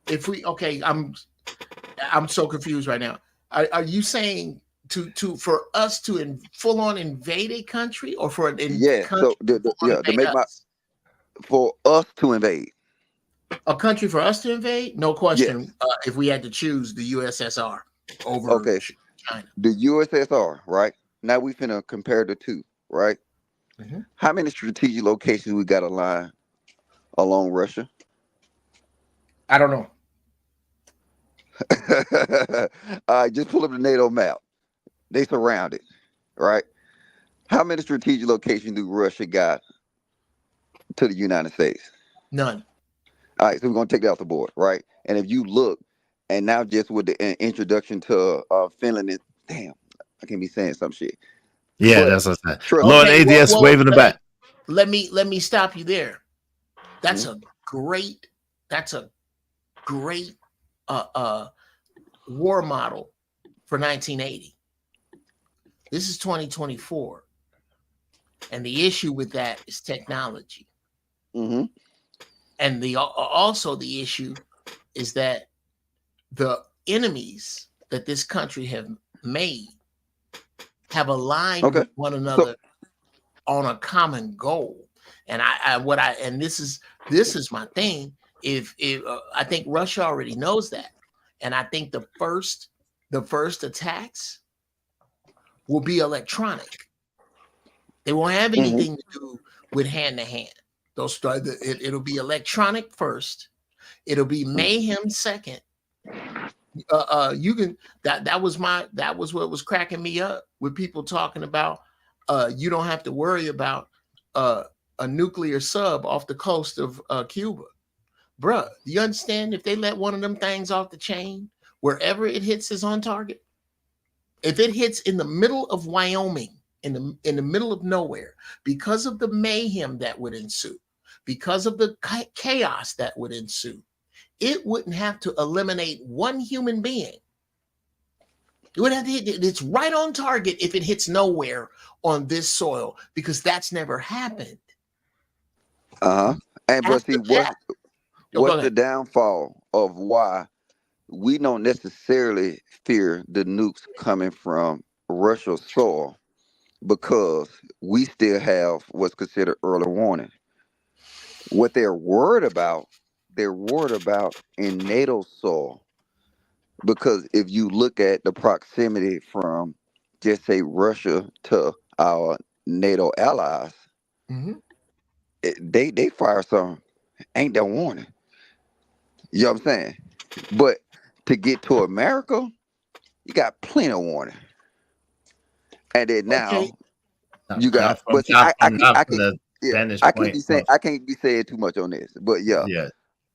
If we I'm so confused right now. Are you saying for us to full on invade a country, or for country to make for us to invade a country, for us to invade? No question. Yes. If we had to choose the USSR over China, the USSR, right? Now we finna compare the two, right? How many strategic locations we got aligned along Russia? I don't know. All right, just pull up the NATO map. They surround it, right? How many strategic locations do Russia got to the United States? None. All right, so we're gonna take that off the board, right? And if you look, and now just with the introduction to Finland, damn, I can't be saying some shit. Yeah, but that's what I said. trust Lord me. ADS waving the back. Let me stop you there. That's a great war model for 1980. This is 2024. And the issue with that is technology. Mm-hmm. And also the issue is that the enemies that this country have made have aligned with one another on a common goal. And this is my thing. If I think Russia already knows that, and I think the first attacks will be electronic. They won't have anything to do with hand to hand. It'll be electronic first. It'll be mayhem second. That was what was cracking me up with people talking about. You don't have to worry about a nuclear sub off the coast of Cuba, bruh. Do you understand? If they let one of them things off the chain, wherever it hits is on target. If it hits in the middle of Wyoming, in the middle of nowhere, because of the mayhem that would ensue, because of the chaos that would ensue, it wouldn't have to eliminate one human being. It would have to hit. It's right on target if it hits nowhere on this soil, because that's never happened. And but see, what's the downfall of why we don't necessarily fear the nukes coming from Russia's soil? Because we still have what's considered early warning. What they're worried about in NATO soil. Because if you look at the proximity from, just say, Russia to our NATO allies, they fire some, ain't that warning. You know what I'm saying? But to get to America, you got plenty of warning. And then now you got, but see, I can't be saying too much on this. But yeah.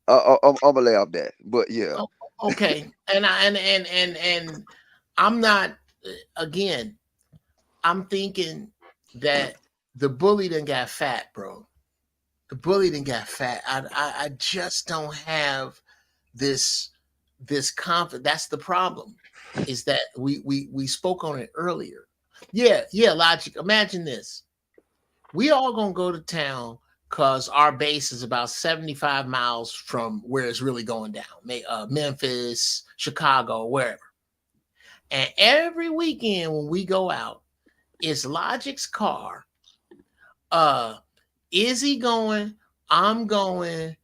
I'm gonna lay off that. But yeah. Okay. And I'm not, again, I'm thinking that the bully done got fat, bro. The bully done got fat. I just don't have this confidence. That's the problem, is that we spoke on it earlier. Yeah, Logic. Imagine this. We all gonna go to town because our base is about 75 miles from where it's really going down. Memphis, Chicago, wherever. And every weekend when we go out, it's Logic's car. Is he going? I'm going.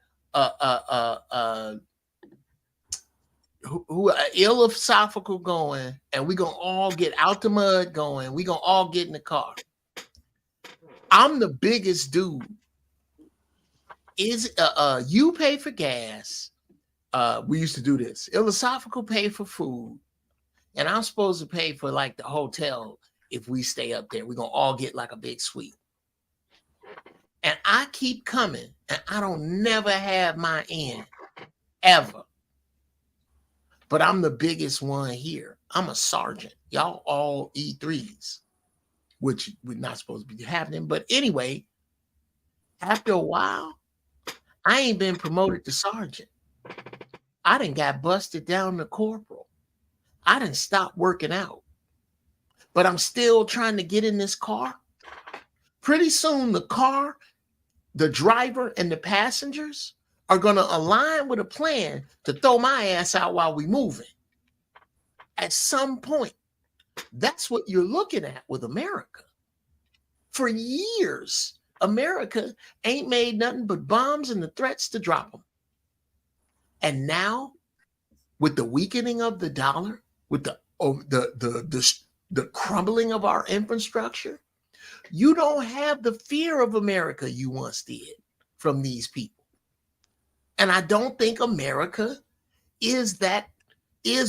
Who philosophical going, and we gonna all get out the mud going. We gonna all get in the car. I'm the biggest dude. Is you pay for gas? We used to do this. Philosophical pay for food, and I'm supposed to pay for like the hotel if we stay up there. We're gonna all get like a big suite. And I keep coming, and I don't never have my end ever. But I'm the biggest one here. I'm a sergeant. Y'all all E3s, which we're not supposed to be happening. But anyway, after a while, I ain't been promoted to sergeant. I done got busted down to corporal. I done stopped working out. But I'm still trying to get in this car. Pretty soon the car, the driver, and the passengers are going to align with a plan to throw my ass out while we moving. At some point, that's what you're looking at with America. For years, America ain't made nothing but bombs and the threats to drop them. And now, with the weakening of the dollar, with the crumbling of our infrastructure, you don't have the fear of America you once did from these people. And I don't think America is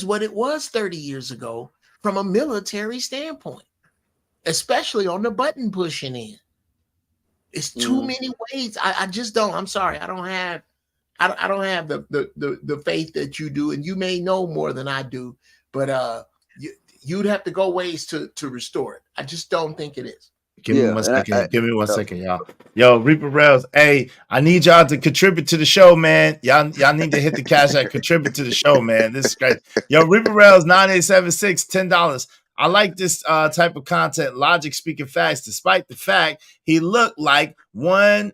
what it was 30 years ago from a military standpoint, especially on the button pushing end. It's too many ways. I just don't. I'm sorry. I don't have the faith that you do, and you may know more than I do, but you'd have to go ways to restore it. I just don't think it is. Give me 1 second. Give me 1 second, y'all. Yo, Reaper Rails. Hey, I need y'all to contribute to the show, man. Y'all need to hit the cash app, contribute to the show, man. This is great. Yo, Reaper Rails 9876, $10. I like this type of content. Logic speaking facts, despite the fact he looked like one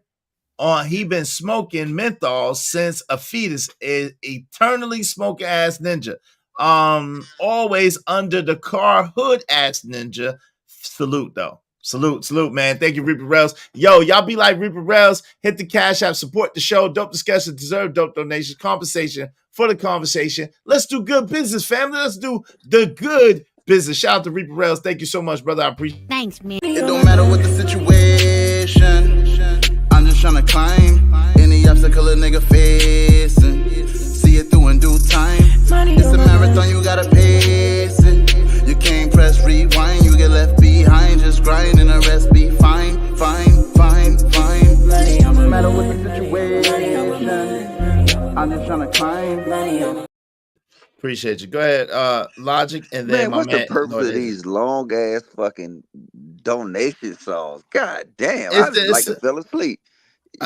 he been smoking menthol since a fetus, is eternally smoking ass ninja. Always under the car hood ass ninja. Salute though. Salute, man. Thank you, Reaper Rails. Yo, y'all be like Reaper Rails. Hit the cash app, support the show. Dope discussion, deserve dope donations, compensation for the conversation. Let's do good business, family. Let's do the good business. Shout out to Reaper Rails. Thank you so much, brother. I appreciate it. Thanks, man. It don't matter what the situation. I'm just trying to climb any obstacle a nigga facing. See it through in due time. It's a marathon, you gotta pace it. You can't press rewind, you get left behind. Just grind and the rest be fine. No matter what the situation, I'm just trying to climb. Appreciate you. Go ahead, Logic, and then Man, what's the purpose of these long ass fucking donation songs? God damn, I just like to fell asleep.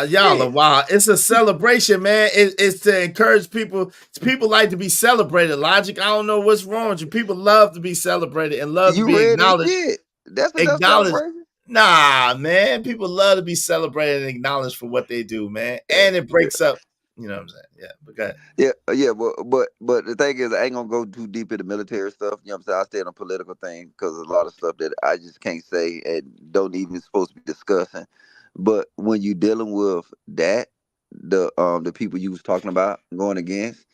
Y'all are wild. It's a celebration, man. It's to encourage people. People like to be celebrated. Logic, I don't know what's wrong with you. People love to be celebrated and love to be acknowledged. That's enough celebration. Nah, man. People love to be celebrated and acknowledged for what they do, man. And it breaks up. You know what I'm saying? Yeah, but go ahead. Yeah, but the thing is, I ain't gonna go too deep into military stuff. You know what I'm saying? I stay on a political thing because there's a lot of stuff that I just can't say and don't even supposed to be discussing. But when you dealing with that, the people you was talking about going against,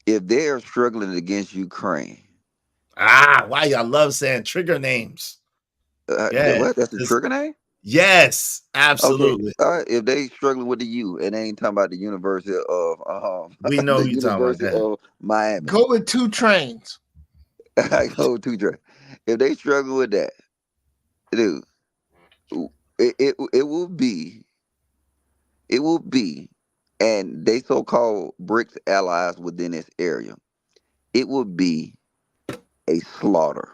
if they're struggling against Ukraine, why y'all love saying trigger names? Yeah, what? That's the trigger name? Yes, absolutely. Okay. If they struggling with the U, and they ain't talking about the University of we know the you University talking about of Miami. Go with 2 trains. I go with 2 trains. If they struggle with that, dude, it will be, and they so-called BRICS allies within this area, it will be a slaughter.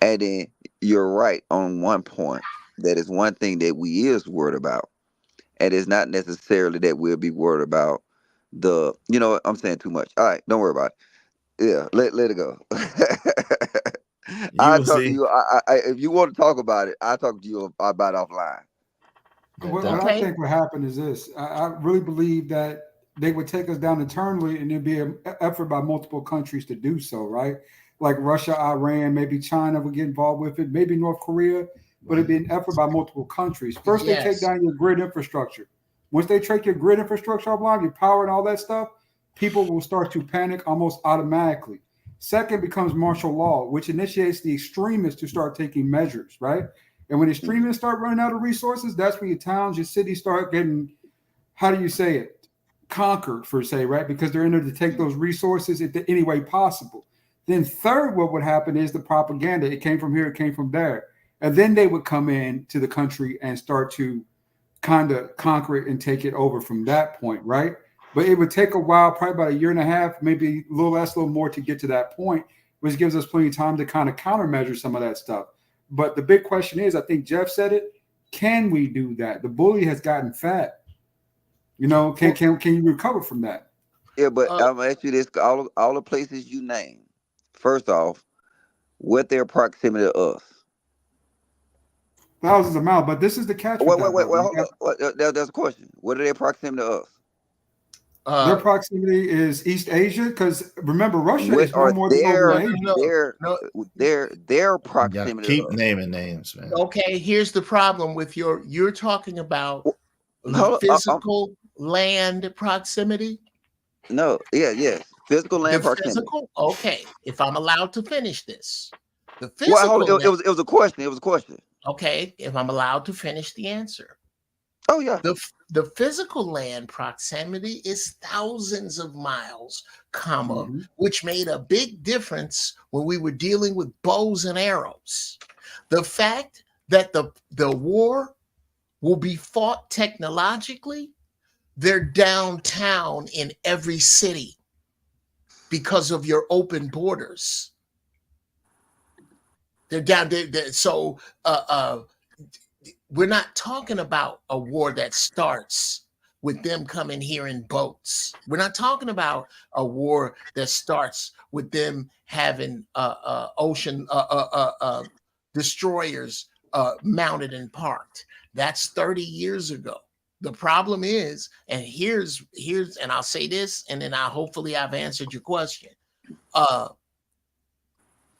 And then you're right on one point. That is one thing that we is worried about. And it's not necessarily that we'll be worried about you know what, I'm saying too much. All right, don't worry about it. Yeah, let it go. I'll talk to you. If you want to talk about it, I'll talk to you about it offline. What I think would happen is this. I really believe that they would take us down internally, and there'd be an effort by multiple countries to do so, right? Like Russia, Iran, maybe China would get involved with it, maybe North Korea, but it'd be an effort by multiple countries. First, they take down your grid infrastructure. Once they take your grid infrastructure offline, your power and all that stuff, people will start to panic almost automatically. Second becomes martial law, which initiates the extremists to start taking measures, right? And when extremists start running out of resources, that's when your towns, your cities start getting, how do you say it? Conquered, per se, right? Because they're in there to take those resources in any way possible. Then third, what would happen is the propaganda. It came from here, it came from there. And then they would come in to the country and start to kind of conquer it and take it over from that point, right? But it would take a while, probably about 1.5 years, maybe a little less, a little more to get to that point, which gives us plenty of time to kind of countermeasure some of that stuff. But the big question is, I think Jeff said it, can we do that? The bully has gotten fat. You know, can you recover from that? Yeah, but I'm gonna ask you this: all the places you name, first off, what their proximity to us? Thousands of miles, but this is the catch. Wait, hold on. There's a question. What are their proximity to us? Their proximity is East Asia, because remember, Russia is no more than their proximity. Keep naming names, man. Okay, here's the problem with you're talking about physical land proximity. No, yes, physical land proximity. Physical? Okay, if I'm allowed to finish this, the physical. It was a question. It was a question. Okay, if I'm allowed to finish the answer. Oh yeah. The physical land proximity is thousands of miles, which made a big difference when we were dealing with bows and arrows. The fact that the war will be fought technologically, they're downtown in every city because of your open borders. They're down there. So we're not talking about a war that starts with them coming here in boats. We're not talking about a war that starts with them having ocean destroyers mounted and parked. That's 30 years ago. The problem is, and here's, and I'll say this, and then hopefully I've answered your question.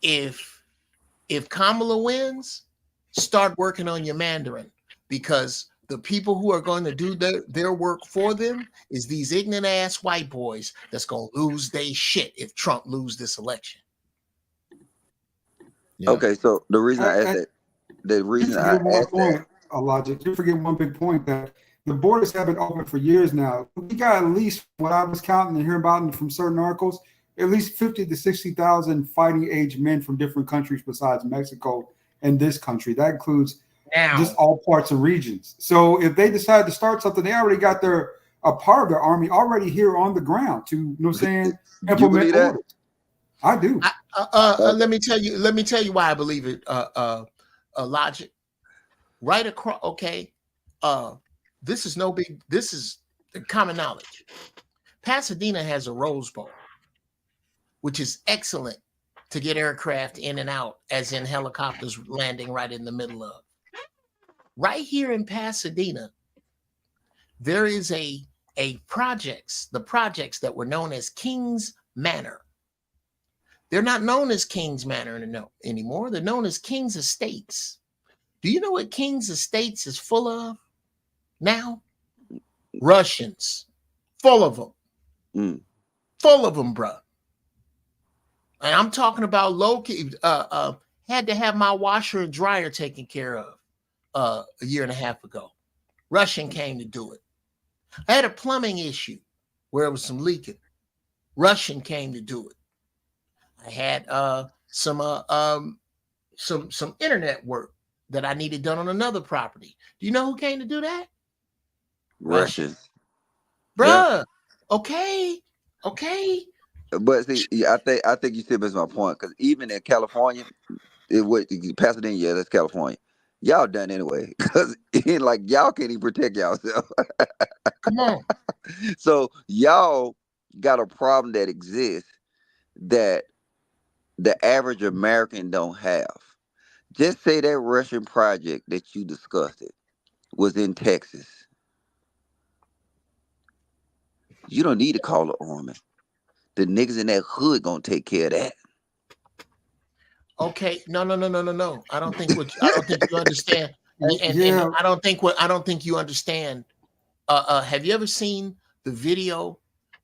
If Kamala wins, start working on your Mandarin, because the people who are going to do their work for them is these ignorant ass white boys that's going to lose their shit if Trump lose this election. Yeah. Okay, so the reason I asked that, Logic, you forget one big point, that the borders have been open for years now. We got at least, what I was counting and hearing about from certain articles, at least 50 to 60,000 fighting age men from different countries besides Mexico and this country. That includes just all parts and regions. So if they decide to start something, they already got a part of their army already here on the ground to, you know what I'm saying, implement orders. I do. Let me tell you why I believe it. Logic. Right across. Okay. This is no big. This is common knowledge. Pasadena has a Rose Bowl, which is excellent to get aircraft in and out, as in helicopters landing right in the middle of. Right here in Pasadena, there is the projects that were known as Kings Manor. They're not known as Kings Manor anymore. They're known as Kings Estates. Do you know what Kings Estates is full of now? Russians. Full of them. Full of them, bro. And I'm talking about low-key. Had to have my washer and dryer taken care of a year and a half ago. Russian came to do it. I had a plumbing issue where there was some leaking. Russian came to do it. I had some internet work that I needed done on another property. Do you know who came to do that? Russian. Bruh. Yeah. Okay. But see, I think you still miss my point, because even in California, Pasadena, yeah, that's California. Y'all done anyway, because like y'all can't even protect yourself. Come on. So y'all got a problem that exists that the average American don't have. Just say that Russian project that you discussed was in Texas. You don't need to call the army. The niggas in that hood gonna take care of that. Okay, no. I don't think you understand. And I don't think you understand. Have you ever seen the video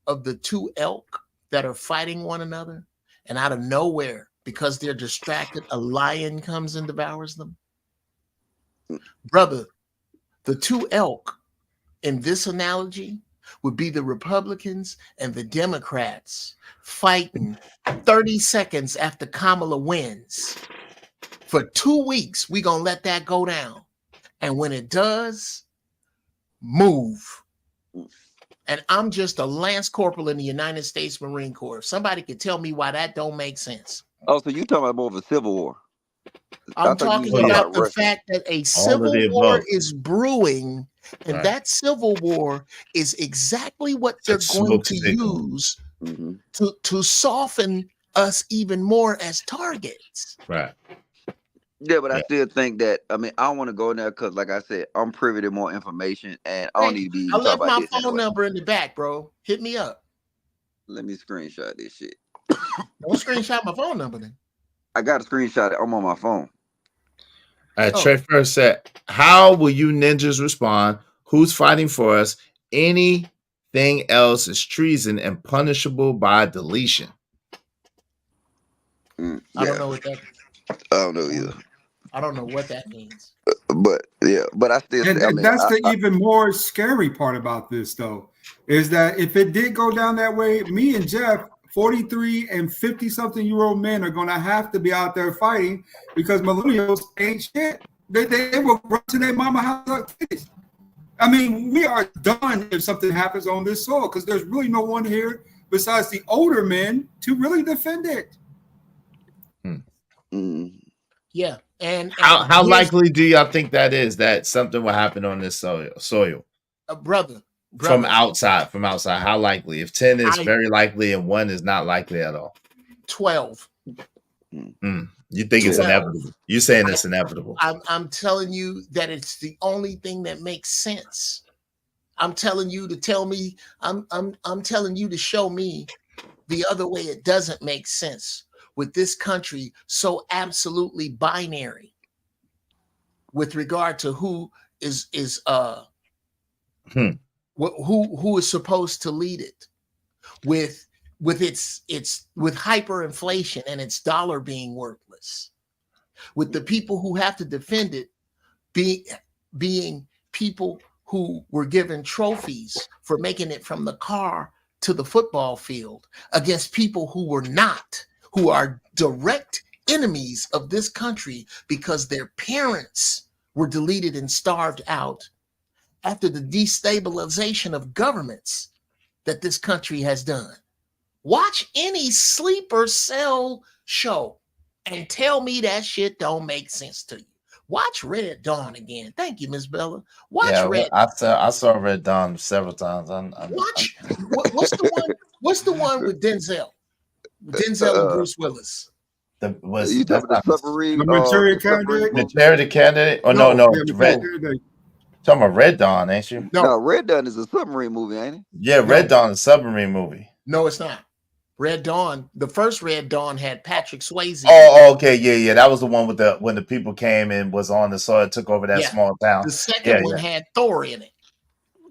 of the two elk that are fighting one another, and out of nowhere, because they're distracted, a lion comes and devours them? Brother, the two elk in this analogy would be the Republicans and the Democrats fighting 30 seconds after Kamala wins. For 2 weeks, we're going to let that go down. And when it does, move. And I'm just a Lance Corporal in the United States Marine Corps. If somebody could tell me why that don't make sense. Oh, so you're talking about more of a civil war. I'm talking about the fact that a civil war is brewing, and that civil war is exactly what they're going to use to soften us even more as targets. Right. Yeah, but I still think that, I don't want to go in there because, like I said, I'm privy to more information, and I don't need to be. I left my phone number in the back, bro. Hit me up. Let me screenshot this shit. Don't screenshot my phone number then. I got to screenshot it. I'm on my phone. Trey first said, how will you ninjas respond? Who's fighting for us? Anything else is treason and punishable by deletion. I don't know what that means. I don't know either. I don't know what that means. But I still. And that's the even more scary part about this, though, is that if it did go down that way, me and Jeff, 43 and 50-something-year-old men, are going to have to be out there fighting, because millennials ain't shit. They will run to their mama house like kids. I mean, we are done if something happens on this soil because there's really no one here besides the older men to really defend it. Yeah, and how likely do y'all think that is that something will happen on this soil? Brother, from outside, how likely? If 10 is very likely and 1 is not likely at all. 12. You think it's inevitable? You're saying it's inevitable. I'm telling you that it's the only thing that makes sense. I'm telling you to tell me. I'm telling you to show me the other way. It doesn't make sense with this country so absolutely binary with regard to who is who is supposed to lead it with its with hyperinflation and its dollar being worthless, with the people who have to defend it being people who were given trophies for making it from the car to the football field against people who were not, who are direct enemies of this country because their parents were deleted and starved out after the destabilization of governments that this country has done. Watch any sleeper cell show and tell me that shit don't make sense to you. Watch Red Dawn again. Thank you, Miss Bella. Watch Red. I saw Red Dawn several times. Watch. What's the one? What's the one with Denzel? Denzel and Bruce Willis. You talking about the submarine? The charity candidate? Oh no, Red. Talking about Red Dawn, ain't you? No, Red Dawn is a submarine movie, ain't it? Yeah, Red Dawn is a submarine movie. No, it's not. Red Dawn, the first Red Dawn had Patrick Swayze. Oh, okay, yeah. That was the one with when the people came and was on the soil, took over that small town. The second one had Thor in it.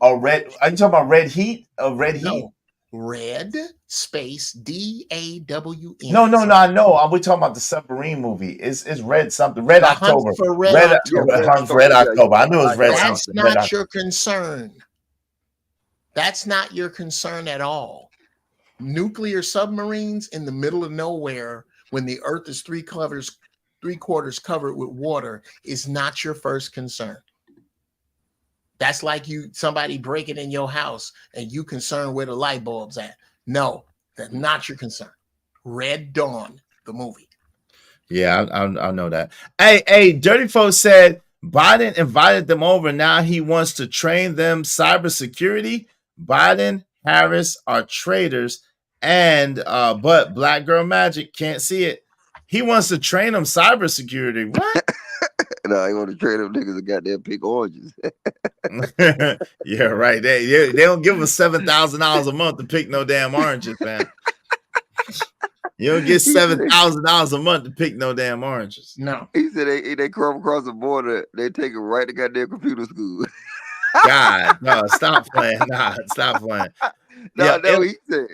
Oh, Red. Are you talking about Red Heat? Red Heat? Red space DAWN. No. I know. We're talking about the submarine movie. It's Red something. Red October. Hunt for Red October. Red October. I knew it was Red That's something. not your concern. That's not your concern at all. Nuclear submarines in the middle of nowhere when the earth is three quarters covered with water is not your first concern. That's like somebody breaking in your house and you concerned where the light bulb's at. No, that's not your concern. Red Dawn, the movie. Yeah, I know that. Hey, Dirty Folks said Biden invited them over. Now he wants to train them cybersecurity. Biden, Harris are traitors, and but Black Girl Magic can't see it. He wants to train them cybersecurity. What? No, he want to train them niggas that goddamn pick oranges. Yeah, right. They don't give us $7,000 a month to pick no damn oranges, man. You don't get $7,000 a month to pick no damn oranges. No. He said they come across the border, they take it right to goddamn computer school. God, no, stop playing. Nah, stop playing. No, he said.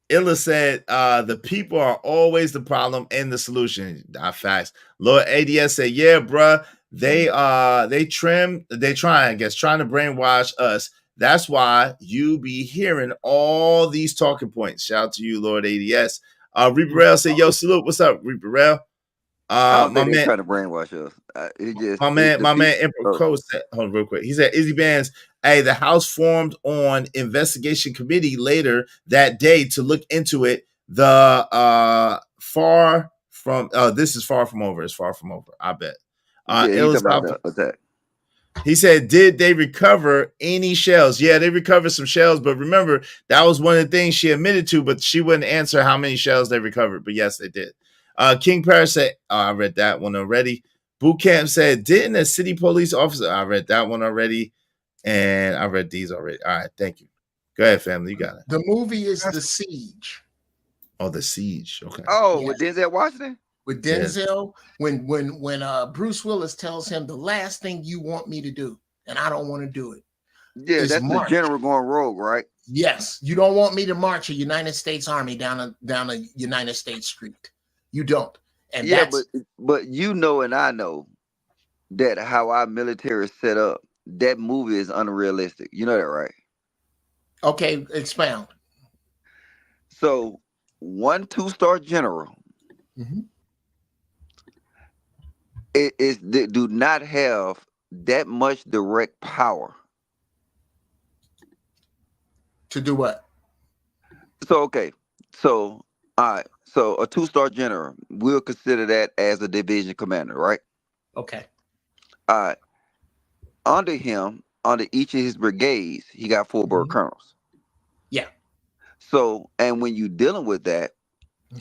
Illa said, the people are always the problem and the solution. Facts. Lord ADS said, yeah, bruh, they trying to brainwash us. That's why you be hearing all these talking points. Shout out to you, Lord ADS. Reaper Rail said, yo, salute. What's up, Reaper Rail? My man trying to brainwash us. My man Emperor Cole said, hold on real quick. He said, Izzy Bands, hey, the House formed on investigation committee later that day to look into it. This is far from over. It's far from over. I bet. He said, did they recover any shells? Yeah, they recovered some shells, but remember, that was one of the things she admitted to, but she wouldn't answer how many shells they recovered. But yes, they did. King Paris said, I read that one already. Boot Camp said, didn't a city police officer? I read that one already. And I read these already. All right, thank you. Go ahead, family. You got it. The movie is The Siege. Oh, The Siege. Okay. Oh, yes. With Denzel Washington? With Denzel, when Bruce Willis tells him the last thing you want me to do, and I don't want to do it. Yeah, that's march. The general going rogue, right? Yes. You don't want me to march a United States Army down a United States street. You don't. And yeah, but you know and I know that how our military is set up, that movie is unrealistic. You know that, right? Okay, expound. So, 1 2-star general They do not have that much direct power. To do what? So okay, so all right, so a 2-star general, we'll consider that as a division commander, right? Okay. All right. Under him, under each of his brigades, he got 4 bird colonels. Yeah. So, and when you dealing with that,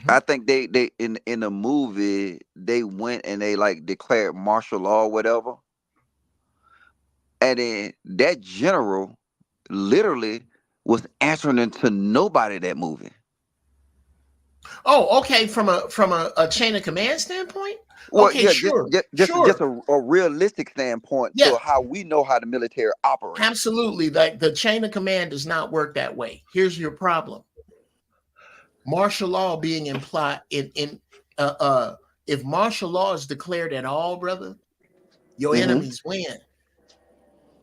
I think they in the movie they went and they like declared martial law or whatever, and then that general literally was answering to nobody that movie. Oh, okay. From a chain of command standpoint. Well, Okay, yeah, sure. just a realistic standpoint Yeah. to how we know how the military operates. Absolutely. Like the chain of command does not work that way. Here's your problem. Martial law being implied if martial law is declared at all, brother, your enemies win.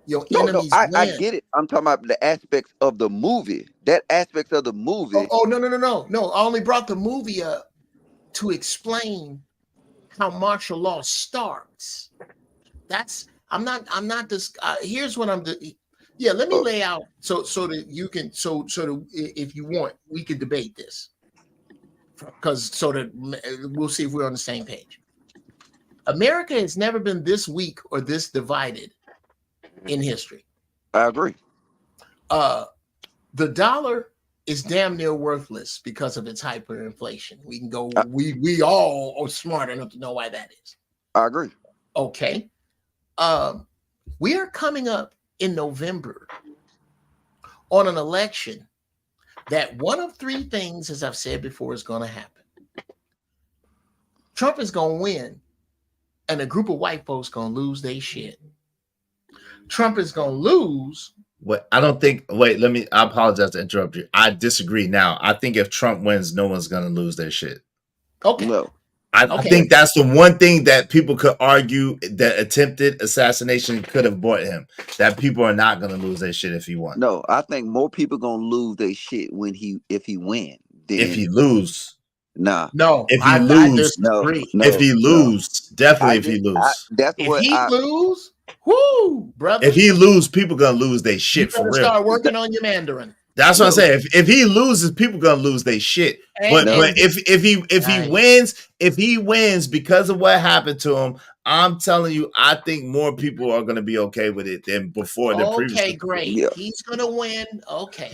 Your enemies win. I get it. I'm talking about the aspects of the movie. That aspect of the movie. Oh, no. I only brought the movie up to explain how martial law starts. I'm not this. Here's what I'm doing. Yeah, let me lay out so that you can that if you want we can debate this, because so that we'll see if we're on the same page. America has never been this weak or this divided in history. I agree. The dollar is damn near worthless because of its hyperinflation. We can go. We all are smart enough to know why that is. I agree. Okay. We are coming up in November on an election that one of 3 things, as I've said before, is going to happen. Trump is going to win, and a group of white folks going to lose their shit. Trump is going to lose. What I don't think. Wait, I apologize to interrupt you. I disagree. Now, I think if Trump wins, no one's going to lose their shit. Okay. No. I think that's the one thing that people could argue that attempted assassination could have bought him. That people are not going to lose their shit if he won. No, I think more people gonna lose their shit if he win. If he lose, nah. No. If he lose, if he lose, definitely. If he lose, if he lose, whoo, brother. If he lose, people gonna lose their shit for real. Start working on your Mandarin. That's what I'm saying. If he loses, people gonna lose their shit. But if he wins because of what happened to him, I'm telling you, I think more people are gonna be okay with it than before. Okay, great. Yeah. He's gonna win. Okay,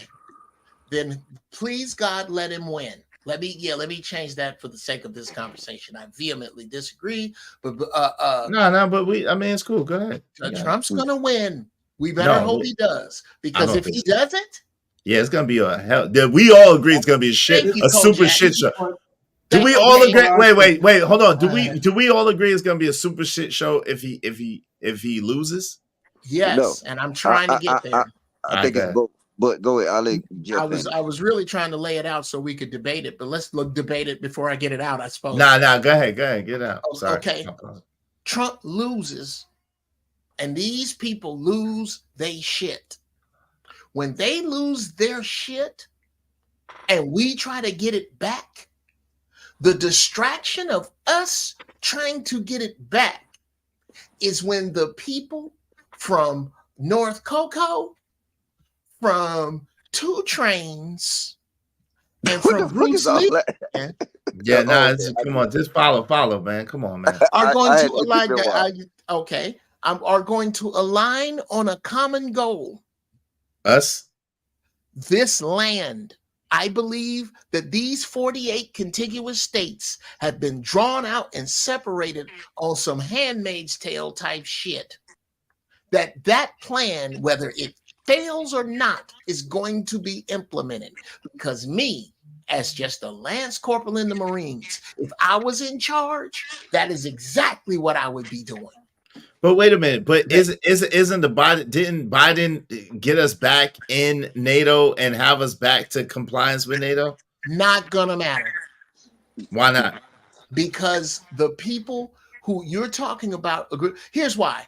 then please God, let him win. Let me change that for the sake of this conversation. I vehemently disagree, but but it's cool. Go ahead. Trump's gonna win. We better hope he does, because if he doesn't. Yeah, it's gonna be a hell. We all agree it's gonna be a super shit show. Do we all agree? Wait, hold on. Do we all agree it's gonna be a super shit show if he loses? Yes, and I'm trying to get there. I think it's both. But go ahead. I'll let Jeff I was really trying to lay it out so we could debate it, but let's debate it before I get it out, I suppose. Nah, go ahead, get it out. Sorry. Okay. Trump loses, and these people lose their shit. When they lose their shit and we try to get it back, the distraction of us trying to get it back is when the people from North Cocoa, from 2 Trains, and from Bruce Lee, come on, just follow, man. Come on, man. Are going to align. Are going to align on a common goal. Us? This land. I believe that these 48 contiguous states have been drawn out and separated on some Handmaid's Tale type shit. That plan, whether it fails or not, is going to be implemented. Because me, as just a Lance Corporal in the Marines, if I was in charge, that is exactly what I would be doing. But wait a minute. But isn't the Biden? Didn't Biden get us back in NATO and have us back to compliance with NATO? Not gonna matter. Why not? Because the people who you're talking about agree. Here's why.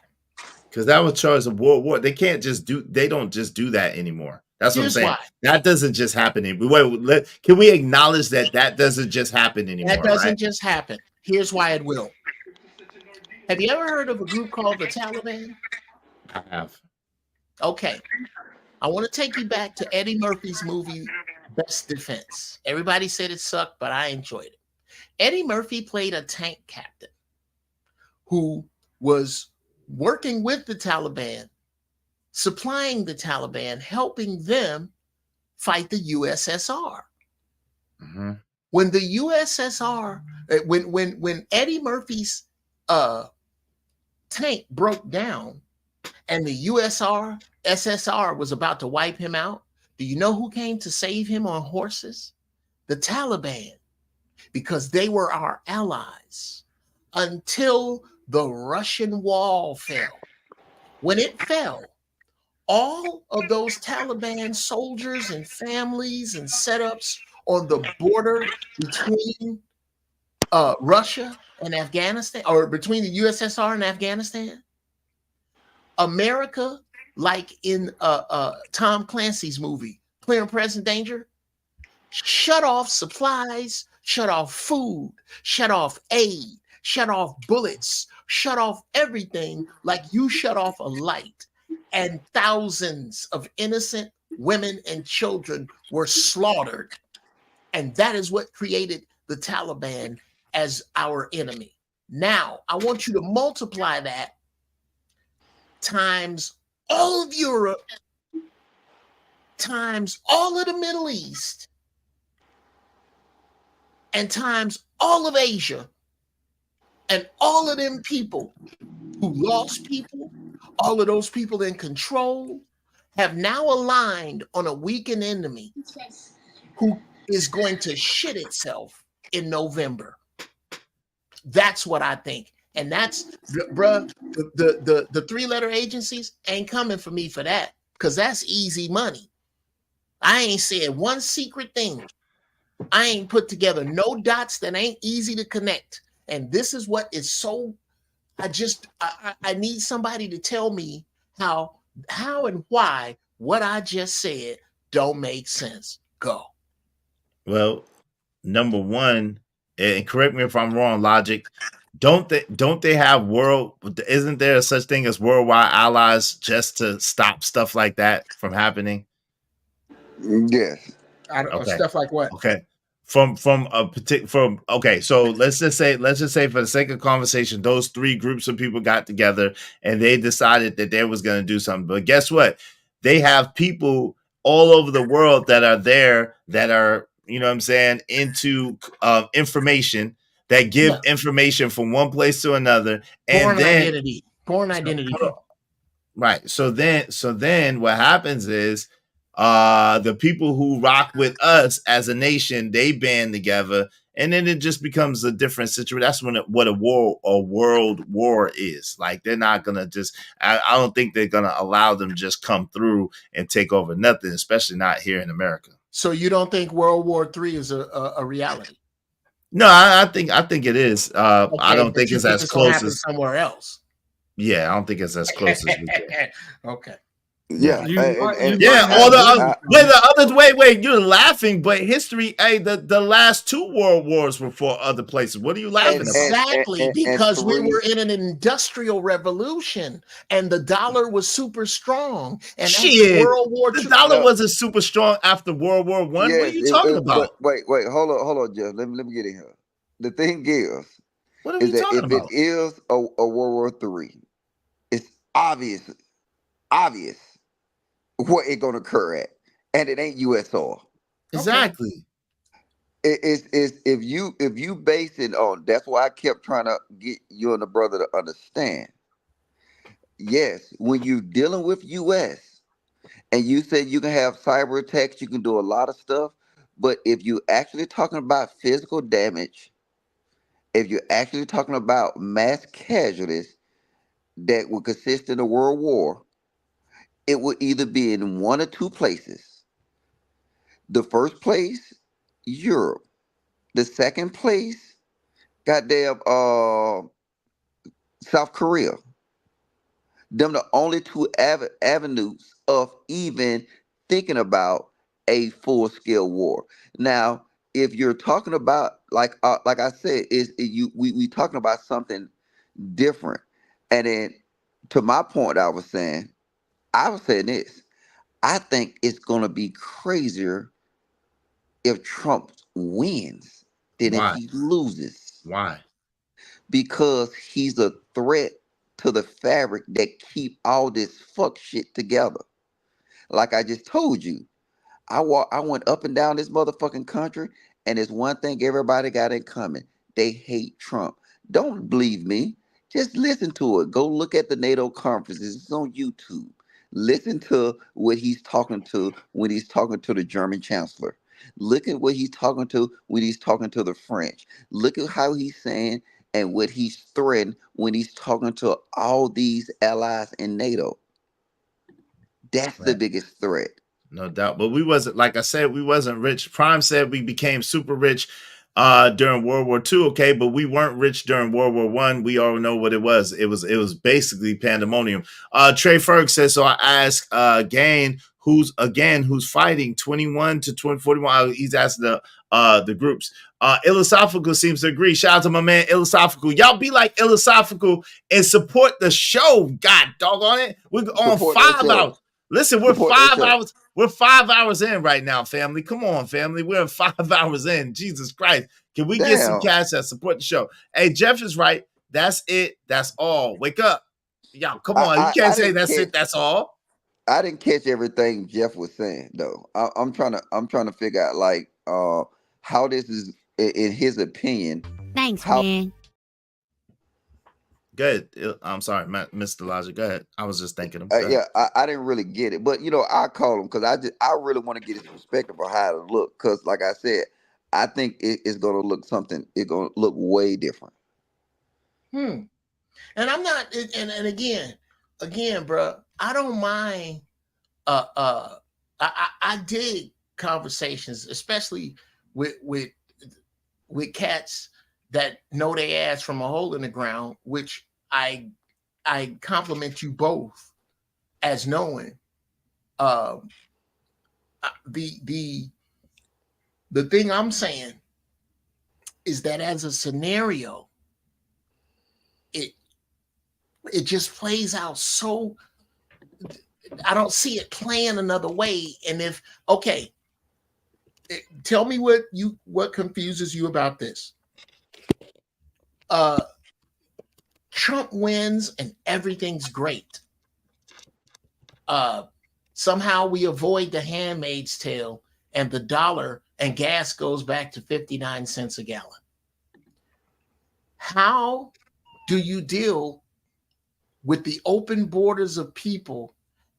Because that was charged of World War. They can't just do. They don't just do that anymore. That's what I'm saying. Why. That doesn't just happen anymore. Can we acknowledge that doesn't just happen anymore? That doesn't just happen. Here's why it will. Have you ever heard of a group called the Taliban? I have. Okay. I want to take you back to Eddie Murphy's movie, Best Defense. Everybody said it sucked, but I enjoyed it. Eddie Murphy played a tank captain who was working with the Taliban, supplying the Taliban, helping them fight the USSR. Mm-hmm. When the USSR, when Eddie Murphy's tank broke down and the SSR was about to wipe him out, do you know who came to save him on horses? The Taliban, because they were our allies until the Russian wall fell. When it fell, all of those Taliban soldiers and families and setups on the border between Russia and Afghanistan, or between the USSR and Afghanistan, America, like in Tom Clancy's movie, Clear and Present Danger, shut off supplies, shut off food, shut off aid, shut off bullets, shut off everything like you shut off a light. And thousands of innocent women and children were slaughtered. And that is what created the Taliban as our enemy. Now, I want you to multiply that times all of Europe, times all of the Middle East, and times all of Asia, and all of them people who lost people, all of those people in control, have now aligned on a weakened enemy who is going to shit itself in November. That's what I think. And that's, bruh, the three-letter agencies ain't coming for me for that, because that's easy money. I ain't said one secret thing. I ain't put together no dots that ain't easy to connect. And this is what is so, I need somebody to tell me how and why what I just said don't make sense. Go. Well, number one, and correct me if I'm wrong, Logic, don't they have isn't there such thing as worldwide allies just to stop stuff like that from happening? Yes. Okay. Stuff like what? Okay. So let's just say for the sake of conversation, those three groups of people got together and they decided that they was going to do something. But guess what? They have people all over the world that are there that are, you know what I'm saying, into information that give information from one place to another. And Born identity. Right. So then what happens is the people who rock with us as a nation, they band together, and then it just becomes a different situation. That's what a world war is. Like, they're not gonna just, I don't think they're gonna allow them just come through and take over nothing, especially not here in America. So you don't think World War III is a reality? No, I think it is. Okay, I don't think it's as close as somewhere else. Yeah, I don't think it's as close as we get. Okay. Yeah, wait, you're laughing, but history, the last two world wars were for other places. What are you laughing about? Exactly, because we were in an industrial revolution and the dollar was super strong. And World War II, the dollar wasn't super strong after World War I. Yes, what are you talking about? Wait, hold on, Jeff. Let me get in here. The thing is what are we talking about? If it is a World War III, it's obvious what it's gonna occur at, and it ain't US oil. Exactly. It's if you base it on, that's why I kept trying to get you and the brother to understand. Yes, when you're dealing with US and you said you can have cyber attacks, you can do a lot of stuff, but if you're actually talking about physical damage, if you're actually talking about mass casualties that would consist in a world war, it would either be in one or two places. The first place, Europe. The second place, goddamn, South Korea. Them the only two avenues of even thinking about a full-scale war. Now, if you're talking about, like I said, we talking about something different. And then to my point, I was saying this. I think it's gonna be crazier if Trump wins than if he loses. Why? Because he's a threat to the fabric that keep all this fuck shit together. Like I just told you, I went up and down this motherfucking country, and there's one thing everybody got in common: they hate Trump. Don't believe me? Just listen to it. Go look at the NATO conferences. It's on YouTube. Listen to what he's talking to when he's talking to the German chancellor. Look at what he's talking to when he's talking to the French. Look at how he's saying and what he's threatening when he's talking to all these allies in NATO. That's the biggest threat. No doubt. But we wasn't, like I said, we wasn't rich. Prime said we became super rich during World War II, okay, but we weren't rich during World War I. We all know what it was. It was basically pandemonium. Trey Ferg says, so I asked who's fighting 21 to 2041. He's asking the groups. Illusophical seems to agree. Shout out to my man Illusophical. Y'all be like Illusophical and support the show. God doggone it. We're on 5 hours. Listen, we're 5 hours. We're 5 hours in right now, family. Come on, family. We're 5 hours in. Jesus Christ. Can we get some cash that support the show? Hey, Jeff is right. That's it. That's all. Wake up. Y'all, come on. You can't say that's it. That's all. I didn't catch everything Jeff was saying, though. I'm trying to figure out like how this is in his opinion. Thanks, man. Go ahead. I'm sorry, Mr. Elijah. Go ahead. I was just thinking. Yeah, I didn't really get it, but I call him because I really want to get his perspective on how it look. Because, like I said, I think it's going to look something. It's going to look way different. And I'm not. And again, bro. I don't mind. I dig conversations, especially with cats that know their ass from a hole in the ground, which I compliment you both as knowing. The thing I'm saying is that as a scenario, it just plays out so. I don't see it playing another way. And tell me what confuses you about this. Trump wins and everything's great. Somehow we avoid the Handmaid's Tale and the dollar and gas goes back to 59 cents a gallon. How do you deal with the open borders of people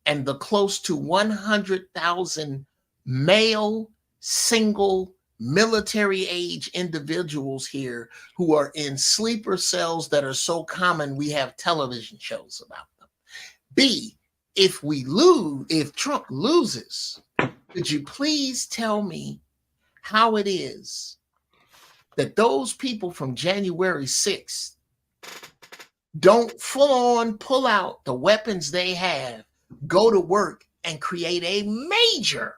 and the close to 100,000 male, single, military age individuals here who are in sleeper cells that are so common we have television shows about them? B, if Trump loses, could you please tell me how it is that those people from January 6th don't full on pull out the weapons they have, go to work and create a major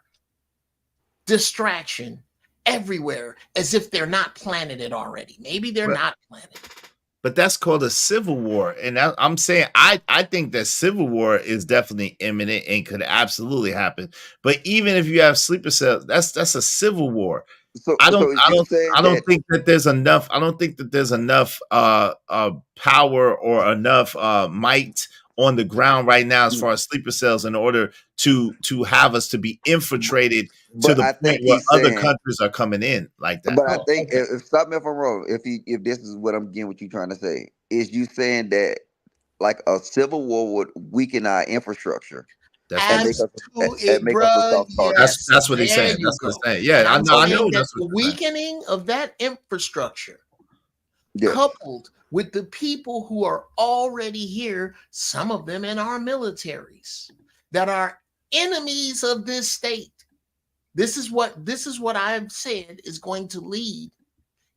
distraction everywhere as if they're not planning it already? Maybe they're not planning it. But that's called a civil war. And I'm saying I think that civil war is definitely imminent and could absolutely happen. But even if you have sleeper cells, that's a civil war. I don't think that there's enough. I don't think that there's enough power or enough might on the ground right now as far as sleeper cells in order to have us to be infiltrated to the point where other countries are coming in like that. But I think if stop me if I'm wrong, if this is what I'm getting what you're trying to say, is you saying that like a civil war would weaken our infrastructure. That's what he's saying. That's what he's saying. Yeah, I know. That's the weakening of that infrastructure, coupled with the people who are already here, some of them in our militaries, that are enemies of this state. This is what I've said is going to lead.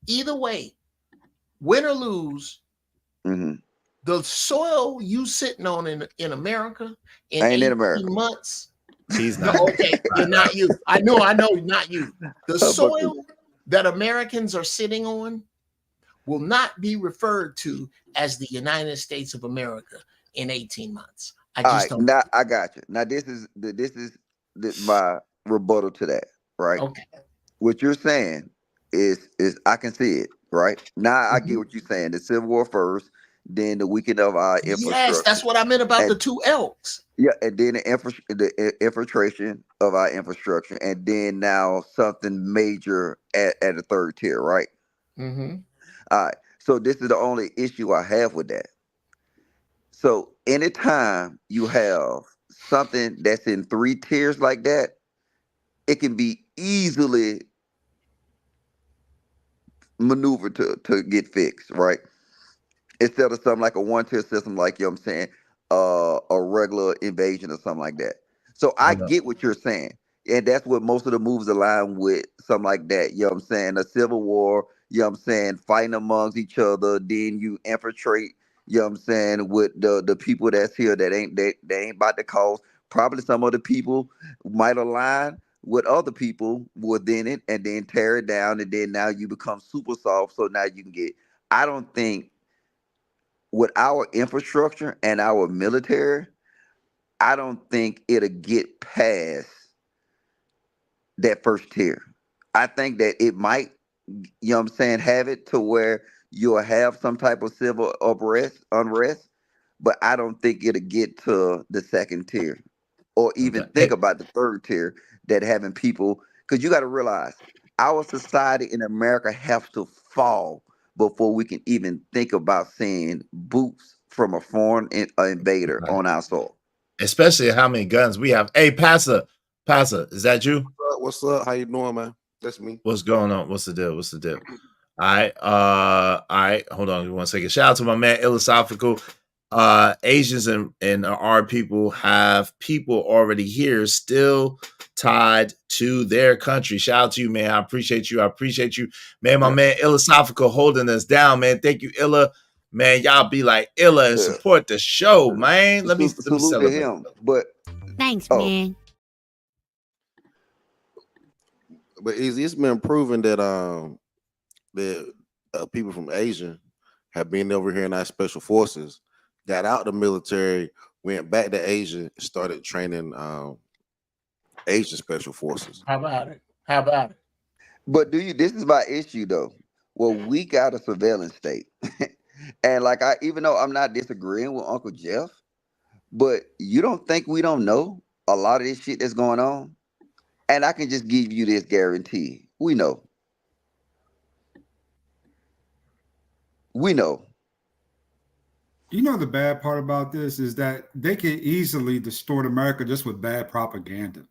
Either way, win or lose, the soil you sitting on in America in 18 months. He's not. Okay, you're not you. I know, not you. The soil that Americans are sitting on will not be referred to as the United States of America in 18 months. I just don't. Now I got you. Now this is my rebuttal to that, right? Okay. What you're saying is I can see it, right? Now I get what you're saying. The Civil War first, then the weakening of our infrastructure. Yes, that's what I meant about the two elks. Yeah, and then the infiltration of our infrastructure, and then now something major at a third tier, right? Mm-hmm. All right. So this is the only issue I have with that. So anytime you have something that's in 3 tiers like that, it can be easily maneuvered to get fixed, right? Instead of something like a 1-tier system, like, you know what I'm saying, a regular invasion or something like that. So I get what you're saying. And that's what most of the moves align with, something like that. You know what I'm saying? A civil war, you know what I'm saying, fighting amongst each other, then you infiltrate, you know what I'm saying, with the people that's here that ain't about to cause. Probably some of the people might align with other people within it and then tear it down, and then now you become super soft, so now you can get. I don't think with our infrastructure and our military, I don't think it'll get past that first tier. I think that it might, you know what I'm saying, have it to where you'll have some type of civil unrest, but I don't think it'll get to the second tier or even think about the third tier, that having people, because you got to realize our society in America has to fall before we can even think about seeing boots from a foreign invader on our soil. Especially how many guns we have. Hey, Pastor, is that you? What's up? How you doing, man? That's me. What's going on? What's the deal? All right. Hold on 1 second. Shout out to my man, Philosophical. Asians and our people have people already here still tied to their country. Shout out to you, man. I appreciate you. Man, my man, Philosophical holding us down, man. Thank you, Illa. Man, y'all be like Illa and support the show, man. Let me celebrate him. But thanks, man. But it's been proven that people from Asia have been over here in our special forces, got out the military, went back to Asia, and started training Asian special forces. How about it? But this is my issue though. Well, we got a surveillance state. And like even though I'm not disagreeing with Uncle Jeff, but you don't think we don't know a lot of this shit that's going on? And I can just give you this guarantee. We know. You know, the bad part about this is that they can easily distort America just with bad propaganda.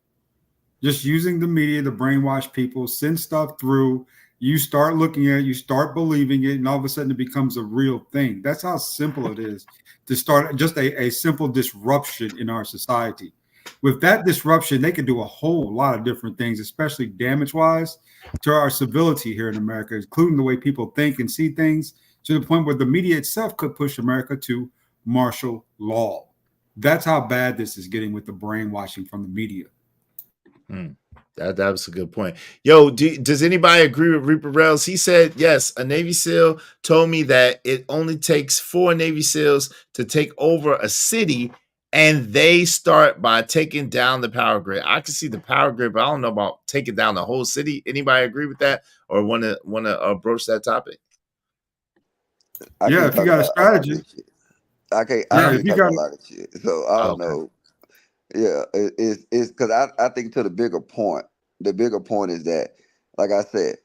Just using the media to brainwash people, send stuff through. You start looking at it, you start believing it, and all of a sudden it becomes a real thing. That's how simple it is to start just a simple disruption in our society. With that disruption, they can do a whole lot of different things, especially damage-wise to our civility here in America, including the way people think and see things, to the point where the media itself could push America to martial law. That's how bad this is getting with the brainwashing from the media. That was a good point. Yo, does anybody agree with Reaper Rails? He said, yes, a Navy SEAL told me that it only takes 4 Navy SEALs to take over a city, and they start by taking down the power grid. I can see the power grid, but I don't know about taking down the whole city. Anybody agree with that or want to broach that topic? Yeah, if you got a strategy. I can't talk about a lot of shit. So I don't know. Yeah, it's because I think to the bigger point is that, like I said,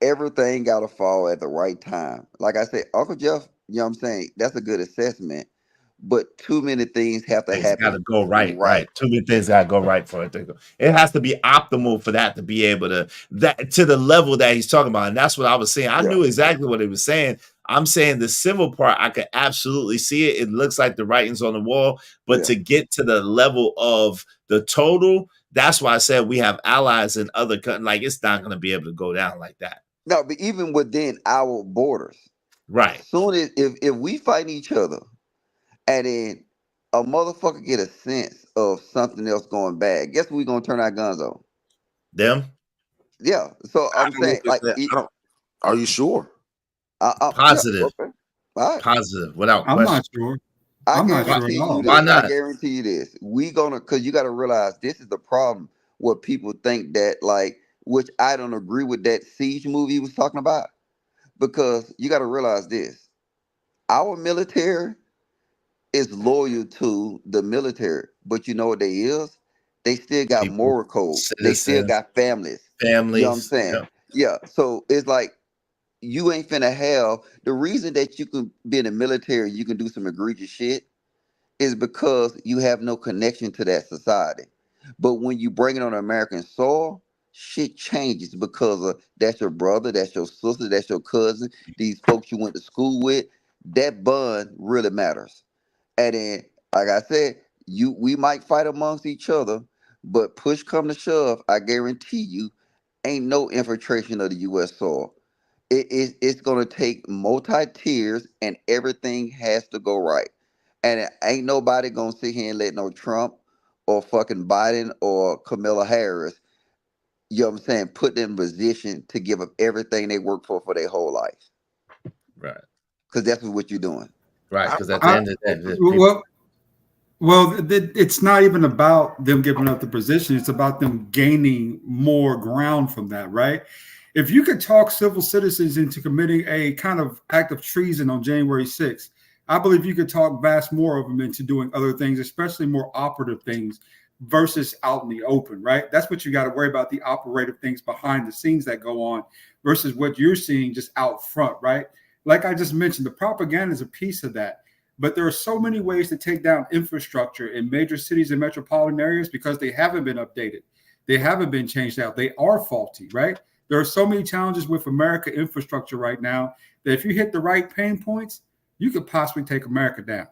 everything got to fall at the right time. Like I said, Uncle Jeff, you know what I'm saying? That's a good assessment. But too many things have to happen. Got to go right. Too many things got to go right for it to go. It has to be optimal for that to be able to the level that he's talking about. And that's what I was saying. I knew exactly what he was saying. I'm saying the civil part, I could absolutely see it. It looks like the writing's on the wall. But to get to the level of the total, that's why I said we have allies in other countries. Like, it's not going to be able to go down like that. No, but even within our borders. Right. Soon as if we fight each other, and then a motherfucker get a sense of something else going bad, guess what we gonna turn our guns on? Them? Yeah. So I'm saying, like, are you sure? Positive. Yeah, okay. All right. Positive, without I'm question. not sure. I I'm not sure at guarantee you all. Why this. I not? guarantee you this. We gonna, cause you gotta realize this is the problem. What people think that like, which I don't agree with that Siege movie he was talking about, because you gotta realize this. Our military is loyal to the military, but you know what they is? They still got People, moral code. They still citizens, got families. You know what I'm families. saying? Yeah. Yeah. So it's like you ain't finna have the reason that you can be in the military, you can do some egregious shit is because you have no connection to that society. But when you bring it on American soil, shit changes because of that's your brother, that's your sister, that's your cousin, these folks you went to school with. That bond really matters. And then, like I said, we might fight amongst each other, but push come to shove, I guarantee you, ain't no infiltration of the U.S. soil. It's gonna take multi tiers, and everything has to go right. And ain't nobody gonna sit here and let no Trump or fucking Biden or Kamala Harris, you know what I'm saying, put them in position to give up everything they worked for their whole life. Right. Because that's what you're doing. Right. Because at the end of the day, It's not even about them giving up the position. It's about them gaining more ground from that, right? If you could talk civil citizens into committing a kind of act of treason on January 6th, I believe you could talk vast more of them into doing other things, especially more operative things versus out in the open, right? That's what you got to worry about, the operative things behind the scenes that go on versus what you're seeing just out front, right? Like I just mentioned, the propaganda is a piece of that. But there are so many ways to take down infrastructure in major cities and metropolitan areas because they haven't been updated. They haven't been changed out. They are faulty, right? There are so many challenges with America infrastructure right now that if you hit the right pain points, you could possibly take America down.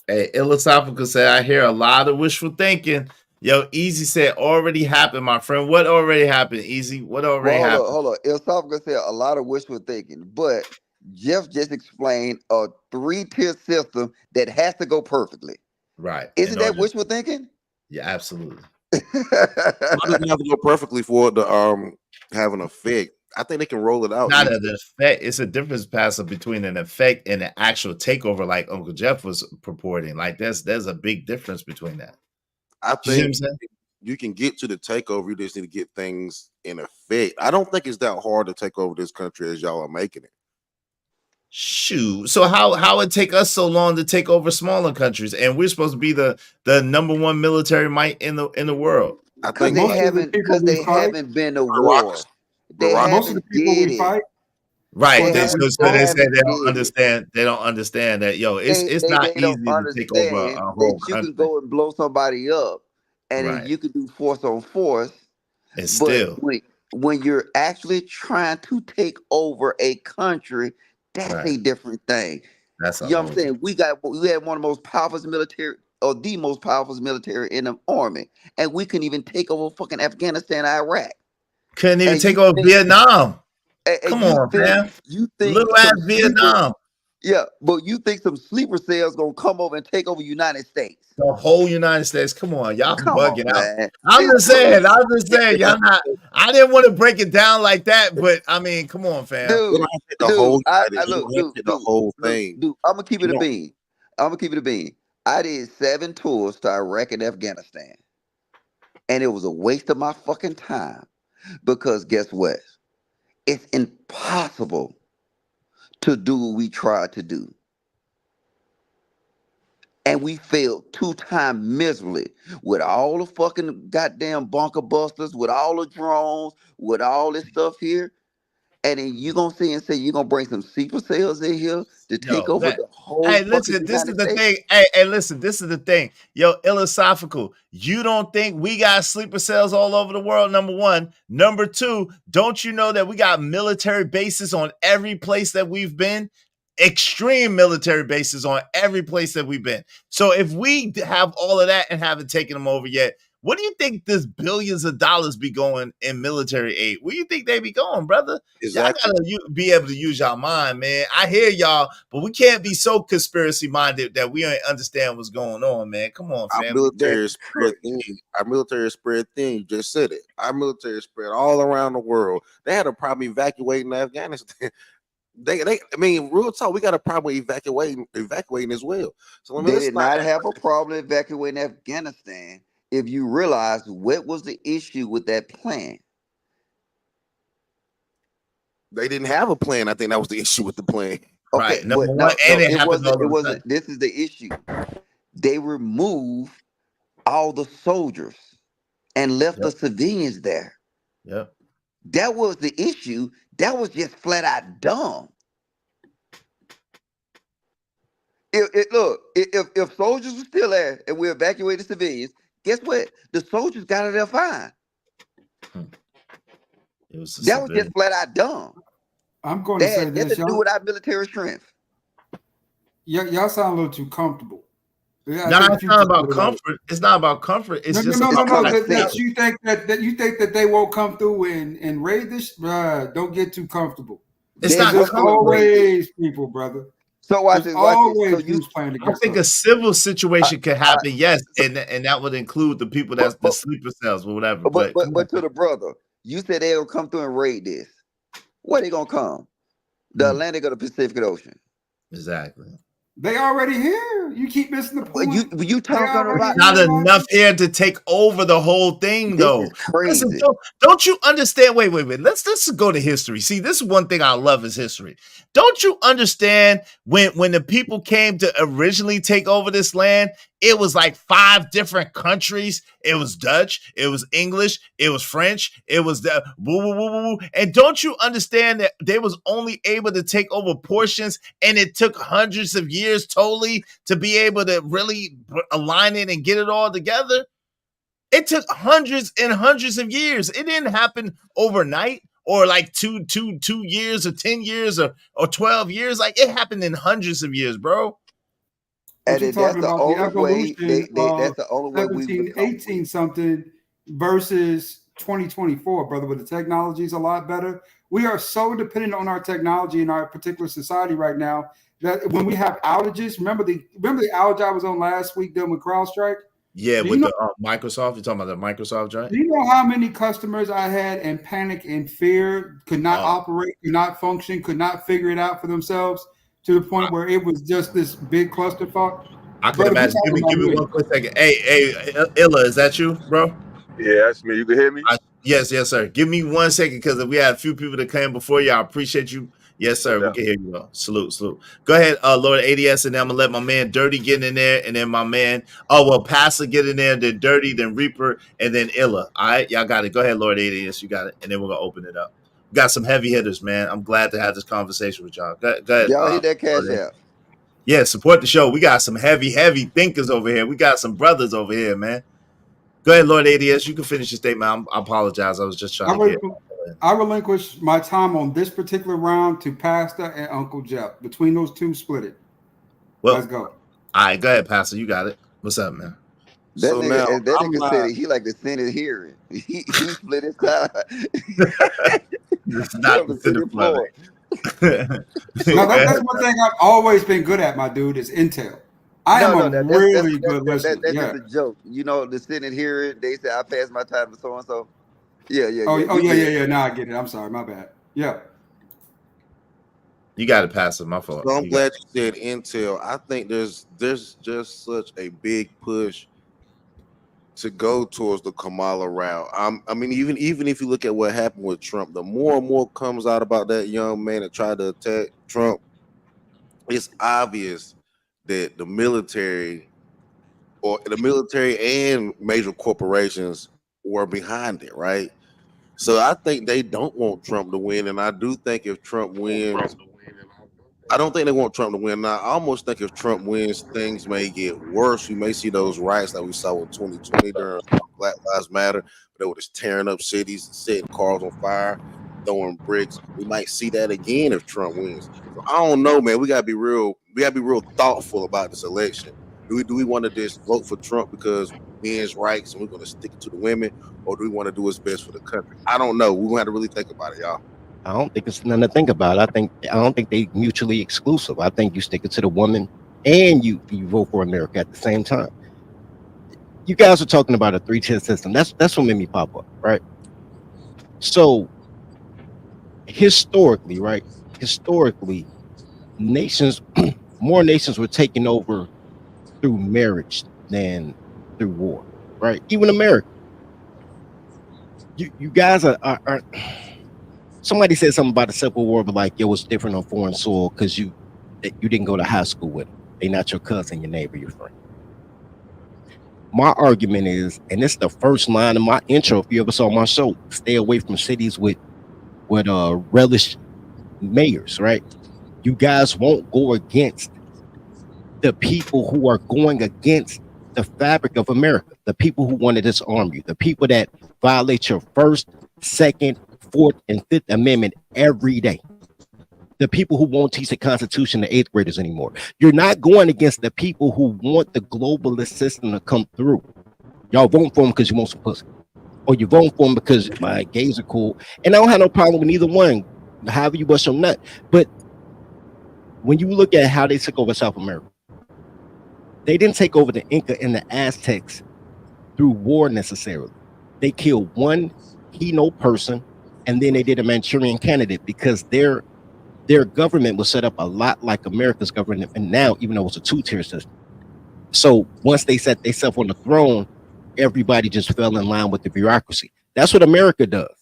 Hey, Philosophical said, I hear a lot of wishful thinking. Yo, Easy said, already happened, my friend. What already happened, Easy? What already happened? Hold on. Philosophical said a lot of wishful thinking, but Jeff just explained a 3-tier system that has to go perfectly. Right. Isn't that wishful thinking? Yeah, absolutely. Why doesn't have to go perfectly for it to have an effect? I think they can roll it out. Not an effect. It's a difference, Pastor, between an effect and an actual takeover, like Uncle Jeff was purporting. Like there's a big difference between that. I think you can get to the takeover. You just need to get things in effect. I don't think it's that hard to take over this country as y'all are making it. Shoot. So how it take us so long to take over smaller countries, and we're supposed to be the number one military might in the world? I think they haven't been to war. Most of the people we fight. Right. They say they don't understand. They don't understand that, yo, it's not easy to take over a whole that you country. can go and blow somebody up, and then you can do force on force. And still, when you're actually trying to take over a country, that's a different thing. That's you know what I'm saying. We had one of the most powerful military, or the most powerful military in the army, and we couldn't even take over fucking Afghanistan, Iraq. Couldn't even take over Vietnam. Come on, man. You think little ass Vietnam. Yeah, but you think some sleeper cells gonna come over and take over United States? The whole United States. Come on, y'all bugging out. Man. I'm just saying, y'all not. I didn't want to break it down like that, but I mean, come on, fam. Dude, the whole thing. Dude, I'm gonna keep it a bean. I did 7 tours to Iraq and Afghanistan, and it was a waste of my fucking time because guess what? It's impossible to do what we tried to do. And we failed 2 times miserably with all the fucking goddamn bunker busters, with all the drones, with all this stuff here. And then you gonna say you're gonna bring some sleeper cells in here to take over the whole Hey, listen, this is the thing. Hey, listen, this is the thing. Yo, Philosophical, you don't think we got sleeper cells all over the world, number one. Number two, don't you know that we got military bases on every place that we've been? Extreme military bases on every place that we've been. So if we have all of that and haven't taken them over yet, what do you think this billions of dollars be going in military aid? Where do you think they be going, brother? Exactly. Y'all gotta be able to use y'all mind, man. I hear y'all, but we can't be so conspiracy minded that we don't understand what's going on, man. Come on, fam. Our military is spread thin. Our military is spread thin. You just said it. Our military is spread all around the world. They had a problem evacuating Afghanistan. I mean, real talk, we got a problem evacuating as well. So they did not have a problem evacuating Afghanistan. If you realize what was the issue with that plan, they didn't have a plan. I think that was the issue with the plan. Okay, Right. but no, it wasn't. It wasn't. This is the issue. They removed all the soldiers and left the civilians there. Yep. That was the issue. That was just flat out dumb. If soldiers were still there and we evacuated civilians, guess what? The soldiers got out there fine. That was just flat out dumb. I'm going to say That this. had to do with our military strength. Y'all sound a little too comfortable. No, it's not about comfort. It's not about comfort. It's just no. That you think that they won't come through and raid this. Don't get too comfortable. It's not always people, brother. So watch this. Always who's playing I think a civil situation could happen, yes, and that would include the people that's the sleeper cells or whatever. But to the brother, you said they'll come through and raid this. Where they gonna come? The Atlantic or the Pacific Ocean? Exactly. They already here. You keep missing the point. You talking about not enough here to take over the whole thing, though. Crazy. Listen, don't you understand? Wait. Let's go to history. See, this is one thing I love is history. Don't you understand when the people came to originally take over this land? It was like 5 different countries. It was Dutch, it was English, it was French, it was the woo woo woo woo. And don't you understand that they was only able to take over portions, and it took hundreds of years totally to be able to really align it and get it all together? It took hundreds and hundreds of years. It didn't happen overnight or like two years or 10 years or 12 years. Like it happened in hundreds of years, bro. And that's the only way. That's the only way we 17, 18 something versus 2024, brother. But the technology is a lot better. We are so dependent on our technology in our particular society right now that when we have outages, remember the outage I was on last week dealing with CrowdStrike. Yeah, with the Microsoft. You're talking about the Microsoft, right? Do you know how many customers I had in panic and fear, could not operate, could not function, could not figure it out for themselves? To the point where it was just this big clusterfuck. I can imagine. Give me one quick second. Hey, Illa, is that you, bro? Yeah, that's me. You can hear me? Yes, sir. Give me 1 second because we had a few people that came before you. I appreciate you. Yes, sir. We can hear you, bro. Salute. Go ahead, Lord ADS, and then I'm gonna let my man Dirty get in there, and then my man, Pastor get in there, then Dirty, then Reaper, and then Illa. All right, y'all got it. Go ahead, Lord ADS, you got it, and then we're gonna open it up. We got some heavy hitters, man. I'm glad to have this conversation with y'all. Go ahead. Y'all hit that cash out. Yeah, support the show. We got some heavy thinkers over here. We got some brothers over here, man. Go ahead, Lord ADS. You can finish your statement. I apologize. I was just trying to get. I relinquish my time on this particular round to Pastor and Uncle Jeff. Between those two, split it. Well, let's go. All right, go ahead, Pastor. You got it. What's up, man? That nigga said he like the Senate hearing. He split his time. It's not the Senate floor. No, that's one thing I've always been good at, my dude, is intel. I am a really good listener. That's just a joke. You know, the Senate hearing, they say I passed my time to so and so. Yeah. Yeah. Now I get it. I'm sorry, my bad. Yeah. You got to pass it. My fault. So I'm glad you said intel. I think there's just such a big push to go towards the Kamala route. I mean, even if you look at what happened with Trump, the more and more comes out about that young man that tried to attack Trump, it's obvious that the military and major corporations were behind it, right? So I think they don't want Trump to win, and I do think if Trump wins, I don't think they want Trump to win. Now, I almost think if Trump wins, things may get worse. We may see those riots that we saw in 2020 during Black Lives Matter. They were just tearing up cities, setting cars on fire, throwing bricks. We might see that again if Trump wins. So I don't know, man. We gotta be real. We gotta be real thoughtful about this election. Do we want to just vote for Trump because men's rights and we're gonna stick it to the women, or do we want to do what's best for the country? I don't know. We're gonna have to really think about it, y'all. I don't think it's nothing to think about. I don't think they mutually exclusive. I think you stick it to the woman and you vote for America at the same time. You guys are talking about a 3-tier system. That's what made me pop up, right? So historically, right, historically, nations, more nations were taken over through marriage than through war, right? Even America. You guys are somebody said something about the Civil War, but like, yo, it's different on foreign soil because you didn't go to high school with them. They're not your cousin, your neighbor, your friend. My argument is, and this is the first line of my intro, if you ever saw my show, stay away from cities with relish mayors, right? You guys won't go against the people who are going against the fabric of America, the people who want to disarm you, the people that violate your First, Second, Fourth, and Fifth Amendment every day, the people who won't teach the Constitution to eighth graders anymore. You're not going against the people who want the globalist system to come through. Y'all vote for them because you want some pussy, or you vote for them because my gays are cool, and I don't have no problem with either one, however you bust your nut. But when you look at how they took over South America, they didn't take over the Inca and the Aztecs through war necessarily. They killed one keynote person, and then they did a Manchurian candidate because their government was set up a lot like America's government, and now, even though it's a two-tier system. So once they set themselves on the throne, everybody just fell in line with the bureaucracy. That's what America does.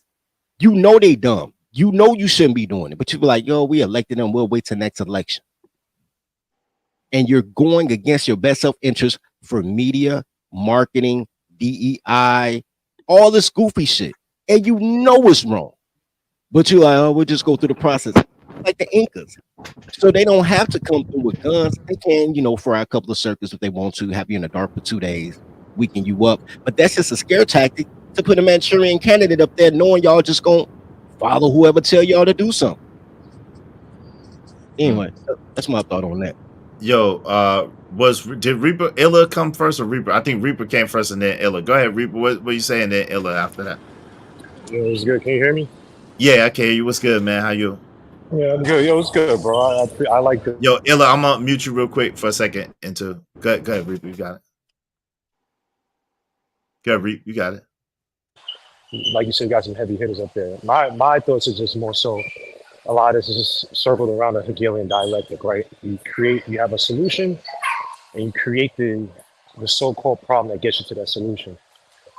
You know they dumb. You know you shouldn't be doing it, but you be like, yo, we elected them, we'll wait till next election. And you're going against your best self-interest for media, marketing, DEI, all this goofy shit. And you know it's wrong. But you're like, oh, we'll just go through the process. Like the Incas. So they don't have to come through with guns. They can, fry a couple of circles if they want to, have you in the dark for 2 days, weaken you up. But that's just a scare tactic to put a Manchurian candidate up there, knowing y'all just gonna follow whoever tell y'all to do something. Anyway, that's my thought on that. Yo, did Reaper Illa come first or Reaper? I think Reaper came first and then Illa. Go ahead, Reaper. What you saying then Illa after that? Yeah, it was good. Can you hear me? Yeah, I can hear you. What's good, man? How you? Yeah, I'm good. Yo, it's good, bro. I like it. Yo, Illa, I'm gonna mute you real quick for a second. Go ahead, Reaper. You got it. Go ahead, Reaper. You got it. Like you said, you got some heavy hitters up there. My thoughts are just more so. A lot of this is just circled around a Hegelian dialectic, right? You have a solution, and you create the so-called problem that gets you to that solution,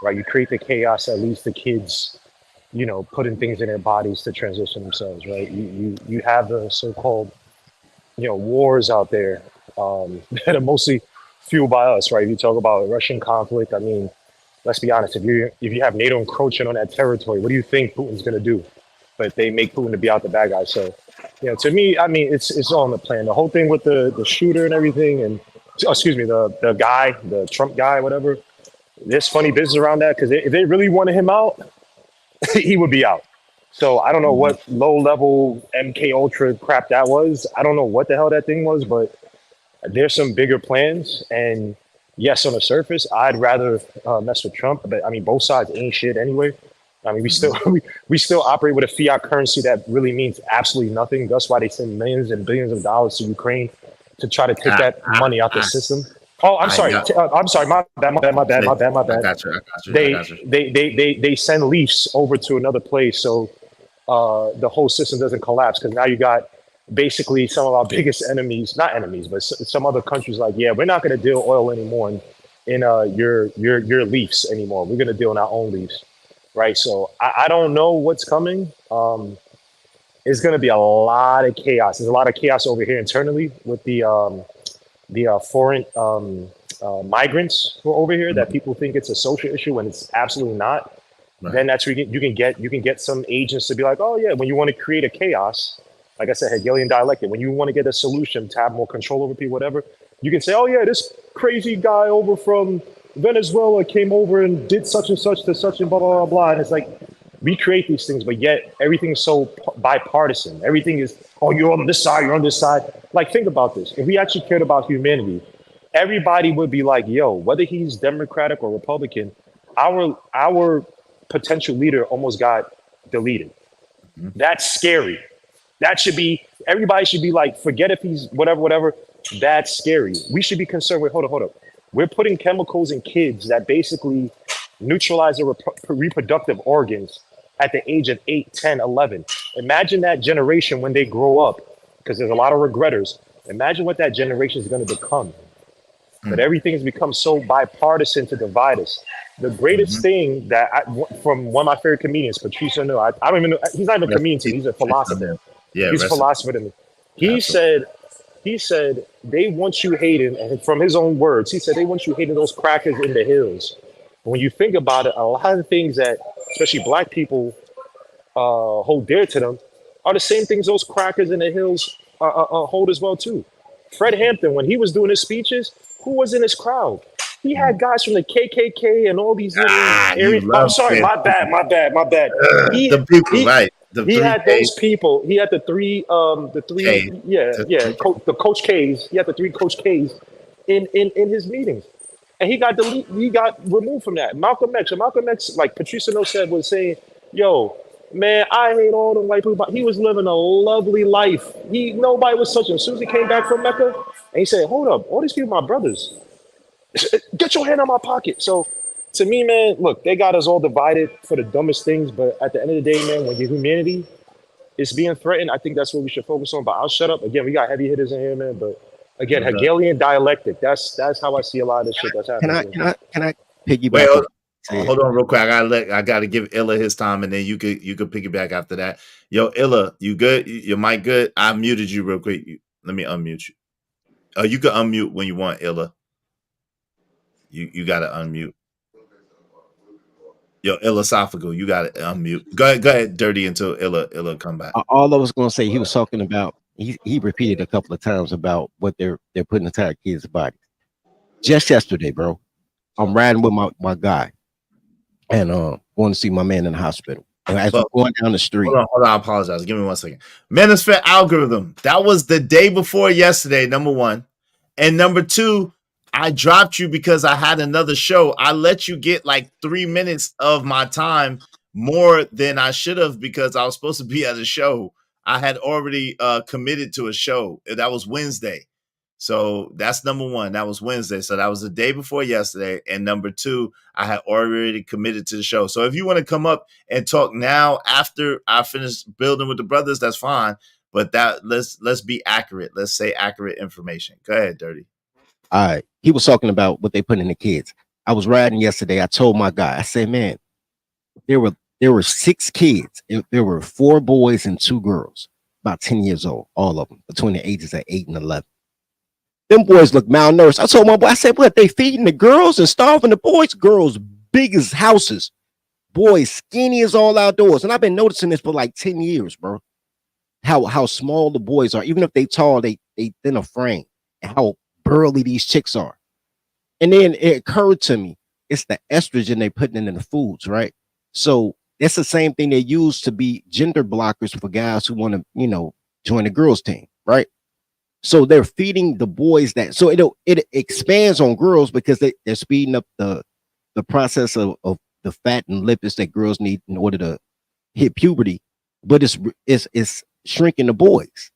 right? You create the chaos that leads to kids, putting things in their bodies to transition themselves, right? You have the so-called, wars out there that are mostly fueled by us, right? If you talk about Russian conflict, I mean, let's be honest. If you have NATO encroaching on that territory, what do you think Putin's going to do? But they make Putin to be out the bad guy. So, to me, I mean, it's all in the plan. The whole thing with the shooter and everything, and the guy, the Trump guy, whatever. There's funny business around that because if they really wanted him out, he would be out. So I don't know what low level MK Ultra crap that was. I don't know what the hell that thing was, but there's some bigger plans. And yes, on the surface, I'd rather mess with Trump. But I mean, both sides ain't shit anyway. I mean, we still operate with a fiat currency that really means absolutely nothing. That's why they send millions and billions of dollars to Ukraine to try to take that money out the system. Oh, I'm sorry. I'm sorry. My bad. I got you. They send leafs over to another place so the whole system doesn't collapse. Because now you got basically some of our biggest enemies, not enemies, but some other countries like, yeah, we're not going to deal oil anymore in your leafs anymore. We're going to deal in our own leafs. Right, so I don't know what's coming. It's going to be a lot of chaos. There's a lot of chaos over here internally with the foreign migrants who are over here that people think it's a social issue when it's absolutely not. Right. Then that's where you can get some agents to be like, oh yeah, when you want to create a chaos, like I said, Hegelian dialectic, when you want to get a solution to have more control over people, whatever, you can say, oh yeah, this crazy guy over from Venezuela came over and did such and such to such and blah, blah, blah, blah. And it's like, we create these things, but yet everything's so bipartisan. Everything is, oh, you're on this side, you're on this side. Like, think about this. If we actually cared about humanity, everybody would be like, yo, whether he's Democratic or Republican, our potential leader almost got deleted. Mm-hmm. That's scary. That should be, everybody should be like, forget if he's whatever. That's scary. We should be concerned with, hold up. We're putting chemicals in kids that basically neutralize their reproductive organs at the age of 8, 10, 11. Imagine that generation when they grow up, because there's a lot of regretters. Imagine what that generation is going to become. But everything has become so bipartisan to divide us. The greatest thing that from one of my favorite comedians, Patrice O'Neal, I don't even know, he's not even a comedian to me, he's a philosopher. Yeah, He's a philosopher to me. He said they want you hating, and from his own words, he said they want you hating those crackers in the hills. When you think about it, a lot of the things that especially black people hold dear to them are the same things those crackers in the hills hold as well too. Fred Hampton, when he was doing his speeches, who was in his crowd? He had guys from the KKK and all these little areas. I'm sorry, my bad. The people, right? He had those people. He had the three, the Coach K's. He had the 3 Coach K's in his meetings, and he got removed from that. Malcolm X, like Patrice O'Neal said, was saying, "Yo, man, I hate all the white people." But he was living a lovely life. Nobody was touching him. As soon as he came back from Mecca, and he said, "Hold up, all these people, my brothers. Get your hand out my pocket." So to me, man, look, they got us all divided for the dumbest things, but at the end of the day, man, when your humanity is being threatened, I think that's what we should focus on. But I'll shut up. Again, we got heavy hitters in here, man. But again, Hegelian dialectic, that's how I see a lot of this shit that's happening. Can I piggyback? Hold on real quick. I gotta give Illa his time, and then you could piggyback after that. Yo, Illa, you good? Your mic good? I muted you real quick. Let me unmute you. You can unmute when you want, Illa. You gotta unmute. Yo, Philosophical, you gotta unmute. Go ahead, Dirty, until Illa come back. All I was gonna say, he was talking about. He repeated a couple of times about what they're putting inside our kids' bodies. Just yesterday, bro, I'm riding with my guy, and going to see my man in the hospital. And as we're going down the street, hold on, I apologize. Give me 1 second. Manosphere algorithm. That was the day before yesterday. Number 1, and number 2. I dropped you because I had another show. I let you get like 3 minutes of my time more than I should have because I was supposed to be at a show. I had already committed to a show. That was Wednesday. So that's number 1. That was Wednesday. So that was the day before yesterday. And number 2, I had already committed to the show. So if you want to come up and talk now after I finish building with the brothers, that's fine. But let's be accurate. Let's say accurate information. Go ahead, Dirty. All right. He was talking about what they put in the kids. I was riding yesterday. I told my guy, I said, man, there were 6 kids. There were 4 boys and 2 girls, about 10 years old, all of them, between the ages of 8 and 11. Them boys look malnourished. I told my boy, I said, what, they feeding the girls and starving the boys? Girls big as houses, boys skinny as all outdoors. And I've been noticing this for like 10 years, bro. How small the boys are. Even if they tall, they thin a frame. And how burly these chicks are. And then it occurred to me, it's the estrogen they putting in the foods, right? So it's the same thing they use to be gender blockers for guys who want to, join the girls team, right? So they're feeding the boys that, so it expands on girls because they're speeding up the process of the fat and lipids that girls need in order to hit puberty, but it's shrinking the boys.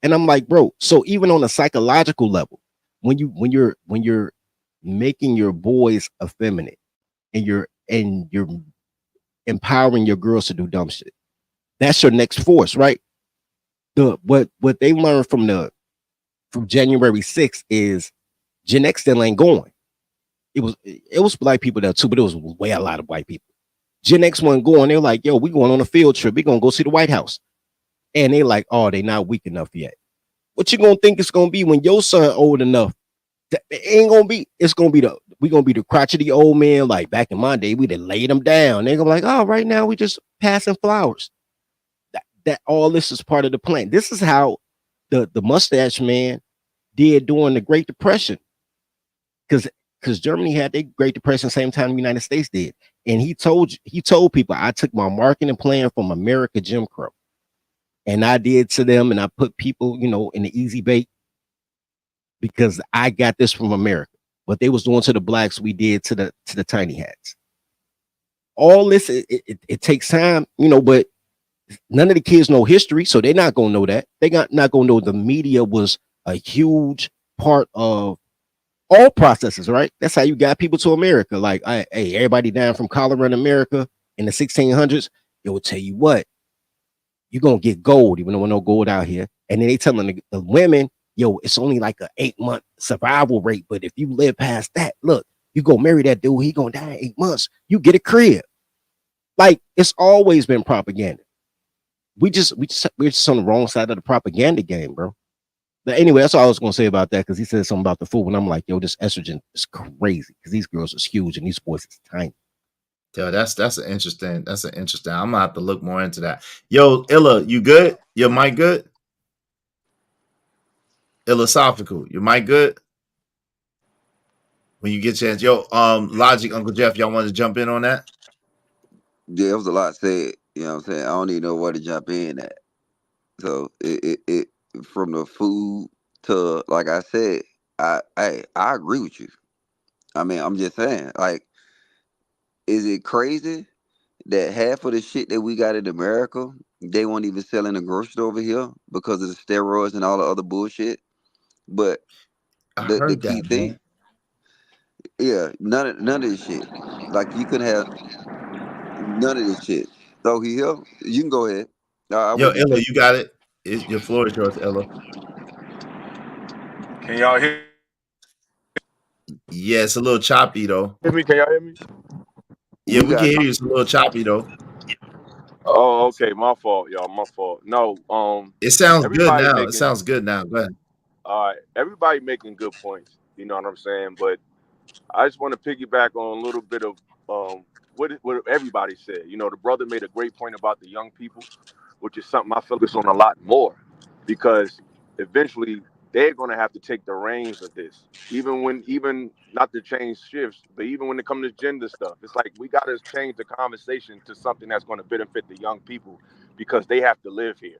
And I'm like, bro, so even on a psychological level, when you're making your boys effeminate and you're empowering your girls to do dumb shit, that's your next force, right? What they learned from January 6th is Gen X still ain't going. It was black people there too, but it was way a lot of white people. Gen X wasn't going. They're like, yo, we going on a field trip. We gonna go see the White House. And they like, oh, they not weak enough yet. What you gonna think it's gonna be when your son old enough? It ain't gonna be. It's gonna be we gonna be the crotchety old man. Like back in my day, we done laid them down. They're gonna be like, oh, right now we just passing flowers. That all this is part of the plan. This is how the mustache man did during the Great Depression, because Germany had their Great Depression same time the United States did, and he told people, I took my marketing plan from America Jim Crow. And I did to them, and I put people, in the easy bait because I got this from America. What they was doing to the blacks, we did to the tiny hats. All this, it takes time, but none of the kids know history, so they're not gonna know that. Not gonna know the media was a huge part of all processes, right? That's how you got people to America. Like, hey, everybody down from cholera in America in the 1600s, it will tell you what. you're gonna get gold, even though no gold out here. And then they telling the women, yo, it's only like a 8-month survival rate. But if you live past that, look, you go marry that dude, he gonna die in 8 months. You get a crib. Like, it's always been propaganda. We're just on the wrong side of the propaganda game, bro. But anyway, that's all I was gonna say about that, because he said something about the food, and I'm like, yo, this estrogen is crazy, because these girls is huge and these boys is tiny. Yo, that's an interesting. I'm gonna have to look more into that. Yo, Illa, you good? Your mic good? Philosophical, your mic good? When you get a chance, yo, Logic, Uncle Jeff, y'all want to jump in on that? Yeah, it was a lot said. You know what I'm saying? I don't even know where to jump in at. So it from the food to, like I said, I agree with you. I mean, I'm just saying, like, is it crazy that half of the shit that we got in America, they won't even sell in the grocery store over here because of the steroids and all the other bullshit? But the key thing, yeah, none of this shit. Like, you couldn't have none of this shit. So here, you can go ahead. Yo, Ella, you got it. Your floor is yours, Ella. Can y'all hear? Yeah, it's a little choppy though. Can y'all hear me? Yeah, we can hear you. It's a little choppy though. Oh, okay. My fault, y'all. My fault. No, it sounds good now. It sounds good now. Go ahead. All right, everybody making good points. You know what I'm saying? But I just want to piggyback on a little bit of what everybody said. You know, the brother made a great point about the young people, which is something I focus on a lot more, because eventually they're going to have to take the reins of this. Even not to change shifts, but even when it comes to gender stuff, it's like we got to change the conversation to something that's going to benefit the young people, because they have to live here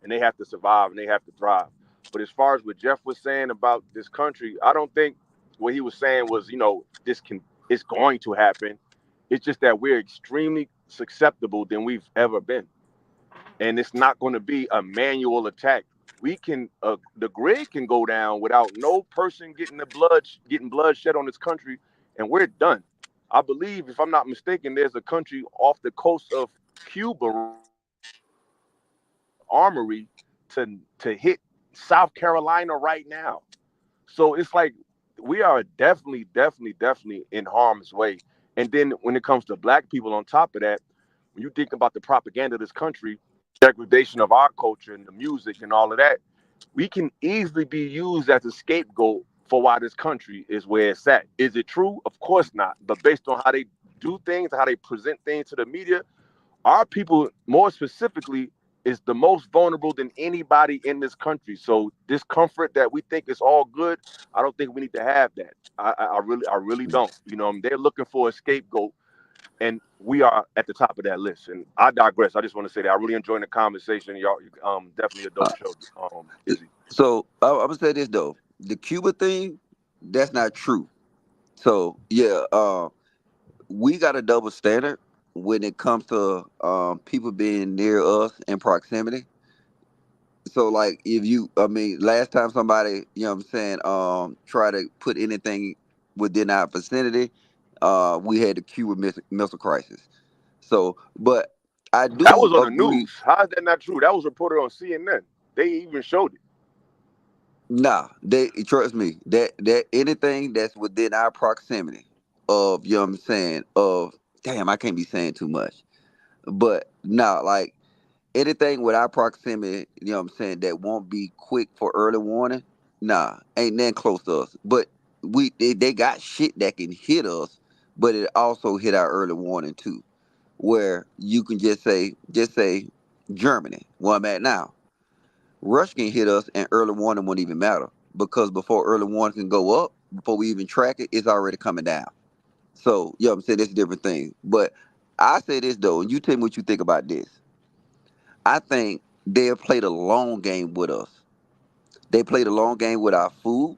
and they have to survive and they have to thrive. But as far as what Jeff was saying about this country, I don't think what he was saying was, it's going to happen. It's just that we're extremely susceptible than we've ever been. And it's not going to be a manual attack. We can, the grid can go down without no person getting blood shed on this country, and we're done. I believe, if I'm not mistaken, there's a country off the coast of Cuba, armory to hit South Carolina right now. So it's like we are definitely in harm's way. And then when it comes to black people, on top of that, when you think about the propaganda of this country, degradation of our culture and the music and all of that, we can easily be used as a scapegoat for why this country is where it's at. Is it true? Of course not. But based on how they do things, how they present things to the media, our people, more specifically, is the most vulnerable than anybody in this country. So this comfort that we think is all good, I don't think we need to have that. I really don't. You know, they're looking for a scapegoat, and we are at the top of that list. And I digress. I just want to say that I really enjoyed the conversation. Y'all, definitely a dope show. Izzy. So I'm gonna say this though, the Cuba thing, that's not true. So yeah, we got a double standard when it comes to people being near us in proximity. So like, last time somebody, you know what I'm saying, try to put anything within our vicinity, we had the Cuban Missile Crisis. So, but I do That was on agree. the news. How is that not true? That was reported on CNN. They even showed it. Nah, they trust me. That anything that's within our proximity of, you know what I'm saying, of damn, I can't be saying too much. But nah, like anything with our proximity, you know what I'm saying, that won't be quick for early warning, nah, ain't nothing close to us. But they got shit that can hit us, but it also hit our early warning too. Where you can just say Germany, where I'm at now. Rush can hit us and early warning won't even matter, because before early warning can go up, before we even track it, it's already coming down. So, you know what I'm saying, it's a different thing. But I say this though, and you tell me what you think about this. I think they have played a long game with us. They played a long game with our food.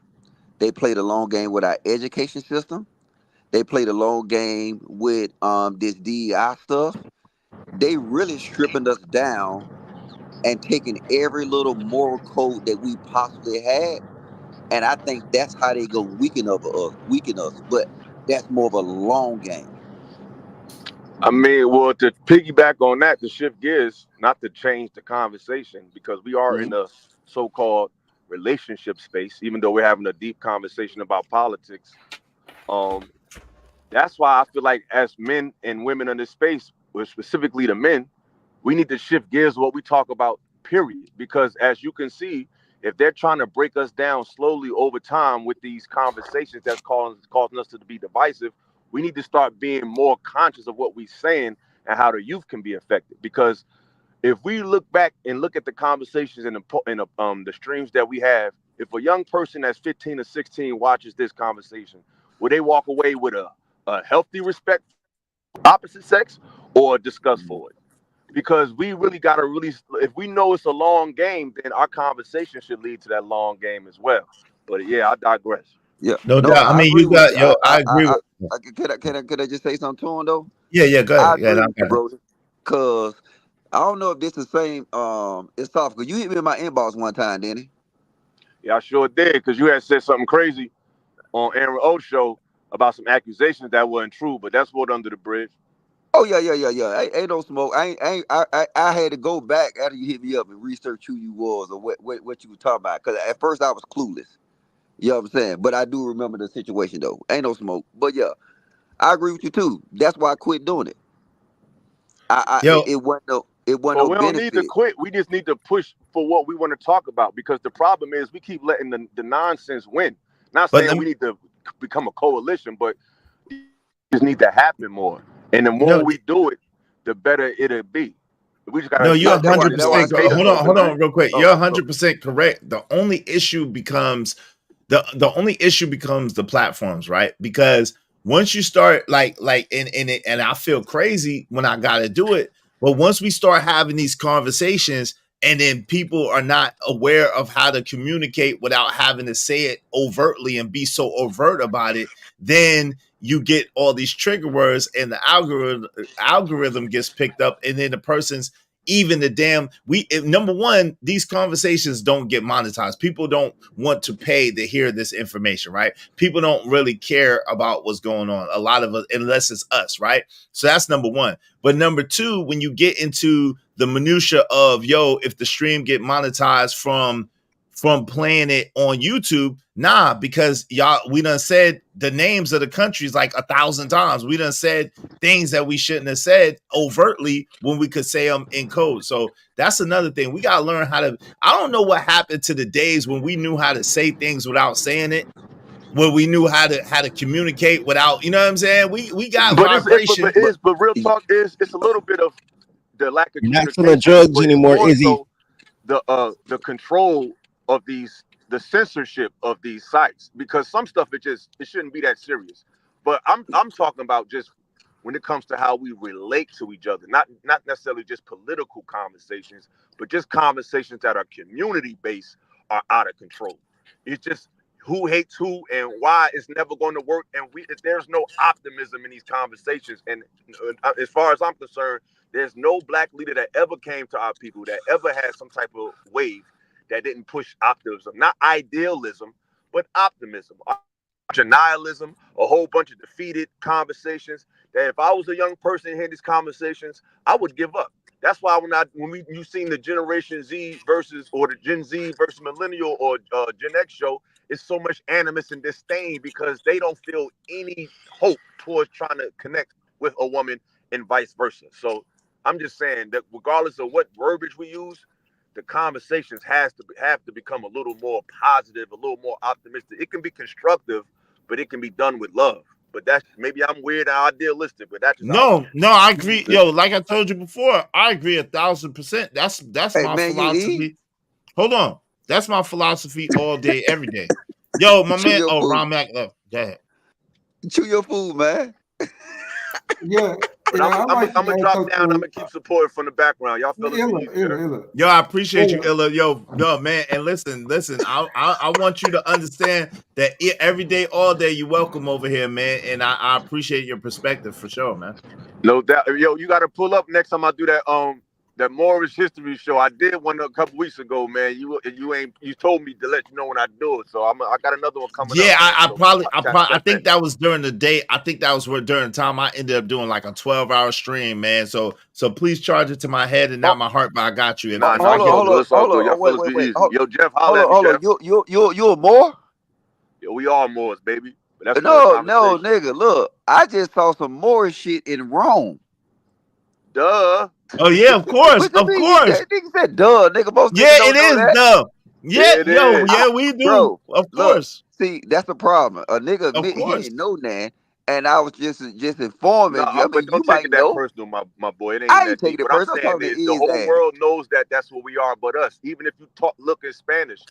They played a long game with our education system. They played a long game with this DEI stuff. They really stripping us down and taking every little moral code that we possibly had. And I think that's how they go weaken us. But that's more of a long game. I mean, well, to piggyback on that, to shift gears, not to change the conversation, because we are in Mhm. a so-called relationship space, even though we're having a deep conversation about politics. Um, that's why I feel like as men and women in this space, but specifically the men, we need to shift gears of what we talk about, period. Because as you can see, if they're trying to break us down slowly over time with these conversations that's causing us to be divisive, we need to start being more conscious of what we're saying and how the youth can be affected. Because if we look back and look at the conversations and the streams that we have, if a young person that's 15 or 16 watches this conversation, will they walk away with a healthy respect for opposite sex or a disgust for it? Because we really got to really, if we know it's a long game, then our conversation should lead to that long game as well. But yeah, I digress. Yeah, No no, doubt. I I mean, agree you with got you. yo. I agree with. Can I just say something to him though? Yeah, yeah. Go I ahead. Yeah, agree I with you, got it. bro. Cause I don't know if this is the same. It's tough. Cause you hit me in my inbox one time, didn't he? Yeah, I sure did, because you had said something crazy on Aaron O's show about some accusations that weren't true, but that's what under the bridge. Oh yeah. Ain't no smoke. I had to go back after you hit me up and research who you was or what you were talking about. Cause at first I was clueless. You know what I'm saying? But I do remember the situation though. Ain't no smoke. But yeah, I agree with you too. That's why I quit doing it. Yo, It wasn't But no we don't need to benefit. quit. We just need to push for what we want to talk about, because the problem is we keep letting the nonsense win. Not but saying let we me, need to become a coalition, but it just need to happen more. And the more no, we do it, the better it'll be. We just no, gotta you're stop That's why. focusing That's why I 100% on said. data hold talk. on, real quick. Oh, You're so 100% correct. The only issue becomes the only issue becomes the platforms, right? Because once you start like in it, and I feel crazy when I gotta do it, but once we start having these conversations and then people are not aware of how to communicate without having to say it overtly and be so overt about it, then you get all these trigger words and the algorithm gets picked up, and then the person's even the damn number one, these conversations don't get monetized. People don't want to pay to hear this information, right? People don't really care about what's going on, a lot of us, unless it's us, right? So that's number one. But number two, when you get into the minutia of if the stream get monetized from playing it on YouTube, nah, because we done said the names of the countries like 1,000 times. We done said things that we shouldn't have said overtly when we could say them in code. So that's another thing. We got to learn how to, I don't know what happened to the days when we knew how to say things without saying it, when we knew how to communicate without, you know what I'm saying? We got vibration, but but real talk is it's a little bit of the lack of You're not selling communication, drugs but it's anymore, more is he? so the control of the censorship of these sites, because some stuff it shouldn't be that serious. But I'm talking about just when it comes to how we relate to each other, not necessarily just political conversations, but just conversations that are community based are out of control. It's just who hates who and why it's never going to work, and there's no optimism in these conversations. And as far as I'm concerned, there's no black leader that ever came to our people that ever had some type of wave that didn't push optimism, not idealism, but optimism. Denialism, a whole bunch of defeated conversations. That if I was a young person hearing these conversations, I would give up. That's why you seen the Generation Z versus, or the Gen Z versus Millennial or Gen X show, it's so much animus and disdain because they don't feel any hope towards trying to connect with a woman and vice versa. So I'm just saying that regardless of what verbiage we use, the conversations have to become a little more positive, a little more optimistic. It can be constructive, but it can be done with love. But that's maybe I'm weird and idealistic, but that's just how I look no, at it. I agree. Like I told you before, I agree 1,000%. That's Hey my man, you eat? philosophy. Hold on. That's my philosophy all day, every day. Yo, my Chew man. your Oh, food. Ron Mac left. Go ahead. Chew your food, man. Yeah, But I like I'm to gonna drop talk down. I'm to gonna keep supporting from the background. Y'all fellas be easy, sir. Illa. Yo, I appreciate you, Illa. Illa. Yo, no, man. And listen. I want you to understand that every day, all day, you're welcome over here, man. And I appreciate your perspective for sure, man. No doubt. Yo, you gotta pull up next time I do that that Morris History Show. I did one a couple weeks ago, man. You told me to let you know when I do it. So I got another one coming Yeah, up. I think that was during the day. I think that was during the time I ended up doing like a 12-hour stream, man. So please charge it to my head and not my heart, but I got you. Nah, it's all good. It's all good. Y'all fellas be easy. Yo, Jeff, holla at me, Jeff. You a Moor? Yo, we all Moors, baby. But that's No, nigga. Look, I just saw some Moorish shit in Rome. Duh. Oh yeah, of course, of course. That nigga said, "Duh, nigga." Most yeah, niggas don't it know is that. duh. Yeah, we do. Bro, of course. Look, see, that's the problem. A nigga admit he didn't know that, and I was just informing you. I But mean, don't you take might it that know. personal, my boy. It ain't I that ain't deep. taking it What I'm personal. I'm saying talking to is the his whole ass. world knows that that's what we are, but us. Even if you look in Spanish,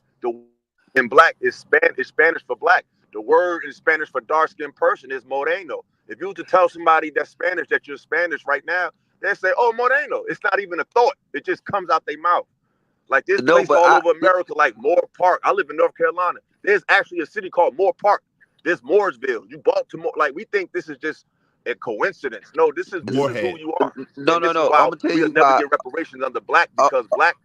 in black is Spanish for black. The word in Spanish for dark skinned person is moreno. If you were to tell somebody that's Spanish that you're Spanish right now, they say, "Oh, moreno." It's not even a thought. It just comes out their mouth. Like there's places all over America, like Moore Park. I live in North Carolina. There's actually a city called Moore Park. There's Mooresville. You Baltimore. Like we think this is just a coincidence. No, this is who you are. No. Is I'm why gonna tell we'll you never why. get reparations under black, because black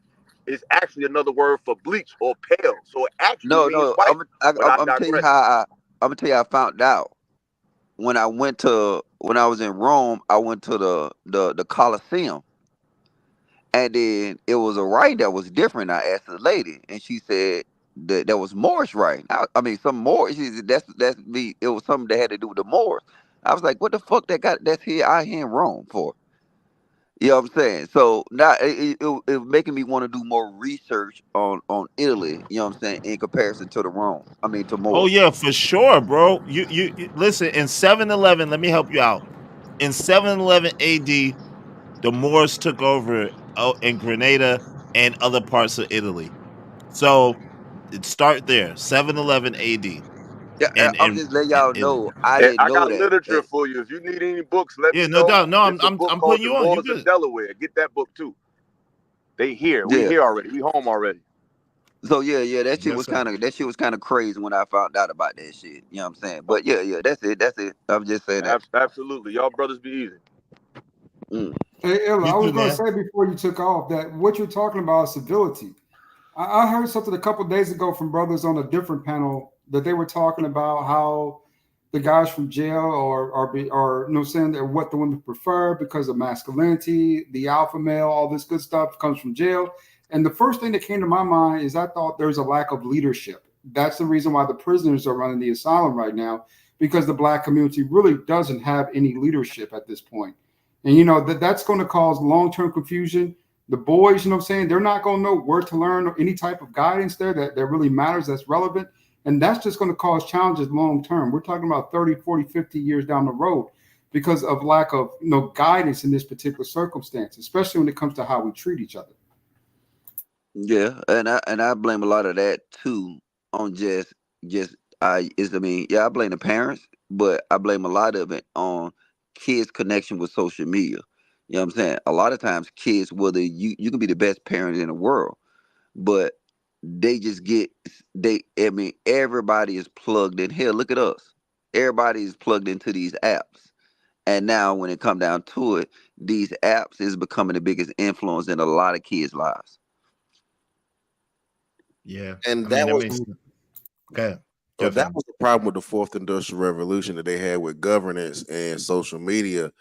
is actually another word for bleach or pale. So it actually means white. But I I'm tell you digress. how. I'm gonna tell you how I found out. When I was in Rome, I went to the Colosseum, and then it was a writing that was different. I asked the lady, and she said that was Moorish writing. I mean, some Moorish. She said, that's me. It was something that had to do with the Moors. I was like, what the fuck that's here out here in Rome for? You know what I'm saying? So now it making me want to do more research on Italy. You know what I'm saying, in comparison to to Oh Moors. yeah, for sure, bro. You listen, in 711, let me help you out. In 711 AD, the Moors took over in Grenada and other parts of Italy. So it start there, 711 AD. Yeah, I'm just letting y'all know I didn't I know got that. literature for you. If you need any books, let me no know. doubt. No, There's a book I'm called putting The you on. You Moors of good. Delaware. Get that book too. They here. We Yeah. here already. We home already. So yeah, that shit Yes, was sir. kind of crazy when I found out about that shit. You know what I'm saying? But yeah, that's it. I'm just saying that. Absolutely. Y'all brothers be easy. Hey, Ella, You I was too, going man. to say before you took off that what you're talking about is civility. I heard something a couple days ago from brothers on a different panel that they were talking about how the guys from jail are you know, saying that what the women prefer because of masculinity, the alpha male, all this good stuff comes from jail. And the first thing that came to my mind is I thought there's a lack of leadership. That's the reason why the prisoners are running the asylum right now, because the black community really doesn't have any leadership at this point. And you know that's going to cause long-term confusion. The boys, you know what I'm saying, they're not going to know where to learn or any type of guidance there that really matters, that's relevant. And that's just going to cause challenges long term. We're talking about 30, 40, 50 years down the road because of lack of guidance in this particular circumstance, especially when it comes to how we treat each other. Yeah, and I blame a lot of that too on I blame the parents, but I blame a lot of it on kids' connection with social media. You know what I'm saying? A lot of times kids, whether you can be the best parent in the world, but they just everybody is plugged in. Hell, look at us. Everybody is plugged into these apps. And now when it come down to it, these apps is becoming the biggest influence in a lot of kids' lives. Yeah. And that was okay. So that was the problem with the fourth industrial revolution that they had with governance and social media.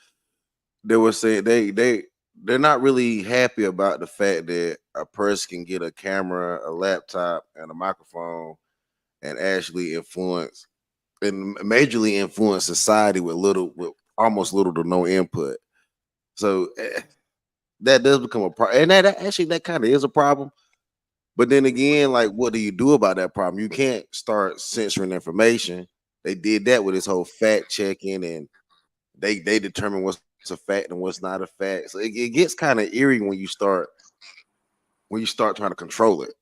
They were saying they're not really happy about the fact that a person can get a camera, a laptop, and a microphone and actually influence and majorly influence society with almost little to no input. So that does become a problem, and that kind of is a problem. But then again, like, what do you do about that problem? You can't start censoring information. They did that with this whole fact checking, and they determine what's a fact and what's not a fact. So it gets kind of eerie when you start trying to control it.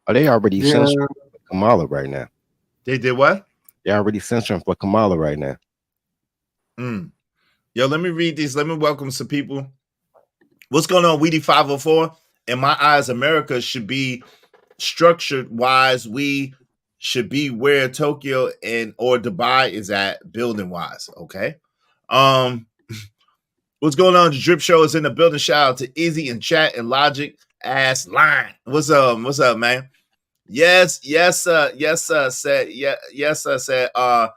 Are they already censoring Kamala right now? They did what? They're already censoring for Kamala right now. Yo, let me read these. Let me welcome some people. What's going on, Weedy 504? In my eyes, America should be structured wise. We should be where Tokyo or Dubai is at building wise. Okay. What's going on? The Drip Show is in the building. Shout out to Izzy and Chat and Logic Ass Line. What's up, man? Yes, said, I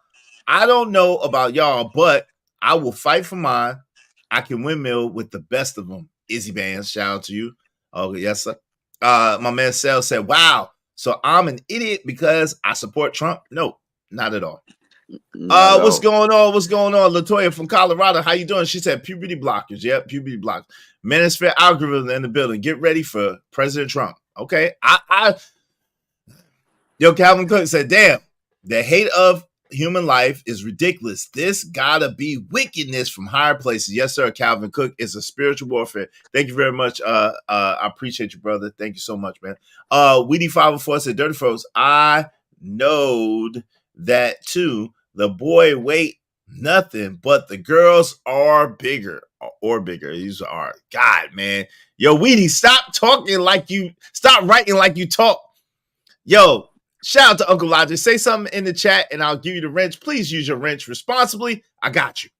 don't know about y'all, but I will fight for mine. I can windmill with the best of them. Izzy Bands, shout out to you. Oh, yes, sir. My man Sel said, wow, so I'm an idiot because I support Trump? No, not at all. What's going on? Latoya from Colorado, how you doing? She said puberty blockers. Yep, puberty blockers. Manosphere algorithm in the building. Get ready for President Trump. Okay. Calvin Cook said, damn, the hate of human life is ridiculous. This gotta be wickedness from higher places. Yes, sir. Calvin Cook is a spiritual warfare. Thank you very much. I appreciate you, brother. Thank you so much, man. Weedy 504 said, Dirty Folks, I knowed that too. The boy weight nothing, but the girls are bigger or bigger. These are God, man. Yo, Weedy, stop writing like you talk. Yo, shout out to Uncle Logic. Say something in the chat and I'll give you the wrench. Please use your wrench responsibly. I got you.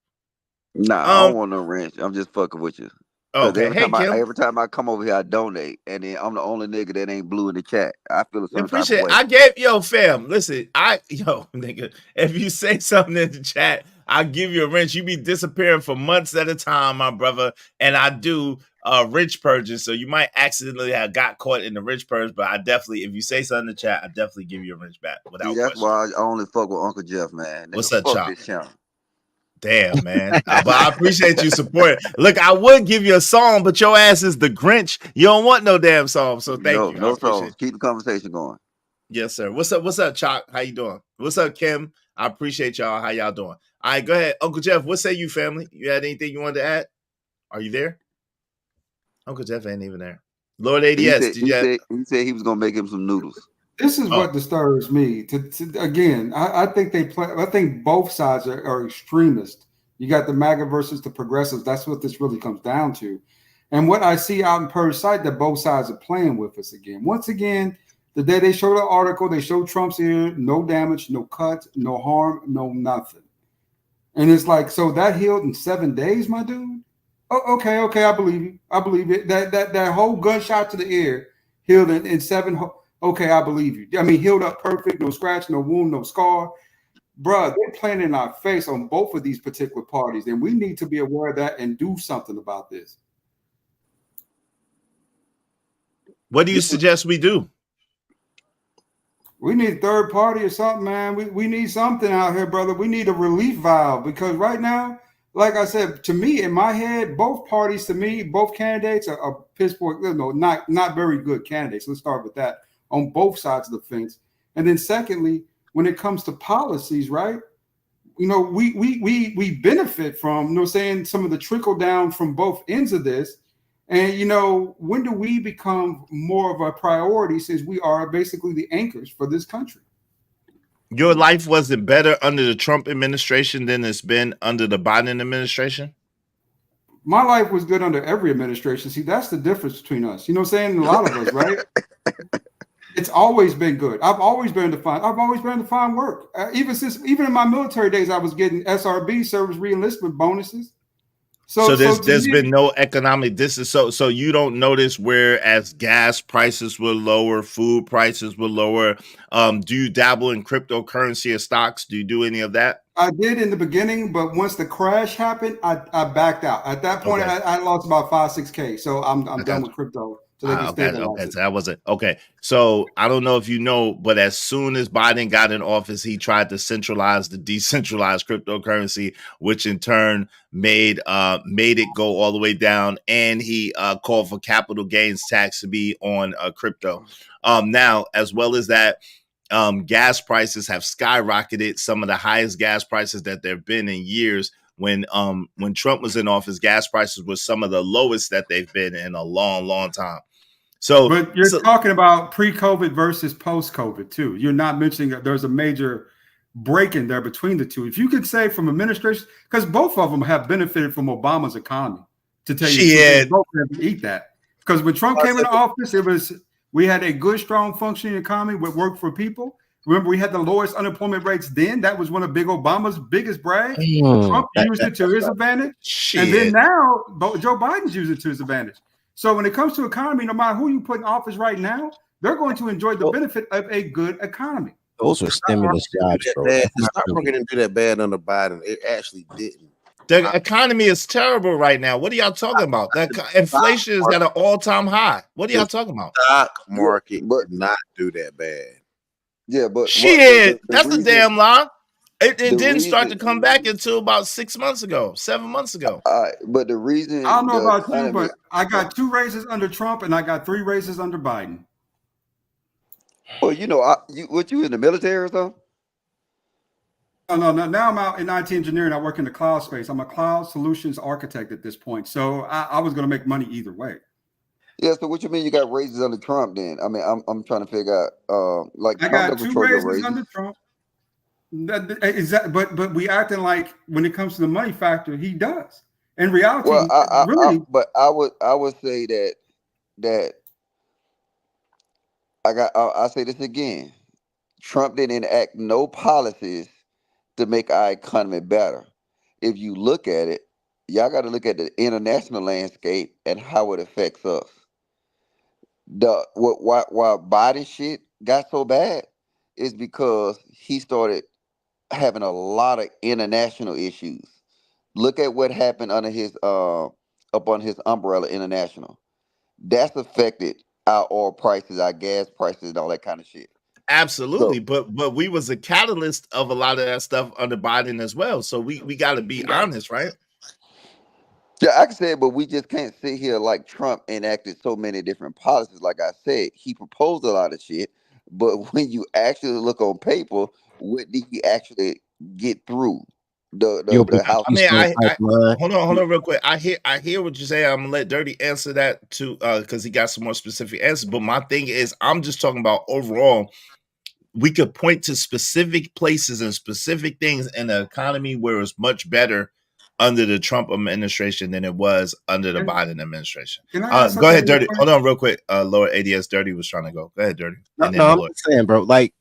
Nah, I don't want no wrench. I'm just fucking with you. Okay. Every time I come over here, I donate, and then I'm the only nigga that ain't blue in the chat. I feel some Appreciate type of way. I gave fam. Listen, nigga, if you say something in the chat, I'll give you a wrench. You be disappearing for months at a time, my brother. And I do wrench purges, so you might accidentally have got caught in the wrench purge. But I definitely, if you say something in the chat, I definitely give you a wrench back without That's question. why I only fuck with Uncle Jeff, man. What's up, fuck Chop? this channel. Damn, man. But I appreciate you supporting. Look, I would give you a song, but your ass is the Grinch. You don't want no damn song. So thank you. No songs. Keep the conversation going. Yes, sir. What's up, Chalk? How you doing? What's up, Kim? I appreciate y'all. How y'all doing? All right, go ahead. Uncle Jeff, what say you, family? You had anything you wanted to add? Are you there? Uncle Jeff ain't even there. Lord ADS, he said he was gonna make him some noodles. This is what disturbs me. Again, I think they play. I think both sides are extremists. You got the MAGA versus the progressives. That's what this really comes down to. And what I see out in per sight, that both sides are playing with us again. Once again, the day they show the article, they show Trump's ear, no damage, no cut, no harm, no nothing. And it's like, so that healed in 7 days, my dude? Oh, okay, I believe you. I believe it. That whole gunshot to the ear healed in 7. Okay, I believe you. I mean, healed up perfect, no scratch, no wound, no scar. Bruh, they're playing in our face on both of these particular parties, and we need to be aware of that and do something about this. What do you suggest we do? We need a third party or something, man. We need something out here, brother. We need a relief valve, because right now, like I said, to me, in my head, both parties, to me, both candidates are piss poor, not very good candidates. Let's start with that on both sides of the fence. And then secondly, when it comes to policies, right? We benefit from, saying some of the trickle down from both ends of this. And, when do we become more of a priority, since we are basically the anchors for this country? Your life wasn't better under the Trump administration than it's been under the Biden administration? My life was good under every administration. See, that's the difference between us. You know what I'm saying? A lot of us, right? It's always been good. I've always been able to find work. Even in my military days, I was getting SRB, service reenlistment bonuses. So there's been no economic distance. So you don't notice whereas gas prices were lower, food prices were lower. Do you dabble in cryptocurrency or stocks? Do you do any of that? I did in the beginning, but once the crash happened, I backed out. At that point, okay. I lost about 5-6K. So I'm done with crypto. So they can stabilize it. So that wasn't okay. So I don't know if you know, but as soon as Biden got in office, he tried to centralize the decentralized cryptocurrency, which in turn made it go all the way down. And he called for capital gains tax to be on crypto. Now, as well as that, gas prices have skyrocketed, some of the highest gas prices that there have been in years. When Trump was in office, gas prices were some of the lowest that they've been in a long, long time. But you're talking about pre-COVID versus post-COVID too. You're not mentioning that there's a major break in there between the two. If you could say from administration, because both of them have benefited from Obama's economy. To tell you, both have to eat that. Because when Trump came into office, we had a good, strong, functioning economy with work for people. Remember, we had the lowest unemployment rates then. That was one of Big Obama's biggest brags. Trump used it to his advantage. And then now, Joe Biden's used it to his advantage. So when it comes to economy, no matter who you put in office right now, they're going to enjoy the benefit of a good economy. Those were stimulus jobs, bro. The stock market didn't do that bad under Biden. It actually didn't. The economy is terrible right now. What are y'all talking about? The inflation is at an all-time high. What are y'all talking about? Stock market did not do that bad. Yeah, but shit, that's a damn lie. It didn't start to come back until about 7 months ago. But the reason I don't know about you, but I got 2 raises under Trump and I got 3 raises under Biden. Well, you know, you in the military or something? Oh, no, now I'm out in IT engineering. I work in the cloud space. I'm a cloud solutions architect at this point. So I was going to make money either way. Yeah. So what you mean you got raises under Trump? Then I mean I'm trying to figure out like I got 2 raises under Trump. But we acting like when it comes to the money factor, he does. In reality, well, I would say that I say this again. Trump didn't enact no policies to make our economy better. If you look at it, y'all got to look at the international landscape and how it affects us. Why Biden shit got so bad is because he started having a lot of international issues. Look at what happened under his up on his umbrella international. That's affected our oil prices, our gas prices, and all that kind of shit. Absolutely, but we was a catalyst of a lot of that stuff under Biden as well. So we got to be honest, right? Yeah, I can say it, but we just can't sit here like Trump enacted so many different policies. Like I said, he proposed a lot of shit, but when you actually look on paper, what did he actually get through? The house. I mean, hold on, real quick. I hear what you say. I'm gonna let Dirty answer that too, because he got some more specific answers. But my thing is, I'm just talking about overall. We could point to specific places and specific things in the economy where it's much better under the Trump administration than it was under the Biden administration. Go ahead, Dirty. Hold on, real quick. Lower ADS Dirty was trying to go. Go ahead, Dirty. No, I'm saying, bro. Like,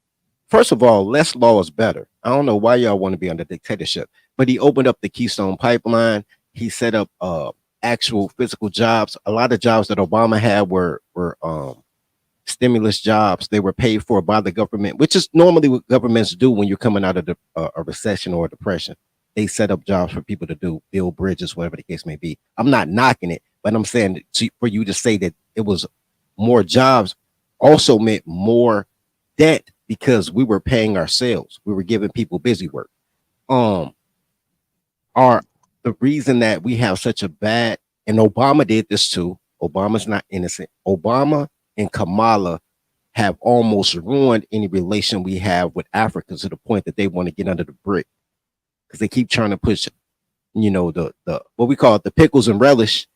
first of all, less law is better. I don't know why y'all want to be under dictatorship, but he opened up the Keystone Pipeline. He set up actual physical jobs. A lot of jobs that Obama had were stimulus jobs. They were paid for by the government, which is normally what governments do when you're coming out of a recession or a depression. They set up jobs for people to build bridges, whatever the case may be. I'm not knocking it, but I'm saying for you to say that it was more jobs also meant more debt because we were paying ourselves. We were giving people busy work. The reason that we have such a bad, and Obama did this too. Obama's not innocent. Obama and Kamala have almost ruined any relation we have with Africa to the point that they want to get under the brick because they keep trying to push, the what we call it, the pickles and relish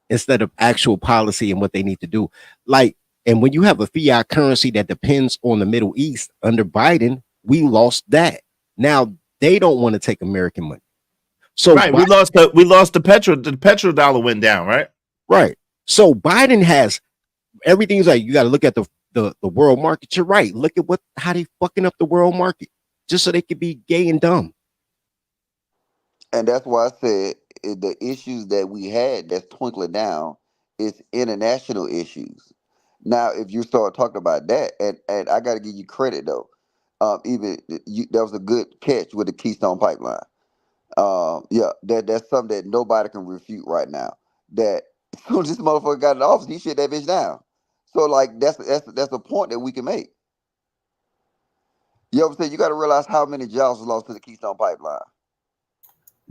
instead of actual policy and what they need to do. Like, and when you have a fiat currency that depends on the Middle East under Biden, we lost that. Now they don't want to take American money. So right, we lost the petrol dollar went down, right? Right. So Biden has everything's like you got to look at the world market. You're right. Look at how they fucking up the world market just so they could be gay and dumb. And that's why I said the issues that we had that's twinkling down is international issues. Now, if you start talking about that, and I got to give you credit though, that was a good catch with the Keystone Pipeline. That's something that nobody can refute right now. That as soon as this motherfucker got in the office, he shut that bitch down. So like that's a point that we can make. You know what I'm saying? You got to realize how many jobs was lost to the Keystone Pipeline.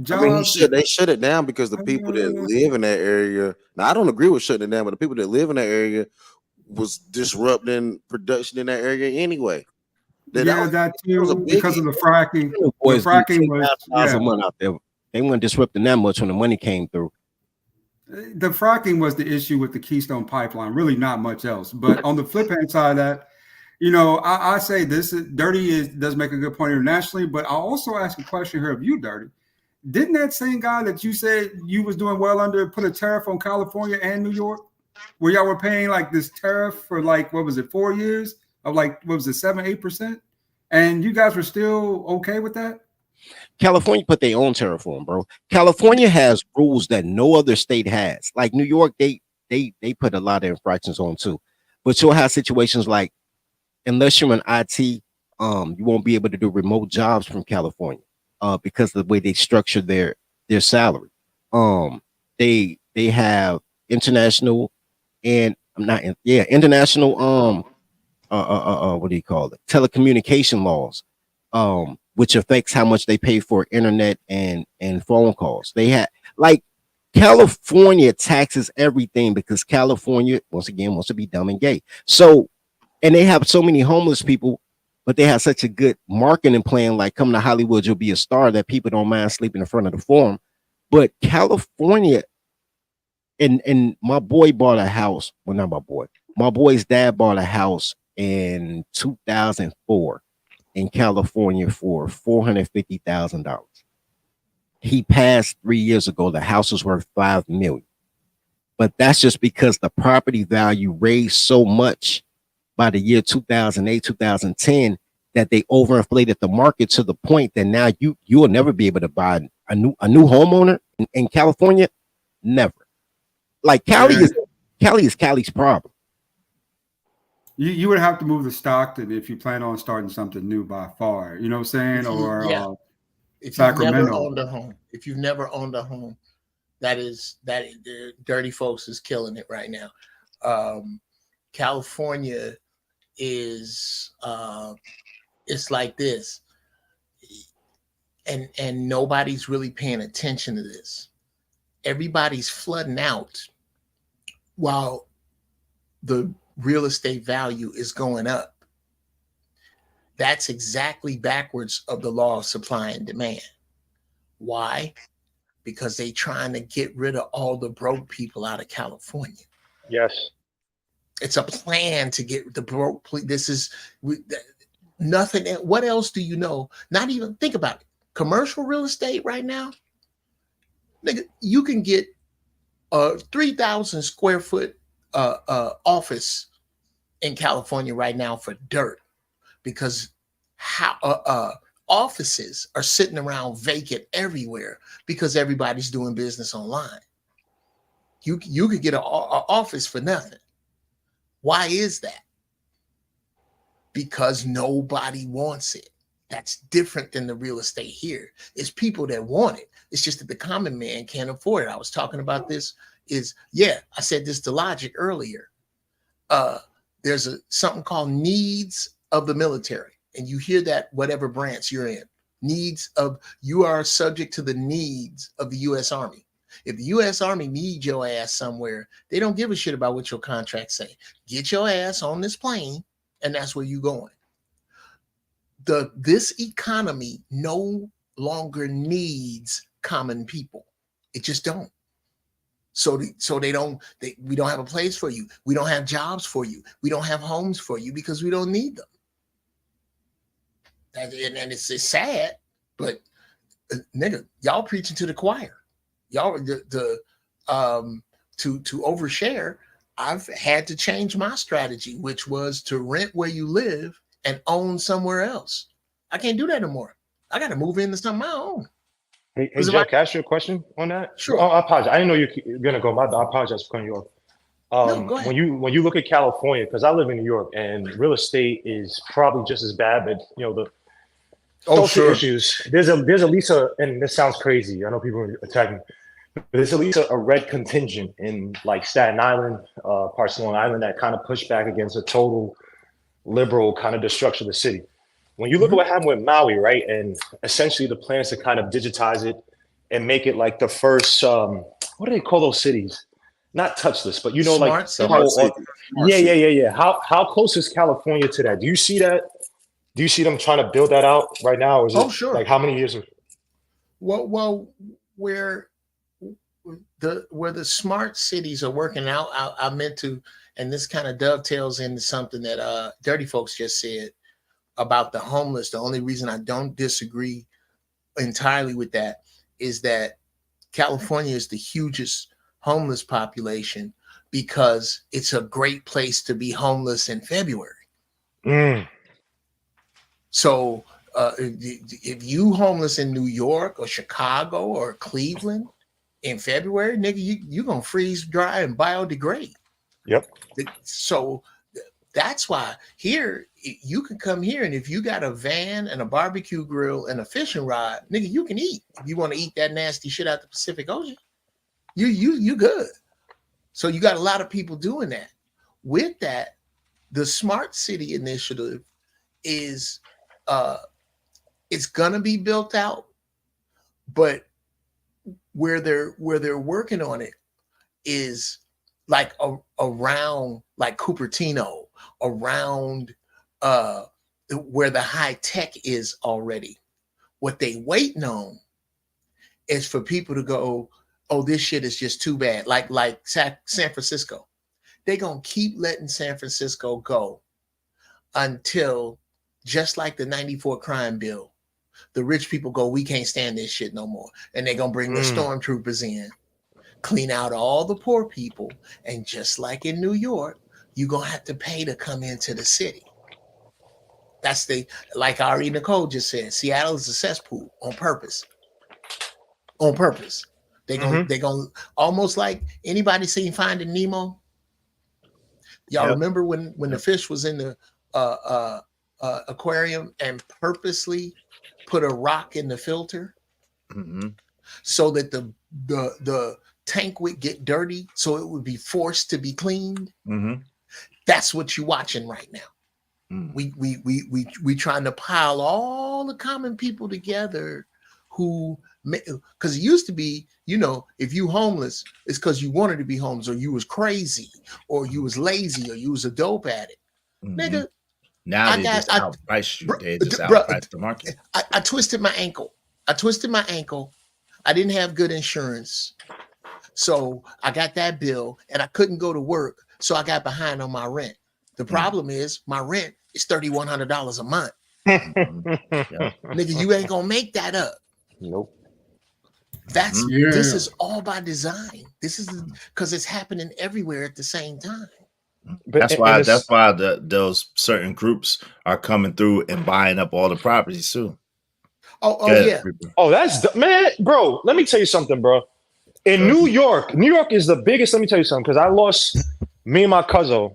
I mean, they shut it down because the people that live in that area. Now, I don't agree with shutting it down, but the people that live in that area was disrupting production in that area anyway. That too, because of the fracking. The fracking was out there. They weren't disrupting that much when the money came through. The fracking was the issue with the Keystone Pipeline, really not much else. But on the flip hand side of that, I say this Dirty does make a good point internationally, but I'll also ask a question here of you, Dirty. Didn't that same guy that you said you was doing well under put a tariff on California and New York, where y'all were paying like this tariff for like, what was it, 4 years of like, what was it, 7-8%? And you guys were still okay with that? California put their own tariff on, bro. California has rules that no other state has. Like New York, they put a lot of infractions on too. But you'll have situations like, unless you're in IT, you won't be able to do remote jobs from California because of the way they structure their salary. They have international and international what do you call it? Telecommunication laws, which affects how much they pay for internet and phone calls. They have, like, California taxes everything because California, once again, wants to be dumb and gay. So, and they have so many homeless people, but they have such a good marketing plan, like, come to Hollywood, you'll be a star, that people don't mind sleeping in front of the Forum. But California, and my boy bought a house. Well, not my boy. My boy's dad bought a house in 2004 in California for $450,000. He passed 3 years ago. The house was worth $5 million. But that's just because the property value raised so much by the year 2008, 2010, that they overinflated the market to the point that now you will never be able to buy a new homeowner in California. Never. Like Cali is Cali's problem. You would have to move to Stockton if you plan on starting something new by far. You know what I'm saying? Or if Sacramento. you've never owned a home, that the dirty folks is killing it right now. California is it's like this, and nobody's really paying attention to this. Everybody's flooding out while the real estate value is going up. That's exactly backwards of the law of supply and demand. Why? Because they trying to get rid of all the broke people out of California. Yes. It's a plan to get the broke. This is nothing. What else do you know? Not even think about it. Commercial real estate right now, nigga, you can get a 3,000 square foot office in California right now for dirt, because offices are sitting around vacant everywhere because everybody's doing business online. You could get an office for nothing. Why is that? Because nobody wants it. That's different than the real estate here. It's people that want it. It's just that the common man can't afford it. I was talking about this. I said this to Logic earlier. There's something called needs of the military. And you hear that whatever branch you're in. You are subject to the needs of the U.S. Army. If the U.S. Army needs your ass somewhere, they don't give a shit about what your contracts say. Get your ass on this plane, and that's where you're going. This economy no longer needs common people. It just don't. So we don't have a place for you. We don't have jobs for you. We don't have homes for you because we don't need them. And it's sad, but nigga, y'all preaching to the choir. Y'all to overshare. I've had to change my strategy, which was to rent where you live and own somewhere else. I can't do that anymore. I got to move into something of my own. Hey Joe, can I ask you a question on that? Sure. Oh, I apologize. I didn't know you're gonna go. I apologize for cutting you off. No, go ahead. When you look at California, because I live in New York, and real estate is probably just as bad, but the social issues. There's at least and this sounds crazy. I know people are attacking, but there's at least a red contingent in like Staten Island, parts of Long Island that kind of push back against a total liberal kind of destruction of the city. When you look at what happened with Maui, right, and essentially the plans to kind of digitize it and make it like the first, what do they call those cities? Not touchless, but smart city. Yeah. How close is California to that? Do you see that? Do you see them trying to build that out right now? Or is it sure. Like how many years? Well, where the smart cities are working out, I meant to, and this kind of dovetails into something that Dirty Folks just said about the homeless. The only reason I don't disagree entirely with that is that California is the hugest homeless population because it's a great place to be homeless in February. So if you homeless in New York or Chicago or Cleveland in February, nigga, you gonna freeze dry and biodegrade. Yep. So that's why here you can come here, and if you got a van and a barbecue grill and a fishing rod, nigga, you can eat. If you want to eat that nasty shit out the Pacific Ocean, you good. So you got a lot of people doing that. With that, the Smart City Initiative is it's gonna be built out, but where they're working on it is like around like Cupertino, around where the high tech is already. What they waiting on is for people to go, oh, this shit is just too bad. Like San Francisco. They're gonna keep letting San Francisco go until, just like the 94 crime bill, the rich people go, we can't stand this shit no more. And they're gonna bring the stormtroopers in, clean out all the poor people. And just like in New York, you're gonna have to pay to come into the city. That's like Ari Nicole just said, Seattle is a cesspool on purpose. On purpose. They gonna almost like, anybody seen Finding Nemo? Y'all remember when the fish was in the aquarium and purposely put a rock in the filter so that the tank would get dirty, so it would be forced to be cleaned? That's what you're watching right now. We trying to pile all the common people together who, because it used to be, you know, if you homeless, it's because you wanted to be homeless, or you was crazy, or you was lazy, or you was a dope addict. Nigga, now they just outprice you. They just outprice the market. I twisted my ankle. I didn't have good insurance, so I got that bill, and I couldn't go to work, so I got behind on my rent. The problem is my rent is $3,100 a month. Nigga, you ain't gonna make that up. Nope. This is all by design. This is because it's happening everywhere at the same time. That's why those certain groups are coming through and buying up all the properties too. Oh yeah. Oh, that's man, bro. Let me tell you something, bro. In New York is the biggest. Let me tell you something, because me and my cousin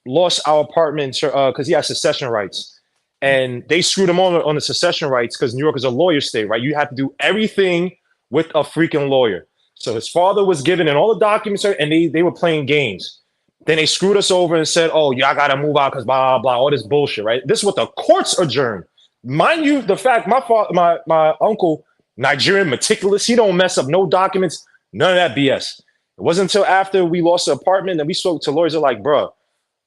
lost our apartment because he has succession rights. And they screwed him on the succession rights because New York is a lawyer state, right? You have to do everything with a freaking lawyer. So his father was given in all the documents, and they were playing games. Then they screwed us over and said, oh, y'all got to move out because blah, blah, blah, all this bullshit, right? This is what the courts adjourned. Mind you, the fact my uncle, Nigerian, meticulous, he don't mess up no documents, none of that BS. It wasn't until after we lost the apartment that we spoke to lawyers. They're like, bro,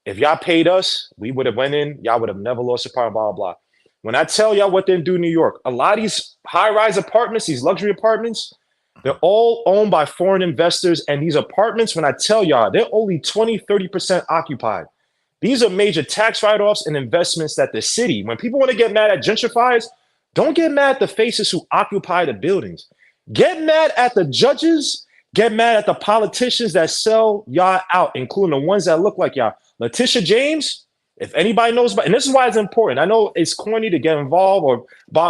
if y'all paid us, we would have went in. Y'all would have never lost a apartment, blah, blah, blah. When I tell y'all what they do in New York, a lot of these high-rise apartments, these luxury apartments, they're all owned by foreign investors. And these apartments, when I tell y'all, they're only 20, 30% occupied. These are major tax write-offs and investments that the city, when people want to get mad at gentrifiers, don't get mad at the faces who occupy the buildings. Get mad at the judges. Get mad at the politicians that sell y'all out, including the ones that look like y'all. Letitia James, if anybody knows about, and this is why it's important. I know it's corny to get involved or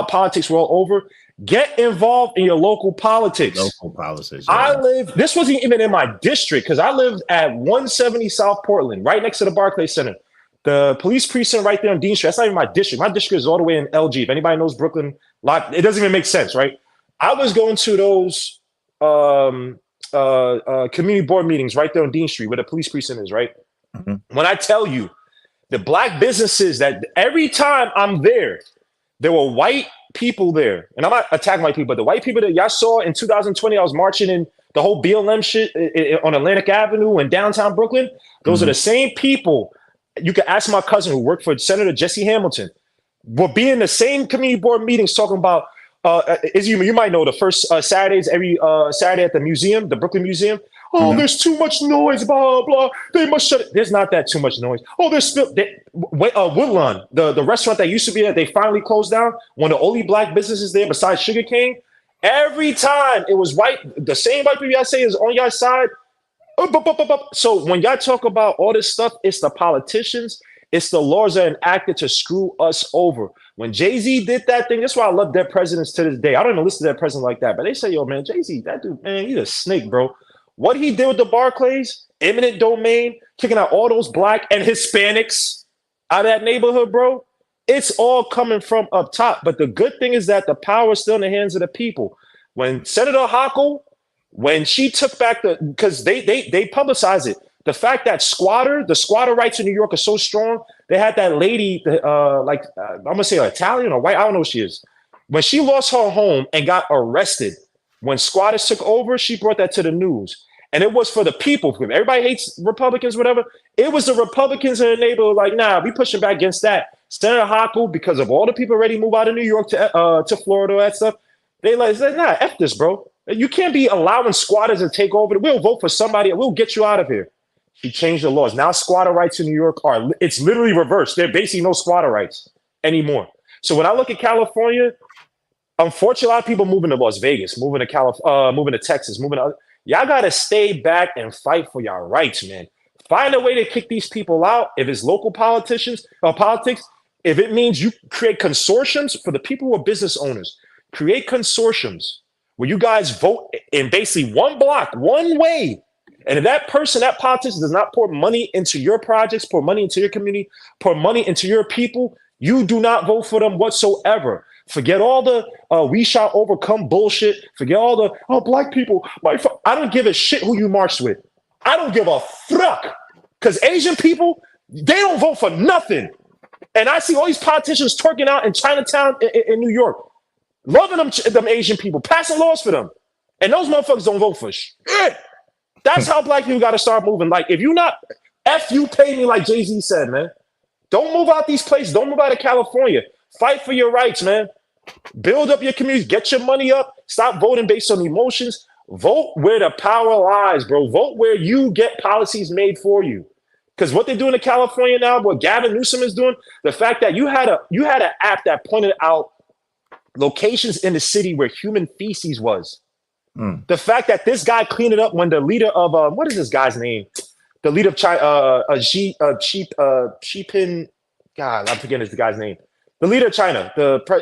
politics roll over. Get involved in your local politics. Local politics. Yeah. This wasn't even in my district because I lived at 170 South Portland, right next to the Barclays Center. The police precinct right there on Dean Street. That's not even my district. My district is all the way in LG. If anybody knows Brooklyn, it doesn't even make sense, right? I was going to those community board meetings right there on Dean Street where the police precinct is, right? When I tell you the black businesses that every time I'm there were white people there, and I'm not attacking white people, but the white people that y'all saw in 2020, I was marching in the whole BLM shit on Atlantic Avenue in downtown Brooklyn. Those are the same people. You can ask my cousin who worked for Senator Jesse Hamilton. We'll be in the same community board meetings talking about, you might know the first Saturdays, every Saturday at the museum, the Brooklyn Museum. Oh, there's too much noise, blah, blah. They must shut it. There's not that too much noise. Oh, there's Woodlawn, the restaurant that used to be there, they finally closed down. One of the only black businesses there besides Sugar Cane. Every time it was white, the same white people y'all say is on y'all side. So when y'all talk about all this stuff, it's the politicians It's the laws that are enacted to screw us over. When Jay-Z did that thing, that's why I love dead presidents to this day. I don't even listen to that president like that, but they say, yo, man, Jay-Z, that dude, man, he's a snake, bro. What he did with the Barclays, eminent domain, kicking out all those black and Hispanics out of that neighborhood, bro, it's all coming from up top. But the good thing is that the power is still in the hands of the people. When Senator Hochul, when she took back because they publicized it, the fact that the squatter rights in New York are so strong, they had that lady, I'm gonna say Italian or white, I don't know who she is. When she lost her home and got arrested, when squatters took over, she brought that to the news. And it was for the people. Everybody hates Republicans, whatever. It was the Republicans in the neighborhood like, nah, we pushing back against that. Senator Hochul, because of all the people ready to move out of New York to Florida, that stuff, they said, nah, F this, bro. You can't be allowing squatters to take over. We'll vote for somebody. We'll get you out of here. She changed the laws. Now squatter rights in New York it's literally reversed. They're basically no squatter rights anymore. So when I look at California, unfortunately, a lot of people moving to Las Vegas, moving to Texas, y'all got to stay back and fight for y'all rights, man. Find a way to kick these people out. If it's local politics, if it means you create consortiums for the people who are business owners, create consortiums where you guys vote in basically one block, one way. And if that politician does not pour money into your projects, pour money into your community, pour money into your people, you do not vote for them whatsoever. Forget all the we shall overcome bullshit. Forget all the, black people. I don't give a shit who you marched with. I don't give a fuck. Because Asian people, they don't vote for nothing. And I see all these politicians twerking out in Chinatown in New York, loving them Asian people, passing laws for them. And those motherfuckers don't vote for shit. That's how black people got to start moving. Like, if you not, you pay me like Jay-Z said, man. Don't move out these places. Don't move out of California. Fight for your rights, man. Build up your communities. Get your money up. Stop voting based on emotions. Vote where the power lies, bro. Vote where you get policies made for you. Because what they're doing in California now, what Gavin Newsom is doing, the fact that you had an app that pointed out locations in the city where human feces was. The fact that this guy cleaned it up when the leader of what is this guy's name? The leader of China, God, I'm forgetting the guy's name. The leader of China,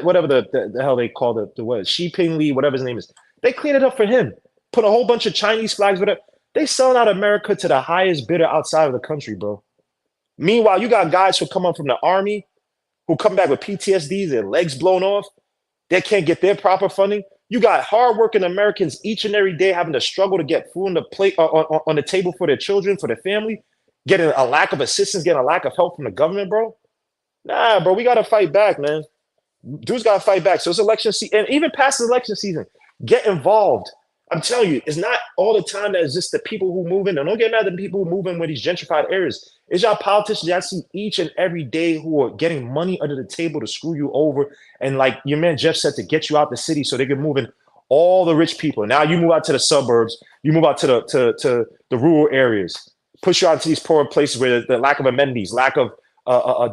whatever the hell they call it, Xi Jinping, whatever his name is. They cleaned it up for him. Put a whole bunch of Chinese flags, whatever. They selling out America to the highest bidder outside of the country, bro. Meanwhile, you got guys who come up from the army, who come back with PTSD, their legs blown off. They can't get their proper funding. You got hardworking Americans each and every day having to struggle to get food on the plate, on the table for their children, for their family, getting a lack of assistance, getting a lack of help from the government, bro. Nah, bro, we got to fight back, man. Dudes got to fight back. So it's election season, and even past the election season, get involved. I'm telling you, it's not all the time that it's just the people who move in. And don't get mad at the people who move in with these gentrified areas. It's y'all politicians y'all see each and every day who are getting money under the table to screw you over. And like your man Jeff said, to get you out the city so they can move in all the rich people. Now you move out to the suburbs, you move out to the rural areas, push you out to these poor places where the lack of amenities, lack of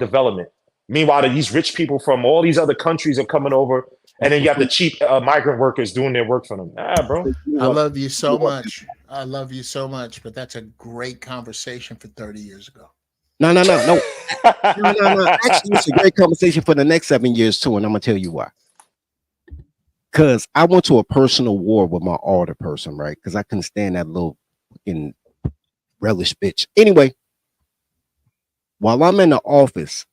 development. Meanwhile, these rich people from all these other countries are coming over, and then you have the cheap migrant workers doing their work for them. Bro. I love you so much. I love you so much, but that's a great conversation for 30 years ago. No. Actually, it's a great conversation for the next 7 years too, and I'm gonna tell you why. Because I went to a personal war with my older person, right? Because I couldn't stand that little fucking relish bitch. Anyway, while I'm in the office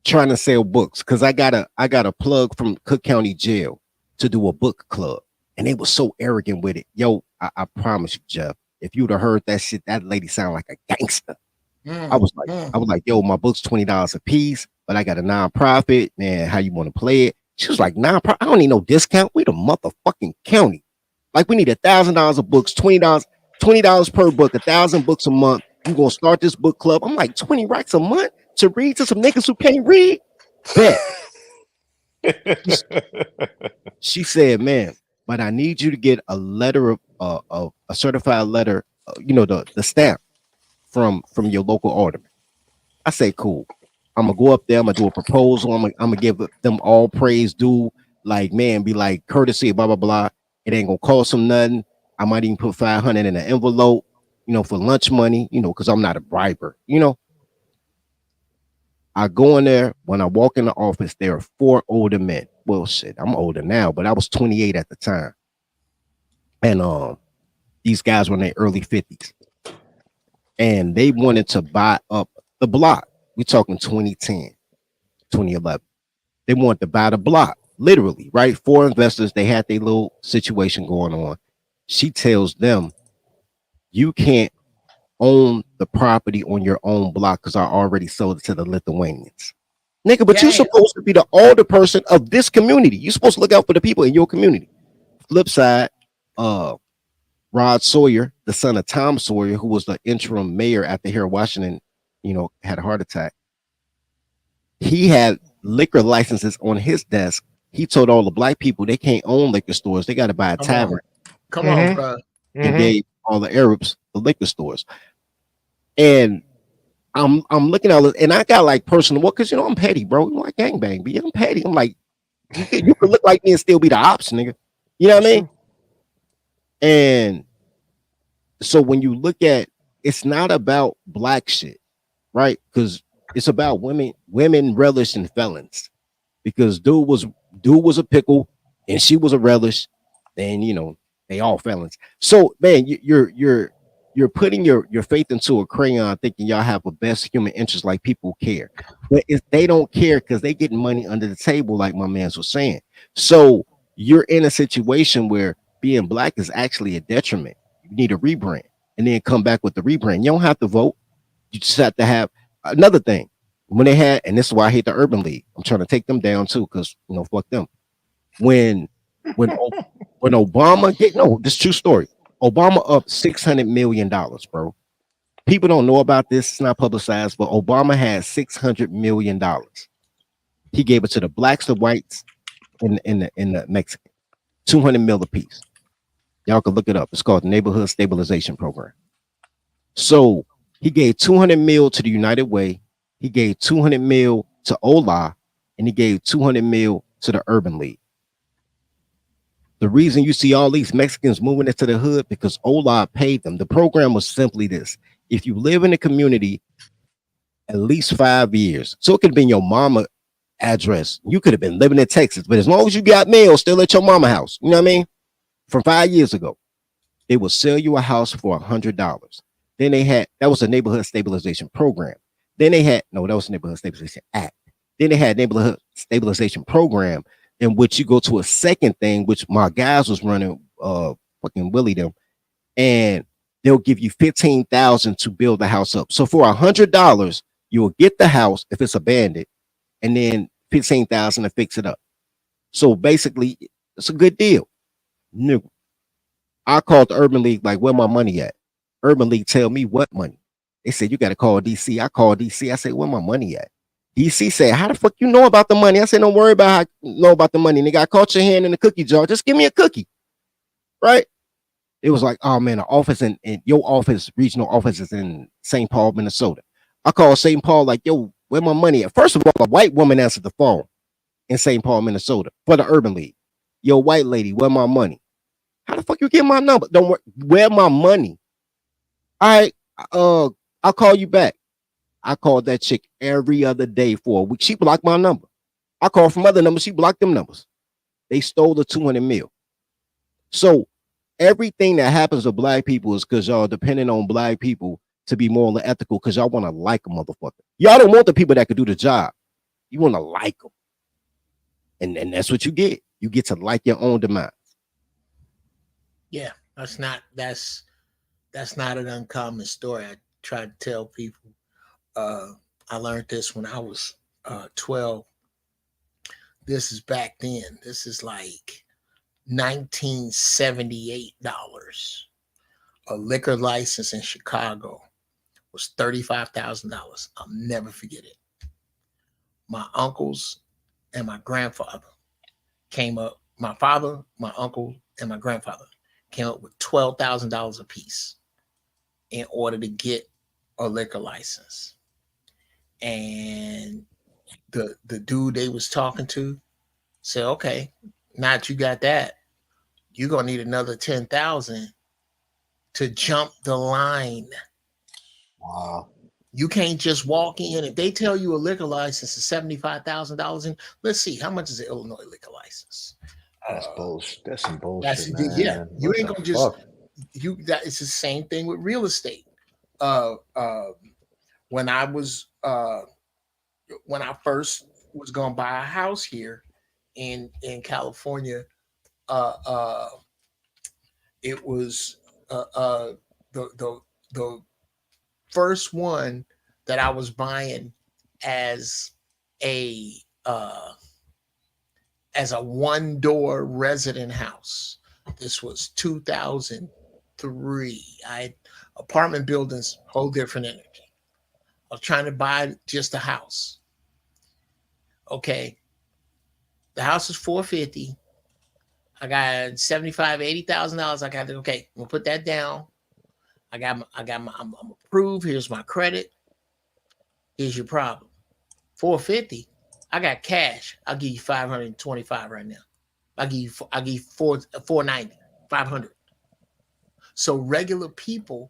trying to sell books, because I got a plug from Cook County Jail to do a book club, and they were so arrogant with it. Yo, I promise you, Jeff, if you'd have heard that shit, that lady sound like a gangster. I was like, yo, my book's $20 a piece, but I got a nonprofit, man. How you want to play it? She was like, nonprofit, I don't need no discount. We the motherfucking county. Like, we need $1,000 of books, $20 per book, 1,000 books a month. You gonna start this book club? I'm like, 20 racks a month to read to some niggas who can't read? Bet. She said, man, but I need you to get a letter of a certified letter, the stamp from your local alderman. I say, cool. I'm gonna go up there. I'm gonna do a proposal. I'm gonna give them all praise due. Like, man, be like courtesy, blah blah blah. It ain't gonna cost them nothing. I might even put $500 in an envelope, for lunch money, because I'm not a briber, I go in there. When I walk in the office, there are 4 older men. Well, shit, I'm older now, but I was 28 at the time. And these guys were in their early 50s. And they wanted to buy up the block. We're talking 2010, 2011. They wanted to buy the block, literally, right? 4 investors, they had their little situation going on. She tells them, you can't own the property on your own block because I already sold it to the Lithuanians. Nigga, but you're supposed to be the older person of this community. You're supposed to look out for the people in your community. Flip side, Rod Sawyer, the son of Tom Sawyer, who was the interim mayor after here Washington, had a heart attack. He had liquor licenses on his desk. He told all the black people they can't own liquor stores. They got to buy a tavern. Come on, bro. And gave all the Arabs the liquor stores. And I'm looking at it, and I got like personal, because I'm petty, bro. I gangbang, but I'm petty. I'm like, you could look like me and still be the ops, nigga. You know what I mean? And so when you look at, it's not about black shit, right? Because it's about women relish in felons. Because dude was a pickle and she was a relish, and they all felons. So man, you're putting your faith into a crayon, thinking y'all have a best human interest, like people care. But if they don't care, because they getting money under the table, like my man was saying. So you're in a situation where being black is actually a detriment. You need a rebrand, and then come back with the rebrand. You don't have to vote. You just have to have another thing. When they had, and this is why I hate the Urban League. I'm trying to take them down too, because fuck them. When Obama this is true story. Obama up $600 million, bro. People don't know about this. It's not publicized, but Obama had $600 million. He gave it to the blacks, the whites, and the Mexican. 200 mil a piece. Y'all can look it up. It's called the Neighborhood Stabilization Program. So he gave 200 mil to the United Way. He gave 200 mil to OLA, and he gave 200 mil to the Urban League. The reason you see all these Mexicans moving into the hood, because OLA paid them. The program was simply this: if you live in a community at least 5 years, so it could have been your mama address. You could have been living in Texas, but as long as you got mail still at your mama house, you know what I mean? From 5 years ago, they will sell you a house for $100. Then they had, that was a neighborhood stabilization program. Then they had, no, that was a neighborhood stabilization act. Then they had neighborhood stabilization program, in which you go to a second thing, which my guys was running, fucking Willie them, and they'll give you $15,000 to build the house up. So for $100, you'll get the house if it's abandoned, and then $15,000 to fix it up. So basically, it's a good deal. I called the Urban League, like, where my money at? Urban League tell me what money. They said, you got to call DC. I called DC. I said, where my money at? DC said, how the fuck you know about the money? I said, don't worry about how I know about the money. Nigga, I caught your hand in the cookie jar. Just give me a cookie. Right? It was like, oh man, the office in your office, regional office is in St. Paul, Minnesota. I called St. Paul, like, yo, where my money at? First of all, a white woman answered the phone in St. Paul, Minnesota for the Urban League. Yo, white lady, where my money? How the fuck you get my number? Don't worry, where my money? All right, I'll call you back. I called that chick every other day for a week. She blocked my number. I called from other numbers. She blocked them numbers. They stole the 200 mil. So everything that happens to black people is because y'all depending on black people to be moral and ethical, because y'all want to like a motherfucker. Y'all don't want the people that could do the job. You want to like them. And that's what you get. You get to like your own demise. Yeah, that's not an uncommon story. I try to tell people. I learned this when I was 12. This is back then. This is like $1978. A liquor license in Chicago was $35,000. I'll never forget it. My uncles and my grandfather came up. My father, my uncle, and my grandfather came up with $12,000 a piece in order to get a liquor license. And the dude they was talking to said, okay, now that you got that, you're gonna need another 10,000 to jump the line. Wow. You can't just walk in. If they tell you a liquor license is $75,000, and let's see, how much is an Illinois liquor license? That's bullshit. That's some bullshit, That's man. yeah. You What ain't the gonna just fuck? that. It's the same thing with real estate. When I first was gonna buy a house here in California, it was the first one that I was buying as a one-door resident house. This was 2003. Apartment buildings, whole different energy. I was trying to buy just a house. Okay. The house is $450,000. I got $75,000-$80,000. I got to, okay, we'll put that down. I'm approved. Here's my credit. Here's your problem. $450,000. I got cash. I'll give you $525 right now. I'll give you $490, $500. So regular people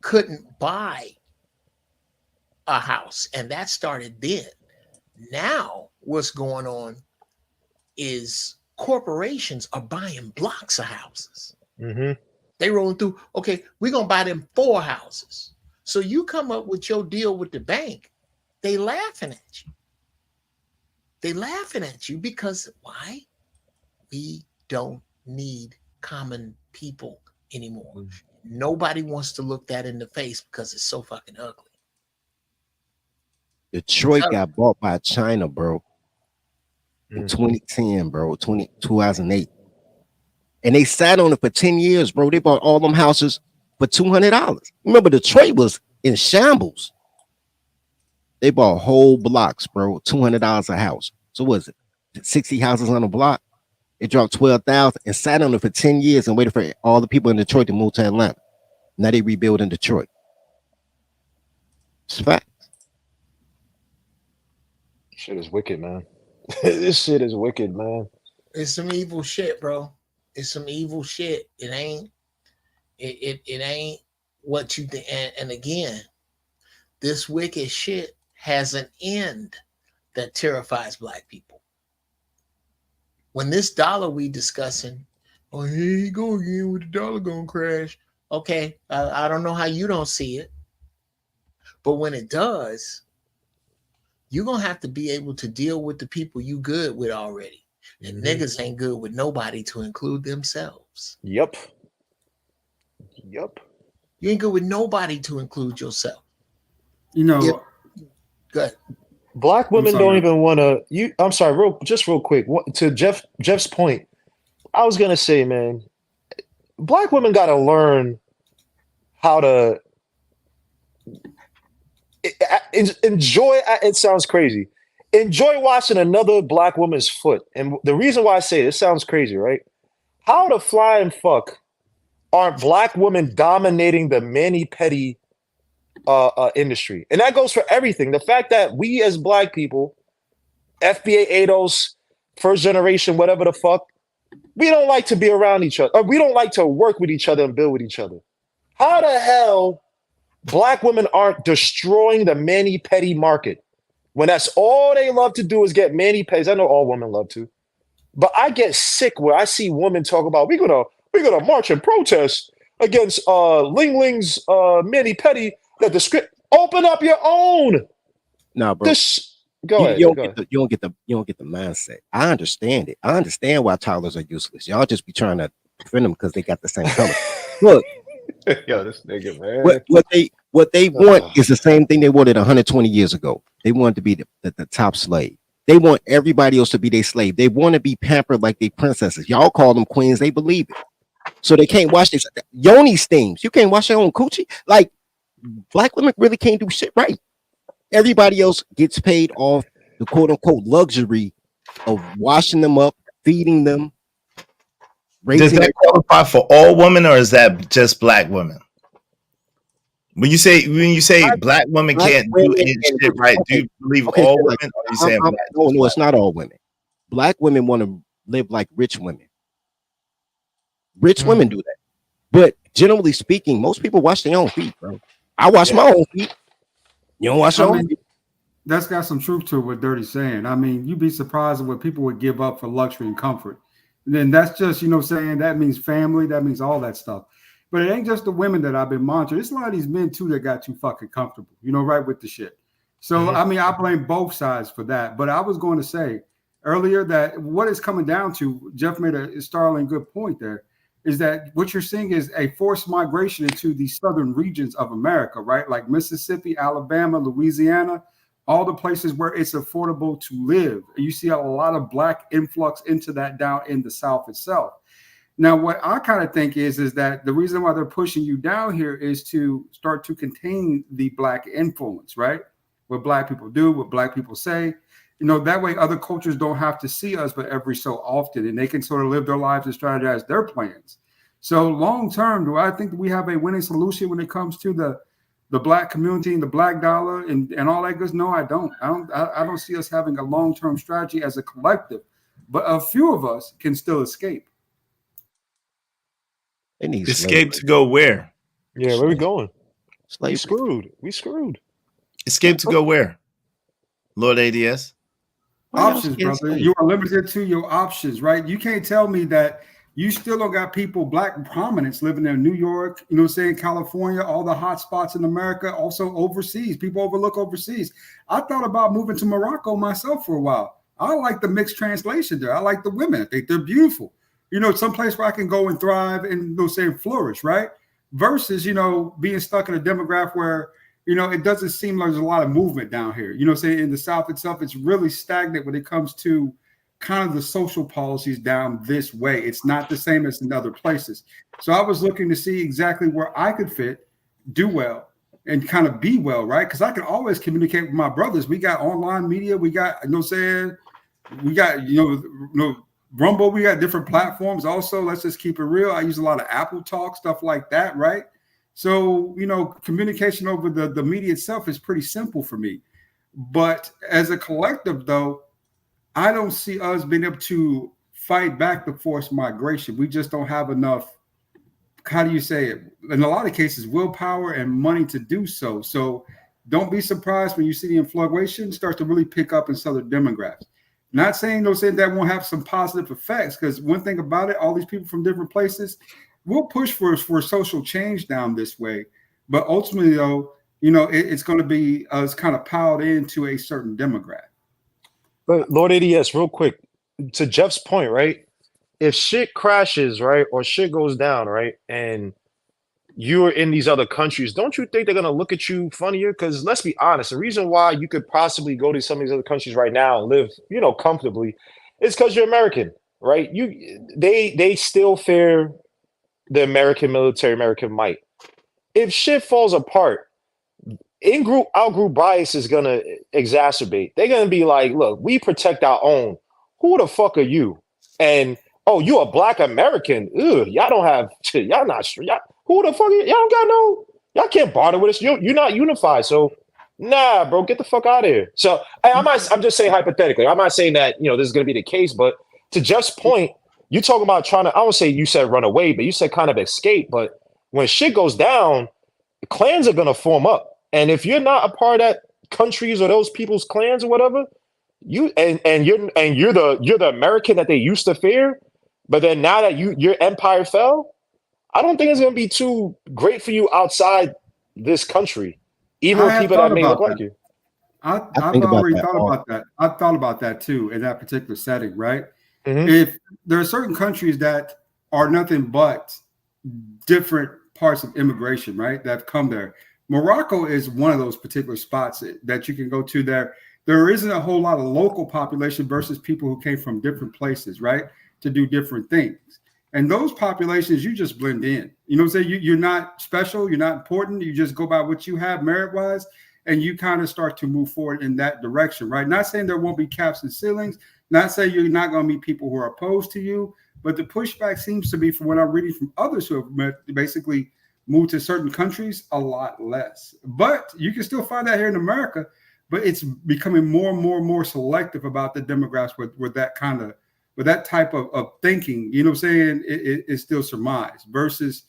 couldn't buy a house, and that started then. Now, what's going on is corporations are buying blocks of houses. Mm-hmm. They rolling through. Okay, we're gonna buy them 4 houses. So you come up with your deal with the bank, they laughing at you. They laughing at you because why? We don't need common people anymore. Mm-hmm. Nobody wants to look that in the face because it's so fucking ugly. Detroit got bought by China, bro. In 2010, bro, 2008. And they sat on it for 10 years, bro. They bought all them houses for $200. Remember, Detroit was in shambles. They bought whole blocks, bro, $200 a house. So what is it? 60 houses on a block. It dropped 12,000 and sat on it for 10 years and waited for all the people in Detroit to move to Atlanta. Now they rebuild in Detroit. It's fact. Shit is wicked, man. This shit is wicked, man. It's some evil shit, bro. It's some evil shit. It ain't what you think. And again, this wicked shit has an end that terrifies Black people. When this dollar we discussing, oh, here you go again with the dollar gonna crash. Okay, I don't know how you don't see it, but when it does, you're gonna have to be able to deal with the people you good with already. And niggas ain't good with nobody, to include themselves. Yep. You ain't good with nobody, to include yourself. You know, good. Black women don't even want to. I'm sorry, real quick. To Jeff's point, I was gonna say, man, Black women got to learn how to enjoy. It sounds crazy. Enjoy watching another Black woman's foot. And the reason why I say this sounds crazy, right? How the flying fuck aren't Black women dominating the mani-pedi industry? And that goes for everything. The fact that we as Black people, FBA ADOS, first generation, whatever the fuck, we don't like to be around each other. Or we don't like to work with each other and build with each other. How the hell Black women aren't destroying the mani-pedi market when that's all they love to do is get mani-pedis? I know all women love to, but I get sick where I see women talk about we're gonna march and protest against Ling Ling's mani-pedi. That the script, open up your own. No, bro. Go ahead. You don't get the mindset. I understand it. I understand why toddlers are useless. Y'all just be trying to defend them because they got the same color. Look, yo, this nigga, man. What they want is the same thing they wanted 120 years ago. They want to be the top slave. They want everybody else to be their slave. They want to be pampered like they princesses. Y'all call them queens. They believe it. So they can't wash this yoni steams. You can't wash your own coochie. Like, Black women really can't do shit right. Everybody else gets paid off the quote unquote luxury of washing them up, feeding them. Does that qualify for all women, or is that just Black women? When you say Black women can't do any shit right, do you believe all women? Or are you saying no, it's not all women. Black women want to live like rich women. Rich women do that. But generally speaking, most people wash their own feet, bro. I wash my own feet. You don't watch shows? That's got some truth to what Dirty's saying. I mean, you'd be surprised at what people would give up for luxury and comfort. And then that's just, saying that means family, that means all that stuff. But it ain't just the women that I've been monitoring. It's a lot of these men too that got too fucking comfortable, right with the shit. So, I mean, I blame both sides for that. But I was going to say earlier that what it's coming down to, Jeff made a startling good point there, is that what you're seeing is a forced migration into the southern regions of America, right? Like Mississippi, Alabama, Louisiana, all the places where it's affordable to live. You see a lot of Black influx into that down in the South itself. Now, what I kind of think is that the reason why they're pushing you down here is to start to contain the Black influence, right? What Black people do, what Black people say, that way other cultures don't have to see us but every so often, and they can sort of live their lives and strategize their plans. So long term, do I think that we have a winning solution when it comes to the Black community and the Black dollar and all that good? No, I don't. I don't see us having a long-term strategy as a collective, but a few of us can still escape. Escape to go where? Yeah, where we going? We screwed. Escape to go where? Lord ADS? Options, brother. You are limited to your options, right? You can't tell me that you still don't got people, Black prominence living in New York, California, all the hot spots in America, also overseas. People overlook overseas. I thought about moving to Morocco myself for a while. I like the mixed translation there. I like the women. I think they're beautiful. Someplace where I can go and thrive and flourish, right? Versus, being stuck in a demographic where, it doesn't seem like there's a lot of movement down here. In the South itself, it's really stagnant when it comes to kind of the social policies down this way. It's not the same as in other places. So I was looking to see exactly where I could fit, do well, and kind of be well, right? Because I can always communicate with my brothers. We got online media. We got, we got, Rumble. We got different platforms. Also, let's just keep it real. I use a lot of Apple Talk, stuff like that, right? So, communication over the media itself is pretty simple for me. But as a collective, though, I don't see us being able to fight back the forced migration. We just don't have enough, how do you say it? In a lot of cases, willpower and money to do so. So don't be surprised when you see the inflation start to really pick up in southern demographics. Not saying that won't have some positive effects, because one thing about it, all these people from different places will push for social change down this way. But ultimately, though, it's going to be us kind of piled into a certain demographic. But Lord ADS, real quick, to Jeff's point, right? If shit crashes, right, or shit goes down, right, and you're in these other countries, don't you think they're gonna look at you funnier? Because let's be honest, the reason why you could possibly go to some of these other countries right now and live, comfortably, is because you're American, right? They still fear the American military, American might. If shit falls apart, in-group, out-group bias is going to exacerbate. They're going to be like, look, we protect our own. Who the fuck are you? And, oh, you a Black American. Ugh, y'all don't have, y'all not, who the fuck, y'all don't got no, y'all can't barter with us. You're not unified. So, nah, bro, get the fuck out of here. So, I'm just saying hypothetically. I'm not saying that, this is going to be the case, but to Jeff's point, you talking about trying to, I won't say you said run away, but you said kind of escape. But when shit goes down, clans are going to form up. And if you're not a part of that countries or those people's clans or whatever, you're the American that they used to fear, but then now that your empire fell, I don't think it's gonna be too great for you outside this country, even with people that may look like you. I've already thought about that. I thought about that too in that particular setting, right? Mm-hmm. If there are certain countries that are nothing but different parts of immigration, right, that have come there. Morocco is one of those particular spots that you can go to there. There isn't a whole lot of local population versus people who came from different places, right, to do different things. And those populations, you just blend in. You know what I'm saying? You're not special. You're not important. You just go by what you have merit-wise, and you kind of start to move forward in that direction, right? Not saying there won't be caps and ceilings. Not saying you're not going to meet people who are opposed to you. But the pushback seems to be, from what I'm reading from others who have basically moved to certain countries, a lot less. But you can still find that here in America, but it's becoming more and more selective about the demographics with that kind of, with that type of thinking, you know what I'm saying, it's still surmised versus,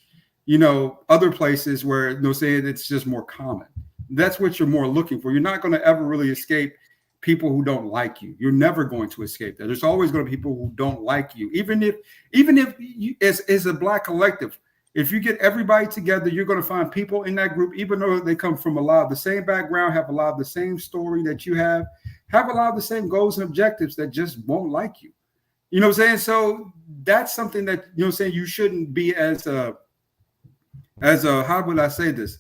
other places where, saying it's just more common. That's what you're more looking for. You're not going to ever really escape people who don't like you. You're never going to escape that. There's always going to be people who don't like you. Even if you, as a Black collective, if you get everybody together, you're going to find people in that group, even though they come from a lot of the same background, have a lot of the same story that you have a lot of the same goals and objectives, that just won't like you. You know what I'm saying? So that's something that, you know what I'm saying, you shouldn't be as a how would I say this?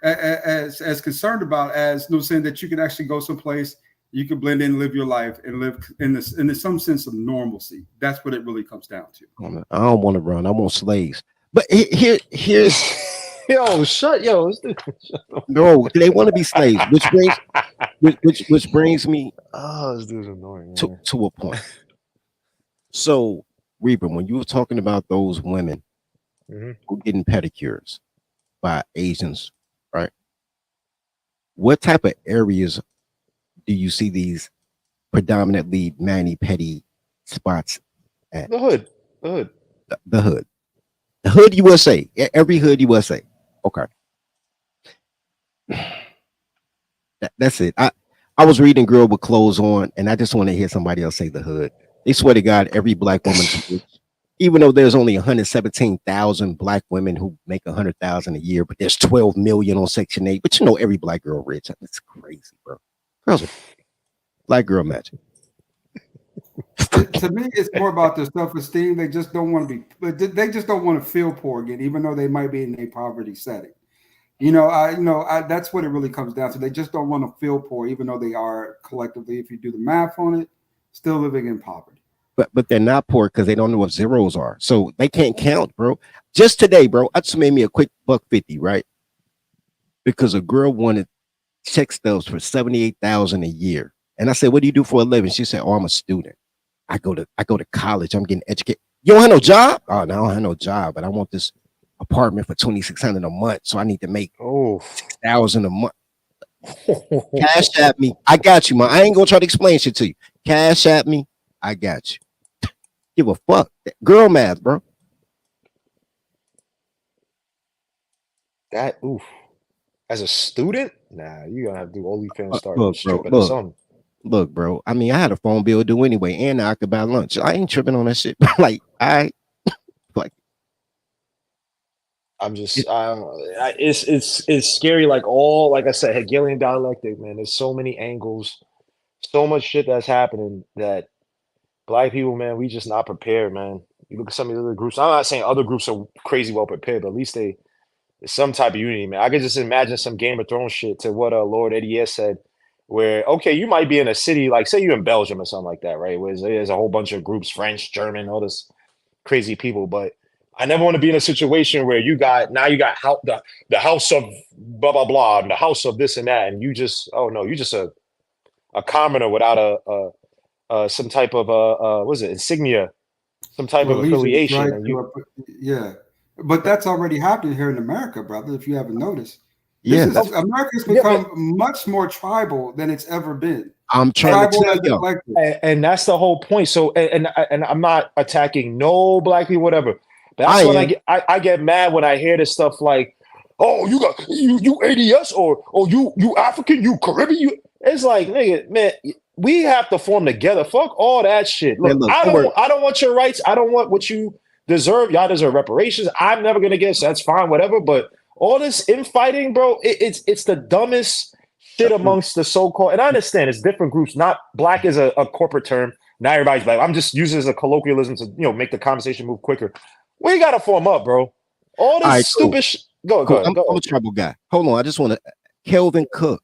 As concerned about as, you know, saying that you can actually go someplace, you can blend in, live your life, and live in some sense of normalcy. That's what it really comes down to. I don't want to run. I want slaves. But here's no, they want to be slaves, which brings me this dude's annoying, to a point. So, Reaper, when you were talking about those women who getting pedicures by Asians, right? What type of areas do you see these predominantly mani-pedi spots at? The hood. The hood. The hood USA. Every hood USA. Okay. That's it. I was reading Girl with Clothes On, and I just want to hear somebody else say the hood. They swear to God, every Black woman, even though there's only 117,000 Black women who make 100,000 a year, but there's 12 million on Section 8. But you know, every Black girl rich. It's crazy, bro. Girls are Black girl magic. To me, it's more about their self-esteem. They just don't want to be. They just don't want to feel poor again, even though they might be in a poverty setting. That's what it really comes down to. They just don't want to feel poor, even though they are collectively, if you do the math on it, still living in poverty. But they're not poor because they don't know what zeros are, so they can't count, bro. Just today, bro, I just made me a quick $1.50, right? Because a girl wanted check stubs for $78,000 a year, and I said, "What do you do for a living?" She said, "Oh, I'm a student. I go to college. I'm getting educated." You don't have no job? Oh, no, I don't have no job, but I want this apartment for $2,600 a month, so I need to make $6,000 a month. Cash at me. I got you, man. I ain't gonna try to explain shit to you. Cash at me. I got you. Give a fuck. Girl math, bro. That as a student, nah, you gonna have to do OnlyFans start stripping or something. Look, bro. I mean, I had a phone bill due anyway, and I could buy lunch. I ain't tripping on that shit. Like, I'm just, it's scary. Like I said, Hegelian dialectic, man. There's so many angles, so much shit that's happening that Black people, man, we just not prepared, man. You look at some of the other groups. I'm not saying other groups are crazy well prepared, but at least there's some type of unity, man. I could just imagine some Game of Thrones shit to what Lord Eddie S said, where, okay, you might be in a city, like say you're in Belgium or something like that, right? Where there's a whole bunch of groups, French, German, all this crazy people. But I never want to be in a situation where you got the house of blah, blah, blah, and the house of this and that. And you just, you're just a commoner without some type of what is it, insignia, some type of affiliation. Right? Yeah. But that's already happening here in America, brother, if you haven't noticed. America's become much more tribal than it's ever been. I'm trying to tell you. And that's the whole point. So, and I'm not attacking no Black people, whatever. But that's when I get mad when I hear this stuff like, oh, you ADS or you African, you Caribbean. It's like, nigga, man, we have to form together. Fuck all that shit. Look, I don't want your rights. I don't want what you deserve. Y'all deserve reparations. I'm never gonna get, so that's fine, whatever. But all this infighting, bro, it's the dumbest shit amongst the so-called, and I understand it's different groups. Not Black is a corporate term. Not everybody's Black. I'm just using it as a colloquialism to make the conversation move quicker. We gotta form up, bro. All this stupid shit. Go. I'm a trouble guy. Hold on, I just want to. Kelvin Cook.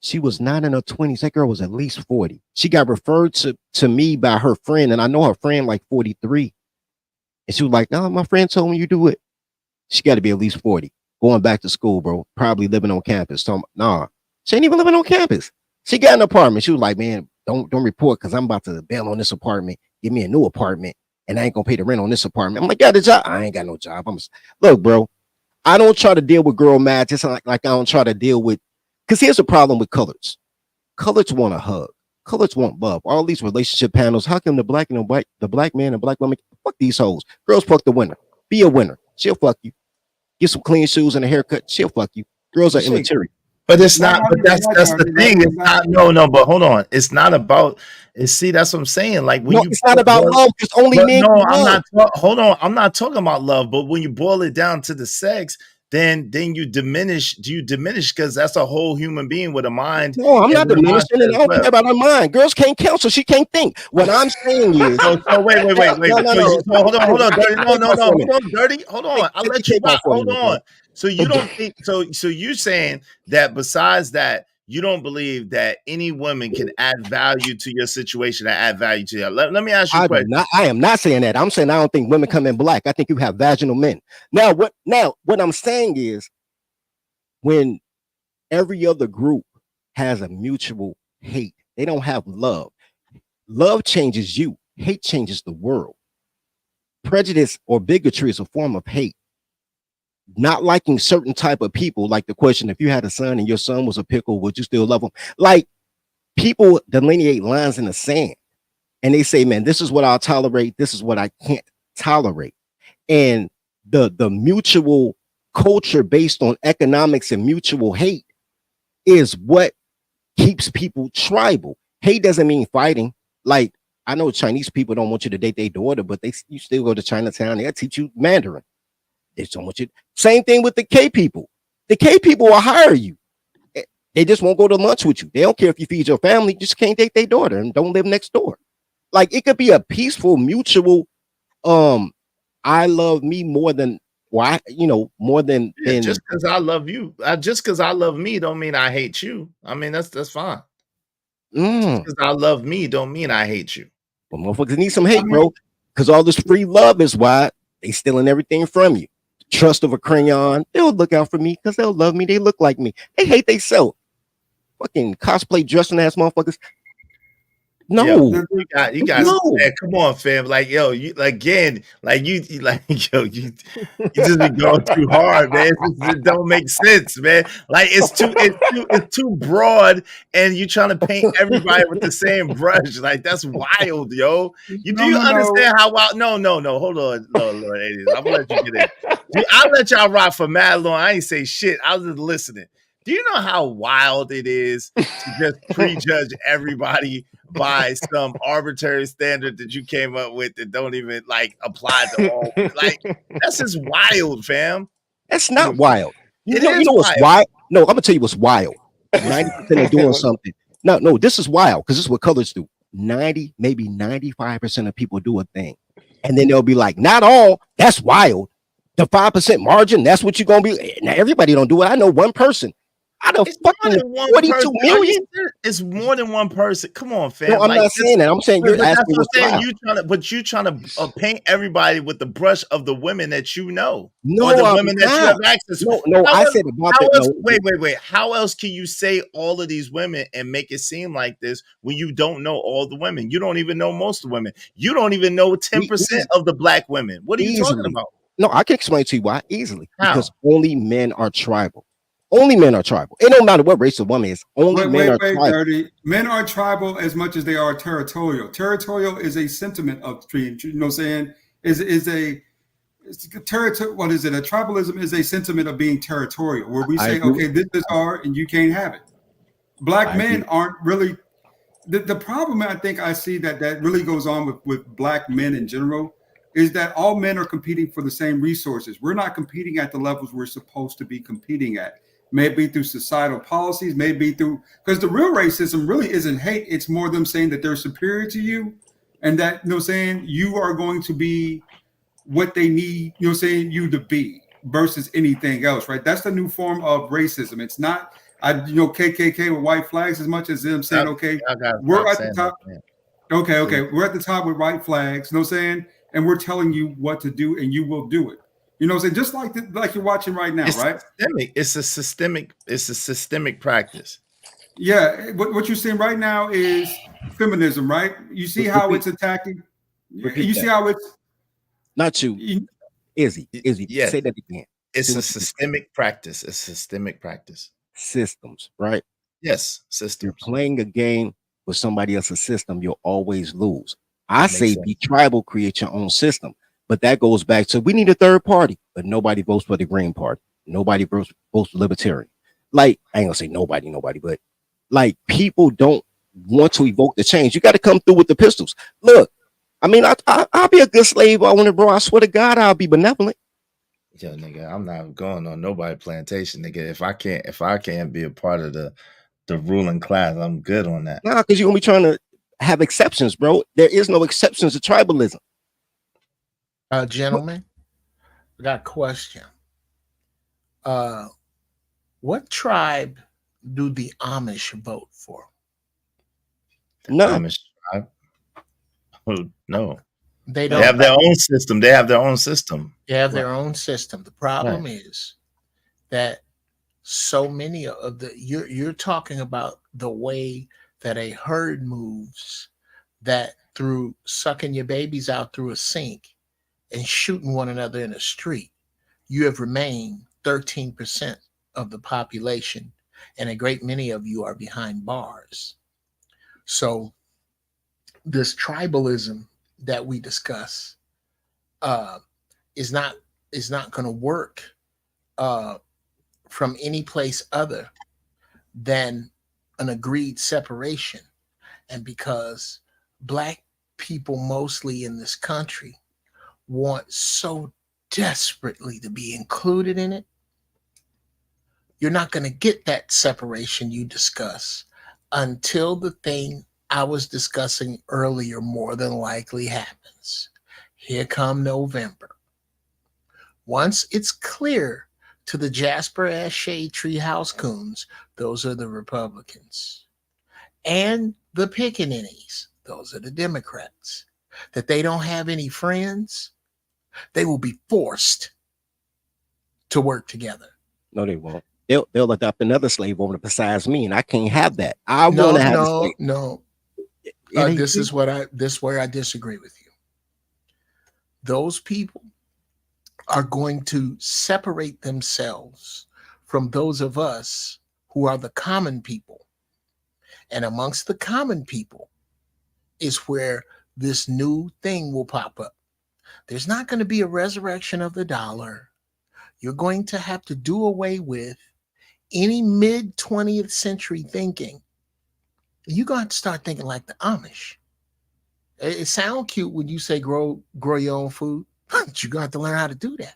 She was not in her 20s. That girl was at least 40. She got referred to me by her friend, and I know her friend like 43. And she was like, "No, my friend told me you do it." She got to be at least 40. Going back to school, bro. Probably living on campus. So, nah, she ain't even living on campus. She got an apartment. She was like, "Man, don't report because I'm about to bail on this apartment. Give me a new apartment, and I ain't gonna pay the rent on this apartment." I'm like, "Got a job?" I ain't got no job. Look, bro. I don't try to deal with girl mad just like I don't try to deal with. Because here's the problem with coloreds. Coloreds want a hug. Coloreds want love. All these relationship panels. How come the black man and black woman, fuck these hoes. Girls fuck the winner. Be a winner. She'll fuck you. Get some clean shoes and a haircut. She'll fuck you. Girls are immaterial. But it's not. But that's the thing. It's not. No. But hold on. It's not about. See, that's what I'm saying. Like when it's not about love. Because only men. No, I'm not. Hold on. I'm not talking about love. But when you boil it down to the sex, then you diminish. Do you diminish because that's a whole human being with a mind? No, I'm not diminishing, and I don't care about her mind. Girls can't count, so she can't think. What I'm saying is, so wait. No, hold on, Dirty. No, hold on, Dirty. Hold on. I'll let you rock. Hold on. So you don't think so you're saying that besides that, you don't believe that any woman can add value to your situation and add value to you. Let me ask you a question. I am not saying that. I'm saying I don't think women come in black. I think you have vaginal men. Now what I'm saying is when every other group has a mutual hate, they don't have love. Love changes you. Hate changes the world. Prejudice or bigotry is a form of hate. Not liking certain type of people, like the question, if you had a son and your son was a pickle, would you still love him? Like, people delineate lines in the sand and they say, man, this is what I'll tolerate, this is what I can't tolerate. And the mutual culture based on economics and mutual hate is what keeps people tribal. Hate doesn't mean fighting. Like, I know Chinese people don't want you to date their daughter, but you still go to Chinatown, they'll teach you Mandarin. They don't want you. Same thing with the K people. The K people will hire you. They just won't go to lunch with you. They don't care if you feed your family. You just can't date their daughter and don't live next door. Like, it could be a peaceful, mutual. I love me more than more than just because I love you. Just because I love me don't mean I hate you. I mean that's fine. Just because I love me don't mean I hate you. Well, motherfuckers need some hate, bro. Because all this free love is why they stealing everything from you. Trust of a crayon. They'll look out for me because they'll love me. They look like me. They hate they self. Fucking cosplay dressing ass motherfuckers. No, yo, you guys. No. Man, come on, fam. Like, yo, you again, like you just be going too hard, man. It don't make sense, man. Like it's too broad, and you trying to paint everybody with the same brush. Like that's wild, yo. Do you understand how wild? No. Hold on, Lord, I'm gonna let you get in. Dude, I'll let y'all rock for mad long. I ain't say shit. I was just listening. Do you know how wild it is to just prejudge everybody by some arbitrary standard that you came up with that don't even like apply to all? Like that's just wild, fam. That's not wild. You know what's wild? No, I'm gonna tell you what's wild. 90% of doing something. No, this is wild because this is what colors do. 90, maybe 95% of people do a thing, and then they'll be like, not all. That's wild. The 5% margin. That's what you're gonna be. Now everybody don't do it. I know one person. Out of fucking 42 million? It's more than one person. Come on, fam. No, I'm not saying that. I'm saying you're asking what's wild. You trying to paint everybody with the brush of the women that you know. No, or the women that you have access to. No, I said about that. Wait. How else can you say all of these women and make it seem like this when you don't know all the women? You don't even know most of the women. You don't even know 10% of the black women. What are you talking about? No, I can explain to you why easily. How? Because only men are tribal. Only men are tribal. It don't matter what race a woman is. Only men are tribal. Dirty. Men are tribal as much as they are territorial. Territorial is a sentiment of you know what I'm saying? What is it? A tribalism is a sentiment of being territorial, where we say, okay, this is ours and you can't have it. Black men aren't really the problem. I think I see that really goes on with black men in general is that all men are competing for the same resources. We're not competing at the levels we're supposed to be competing at. Maybe through societal policies, maybe through, because the real racism really isn't hate. It's more them saying that they're superior to you and that, you know, saying you are going to be what they need, you know, saying you to be versus anything else, right? That's the new form of racism. It's not, KKK with white flags as much as them saying, okay, we're at the top. Okay. We're at the top with white flags, you know what I'm saying? And we're telling you what to do and you will do it. You know what I'm saying? Just like you're watching right now, right? It's a systemic practice. Yeah. What you're seeing right now is feminism, right? You see how it's attacking. You see how it's not you. Izzy. Yes. Say that again. It's a systemic practice. It's systemic practice. Systems, right? Yes, systems. You're playing a game with somebody else's system, you'll always lose. I say be tribal, create your own system. But that goes back to we need a third party, but nobody votes for the Green Party. Nobody votes for Libertarian. like, I ain't gonna say nobody, but like people don't want to evoke the change. You got to come through with the pistols. Look, I mean, I'll be a good slave owner, bro. I swear to God, I'll be benevolent. Yo, nigga, I'm not going on nobody plantation, nigga. If I can't be a part of the ruling class, I'm good on that. Nah, because you're gonna be trying to have exceptions, bro. There is no exceptions to tribalism. Gentlemen, I got a question. What tribe do the Amish vote for? No. Amish tribe? Oh, no. They They have their own system. They have their own system. They have their own system. The problem is that so many of the you're talking about the way that a herd moves, that through sucking your babies out through a sink and shooting one another in a street, you have remained 13% of the population, and a great many of you are behind bars. So this tribalism that we discuss is not going to work from any place other than an agreed separation. And because Black people mostly in this country want so desperately to be included in it, you're not going to get that separation you discuss until the thing I was discussing earlier more than likely happens. Here come November. Once it's clear to the Jasper ass shade tree house coons, those are the Republicans, and the pickaninnies, those are the Democrats, that they don't have any friends, they will be forced to work together. No, they won't. They'll adopt another slave owner besides me, and I can't have that. I want to have a slave. No. This is where I disagree with you. Those people are going to separate themselves from those of us who are the common people. And amongst the common people is where this new thing will pop up. There's not going to be a resurrection of the dollar. You're going to have to do away with any mid-20th century thinking. You're going to start thinking like the Amish. It sounds cute when you say grow your own food, but you're going to have to learn how to do that.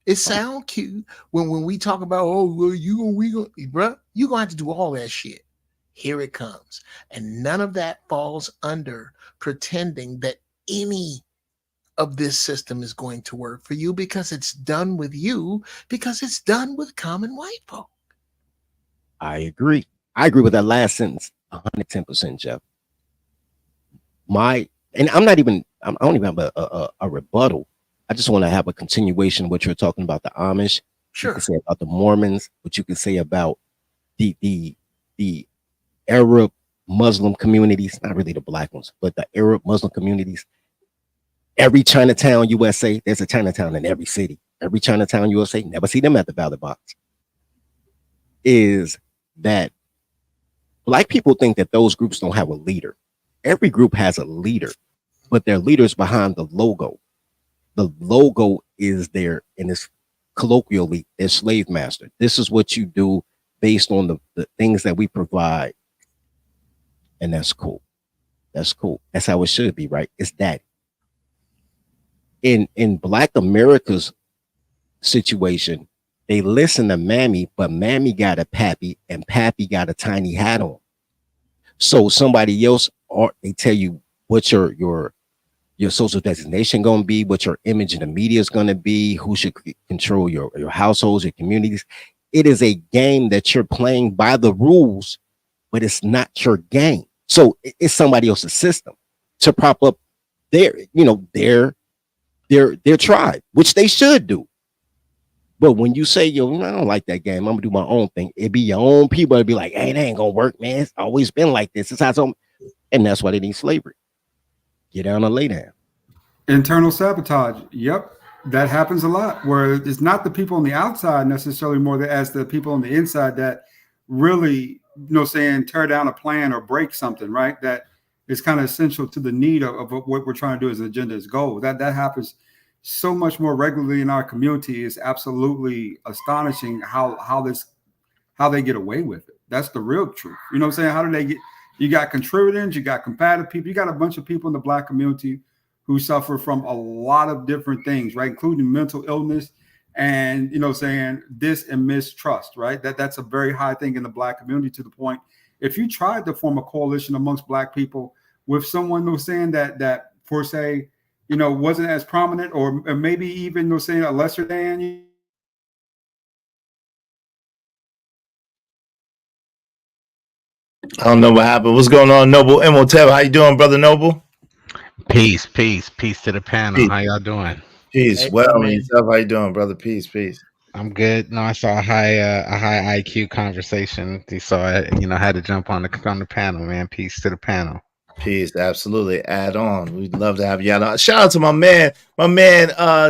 It sounds cute when we talk about, oh, well, you're going to have to do all that shit. Here it comes. And none of that falls under pretending that any of this system is going to work for you, because it's done with you, because it's done with common white folk. I agree. I agree with that last sentence 110%, Jeff. I don't even have a rebuttal. I just want to have a continuation of what you're talking about, the Amish. Sure. You can say about the Mormons, what you can say about the Arab Muslim communities, not really the Black ones, but the Arab Muslim communities. Every Chinatown, USA, there's a Chinatown in every city. Every Chinatown, USA, never see them at the ballot box. Is that Black people think that those groups don't have a leader. Every group has a leader, but their leader's behind the logo. The logo is there, and it's colloquially their slave master. This is what you do based on the things that we provide. And that's cool. That's cool. That's how it should be, right? It's that. In Black America's situation, they listen to Mammy, but Mammy got a pappy and Pappy got a tiny hat on. So somebody else, or they tell you what your social designation going to be, what your image in the media is going to be, who should control your households, your communities. It is a game that you're playing by the rules, but it's not your game. So it's somebody else's system to prop up their tribe, which they should do. But when you say, yo, I don't like that game, I'm gonna do my own thing, it be your own people that be like, hey, that ain't gonna work, man. It's always been like this. It's how some, and that's why they need slavery. Get down and lay down. Internal sabotage. Yep. That happens a lot, where it's not the people on the outside necessarily more as the people on the inside that really, tear down a plan or break something, right? That is kind of essential to the need of what we're trying to do as an agenda, as goal. That happens so much more regularly in our community. Is absolutely astonishing how this how they get away with it. That's the real truth. You know what I'm saying? How do they get? You got contributors, you got combative people, you got a bunch of people in the Black community who suffer from a lot of different things, right? Including mental illness and, you know, saying dis and mistrust, right? That's a very high thing in the Black community, to the point, if you tried to form a coalition amongst Black people with someone who's saying that for, say, you know, wasn't as prominent, or maybe even, you know, saying a lesser than. I don't know what happened. What's going on, Noble Imhotep? How you doing, brother Noble? Peace to the panel. Peace. How y'all doing? Peace. Hey, Well, man. yourself, how you doing, brother? Peace. I'm good. No, I saw a high IQ conversation, so I had to jump on the panel, man. Peace to the panel. Peace, absolutely. Add on. We'd love to have you on. Shout out to my man.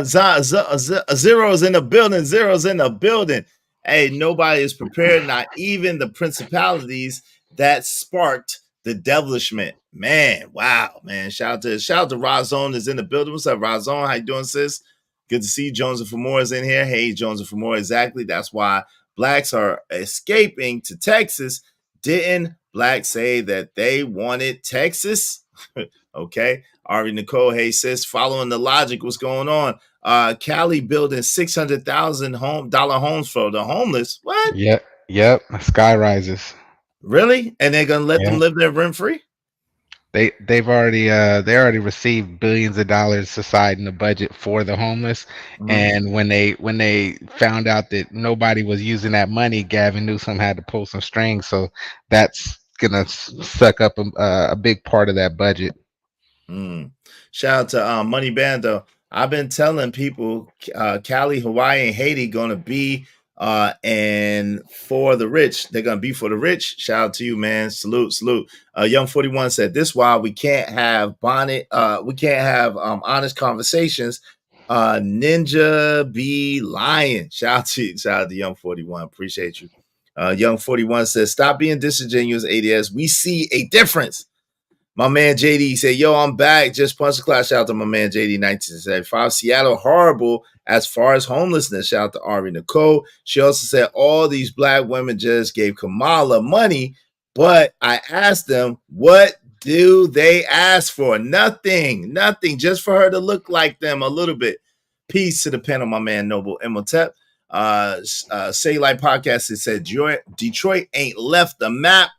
Zero's in the building. Zero's in the building. Hey, nobody is prepared, not even the principalities that sparked the devilishment. Man, wow, man. Shout out to Razone is in the building. What's up, Razone? How you doing, sis? Good to see you. Jones and Famora is in here. Hey, Jones and Famora, exactly. That's why Blacks are escaping to Texas. Didn't Blacks say that they wanted Texas? Okay. Ari Nicole, hey sis, following the logic, what's going on? Cali building $600,000 homes for the homeless. What? Yep. Sky rises. Really? And they're gonna let them live there rent free? They already received billions of dollars aside in the budget for the homeless. And when they found out that nobody was using that money, Gavin Newsom had to pull some strings. So that's gonna suck up a big part of that budget. Shout out to Money Bando. I've been telling people Cali, Hawaii, and Haiti gonna be and for the rich. They're gonna be for the rich. Shout out to you, man. Salute. Young 41 said this why we can't have honest conversations. Ninja be lying. Shout out to Young 41. Appreciate you. Young 41 says stop being disingenuous, ADS. We see a difference. My man JD said, yo, I'm back. Just punch the class. Shout out to my man JD 1975. Seattle horrible as far as homelessness. Shout out to Ari Nicole. She also said all these Black women just gave Kamala money, but I asked them, what do they ask for? Nothing, just for her to look like them a little bit. Peace to the panel, my man Noble Imhotep. Say Like Podcast, it said Detroit ain't left the map.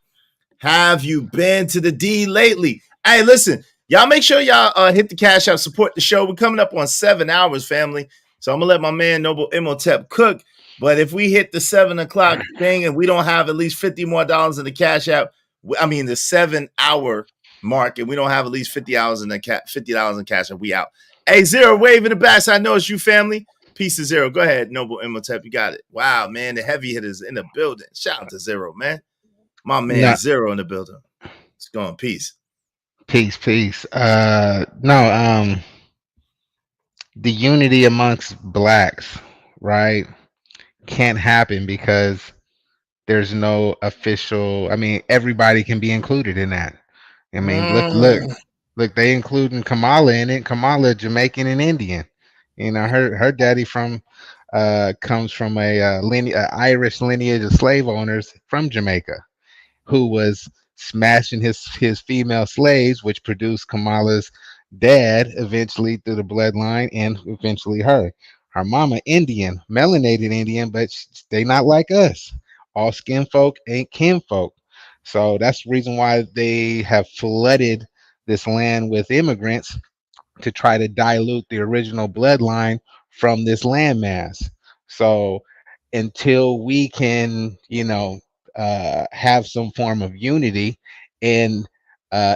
Have you been to the D lately? Hey, listen, y'all make sure y'all hit the cash app, support the show. We're coming up on 7 hours, family. So I'm going to let my man Noble Imhotep cook. But if we hit the 7 o'clock thing and we don't have at least $50 more in the cash app, the 7 hour mark, and we don't have at least $50 in cash app, we out. Hey, Zero, wave in the back. So I know it's you, family. Peace to Zero. Go ahead, Noble Imhotep. You got it. Wow, man, the heavy hitters in the building. Shout out to Zero, man. My man Zero in the building. It's going. Peace. The unity amongst Blacks, right, can't happen because there's no official. Everybody can be included in that. Look, they including Kamala in it. Kamala, Jamaican and Indian. Her daddy comes from a Irish lineage of slave owners from Jamaica, who was smashing his female slaves, which produced Kamala's dad eventually through the bloodline, and eventually her mama Indian, melanated Indian, but they not like us. All skin folk ain't kinfolk. So that's the reason why they have flooded this land with immigrants to try to dilute the original bloodline from this landmass. So until we can, have some form of unity and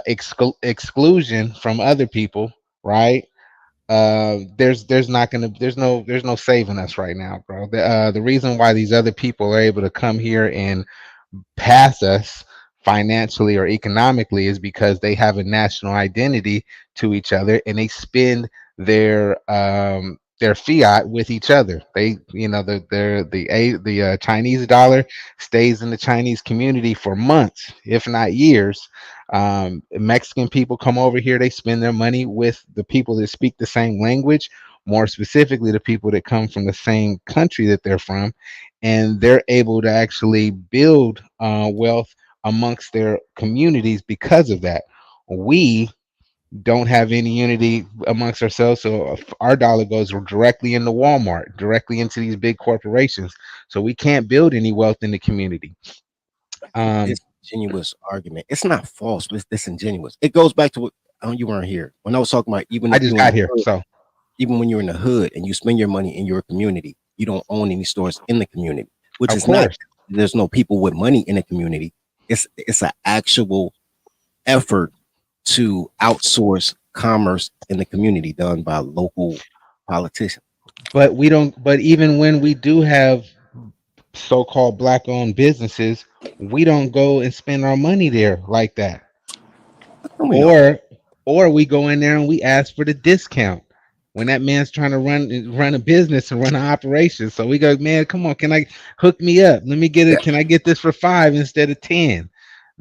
exclusion from other people, right? There's no saving us right now, bro. The reason why these other people are able to come here and pass us financially or economically is because they have a national identity to each other, and they spend their fiat with each other. They, the Chinese dollar stays in the Chinese community for months, if not years. Mexican people come over here, they spend their money with the people that speak the same language more specifically the people that come from the same country that they're from, and they're able to actually build wealth amongst their communities because of that. We don't have any unity amongst ourselves, so if our dollar goes directly into Walmart, directly into these big corporations, so we can't build any wealth in the community. Disingenuous argument. It's not false, but it's disingenuous. It goes back to what you weren't here when I was talking about. Even I if just you're got here, so even when you're in the hood and you spend your money in your community, you don't own any stores in the community, which of is not. course. There's no people with money in the community. It's an actual effort to outsource commerce in the community done by local politicians. But we don't. But even when we do have so-called black-owned businesses, we don't go and spend our money there like that. Or we go in there and we ask for the discount when that man's trying to run a business and run an operation. So we go, man, come on, can I hook me up? Let me get it. Can I get this for $5 instead of 10?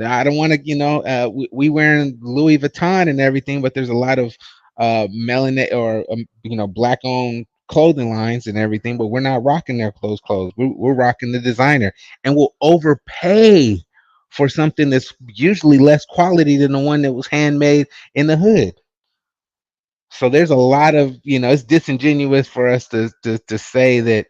I don't want to, we wearing Louis Vuitton and everything, but there's a lot of melanin or black owned clothing lines and everything, but we're not rocking their clothes. We're rocking the designer, and we'll overpay for something that's usually less quality than the one that was handmade in the hood. So there's a lot of, it's disingenuous for us to say that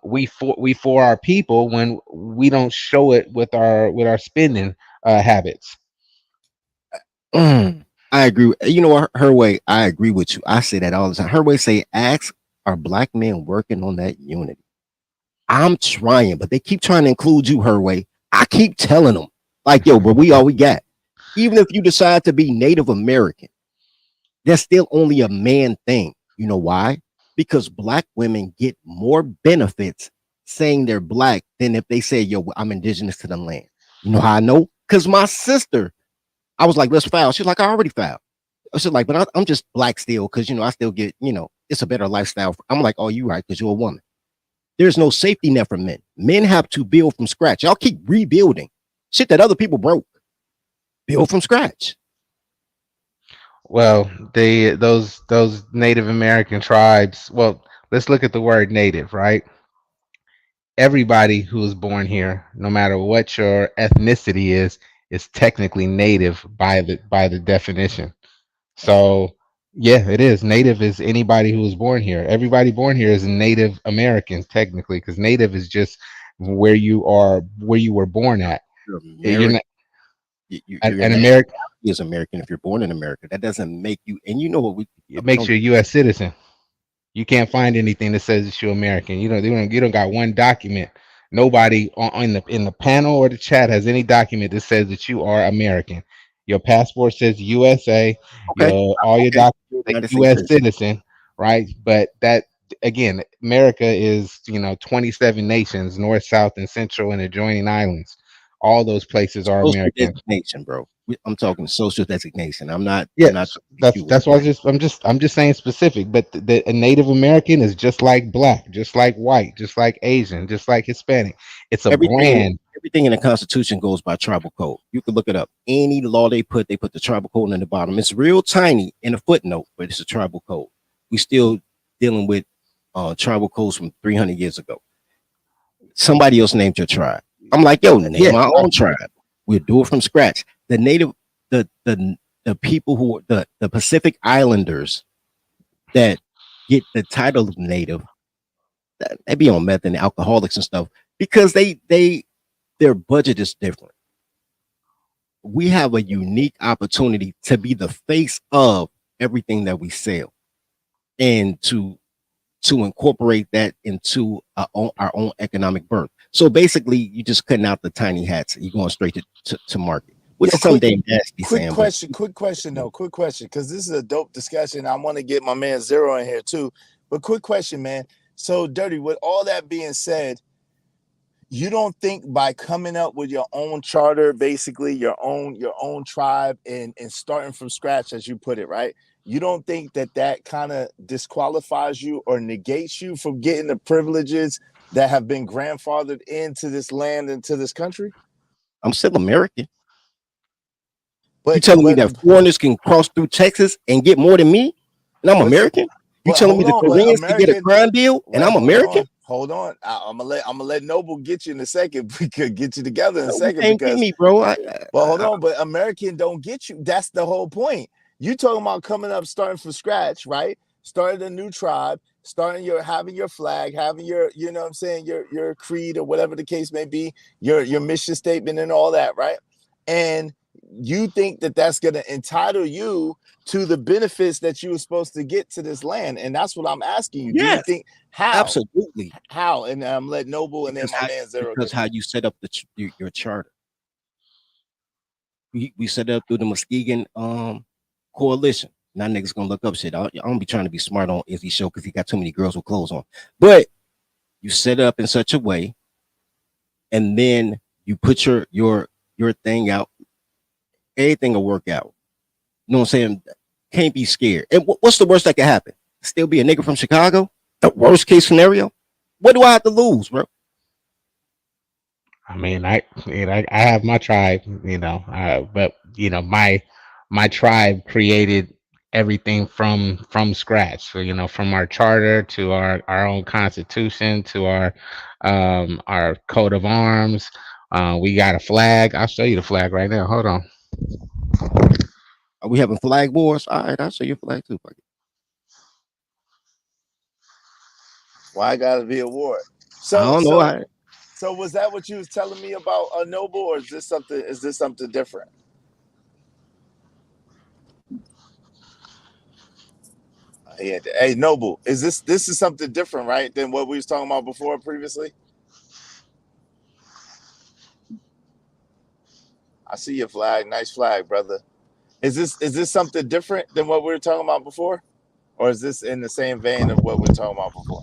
we for our people when we don't show it with our spending habits. I agree. You know, her way, I agree with you. I say that all the time. Her way say, ask, are black men working on that unity? I'm trying, but they keep trying to include you, her way. I keep telling them, like, yo, bro, we all we got. Even if you decide to be Native American, that's still only a man thing. You know why? Because black women get more benefits saying they're black than if they say, yo, I'm indigenous to the land. You know how I know? Because my sister, I was like, let's file. She's like, I already filed. She's like, but I'm just black still because, I still get, it's a better lifestyle. I'm like, oh, you right, because you're a woman. There's no safety net for men. Men have to build from scratch. Y'all keep rebuilding shit that other people broke. Build from scratch. Well, those Native American tribes. Well, let's look at the word native, right? Everybody who is born here, no matter what your ethnicity is technically native by the definition. So yeah, it is. Native is anybody who was born here. Everybody born here is a Native American technically, because native is just where you were born at. You're not You're an American. Is American if you're born in America. That doesn't make you. And you know what it makes you a U.S. citizen. You can't find anything that says that you're American. You don't got one document. Nobody in the panel or the chat has any document that says that you are American. Your passport says USA. Okay. All your documents say U.S. citizen, right? But that again, America is 27 nations, north, south, and central, and adjoining islands. All those places are social American. Designation, bro. I'm talking social designation. I'm not. Yeah, I'm not that's why I'm just saying specific. But a Native American is just like black, just like white, just like Asian, just like Hispanic. It's a brand. Everything in the Constitution goes by tribal code. You can look it up. Any law they put the tribal code in the bottom. It's real tiny in a footnote, but it's a tribal code. We still dealing with tribal codes from 300 years ago. Somebody else named your tribe. I'm like, yo, name my own tribe. We'll do it from scratch. The native, the people who the Pacific Islanders that get the title of native, they be on meth and alcoholics and stuff because their budget is different. We have a unique opportunity to be the face of everything that we sell and to incorporate that into our own economic birth. So basically, you just cutting out the tiny hats. You're going straight to market. Which is someday nasty. Quick question, because this is a dope discussion. I want to get my man Zero in here too. But quick question, man. So, Dirty, with all that being said, you don't think by coming up with your own charter, basically your own tribe and starting from scratch, as you put it, right? You don't think that kind of disqualifies you or negates you from getting the privileges that have been grandfathered into this land, into this country? I'm still American. But you telling me that foreigners can cross through Texas and get more than me? And I'm American? You telling me the Koreans can get a crime deal and I'm American? Hold on. I'm gonna let Noble get you in a second. We could get you together in a You second can't because get me, bro. hold on, but American don't get you. That's the whole point. You talking about coming up, starting from scratch, right? Starting a new tribe, having your flag, having your, you know what I'm saying, your creed or whatever the case may be, your mission statement and all that, right? And you think that that's going to entitle you to the benefits that you were supposed to get to this land. And that's what I'm asking you. Yes, do you think how? Absolutely. How? And I'm letting Noble and then my man Zero. Because how you set up your charter. We set it up through the Muskegon coalition. Now niggas gonna look up shit. I don't be trying to be smart on Izzy's show because he got too many girls with clothes on. But you set up in such a way, and then you put your thing out. Everything will work out. You know what I'm saying? Can't be scared. And what's the worst that can happen? Still be a nigga from Chicago? The worst case scenario? What do I have to lose, bro? I mean, I have my tribe, but my tribe created everything from scratch. So, from our charter to our own constitution to our coat of arms. We got a flag. I'll show you the flag right now. Hold on. Are we having flag wars? All right, I'll show you a flag too. Why gotta be a war? I don't know. So was that what you was telling me about a Noble, or is this something different? Yeah. Hey, Noble, is this is something different, right, than what we was talking about before previously? I see your flag. Nice flag, brother. Is this something different than what we were talking about before? Or is this in the same vein of what we were talking about before?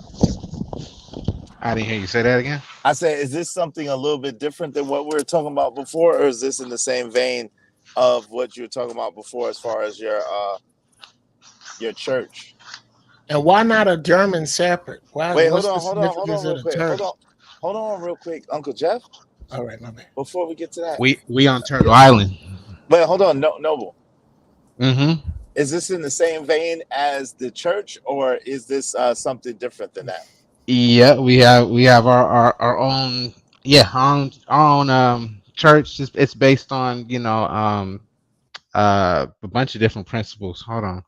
I didn't hear you say that again. I said, is this something a little bit different than what we were talking about before, or is this in the same vein of what you were talking about before as far as your church? And why not a German separate? Why? Wait, What's hold the on real quick. Hold on real quick, Uncle Jeff. All right, my man. Before we get to that, we on Turtle Island. Wait, hold on, Noble. Mm-hmm. Is this in the same vein as the church, or is this something different than that? Yeah, we have our own our own church. It's based on a bunch of different principles. Hold on,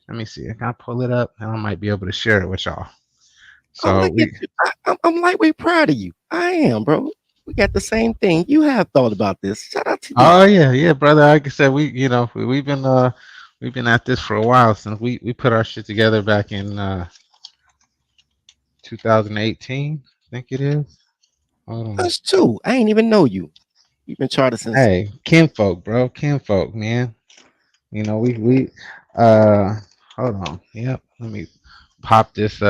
let me see. I can pull it up, and I might be able to share it with y'all. So I'm lightweight proud of you. I am, bro. We got the same thing. You have thought about this. Shout out to you. Oh yeah, brother. Like I said, we've been at this for a while since we put our shit together back in 2018. I think it is. Hold on. Us too. I ain't even know you. You've been charter since. Hey, kinfolk, bro. Kinfolk, man. We hold on. Yep. Let me pop this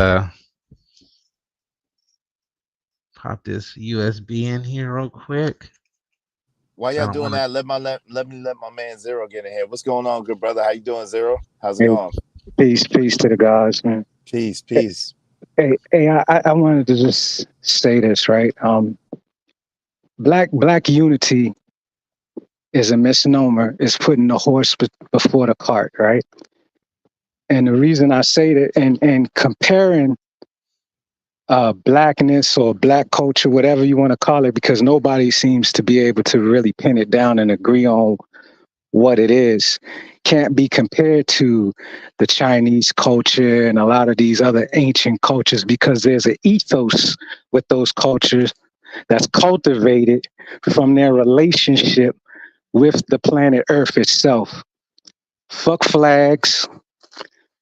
USB in here real quick. While y'all doing that, let me let my man Zero get in here. What's going on, good brother? How you doing, Zero? How's it going? Peace to the gods, man. Peace. Hey, I wanted to just say this, right? Black unity is a misnomer. It's putting the horse before the cart, right? And the reason I say that, and comparing blackness or black culture, whatever you want to call it, because nobody seems to be able to really pin it down and agree on what it is, can't be compared to the Chinese culture and a lot of these other ancient cultures, because there's an ethos with those cultures that's cultivated from their relationship with the planet Earth itself. Fuck flags,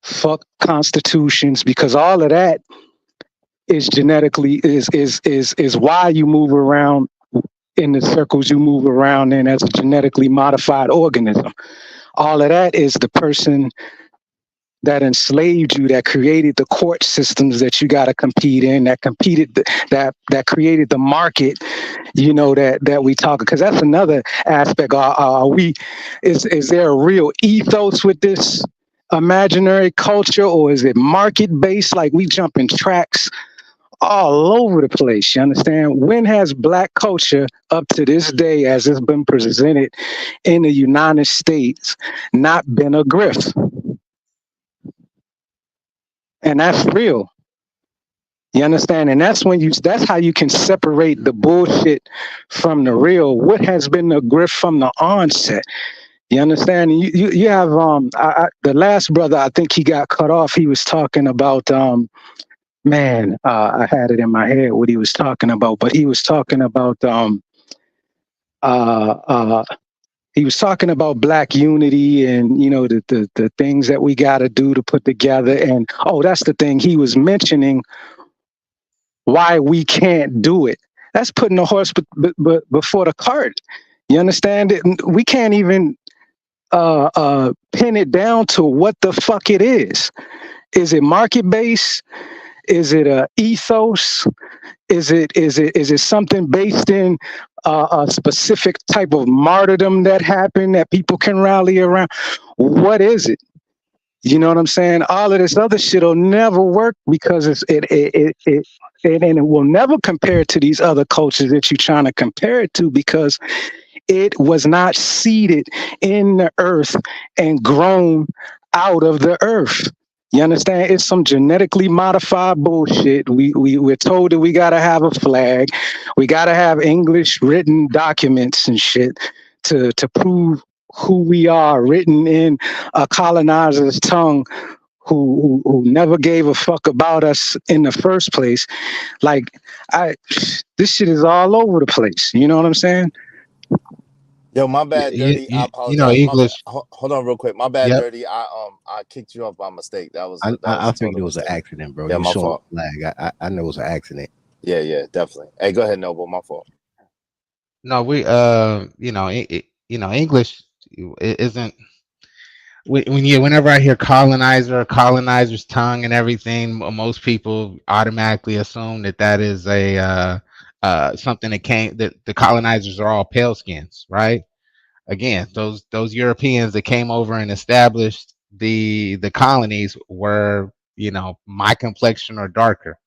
fuck constitutions, because all of that is genetically is why you move around in the circles you move around in as a genetically modified organism. All of that is the person that enslaved you, that created the court systems that you got to compete in, that created the market, that we talk, because that's another aspect. Is there a real ethos with this imaginary culture, or is it market based? Like we jump in tracks all over the place. You understand? When has black culture up to this day, as it's been presented in the United States, not been a grift? and that's real. You understand? And that's how you can separate the bullshit from the real. What has been the grift from the onset? You understand? You have the last brother, I think he got cut off. He was talking about I had it in my head what he was talking about, but he was talking about black unity and the things that we got to do to put together. And that's the thing he was mentioning, why we can't do it. That's putting the horse before the cart. You understand it? We can't even pin it down to what the fuck it is. Is it market based? Is it a ethos? Is it something based in a specific type of martyrdom that happened that people can rally around? What is it? You know what I'm saying? All of this other shit will never work because it will never compare to these other cultures that you're trying to compare it to, because it was not seeded in the earth and grown out of the earth. You understand? It's some genetically modified bullshit. We're told that we gotta have a flag, we gotta have English written documents and shit to prove who we are, written in a colonizer's tongue who never gave a fuck about us in the first place. Like, this shit is all over the place. You know what I'm saying? Yo, my bad, Dirty. I apologize. English. Hold on, real quick. My bad, Yep. Dirty. I kicked you off by mistake. That was. I figured it was an accident, bro. Yeah, you my saw fault. the flag. I know it was an accident. Yeah, definitely. Hey, go ahead, Noble. My fault. No, we English isn't. Whenever I hear colonizer's tongue and everything, most people automatically assume that is a something that the colonizers are all pale skins, right? Again, those Europeans that came over and established the colonies were, my complexion or darker.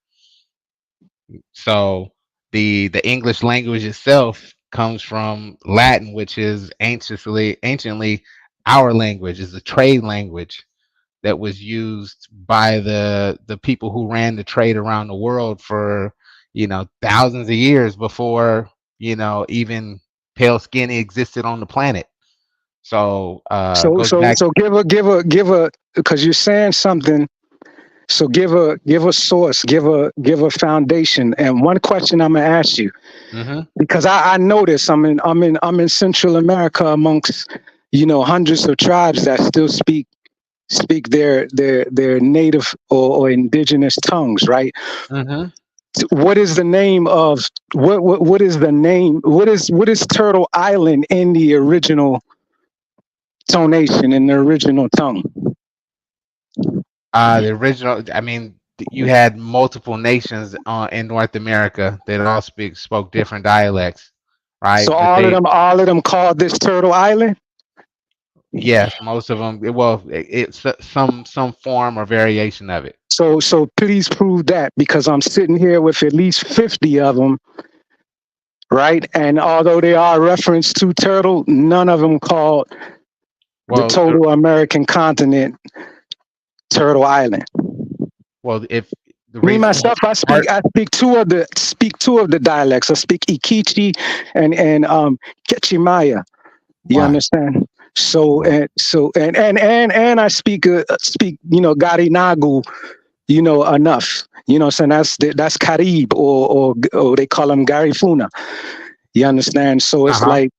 So the English language itself comes from Latin, which is anciently our language, is a trade language that was used by the people who ran the trade around the world for thousands of years before even pale skin existed on the planet. So give a because you're saying something. So give a source, give a foundation. And one question I'm gonna ask you, because I notice I'm in Central America amongst hundreds of tribes that still speak their native or indigenous tongues, right? What is the name of what is Turtle Island in the original tonation, in the original tongue? The original, you had multiple nations in North America that all spoke different dialects, right? So all of them called this Turtle Island? Yes, most of them. Well, it's some form or variation of it. So please prove that, because I'm sitting here with at least 50 of them, right? And although they are referenced to turtle, none of them called the total American continent Turtle Island. Well, if me myself, I speak two of the dialects. I speak Ikichi and Kechimaya. You understand? So and I speak Garinagu, enough. So that's Carib or they call them Garifuna. You understand? So it's like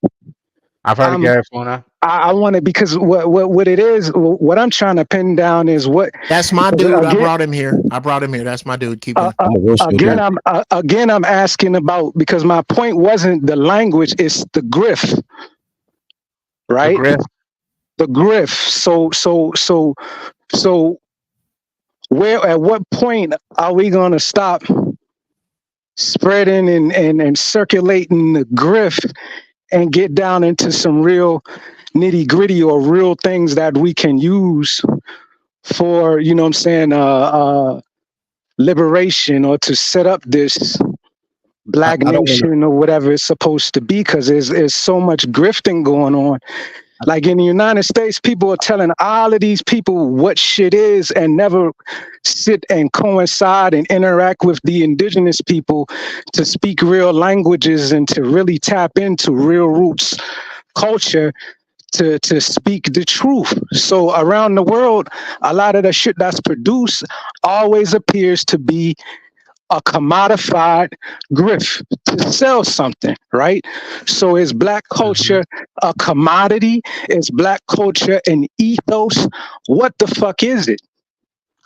I've heard of Garifuna. I want it because what it is, what I'm trying to pin down is what. That's my dude. I brought him here. That's my dude. Keep on. Again, I'm asking about, because my point wasn't the language, it's the grift, right? The grift. So where, at what point are we going to stop spreading and circulating the grift and get down into some real nitty gritty or real things that we can use for, liberation, or to set up this black nation or whatever it's supposed to be? Because there's so much grifting going on. Like in the United States, people are telling all of these people what shit is and never sit and coincide and interact with the indigenous people to speak real languages and to really tap into real roots culture to speak the truth. So around the world, a lot of the shit that's produced always appears to be a commodified grift to sell something, right? So is black culture a commodity? Is black culture an ethos? What the fuck is it?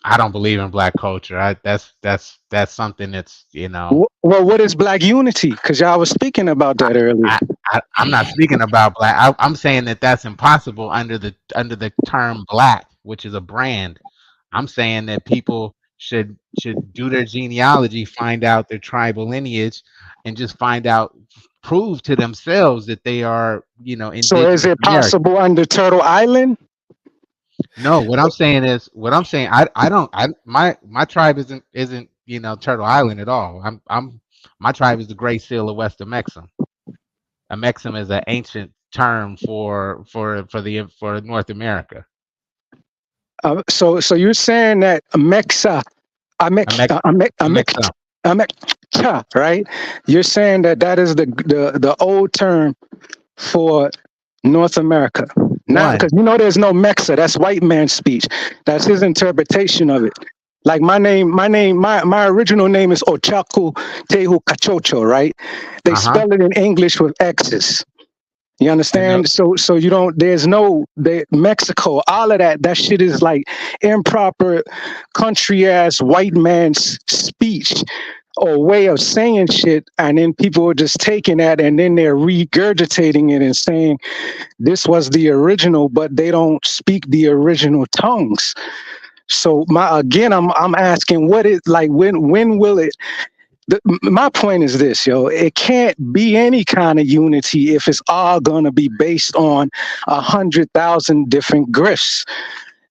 I don't believe in black culture. That's something that's, you know. Well, what is black unity? Because y'all was speaking about that earlier. I'm not speaking about black. I'm saying that that's impossible under the term black, which is a brand. I'm saying that people should do their genealogy, find out their tribal lineage, and just prove to themselves that they are, you know, indigenous. So is it possible under Turtle Island? No, what I'm saying, my tribe isn't you know, Turtle Island at all. My tribe is the Gray Seal of West Amexem. Amexem is an ancient term for North America. So you're saying that Amexa, right? You're saying that is the old term for North America. Now, because you know there's no Mexa, that's white man speech. That's his interpretation of it. Like my original name is Ochaku Tehu Kachocho, right? They spell it in English with X's. You understand? So you don't, Mexico, all of that shit is like improper country ass white man's speech or way of saying shit. And then people are just taking that and then they're regurgitating it and saying this was the original, but they don't speak the original tongues. So I'm asking what is like, when will it, my point is this, it can't be any kind of unity if it's all going to be based on 100,000 different grifts.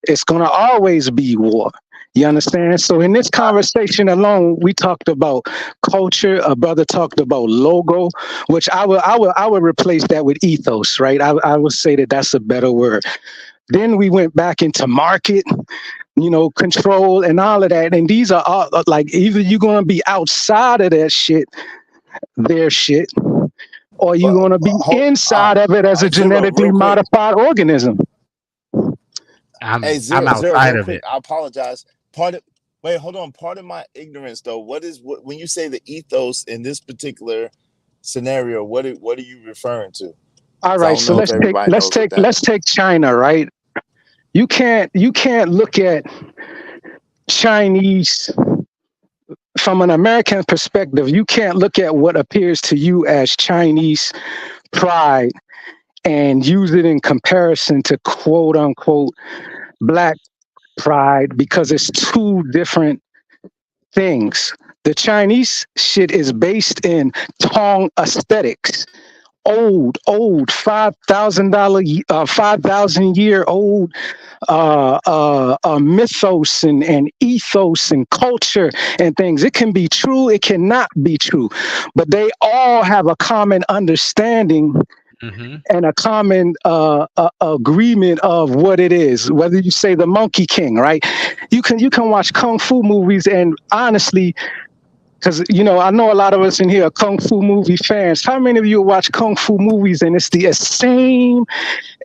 It's going to always be war. You understand? So in this conversation alone, we talked about culture. A brother talked about logo, which I would replace that with ethos, right? I would say that that's a better word. Then we went back into market, you know, control and all of that. And these are all like, either you're going to be outside of that shit, their shit, or you're going to be inside of it as a genetically modified organism. I'm outside of it. I apologize. Part of my ignorance though, when you say the ethos in this particular scenario, what are you referring to? All right, so let's take China, right? You can't look at Chinese from an American perspective. You can't look at what appears to you as Chinese pride and use it in comparison to quote unquote black pride, because it's two different things. The Chinese shit is based in Tong aesthetics. Old, $5,000 mythos and ethos and culture and things. It can be true, it cannot be true, but they all have a common understanding and a common agreement of what it is. Whether you say the Monkey King, right? You can watch kung fu movies, and honestly, because, you know, I know a lot of us in here are kung fu movie fans. How many of you watch kung fu movies and it's the same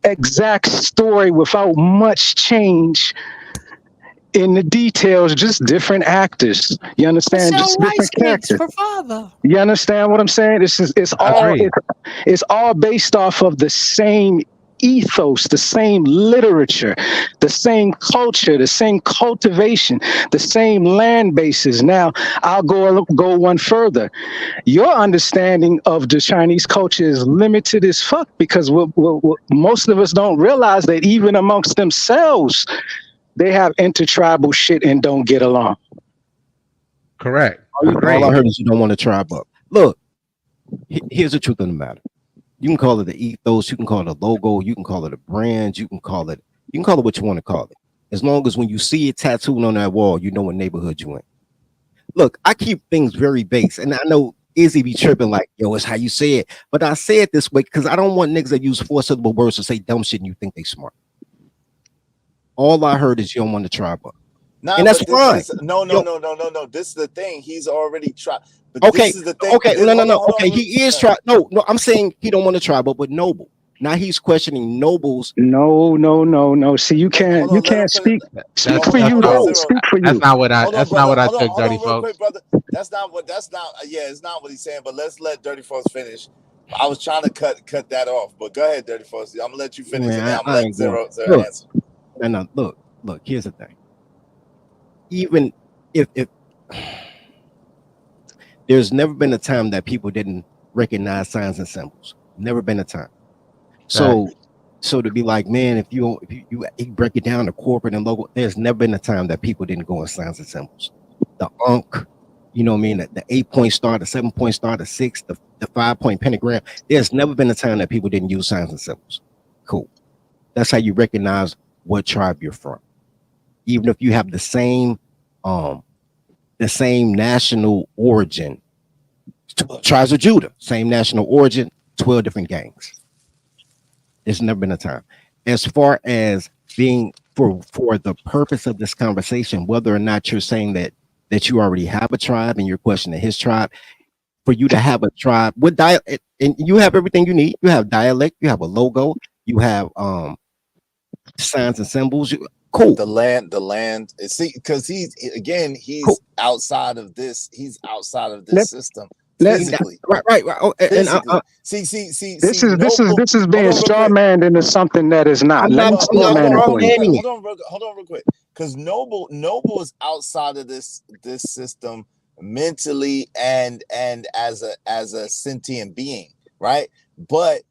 exact story without much change in the details, just different actors? You understand? Just different characters. For father. You understand what I'm saying? It's all based off of the same ethos, the same literature, the same culture, the same cultivation, the same land bases. Now, I'll go one further. Your understanding of the Chinese culture is limited as fuck, because what most of us don't realize that even amongst themselves, they have intertribal shit and don't get along. Correct. All I heard is you don't want to tribe up. Look, here's the truth of the matter. You can call it the ethos, you can call it a logo, you can call it a brand, you can call it what you want to call it. As long as when you see it tattooed on that wall, you know what neighborhood you in. Look, I keep things very base, and I know Izzy be tripping like, yo, it's how you say it. But I say it this way because I don't want niggas that use 4-syllable words to say dumb shit and you think they smart. All I heard is you don't want to try, but Nah, and that's fine. No. This is the thing. He's already tried. But Okay, this is the thing. okay, This, no. Okay, he is trying. No, I'm saying he don't want to try, but with Noble. Now he's questioning Noble's. No. See, you can't speak for you though. Speak for you. That's not what I took, Dirty real Folks. quick, brother. That's not. Yeah, it's not what he's saying. But let's let Dirty Folks finish. I was trying to cut that off, but go ahead, Dirty Folks. I'm gonna let you finish, and then I'm gonna let Zero answer. No. Look. Here's the thing. Even if there's never been a time that people didn't recognize signs and symbols. Never been a time. So to be like, man, if you break it down to corporate and local, there's never been a time that people didn't go in signs and symbols. The Ankh, you know what I mean? The 8-point star, the 7-point star, the 6, the 5-point pentagram. There's never been a time that people didn't use signs and symbols. Cool. That's how you recognize what tribe you're from. Even if you have the same national origin, tribes of Judah, same national origin, 12 different gangs. There's never been a time. As far as being for the purpose of this conversation, whether or not you're saying that you already have a tribe and you're questioning his tribe, for you to have a tribe with dialect, and you have everything you need. You have dialect, you have a logo, you have signs and symbols. Cool. The land. See, because he's cool. outside of this. He's outside of this system. Physically. Right. Oh, and see. This is being strawmanned into something that is not. Hold on, real quick. Because Noble is outside of this system mentally and as a sentient being, right? But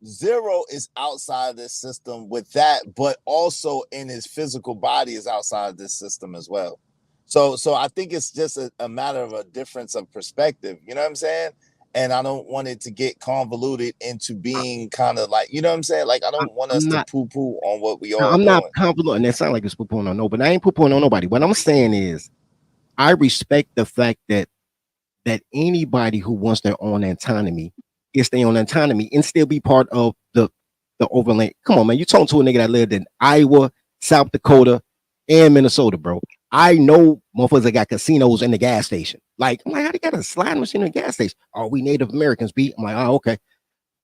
Zero is outside of this system with that, but also in his physical body is outside of this system as well. So I think it's just a matter of a difference of perspective. You know what I'm saying? And I don't want it to get convoluted into being kind of like, you know what I'm saying? Like, I don't want us to poo-poo on what we all I'm not convoluting. It sounds like it's poo-pooing on nobody. I ain't poo-pooing on nobody. What I'm saying is I respect the fact that anybody who wants their own autonomy gets their own autonomy and still be part of the overland. Come on, man. You talking to a nigga that lived in Iowa, South Dakota, and Minnesota, bro. I know motherfuckers that got casinos in the gas station. Like, I'm like, how they got a slot machine in the gas station? Are we Native Americans, B? I'm like, oh, okay.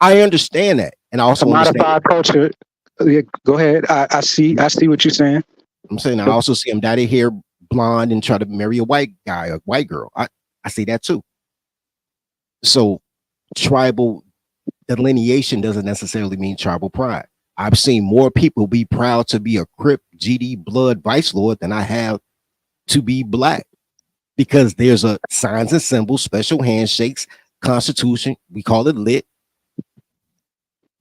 I understand that. And I also modified culture. Yeah, go ahead. I see what you're saying. I'm saying I also see them dye their hair blonde and try to marry a white guy, a white girl. I see that too. So tribal delineation doesn't necessarily mean tribal pride. I've seen more people be proud to be a Crip, GD, Blood, Vice Lord than I have to be black, because there's a signs and symbols, special handshakes, Constitution, we call it lit.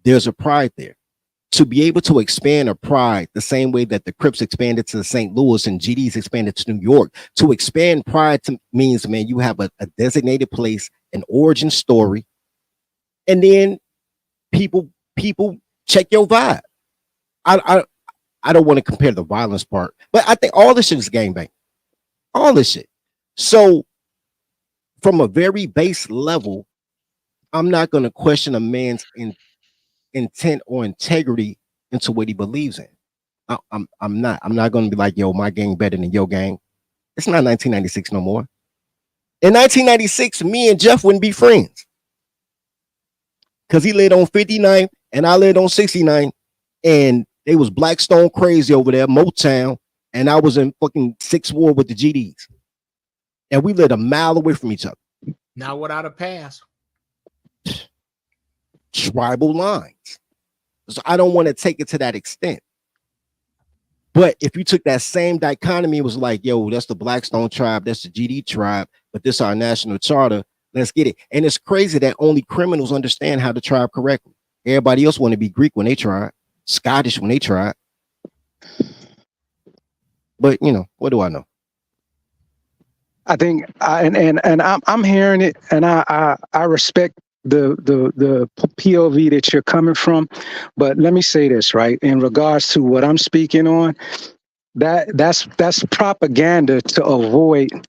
There's a pride there. To be able to expand a pride the same way that the Crips expanded to St. Louis and GDs expanded to New York, to expand pride means, man, you have a designated place, an origin story, and then people check your vibe. I don't want to compare the violence part, but I think all this shit is gangbang. All this shit. So from a very base level, I'm not going to question a man's intent or integrity into what he believes in. I'm not going to be like, yo, my gang better than your gang. It's not 1996 no more. In 1996, me and Jeff wouldn't be friends, because he lived on 59 and I lived on 69, and they was Blackstone crazy over there, Motown, and I was in fucking 6th Ward with the GDs, and we lived a mile away from each other. Not without a pass. Tribal lines. So I don't want to take it to that extent. But if you took that same dichotomy, it was like, yo, that's the Blackstone tribe, that's the GD tribe, but this is our national charter. Let's get it. And it's crazy that only criminals understand how to tribe correctly. Everybody else want to be Greek when they tried, Scottish when they tried. But you know, what do I know? I think, I'm hearing it, and I respect the POV that you're coming from. But let me say this, right? In regards to what I'm speaking on, that's propaganda to avoid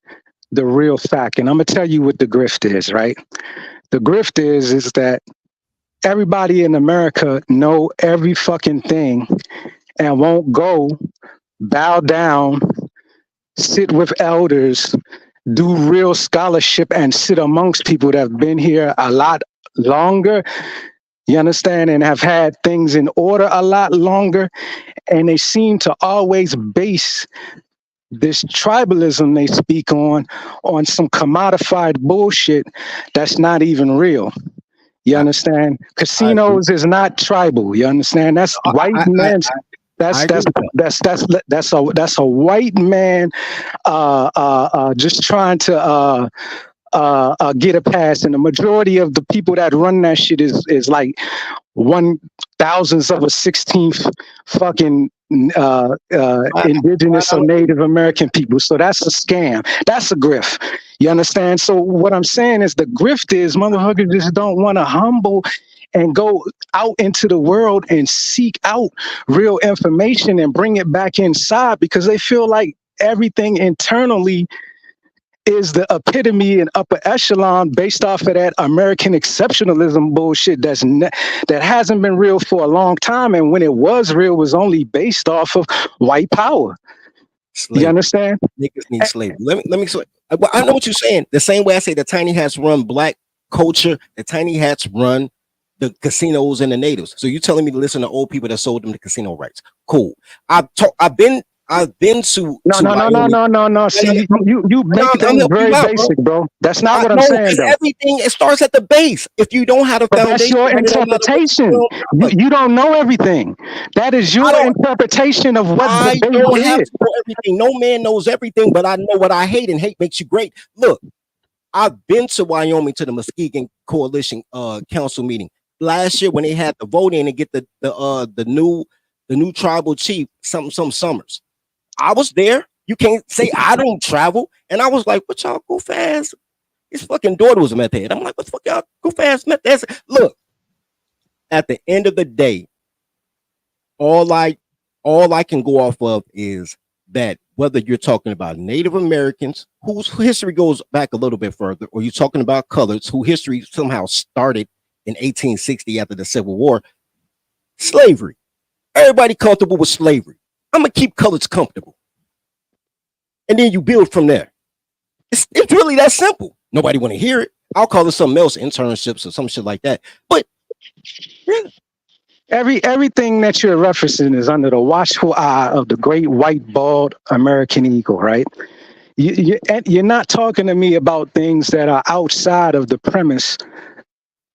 the real fact. And I'm gonna tell you what the grift is, right? The grift is that everybody in America know every fucking thing and won't go bow down, sit with elders, do real scholarship, and sit amongst people that have been here a lot longer. You understand? And have had things in order a lot longer. And they seem to always base this tribalism they speak on some commodified bullshit that's not even real. You understand? Casinos is not tribal. You understand? That's white man's. That's a white man just trying to get a pass, and the majority of the people that run that shit is like 1/1000th of a 16th fucking indigenous or Native American people. So that's a scam. That's a grift. You understand? So what I'm saying is the grift is motherfuckers just don't want to humble and go out into the world and seek out real information and bring it back inside, because they feel like everything internally is the epitome and upper echelon based off of that American exceptionalism bullshit that hasn't been real for a long time, and when it was real, was only based off of white power. Slavery. You understand? Niggas need slavery. Let me explain. I know what you're saying. The same way I say the tiny hats run black culture, the tiny hats run the casinos and the natives. So you telling me to listen to old people that sold them the casino rights? Cool. I've been to no. See, you make things very basic, bro. That's not what I'm saying, though. Everything, it starts at the base. If you don't have a foundation, that's your interpretation. You don't know everything. That is your interpretation of what the base don't is. have to know everything. No man knows everything, but I know what I hate, and hate makes you great. Look, I've been to Wyoming to the Muskegon Coalition council meeting last year when they had the vote in and get the new tribal chief some Summers. I was there. You can't say I don't travel. And I was like, what y'all go fast? His fucking daughter was a meth head. I'm like, what the fuck y'all go fast meth heads? Look, at the end of the day, all I can go off of is that whether you're talking about Native Americans, whose history goes back a little bit further, or you're talking about coloreds, whose history somehow started in 1860 after the Civil War, slavery. Everybody comfortable with slavery. I'm gonna keep coloreds comfortable, and then you build from there. It's really that simple. Nobody want to hear it. I'll call it something else, internships or some shit like that. But yeah. Everything that you're referencing is under the watchful eye of the great white bald American eagle, right? You're not talking to me about things that are outside of the premise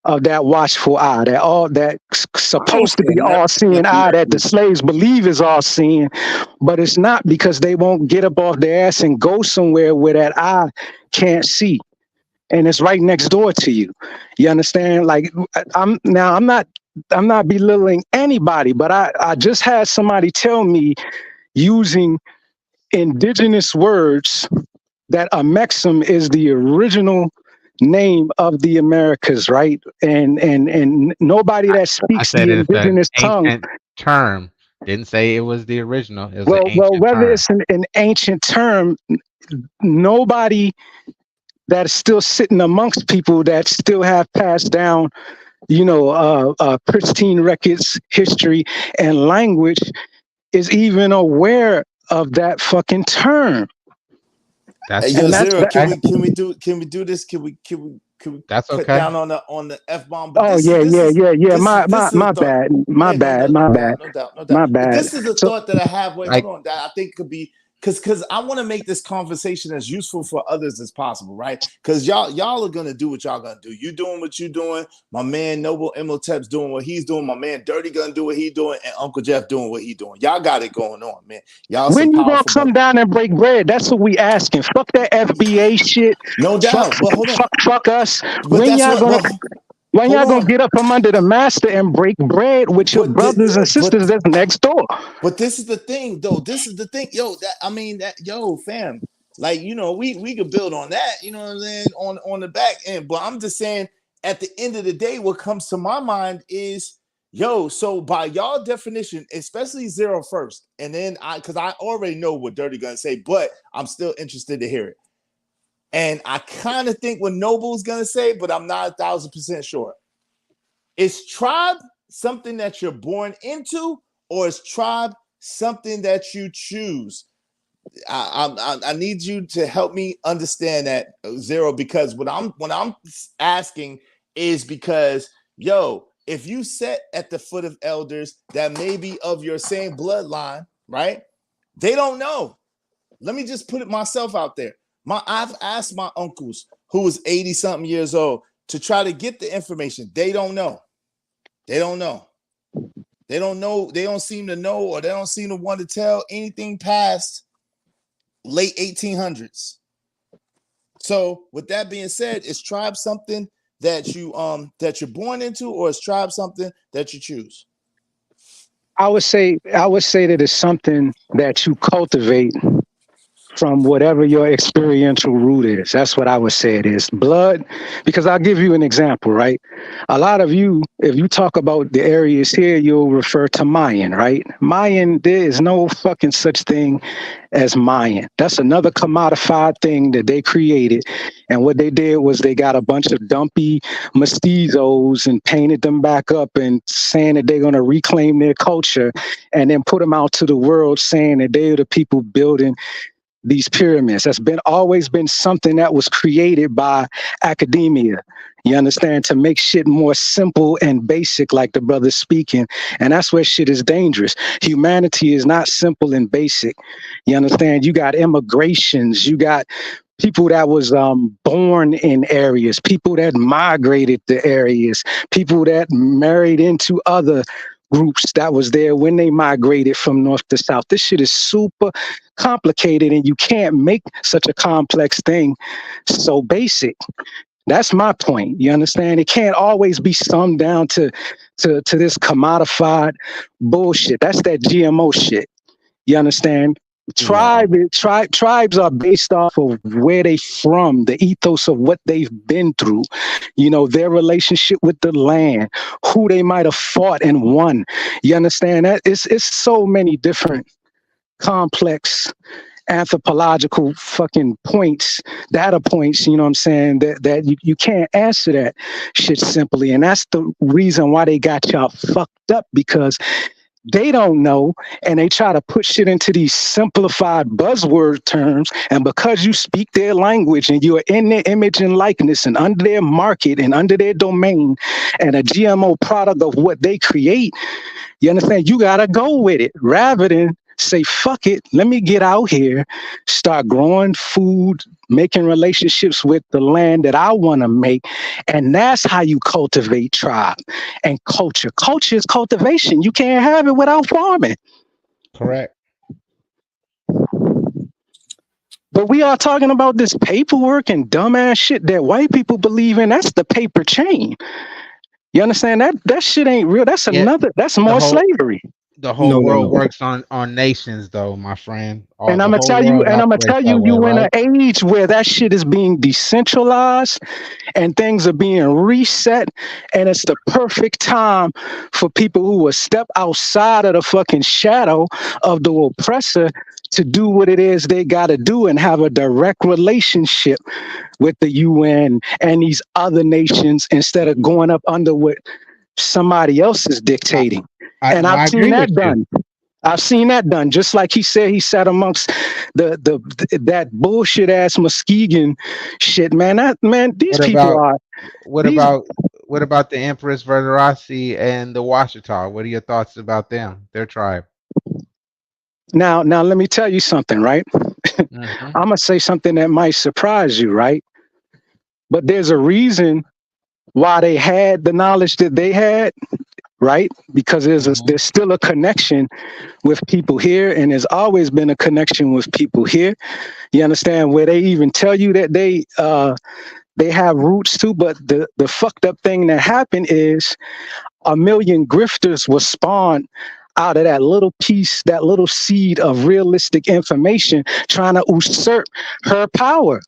of that watchful eye, that's supposed to be all-seeing eye that the slaves believe is all-seeing, but it's not, because they won't get up off their ass and go somewhere where that eye can't see, and it's right next door to you. You understand? Like, I'm not belittling anybody, but I just had somebody tell me, using indigenous words, that Amexem is the original name of the Americas, right? And nobody that speaks the indigenous tongue term didn't say it was the original. It was well, whether it's an ancient term, nobody that's still sitting amongst people that still have passed down, pristine records, history, and language is even aware of that fucking term. Hey, yo, Zero, can we do this? Can we that's cut okay. down on the F-bomb? Oh, yeah. My bad. My bad. No doubt. My bad. But this is a thought that I have. Wait, hold on. That I think could be, because I want to make this conversation as useful for others as possible, right? Because y'all are gonna do what y'all gonna do. You doing what you doing. My man Noble Imhotep's doing what he's doing. My man Dirty gonna do what he doing, and Uncle Jeff doing what he doing. Y'all got it going on, man. Y'all. When you gonna come down and break bread? That's what we asking. Fuck that FBA shit. No doubt. But hold on. Fuck us. When y'all gonna get up from under the master and break bread with your brothers and sisters that's next door? But this is the thing, though. This is the thing, fam. Like, we could build on that, you know what I'm saying, on the back end. But I'm just saying, at the end of the day, what comes to my mind is, so by y'all definition, especially Zero first, and then because I already know what Dirty gonna say, but I'm still interested to hear it. And I kind of think what Noble's gonna say, but I'm not 1,000% sure. Is tribe something that you're born into, or is tribe something that you choose? I need you to help me understand that, Zero, because what I'm asking is because, yo, if you sit at the foot of elders that may be of your same bloodline, right? They don't know. Let me just put it myself out there. I've asked my uncles who was 80-something years old to try to get the information. They don't know. They don't know. They don't know. They don't seem to know, or they don't seem to want to tell anything past late 1800s. So with that being said, is tribe something that you're born into, or is tribe something that you choose? I would say that it's something that you cultivate from whatever your experiential root is. That's what I would say it is. Blood, because I'll give you an example, right? A lot of you, if you talk about the areas here, you'll refer to Mayan, right? Mayan, there is no fucking such thing as Mayan. That's another commodified thing that they created. And what they did was they got a bunch of dumpy mestizos and painted them back up and saying that they're going to reclaim their culture, and then put them out to the world saying that they're the people building these pyramids. That's always been something that was created by academia. You understand? To make shit more simple and basic, like the brother's speaking. And that's where shit is dangerous. Humanity is not simple and basic. You understand? You got immigrations. You got people that was born in areas, people that migrated to areas, people that married into other groups that was there when they migrated from north to south. This shit is super complicated, and you can't make such a complex thing so basic. That's my point. You understand? It can't always be summed down to this commodified bullshit. That's that GMO shit. You understand? Tribes are based off of where they from, the ethos of what they've been through, you know, their relationship with the land, who they might have fought and won. You understand that? It's so many different complex anthropological fucking points, data points, you know what I'm saying, that you can't answer that shit simply. And that's the reason why they got y'all fucked up, because they don't know, and they try to put shit into these simplified buzzword terms. And because you speak their language and you're in their image and likeness and under their market and under their domain and a GMO product of what they create, you understand? You got to go with it rather than say, fuck it, let me get out here, start growing food, making relationships with the land that I want to make. And that's how you cultivate tribe and culture. Culture is cultivation. You can't have it without farming. Correct. But we are talking about this paperwork and dumbass shit that white people believe in. That's the paper chain. You understand? That shit ain't real. That's that's more slavery. The whole world works on nations, though, my friend. And I'm gonna tell you, you in an age where that shit is being decentralized and things are being reset, and it's the perfect time for people who will step outside of the fucking shadow of the oppressor to do what it is they gotta do and have a direct relationship with the UN and these other nations instead of going up under what somebody else is dictating. And I've seen that done. I've seen that done. Just like he said, he sat amongst that bullshit ass Muskegon shit, man. These people are. What about the Empress Verderasi and the Washita? What are your thoughts about them, their tribe? Now, let me tell you something, right? I'm gonna say something that might surprise you, right? But there's a reason why they had the knowledge that they had. Right? Because there's still a connection with people here, and there's always been a connection with people here. You understand? Where they even tell you that they have roots too, but the fucked up thing that happened is 1 million grifters was spawned out of that little piece, that little seed of realistic information, trying to usurp her power.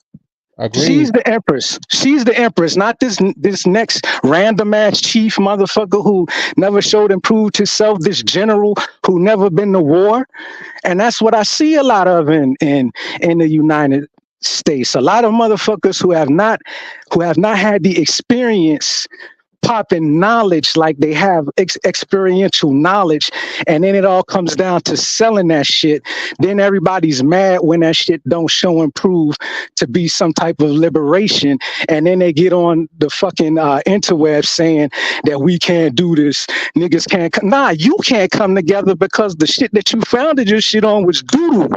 Agreed. She's the empress. She's the empress, not this next random ass chief motherfucker who never showed and proved himself. This general who never been to war, and that's what I see a lot of in the United States. A lot of motherfuckers who have not had the experience popping knowledge like they have experiential knowledge, and then it all comes down to selling that shit. Then everybody's mad when that shit don't show and prove to be some type of liberation, and then they get on the fucking interweb saying that we can't do this, niggas can't nah, you can't come together because the shit that you founded your shit on was doo.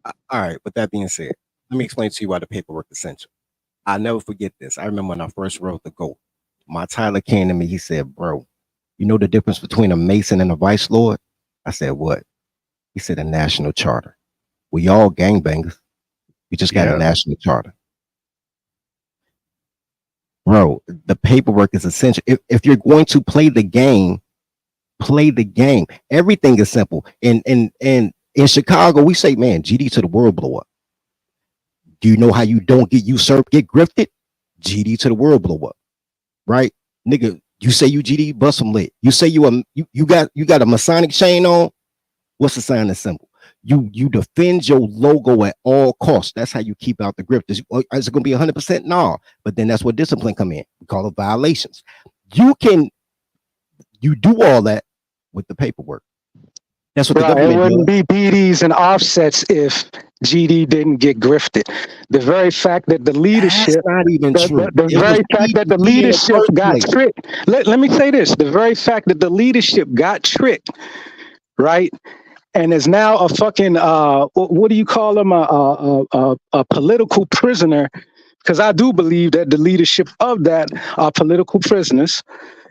All right, with that being said, let me explain to you why the paperwork is essential. I'll never forget this. I remember when I first wrote the GOAT. My Tyler came to me, he said, bro, you know the difference between a Mason and a Vice Lord? I said, what? He said, a national charter. We all gangbangers. We just got a national charter. Bro, the paperwork is essential. If you're going to play the game, play the game. Everything is simple. And in Chicago, we say, man, GD to the world blow up. Do you know how you don't get usurped, get grifted? GD to the world blow up. Right, nigga, you say you GD, bust some lit. You say you got a Masonic chain on. What's the sign that's simple? You defend your logo at all costs. That's how you keep out the grift. Is it going to be 100%? No, but then that's where discipline come in. We call it violations. You do all that with the paperwork. That's what the government it wouldn't does. be BDs and offsets if GD didn't get grifted. The very fact that the leadership, that's not even true. The very fact that the leadership got tricked. Let me say this: the very fact that the leadership got tricked, right, and is now a fucking what do you call them, a political prisoner? Because I do believe that the leadership of that are political prisoners.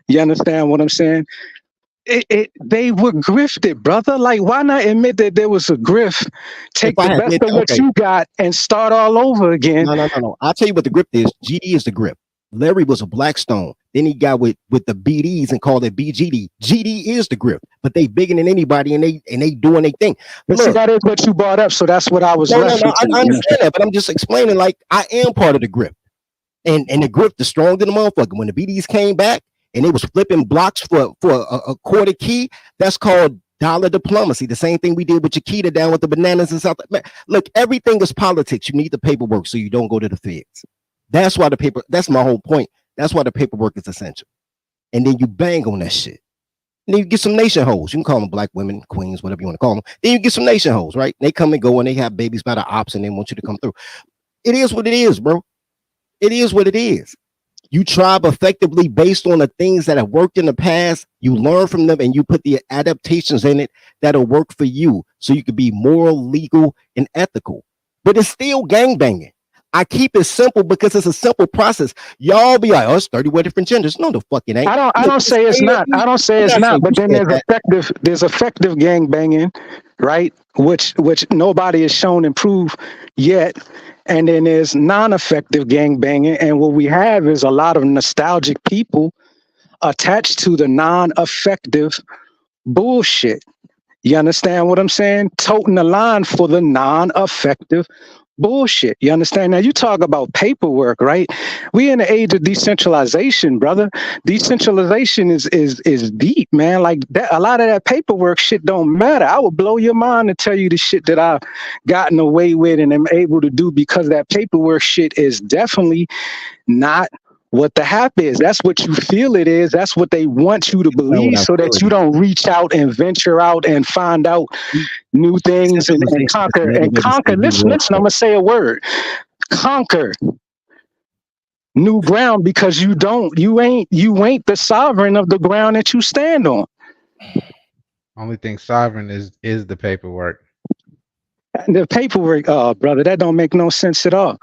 You understand what I'm saying? They were grifted, brother. Like, why not admit that there was a grift? Take the best of what you got and start all over again. No. I'll tell you what the grift is. GD is the grift. Larry was a Blackstone. Then he got with the BDs and called it BGD. GD is the grift, but they bigger than anybody and they doing their thing. But see, that is what you brought up, so that's what I was. No, I understand that, but I'm just explaining. Like, I am part of the grift, and the grift is stronger than the motherfucker. When the BDs came back. And they was flipping blocks for a quarter key. That's called dollar diplomacy. The same thing we did with Chiquita down with the bananas in South. Look, everything is politics. You need the paperwork so you don't go to the feds. That's why that's my whole point. That's why the paperwork is essential. And then you bang on that shit. And then you get some nation hoes. You can call them black women, queens, whatever you want to call them. Then you get some nation hoes, right? They come and go and they have babies by the ops and they want you to come through. It is what it is, bro. It is what it is. You tribe effectively based on the things that have worked in the past. You learn from them and you put the adaptations in it that'll work for you so you can be moral, legal, and ethical. But it's still gangbanging. I keep it simple because it's a simple process. Y'all be like, oh, it's 31 different genders. No, the fuck it ain't. I don't say it's not. I don't say it's not. But then there's effective gangbanging, right? Which nobody has shown and proved yet. And then there's non-effective gangbanging. And what we have is a lot of nostalgic people attached to the non-effective bullshit. You understand what I'm saying? Toting the line for the non-effective bullshit. You understand? Now you talk about paperwork, right? We in the age of decentralization, brother. Decentralization is deep, man. Like that, a lot of that paperwork shit don't matter. I would blow your mind to tell you the shit that I've gotten away with and am able to do because that paperwork shit is definitely not what the hap is. That's what you feel it is. That's what they want you to believe so that you don't reach out and venture out and find out new things and conquer. And conquer, listen, I'm going to say a word. Conquer new ground because you ain't the sovereign of the ground that you stand on. Only thing sovereign is the paperwork. The paperwork, brother, that don't make no sense at all.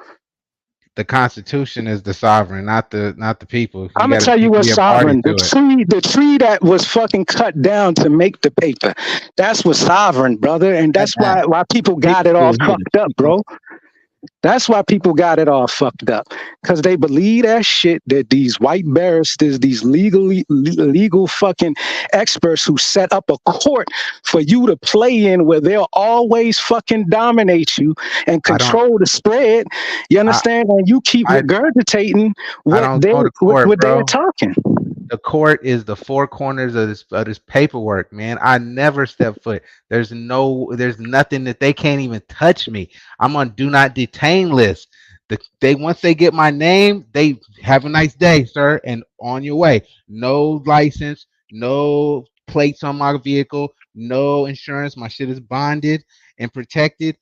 The Constitution is the sovereign, not the people. I'm gonna tell you what's sovereign. The tree that was fucking cut down to make the paper. That's what's sovereign, brother. And that's why people got it all fucked up, bro. That's why people got it all fucked up. Because they believe that shit that these white barristers, these legal fucking experts who set up a court for you to play in where they'll always fucking dominate you and control the spread. You understand? And you keep regurgitating what they're talking. The court is the four corners of this paperwork, man. I never step foot. There's nothing that they can't even touch me. I'm on do not detain list. They once they get my name, they have a nice day, sir, and on your way. No license, no plates on my vehicle, no insurance. My shit is bonded and protected.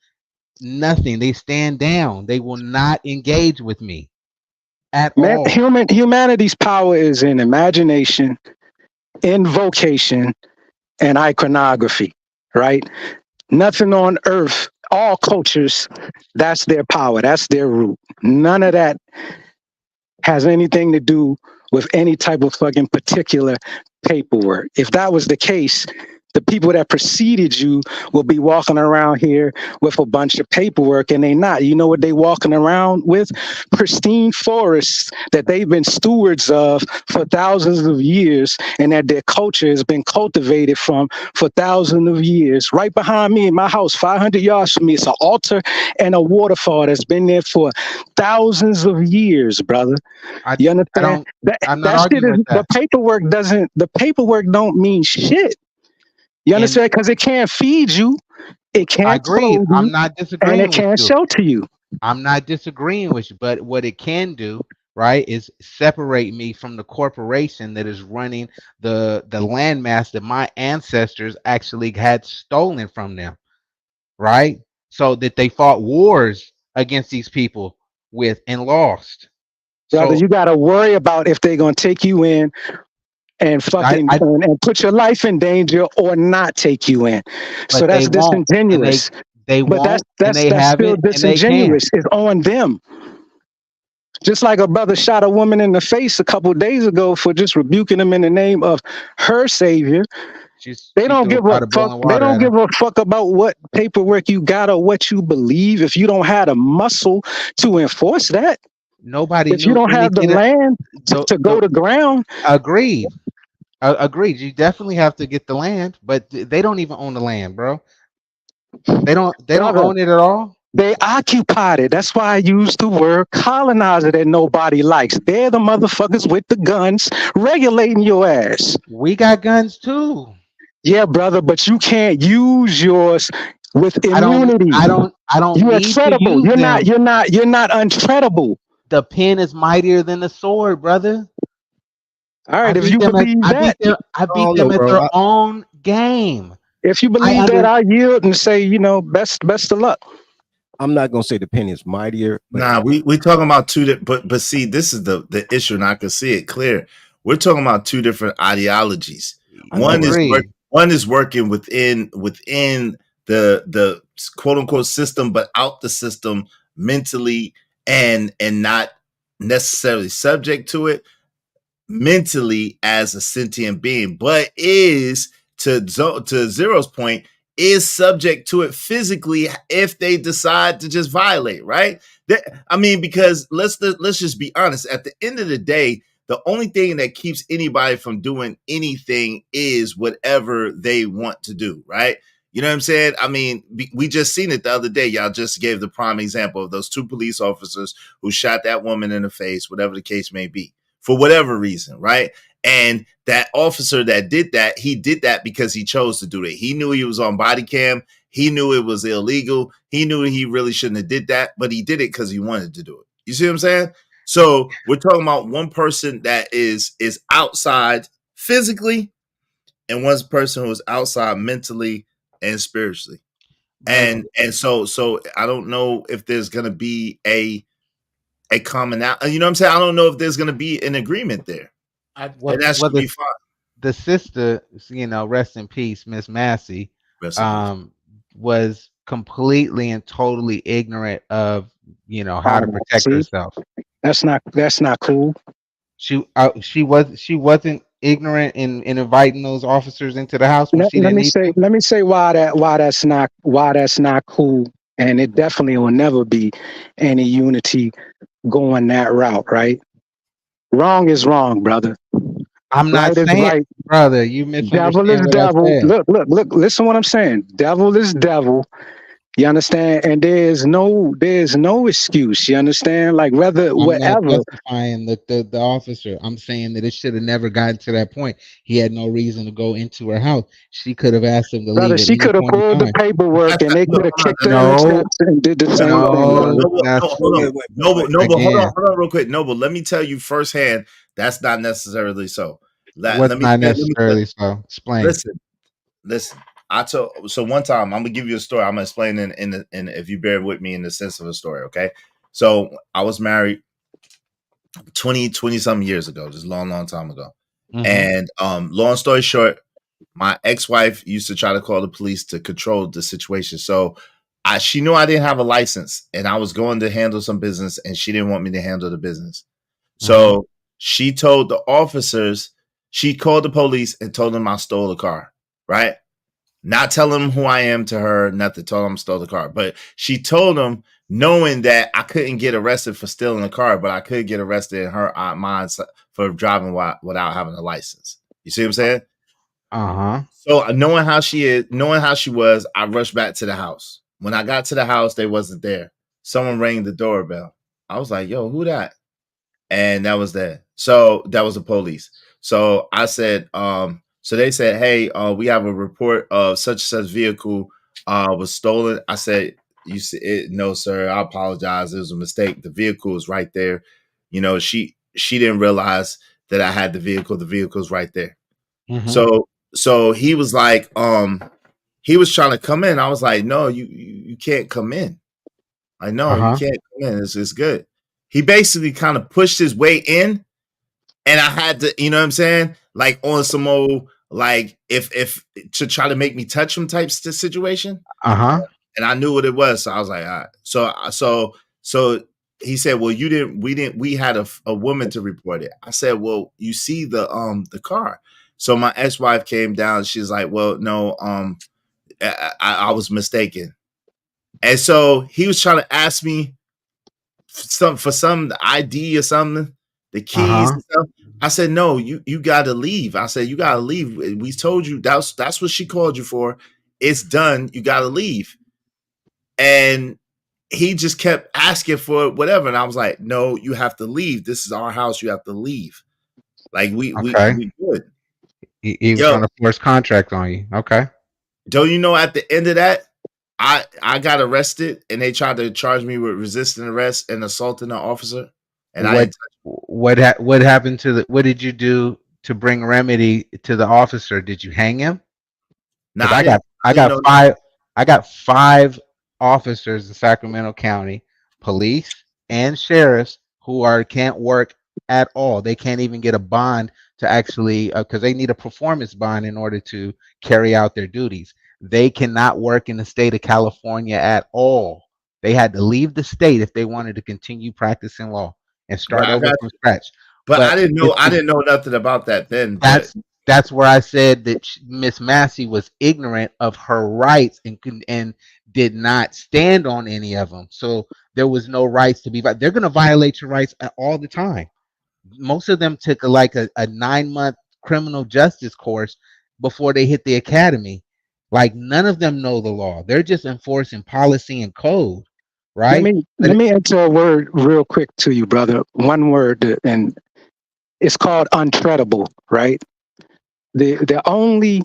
Nothing. They stand down. They will not engage with me at all. Humanity's power is in imagination, invocation, and iconography, right? Nothing on earth, all cultures, that's their power, that's their root. None of that has anything to do with any type of fucking particular paperwork. If that was the case, the people that preceded you will be walking around here with a bunch of paperwork, and they not. You know what they walking around with? Pristine forests that they've been stewards of for thousands of years, and that their culture has been cultivated from for thousands of years. Right behind me in my house, 500 yards from me, it's an altar and a waterfall that's been there for thousands of years, brother. You understand? I'm not arguing with that. The paperwork don't mean shit. You understand? Because it can't feed you, it can't clothe you, I'm not disagreeing and it can't shelter you. I'm not disagreeing with you, but what it can do, right, is separate me from the corporation that is running the landmass that my ancestors actually had stolen from them, right? So that they fought wars against these people with and lost. Brother, you got to worry about if they're going to take you in and fucking and put your life in danger or not take you in. So that's disingenuous. That's still disingenuous. It's on them. Just like a brother shot a woman in the face a couple of days ago for just rebuking him in the name of her savior. They don't give a fuck. They don't give a fuck about what paperwork you got or what you believe if you don't have the muscle to enforce that. If you don't have the land to go to ground. Agreed. Agreed. You definitely have to get the land, but they don't even own the land, bro. They don't own it at all. They occupied it. That's why I use the word colonizer that nobody likes. They're the motherfuckers with the guns regulating your ass. We got guns too. Yeah, brother, but you can't use yours with immunity. I don't You're need treadable. to use them. You're not untreadable. The pen is mightier than the sword, brother. All right, if you believe that, I beat them at their own game. If you believe that, I yield and say, best of luck. I'm not gonna say the pen is mightier. Nah, we talking about two, but see, this is the issue, and I can see it clear. We're talking about two different ideologies. One is working within the quote unquote system, but out the system mentally and not necessarily subject to it mentally as a sentient being, but is to Zero's point, is subject to it physically if they decide to just violate, right? Because let's just be honest. At the end of the day, the only thing that keeps anybody from doing anything is whatever they want to do, right? You know what I'm saying? I mean, we just seen it the other day. Y'all just gave the prime example of those two police officers who shot that woman in the face, whatever the case may be, for whatever reason, right? And that officer that did that, he did that because he chose to do it. He knew he was on body cam. He knew it was illegal. He knew he really shouldn't have did that, but he did it because he wanted to do it. You see what I'm saying? So we're talking about one person that is outside physically and one person who is outside mentally and spiritually. And so I don't know if there's going to be a commonality. You know what I'm saying? I don't know if there's going to be an agreement there. And that should be fine. The sister, rest in peace, Miss Massey, was completely and totally ignorant of, how to protect herself. That's not cool. She wasn't ignorant in inviting those officers into the house. Let me say why that's not cool, and it definitely will never be any unity going that route, right? Wrong is wrong, brother. I'm not saying, right. Brother, you misunderstand. Devil is devil. Look, listen what I'm saying. Devil is devil. You understand? And there's no excuse. You understand? Like whether I'm not whatever. justifying the officer. I'm saying that it should have never gotten to that point. He had no reason to go into her house. She could have asked him to Brother, leave at she any could have point in pulled the time. paperwork and they could have kicked her in the No, steps and did the same thing, no, brother. that's Hold on. Noble, hold again. on real quick. Noble, let me tell you firsthand, that's not necessarily so. What's not necessarily so? Explain. Listen. So one time I'm gonna give you a story. I'm gonna explain in if you bear with me in the sense of a story, okay? So I was married 20 something years ago, just a long time ago. And long story short, my ex-wife used to try to call the police to control the situation. So she knew I didn't have a license and I was going to handle some business and she didn't want me to handle the business. So she told the officers, she called the police and told them I stole the car, right? Not telling them who I am to her, nothing, told them I stole the car. But she told them knowing that I couldn't get arrested for stealing the car, but I could get arrested in her mind for driving without having a license. You see what I'm saying? So knowing how she was, I rushed back to the house. When I got to the house, they wasn't there. Someone rang the doorbell. I was like, yo, who that? And that was that. So that was the police. So I said, so they said, hey, we have a report of such and such vehicle was stolen. I said, you see it? No, sir. I apologize. It was a mistake. The vehicle is right there. You know, she didn't realize that I had the vehicle. The vehicle's right there. So he was like, he was trying to come in. I was like, no, you can't come in. I know you can't come in. It's good. He basically kind of pushed his way in, and I had to, you know what I'm saying? Like on some old, like if to try to make me touch him type situation. And I knew what it was. So I was like, all right. So he said, well, we had a woman to report it. I said, well, you see the car. So my ex-wife came down. She's like, well, no, I was mistaken. And so he was trying to ask me for some ID or something, the keys and stuff. I said, no, you got to leave. I said, you got to leave. We told you that's what she called you for. It's done. You got to leave. And he just kept asking for whatever. And I was like, no, you have to leave. This is our house. You have to leave. Like we good. He was trying to force contract on you. Okay. Don't you know at the end of that, I got arrested and they tried to charge me with resisting arrest and assaulting an officer. And what happened to what did you do to bring remedy to the officer? Did you hang him? No, I got five officers in Sacramento County, police and sheriffs who can't work at all. They can't even get a bond to actually because they need a performance bond in order to carry out their duties. They cannot work in the state of California at all. They had to leave the state if they wanted to continue practicing law and start over from scratch. But I didn't know nothing about that then. That's where I said that Miss Massey was ignorant of her rights and did not stand on any of them. So there was no rights to be. They're going to violate your rights all the time. Most of them took a 9-month criminal justice course before they hit the academy. Like none of them know the law. They're just enforcing policy and code, right? Let me enter a word real quick to you, brother. One word, and it's called untreadable, right? The only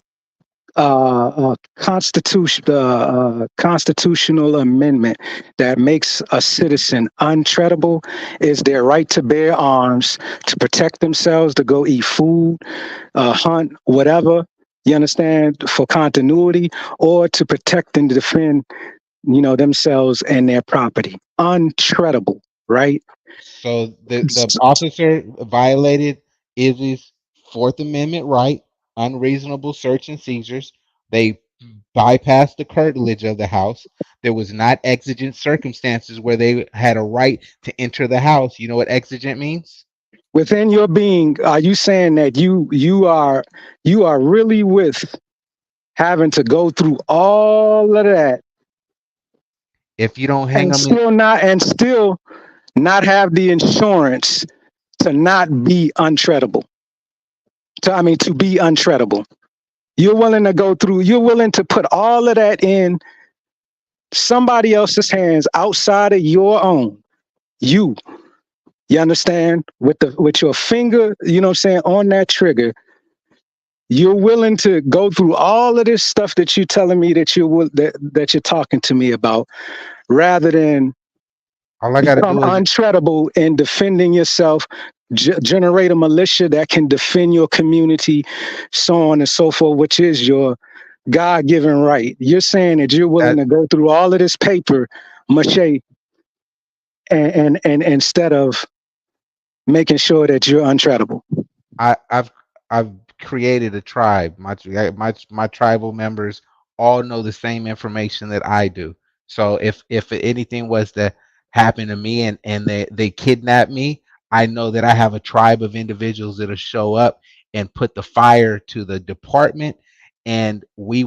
constitutional amendment that makes a citizen untreadable is their right to bear arms, to protect themselves, to go eat food, hunt, whatever. You understand, for continuity, or to protect and defend, themselves and their property. Untreadable, right? So the officer violated Izzy's Fourth Amendment right, unreasonable search and seizures. They bypassed the curtilage of the house. There was not exigent circumstances where they had a right to enter the house. You know what exigent means? Within your being, are you saying that you are really with having to go through all of that? If you don't hang and them, still not have the insurance to not be untreadable. To be untreadable. You're willing to go through. You're willing to put all of that in somebody else's hands outside of your own. You understand? With your finger, you know what I'm saying, on that trigger, you're willing to go through all of this stuff that you're telling me that that you're talking to me about, rather than all I got to become do is untreadable in defending yourself, generate a militia that can defend your community, so on and so forth, which is your God-given right. You're saying that you're willing to go through all of this paper mache and instead of making sure that you're untreadable. I've created a tribe. My tribal members all know the same information that I do. So if anything was to happen to me and they kidnap me, I know that I have a tribe of individuals that'll show up and put the fire to the department, and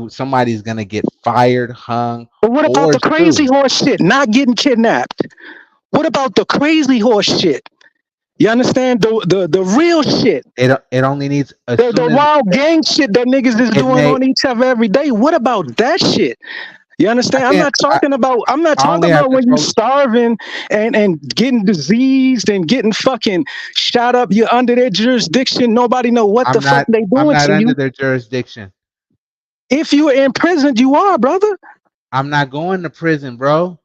somebody's gonna get fired, hung, But what about or the crazy sued. horse shit? Not getting kidnapped. What about the crazy horse shit? You understand the real shit? It only needs The wild gang shit that niggas is doing on each other every day. What about that shit? You understand? I'm not talking about when you starving and getting diseased and getting fucking shot up. You're under their jurisdiction. Nobody know what the fuck they I'm doing not to under you. their jurisdiction. If you were in prison, you are, brother. I'm not going to prison, bro.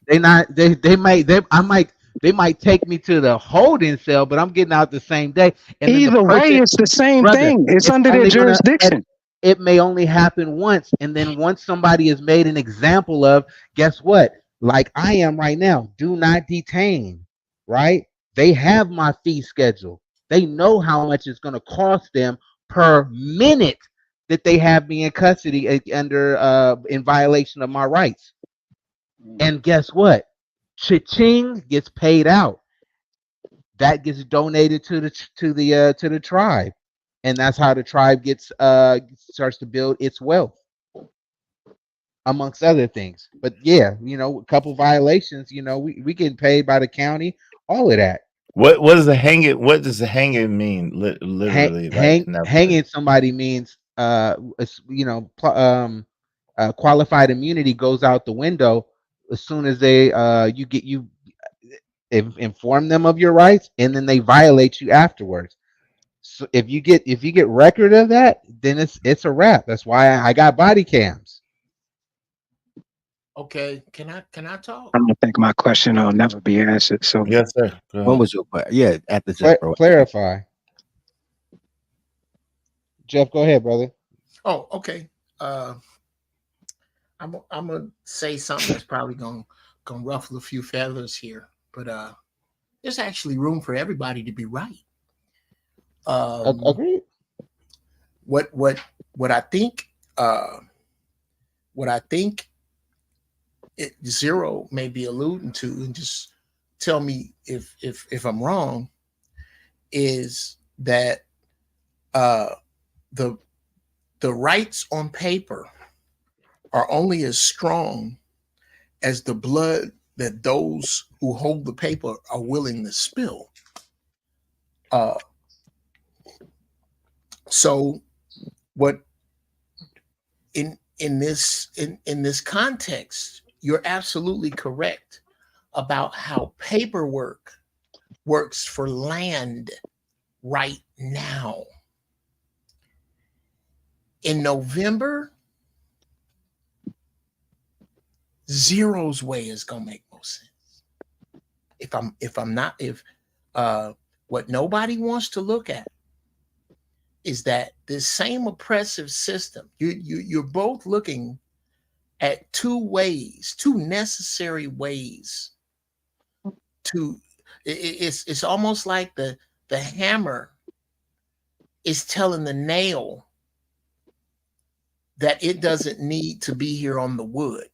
They might take me to the holding cell, but I'm getting out the same day. And then Either way, it's the same thing. It's under their jurisdiction. It may only happen once, and then once somebody is made an example of, guess what? Like I am right now, do not detain, right? They have my fee schedule. They know how much it's going to cost them per minute that they have me in custody under in violation of my rights. And guess what? Cha-ching gets paid out. That gets donated to the tribe, and that's how the tribe starts to build its wealth, amongst other things. But yeah, a couple violations, we getting paid by the county, all of that. What does the hanging? What does the hanging mean? Literally, hanging somebody means qualified immunity goes out the window as soon as you inform them of your rights, and then they violate you afterwards. So if you get record of that, then it's a wrap. That's why I got body cams. Okay, can I talk? I don't think my question will never be answered. So yes, sir. When was your question? Yeah, after this, bro. Clarify. Jeff, go ahead, brother. Oh, okay. I'm gonna say something that's probably gonna ruffle a few feathers here, but there's actually room for everybody to be right. Agreed. What I think Zero may be alluding to, and just tell me if I'm wrong, is that the rights on paper are only as strong as the blood that those who hold the paper are willing to spill. So what in this context, you're absolutely correct about how paperwork works for land right now. In November, Zero's way is gonna make no sense. What nobody wants to look at is that this same oppressive system, you're both looking at two necessary ways to, it's almost like the hammer is telling the nail that it doesn't need to be here on the wood,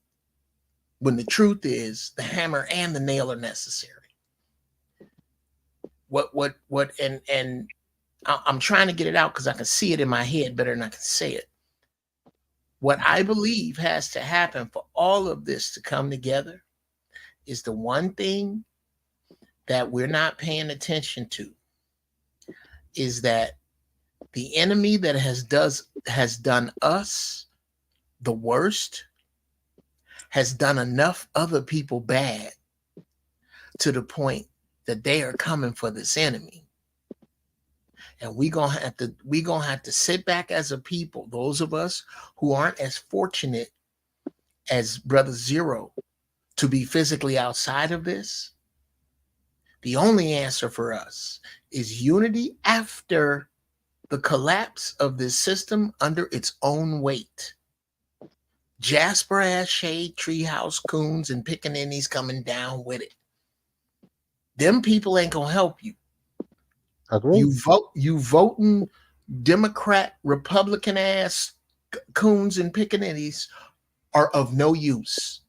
when the truth is the hammer and the nail are necessary. And I'm trying to get it out because I can see it in my head better than I can say it. What I believe has to happen for all of this to come together is the one thing that we're not paying attention to, is that the enemy that has done us the worst has done enough other people bad to the point that they are coming for this enemy. And we're gonna have to sit back as a people, those of us who aren't as fortunate as Brother Zero to be physically outside of this. The only answer for us is unity after the collapse of this system under its own weight. Jasper ass shade, treehouse coons, and pickaninnies coming down with it. Them people ain't gonna help you. Agreed. You voting Democrat, Republican ass coons and pickaninnies are of no use.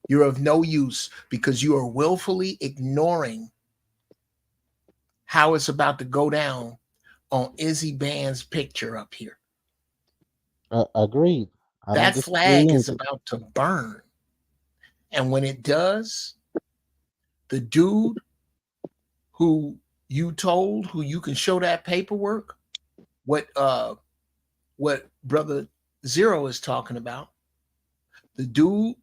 You're of no use because you are willfully ignoring how it's about to go down on Izzy Band's picture up here. Agreed. That flag is about to burn. And when it does, the dude who you told, who you can show that paperwork, what Brother Zero is talking about, the dude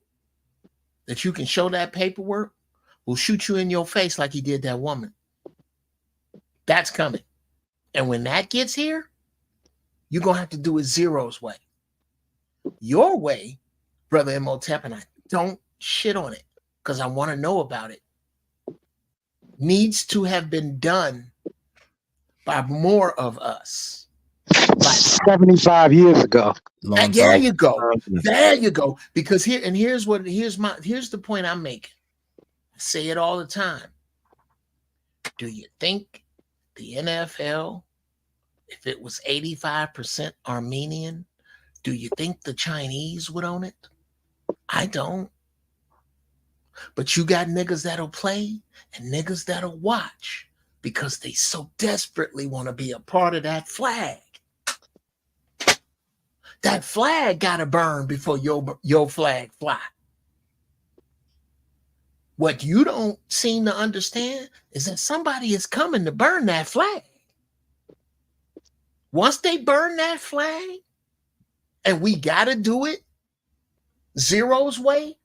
that you can show that paperwork will shoot you in your face like he did that woman. That's coming. And when that gets here, you're going to have to do it Zero's way. Your way, Brother Imhotep, and I don't shit on it because I want to know about it, needs to have been done by more of us. Like 75 years ago. There you go. There you go. Because here's the point I'm making. I say it all the time. Do you think the NFL, if it was 85% Armenian, do you think the Chinese would own it? I don't. But you got niggas that'll play and niggas that'll watch because they so desperately want to be a part of that flag. That flag got to burn before your flag fly. What you don't seem to understand is that somebody is coming to burn that flag. Once they burn that flag, and we got to do it Zero's way,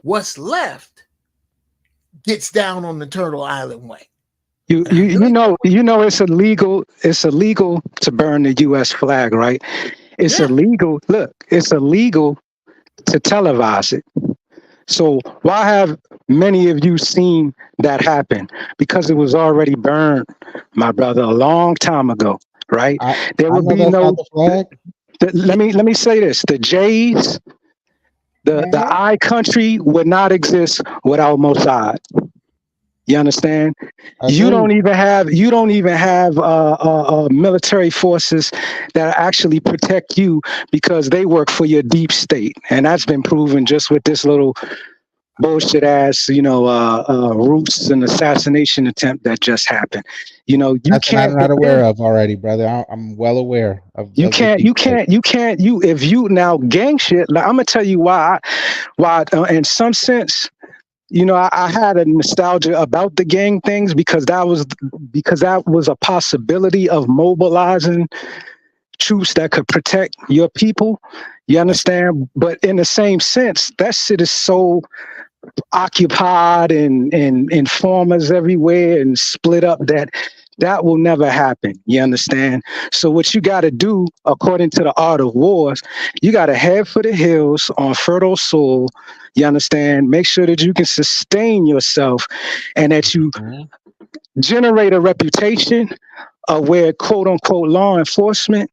what's left gets down on the Turtle Island way. You know it's illegal to burn the US flag, right? It's illegal. Look, it's illegal to televise it. So why have many of you seen that happen? Because it was already burned, my brother, a long time ago, right? There would be no flag. Let me say this: the J's, the I country would not exist without Mossad. You understand? You don't even have military forces that actually protect you because they work for your deep state, and that's been proven just with this little bullshit ass, Roots and assassination attempt that just happened. I'm not aware of already, brother. I'm well aware of. If you now gang shit, like, I'm gonna tell you why in some sense, I had a nostalgia about the gang things because that was a possibility of mobilizing troops that could protect your people. You understand? But in the same sense, that shit is so occupied and informers everywhere and split up that will never happen. You understand? So what you got to do, according to the art of wars, you got to head for the hills on fertile soil. You understand? Make sure that you can sustain yourself and that you generate a reputation of where, quote unquote, law enforcement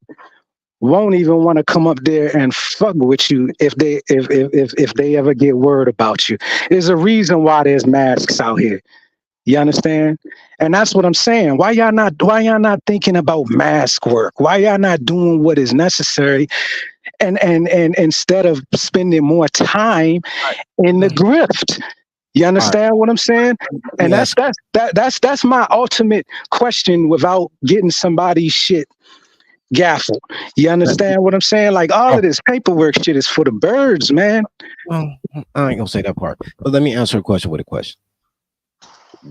won't even want to come up there and fuck with you if they ever get word about you. There's a reason why there's masks out here. You understand? And that's what I'm saying. Why y'all not thinking about mask work? Why y'all not doing what is necessary? And instead of spending more time in the grift. You understand what I'm saying? And that's my ultimate question without getting somebody's shit gaffled. You understand what I'm saying? Like all of this paperwork shit is for the birds, man. Well, I ain't gonna say that part. But let me answer a question with a question.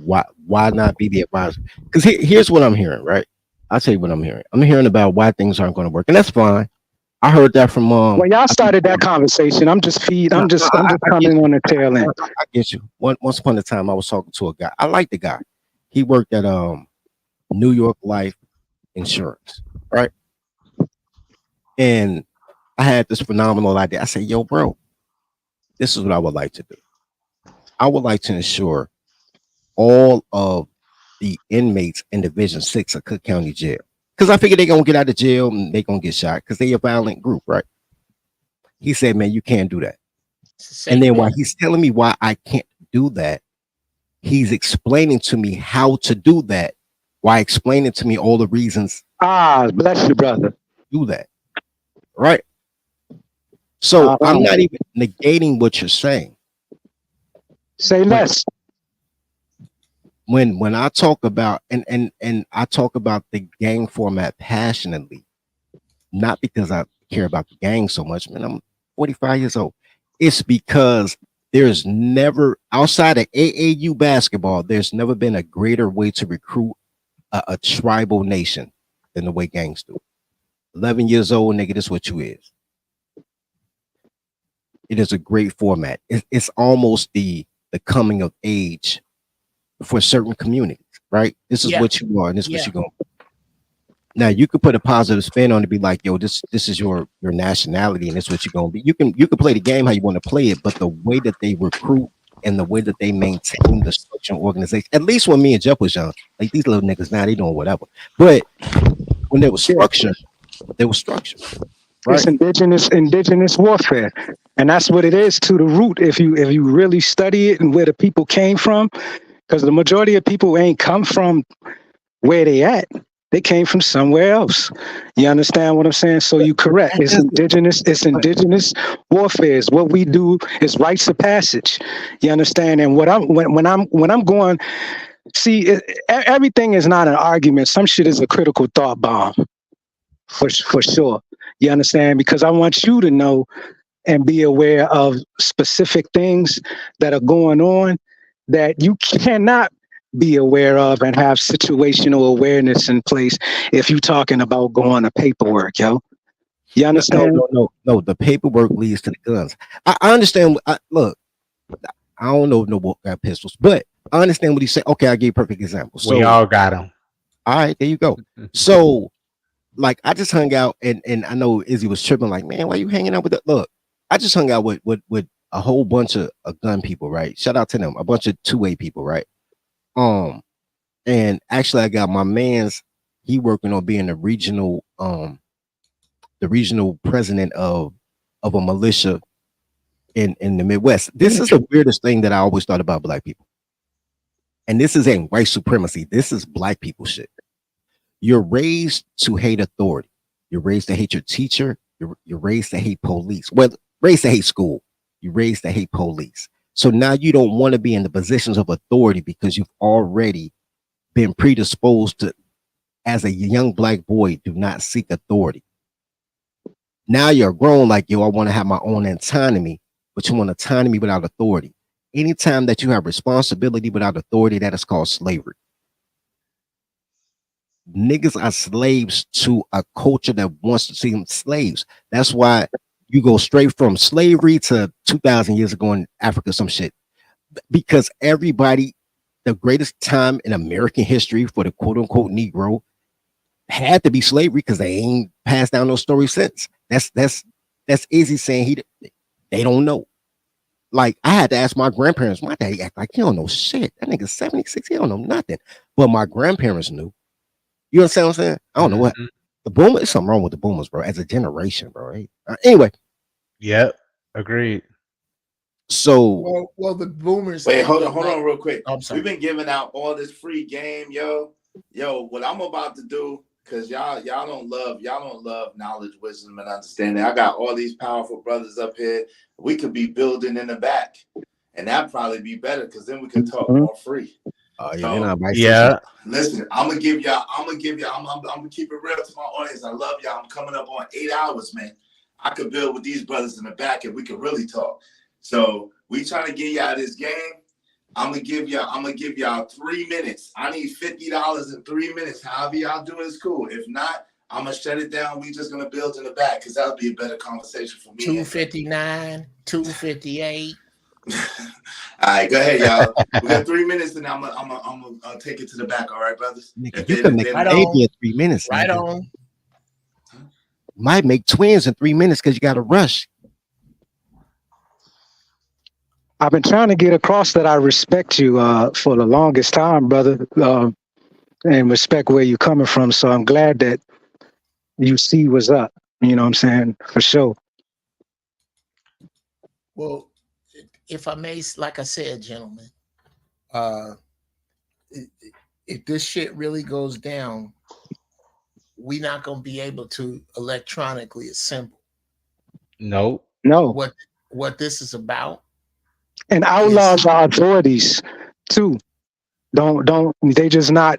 Why not be the advisor? Because here's what I'm hearing, right? I'll tell you what I'm hearing. I'm hearing about why things aren't going to work, and that's fine. I heard that from Well, y'all started that conversation. I'm just coming on the tail end. I get you. Once upon a time, I was talking to a guy. I like the guy. He worked at New York Life Insurance, right? And I had this phenomenal idea. I said, "Yo, bro, this is what I would like to do. I would like to insure all of the inmates in Division 6 of Cook County Jail, because I figure they're gonna get out of jail and they're gonna get shot because they're a violent group, right?" He said, "Man, you can't do that." And then while he's telling me why I can't do that, he's explaining to me how to do that, while explaining to me all the reasons. Bless you, brother. Do that, right? So I'm not even negating what you're saying. Say less. When I talk about and I talk about the gang format passionately, not because I care about the gang so much, man. I'm 45 years old. It's because there's never, outside of AAU basketball, there's never been a greater way to recruit a tribal nation than the way gangs do. 11 years old, nigga, this is what you is. It is a great format. It's almost the coming of age for certain communities, right? This is what you are, and this is what you're going to. Now you could put a positive spin on it, be like, yo, this is your nationality, and this is what you're gonna be. You can play the game how you want to play it, but the way that they recruit and the way that they maintain the structure and organization, at least when me and Jeff was young, like these little niggas now, they doing whatever. But when there was structure, there was structure. Right? It's indigenous warfare. And that's what it is to the root. If you really study it and where the people came from, because the majority of people ain't come from where they at. They came from somewhere else. You understand what I'm saying? So you correct. It's indigenous warfare. It's what we do. It's rites of passage. You understand? And when I'm going, see, everything is not an argument. Some shit is a critical thought bomb, for sure. You understand? Because I want you to know and be aware of specific things that are going on that you cannot be aware of and have situational awareness in place if you're talking about going to paperwork, yo. You understand? No. The paperwork leads to the guns. I understand. Look, I don't know if no book got pistols, but I understand what he said. Okay, I gave a perfect example. So we all got them. All right, there you go. So, like, I just hung out, and I know Izzy was tripping, like, man, why you hanging out with that? Look, I just hung out with a whole bunch of gun people, right? Shout out to them, a bunch of 2A people, right? And actually I got my man's, he working on being the regional president of a militia in the Midwest. This is the weirdest thing that I always thought about black people. And this isn't white supremacy. This is black people shit. You're raised to hate authority. You're raised to hate your teacher. You're raised to hate police. Well, raised to hate school. You're raised to hate police. So now you don't want to be in the positions of authority because you've already been predisposed to, as a young black boy, do not seek authority. Now you're grown, like, yo, I want to have my own autonomy, but you want autonomy without authority. Anytime that you have responsibility without authority, that is called slavery. Niggas are slaves to a culture that wants to see them slaves. That's why you go straight from slavery to 2,000 years ago in Africa, some shit. Because everybody, the greatest time in American history for the quote unquote Negro had to be slavery because they ain't passed down those stories since. That's easy saying they don't know. Like, I had to ask my grandparents. My daddy act like he don't know shit. That nigga's 76, he don't know nothing. But my grandparents knew. You understand what I'm saying? I don't know what. The boomers, there's something wrong with the boomers, bro, as a generation, bro. Right? Anyway. Yep, agreed. So well, the boomers. Wait, hold on, real quick. I'm sorry. We've been giving out all this free game, yo. What I'm about to do, because y'all don't love knowledge, wisdom, and understanding. I got all these powerful brothers up here. We could be building in the back, and that'd probably be better because then we could talk more free. Listen, I'm gonna keep it real to my audience. I love y'all. I'm coming up on 8 hours, man. I could build with these brothers in the back and we could really talk. So we trying to get y'all this game. I'm gonna give y'all 3 minutes. I need $50 in 3 minutes. However y'all do it is cool. If not, I'm gonna shut it down. We just gonna build in the back because that'll be a better conversation for me. 259, 258. All right, go ahead, y'all. We got 3 minutes, and I'm gonna take it to the back. All right, brothers. Nigga, you can make a baby in 3 minutes. Right nigga. on. Might make twins in 3 minutes because you got to rush. I've been trying to get across that I respect you for the longest time, brother, and respect where you're coming from. So I'm glad that you see what's up. You know what I'm saying? For sure. Well, if I may, like I said, gentlemen, if this shit really goes down, we're not going to be able to electronically assemble. No. What this is about. And outlaws are authorities too. They just not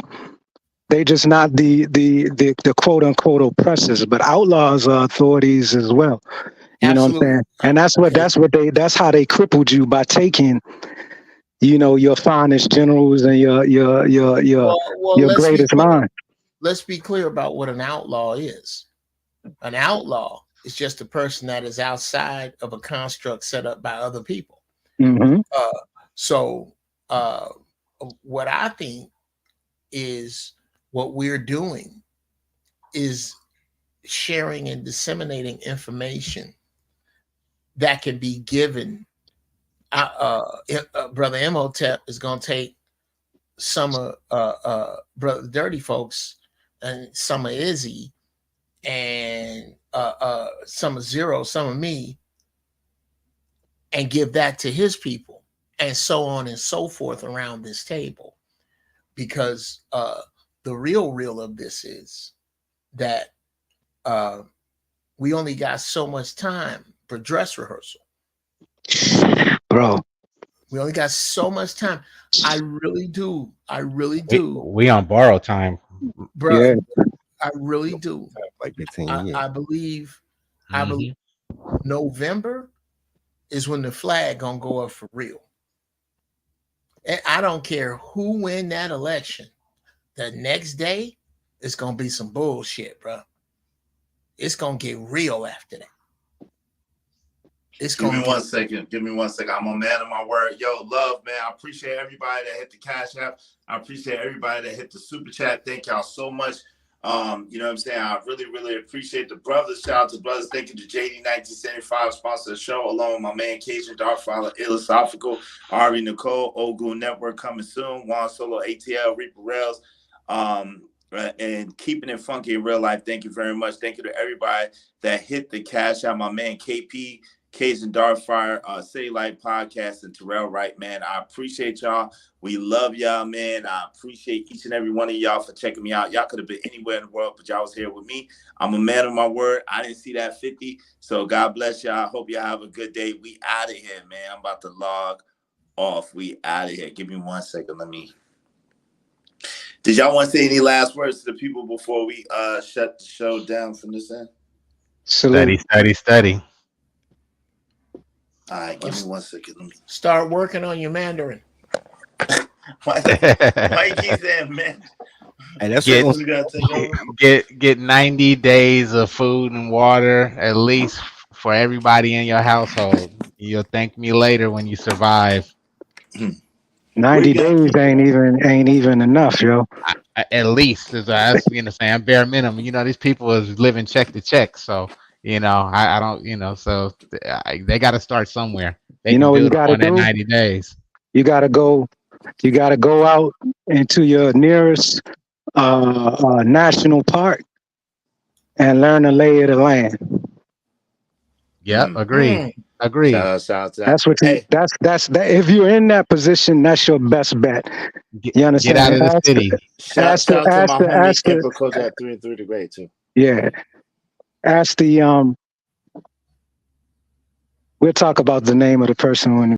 the quote unquote oppressors, but outlaws are authorities as well. You know what I'm saying? And that's how they crippled you by taking, your finest generals and your greatest mind. Let's be clear about what an outlaw is. An outlaw is just a person that is outside of a construct set up by other people. Mm-hmm. So what I think is what we're doing is sharing and disseminating information that can be given. Brother Imhotep is going to take some of Brother Dirty Folks and some of Izzy and some of Zero, some of me, and give that to his people, and so on and so forth around this table. Because the real of this is that we only got so much time for dress rehearsal. Bro. We only got so much time. I really do. We on borrowed time. Bro, yeah. I really do. Like 15 years. I believe November is when the flag gonna go up for real. And I don't care who win that election. The next day, it's gonna be some bullshit, bro. It's gonna get real after that. Give me 1 second. I'm a man of my word. Yo, love, man. I appreciate everybody that hit the Cash App. I appreciate everybody that hit the Super Chat. Thank y'all so much. You know what I'm saying? I really, really appreciate the brothers. Shout out to brothers. Thank you to JD1975, sponsor the show, along with my man Cajun Darkfather, Philosophical, Ari Nicole, Ogu Network coming soon, Juan Solo, ATL, Reparations, and keeping it funky in real life. Thank you very much. Thank you to everybody that hit the Cash App. My man KP, Cajun Darkfire, City Light Podcast, and Terrell Wright, man. I appreciate y'all. We love y'all, man. I appreciate each and every one of y'all for checking me out. Y'all could have been anywhere in the world, but y'all was here with me. I'm a man of my word. I didn't see that 50, so God bless y'all. Hope y'all have a good day. We out of here, man. I'm about to log off. We out of here. Give me 1 second. Did y'all want to say any last words to the people before we shut the show down from this end? Steady. All right, give me 1 second. Let me start working on your Mandarin. Why keep saying, man? Hey, that's get 90 days of food and water at least for everybody in your household. You'll thank me later when you survive. 90 days ain't even enough, yo. At least, that's saying bare minimum. These people is living check to check, so I don't, so they got to start somewhere. They can what you build gotta on do? that 90 days. You gotta go out into your nearest national park and learn the lay of the land. Yep, agreed. Shout out to that. That's what that's that. If you're in that position, that's your best bet. You understand? Get out of the city. Shout out to my homie Emperor Coach at 3 and 3 the grade too. Yeah. Ask the we'll talk about the name of the person when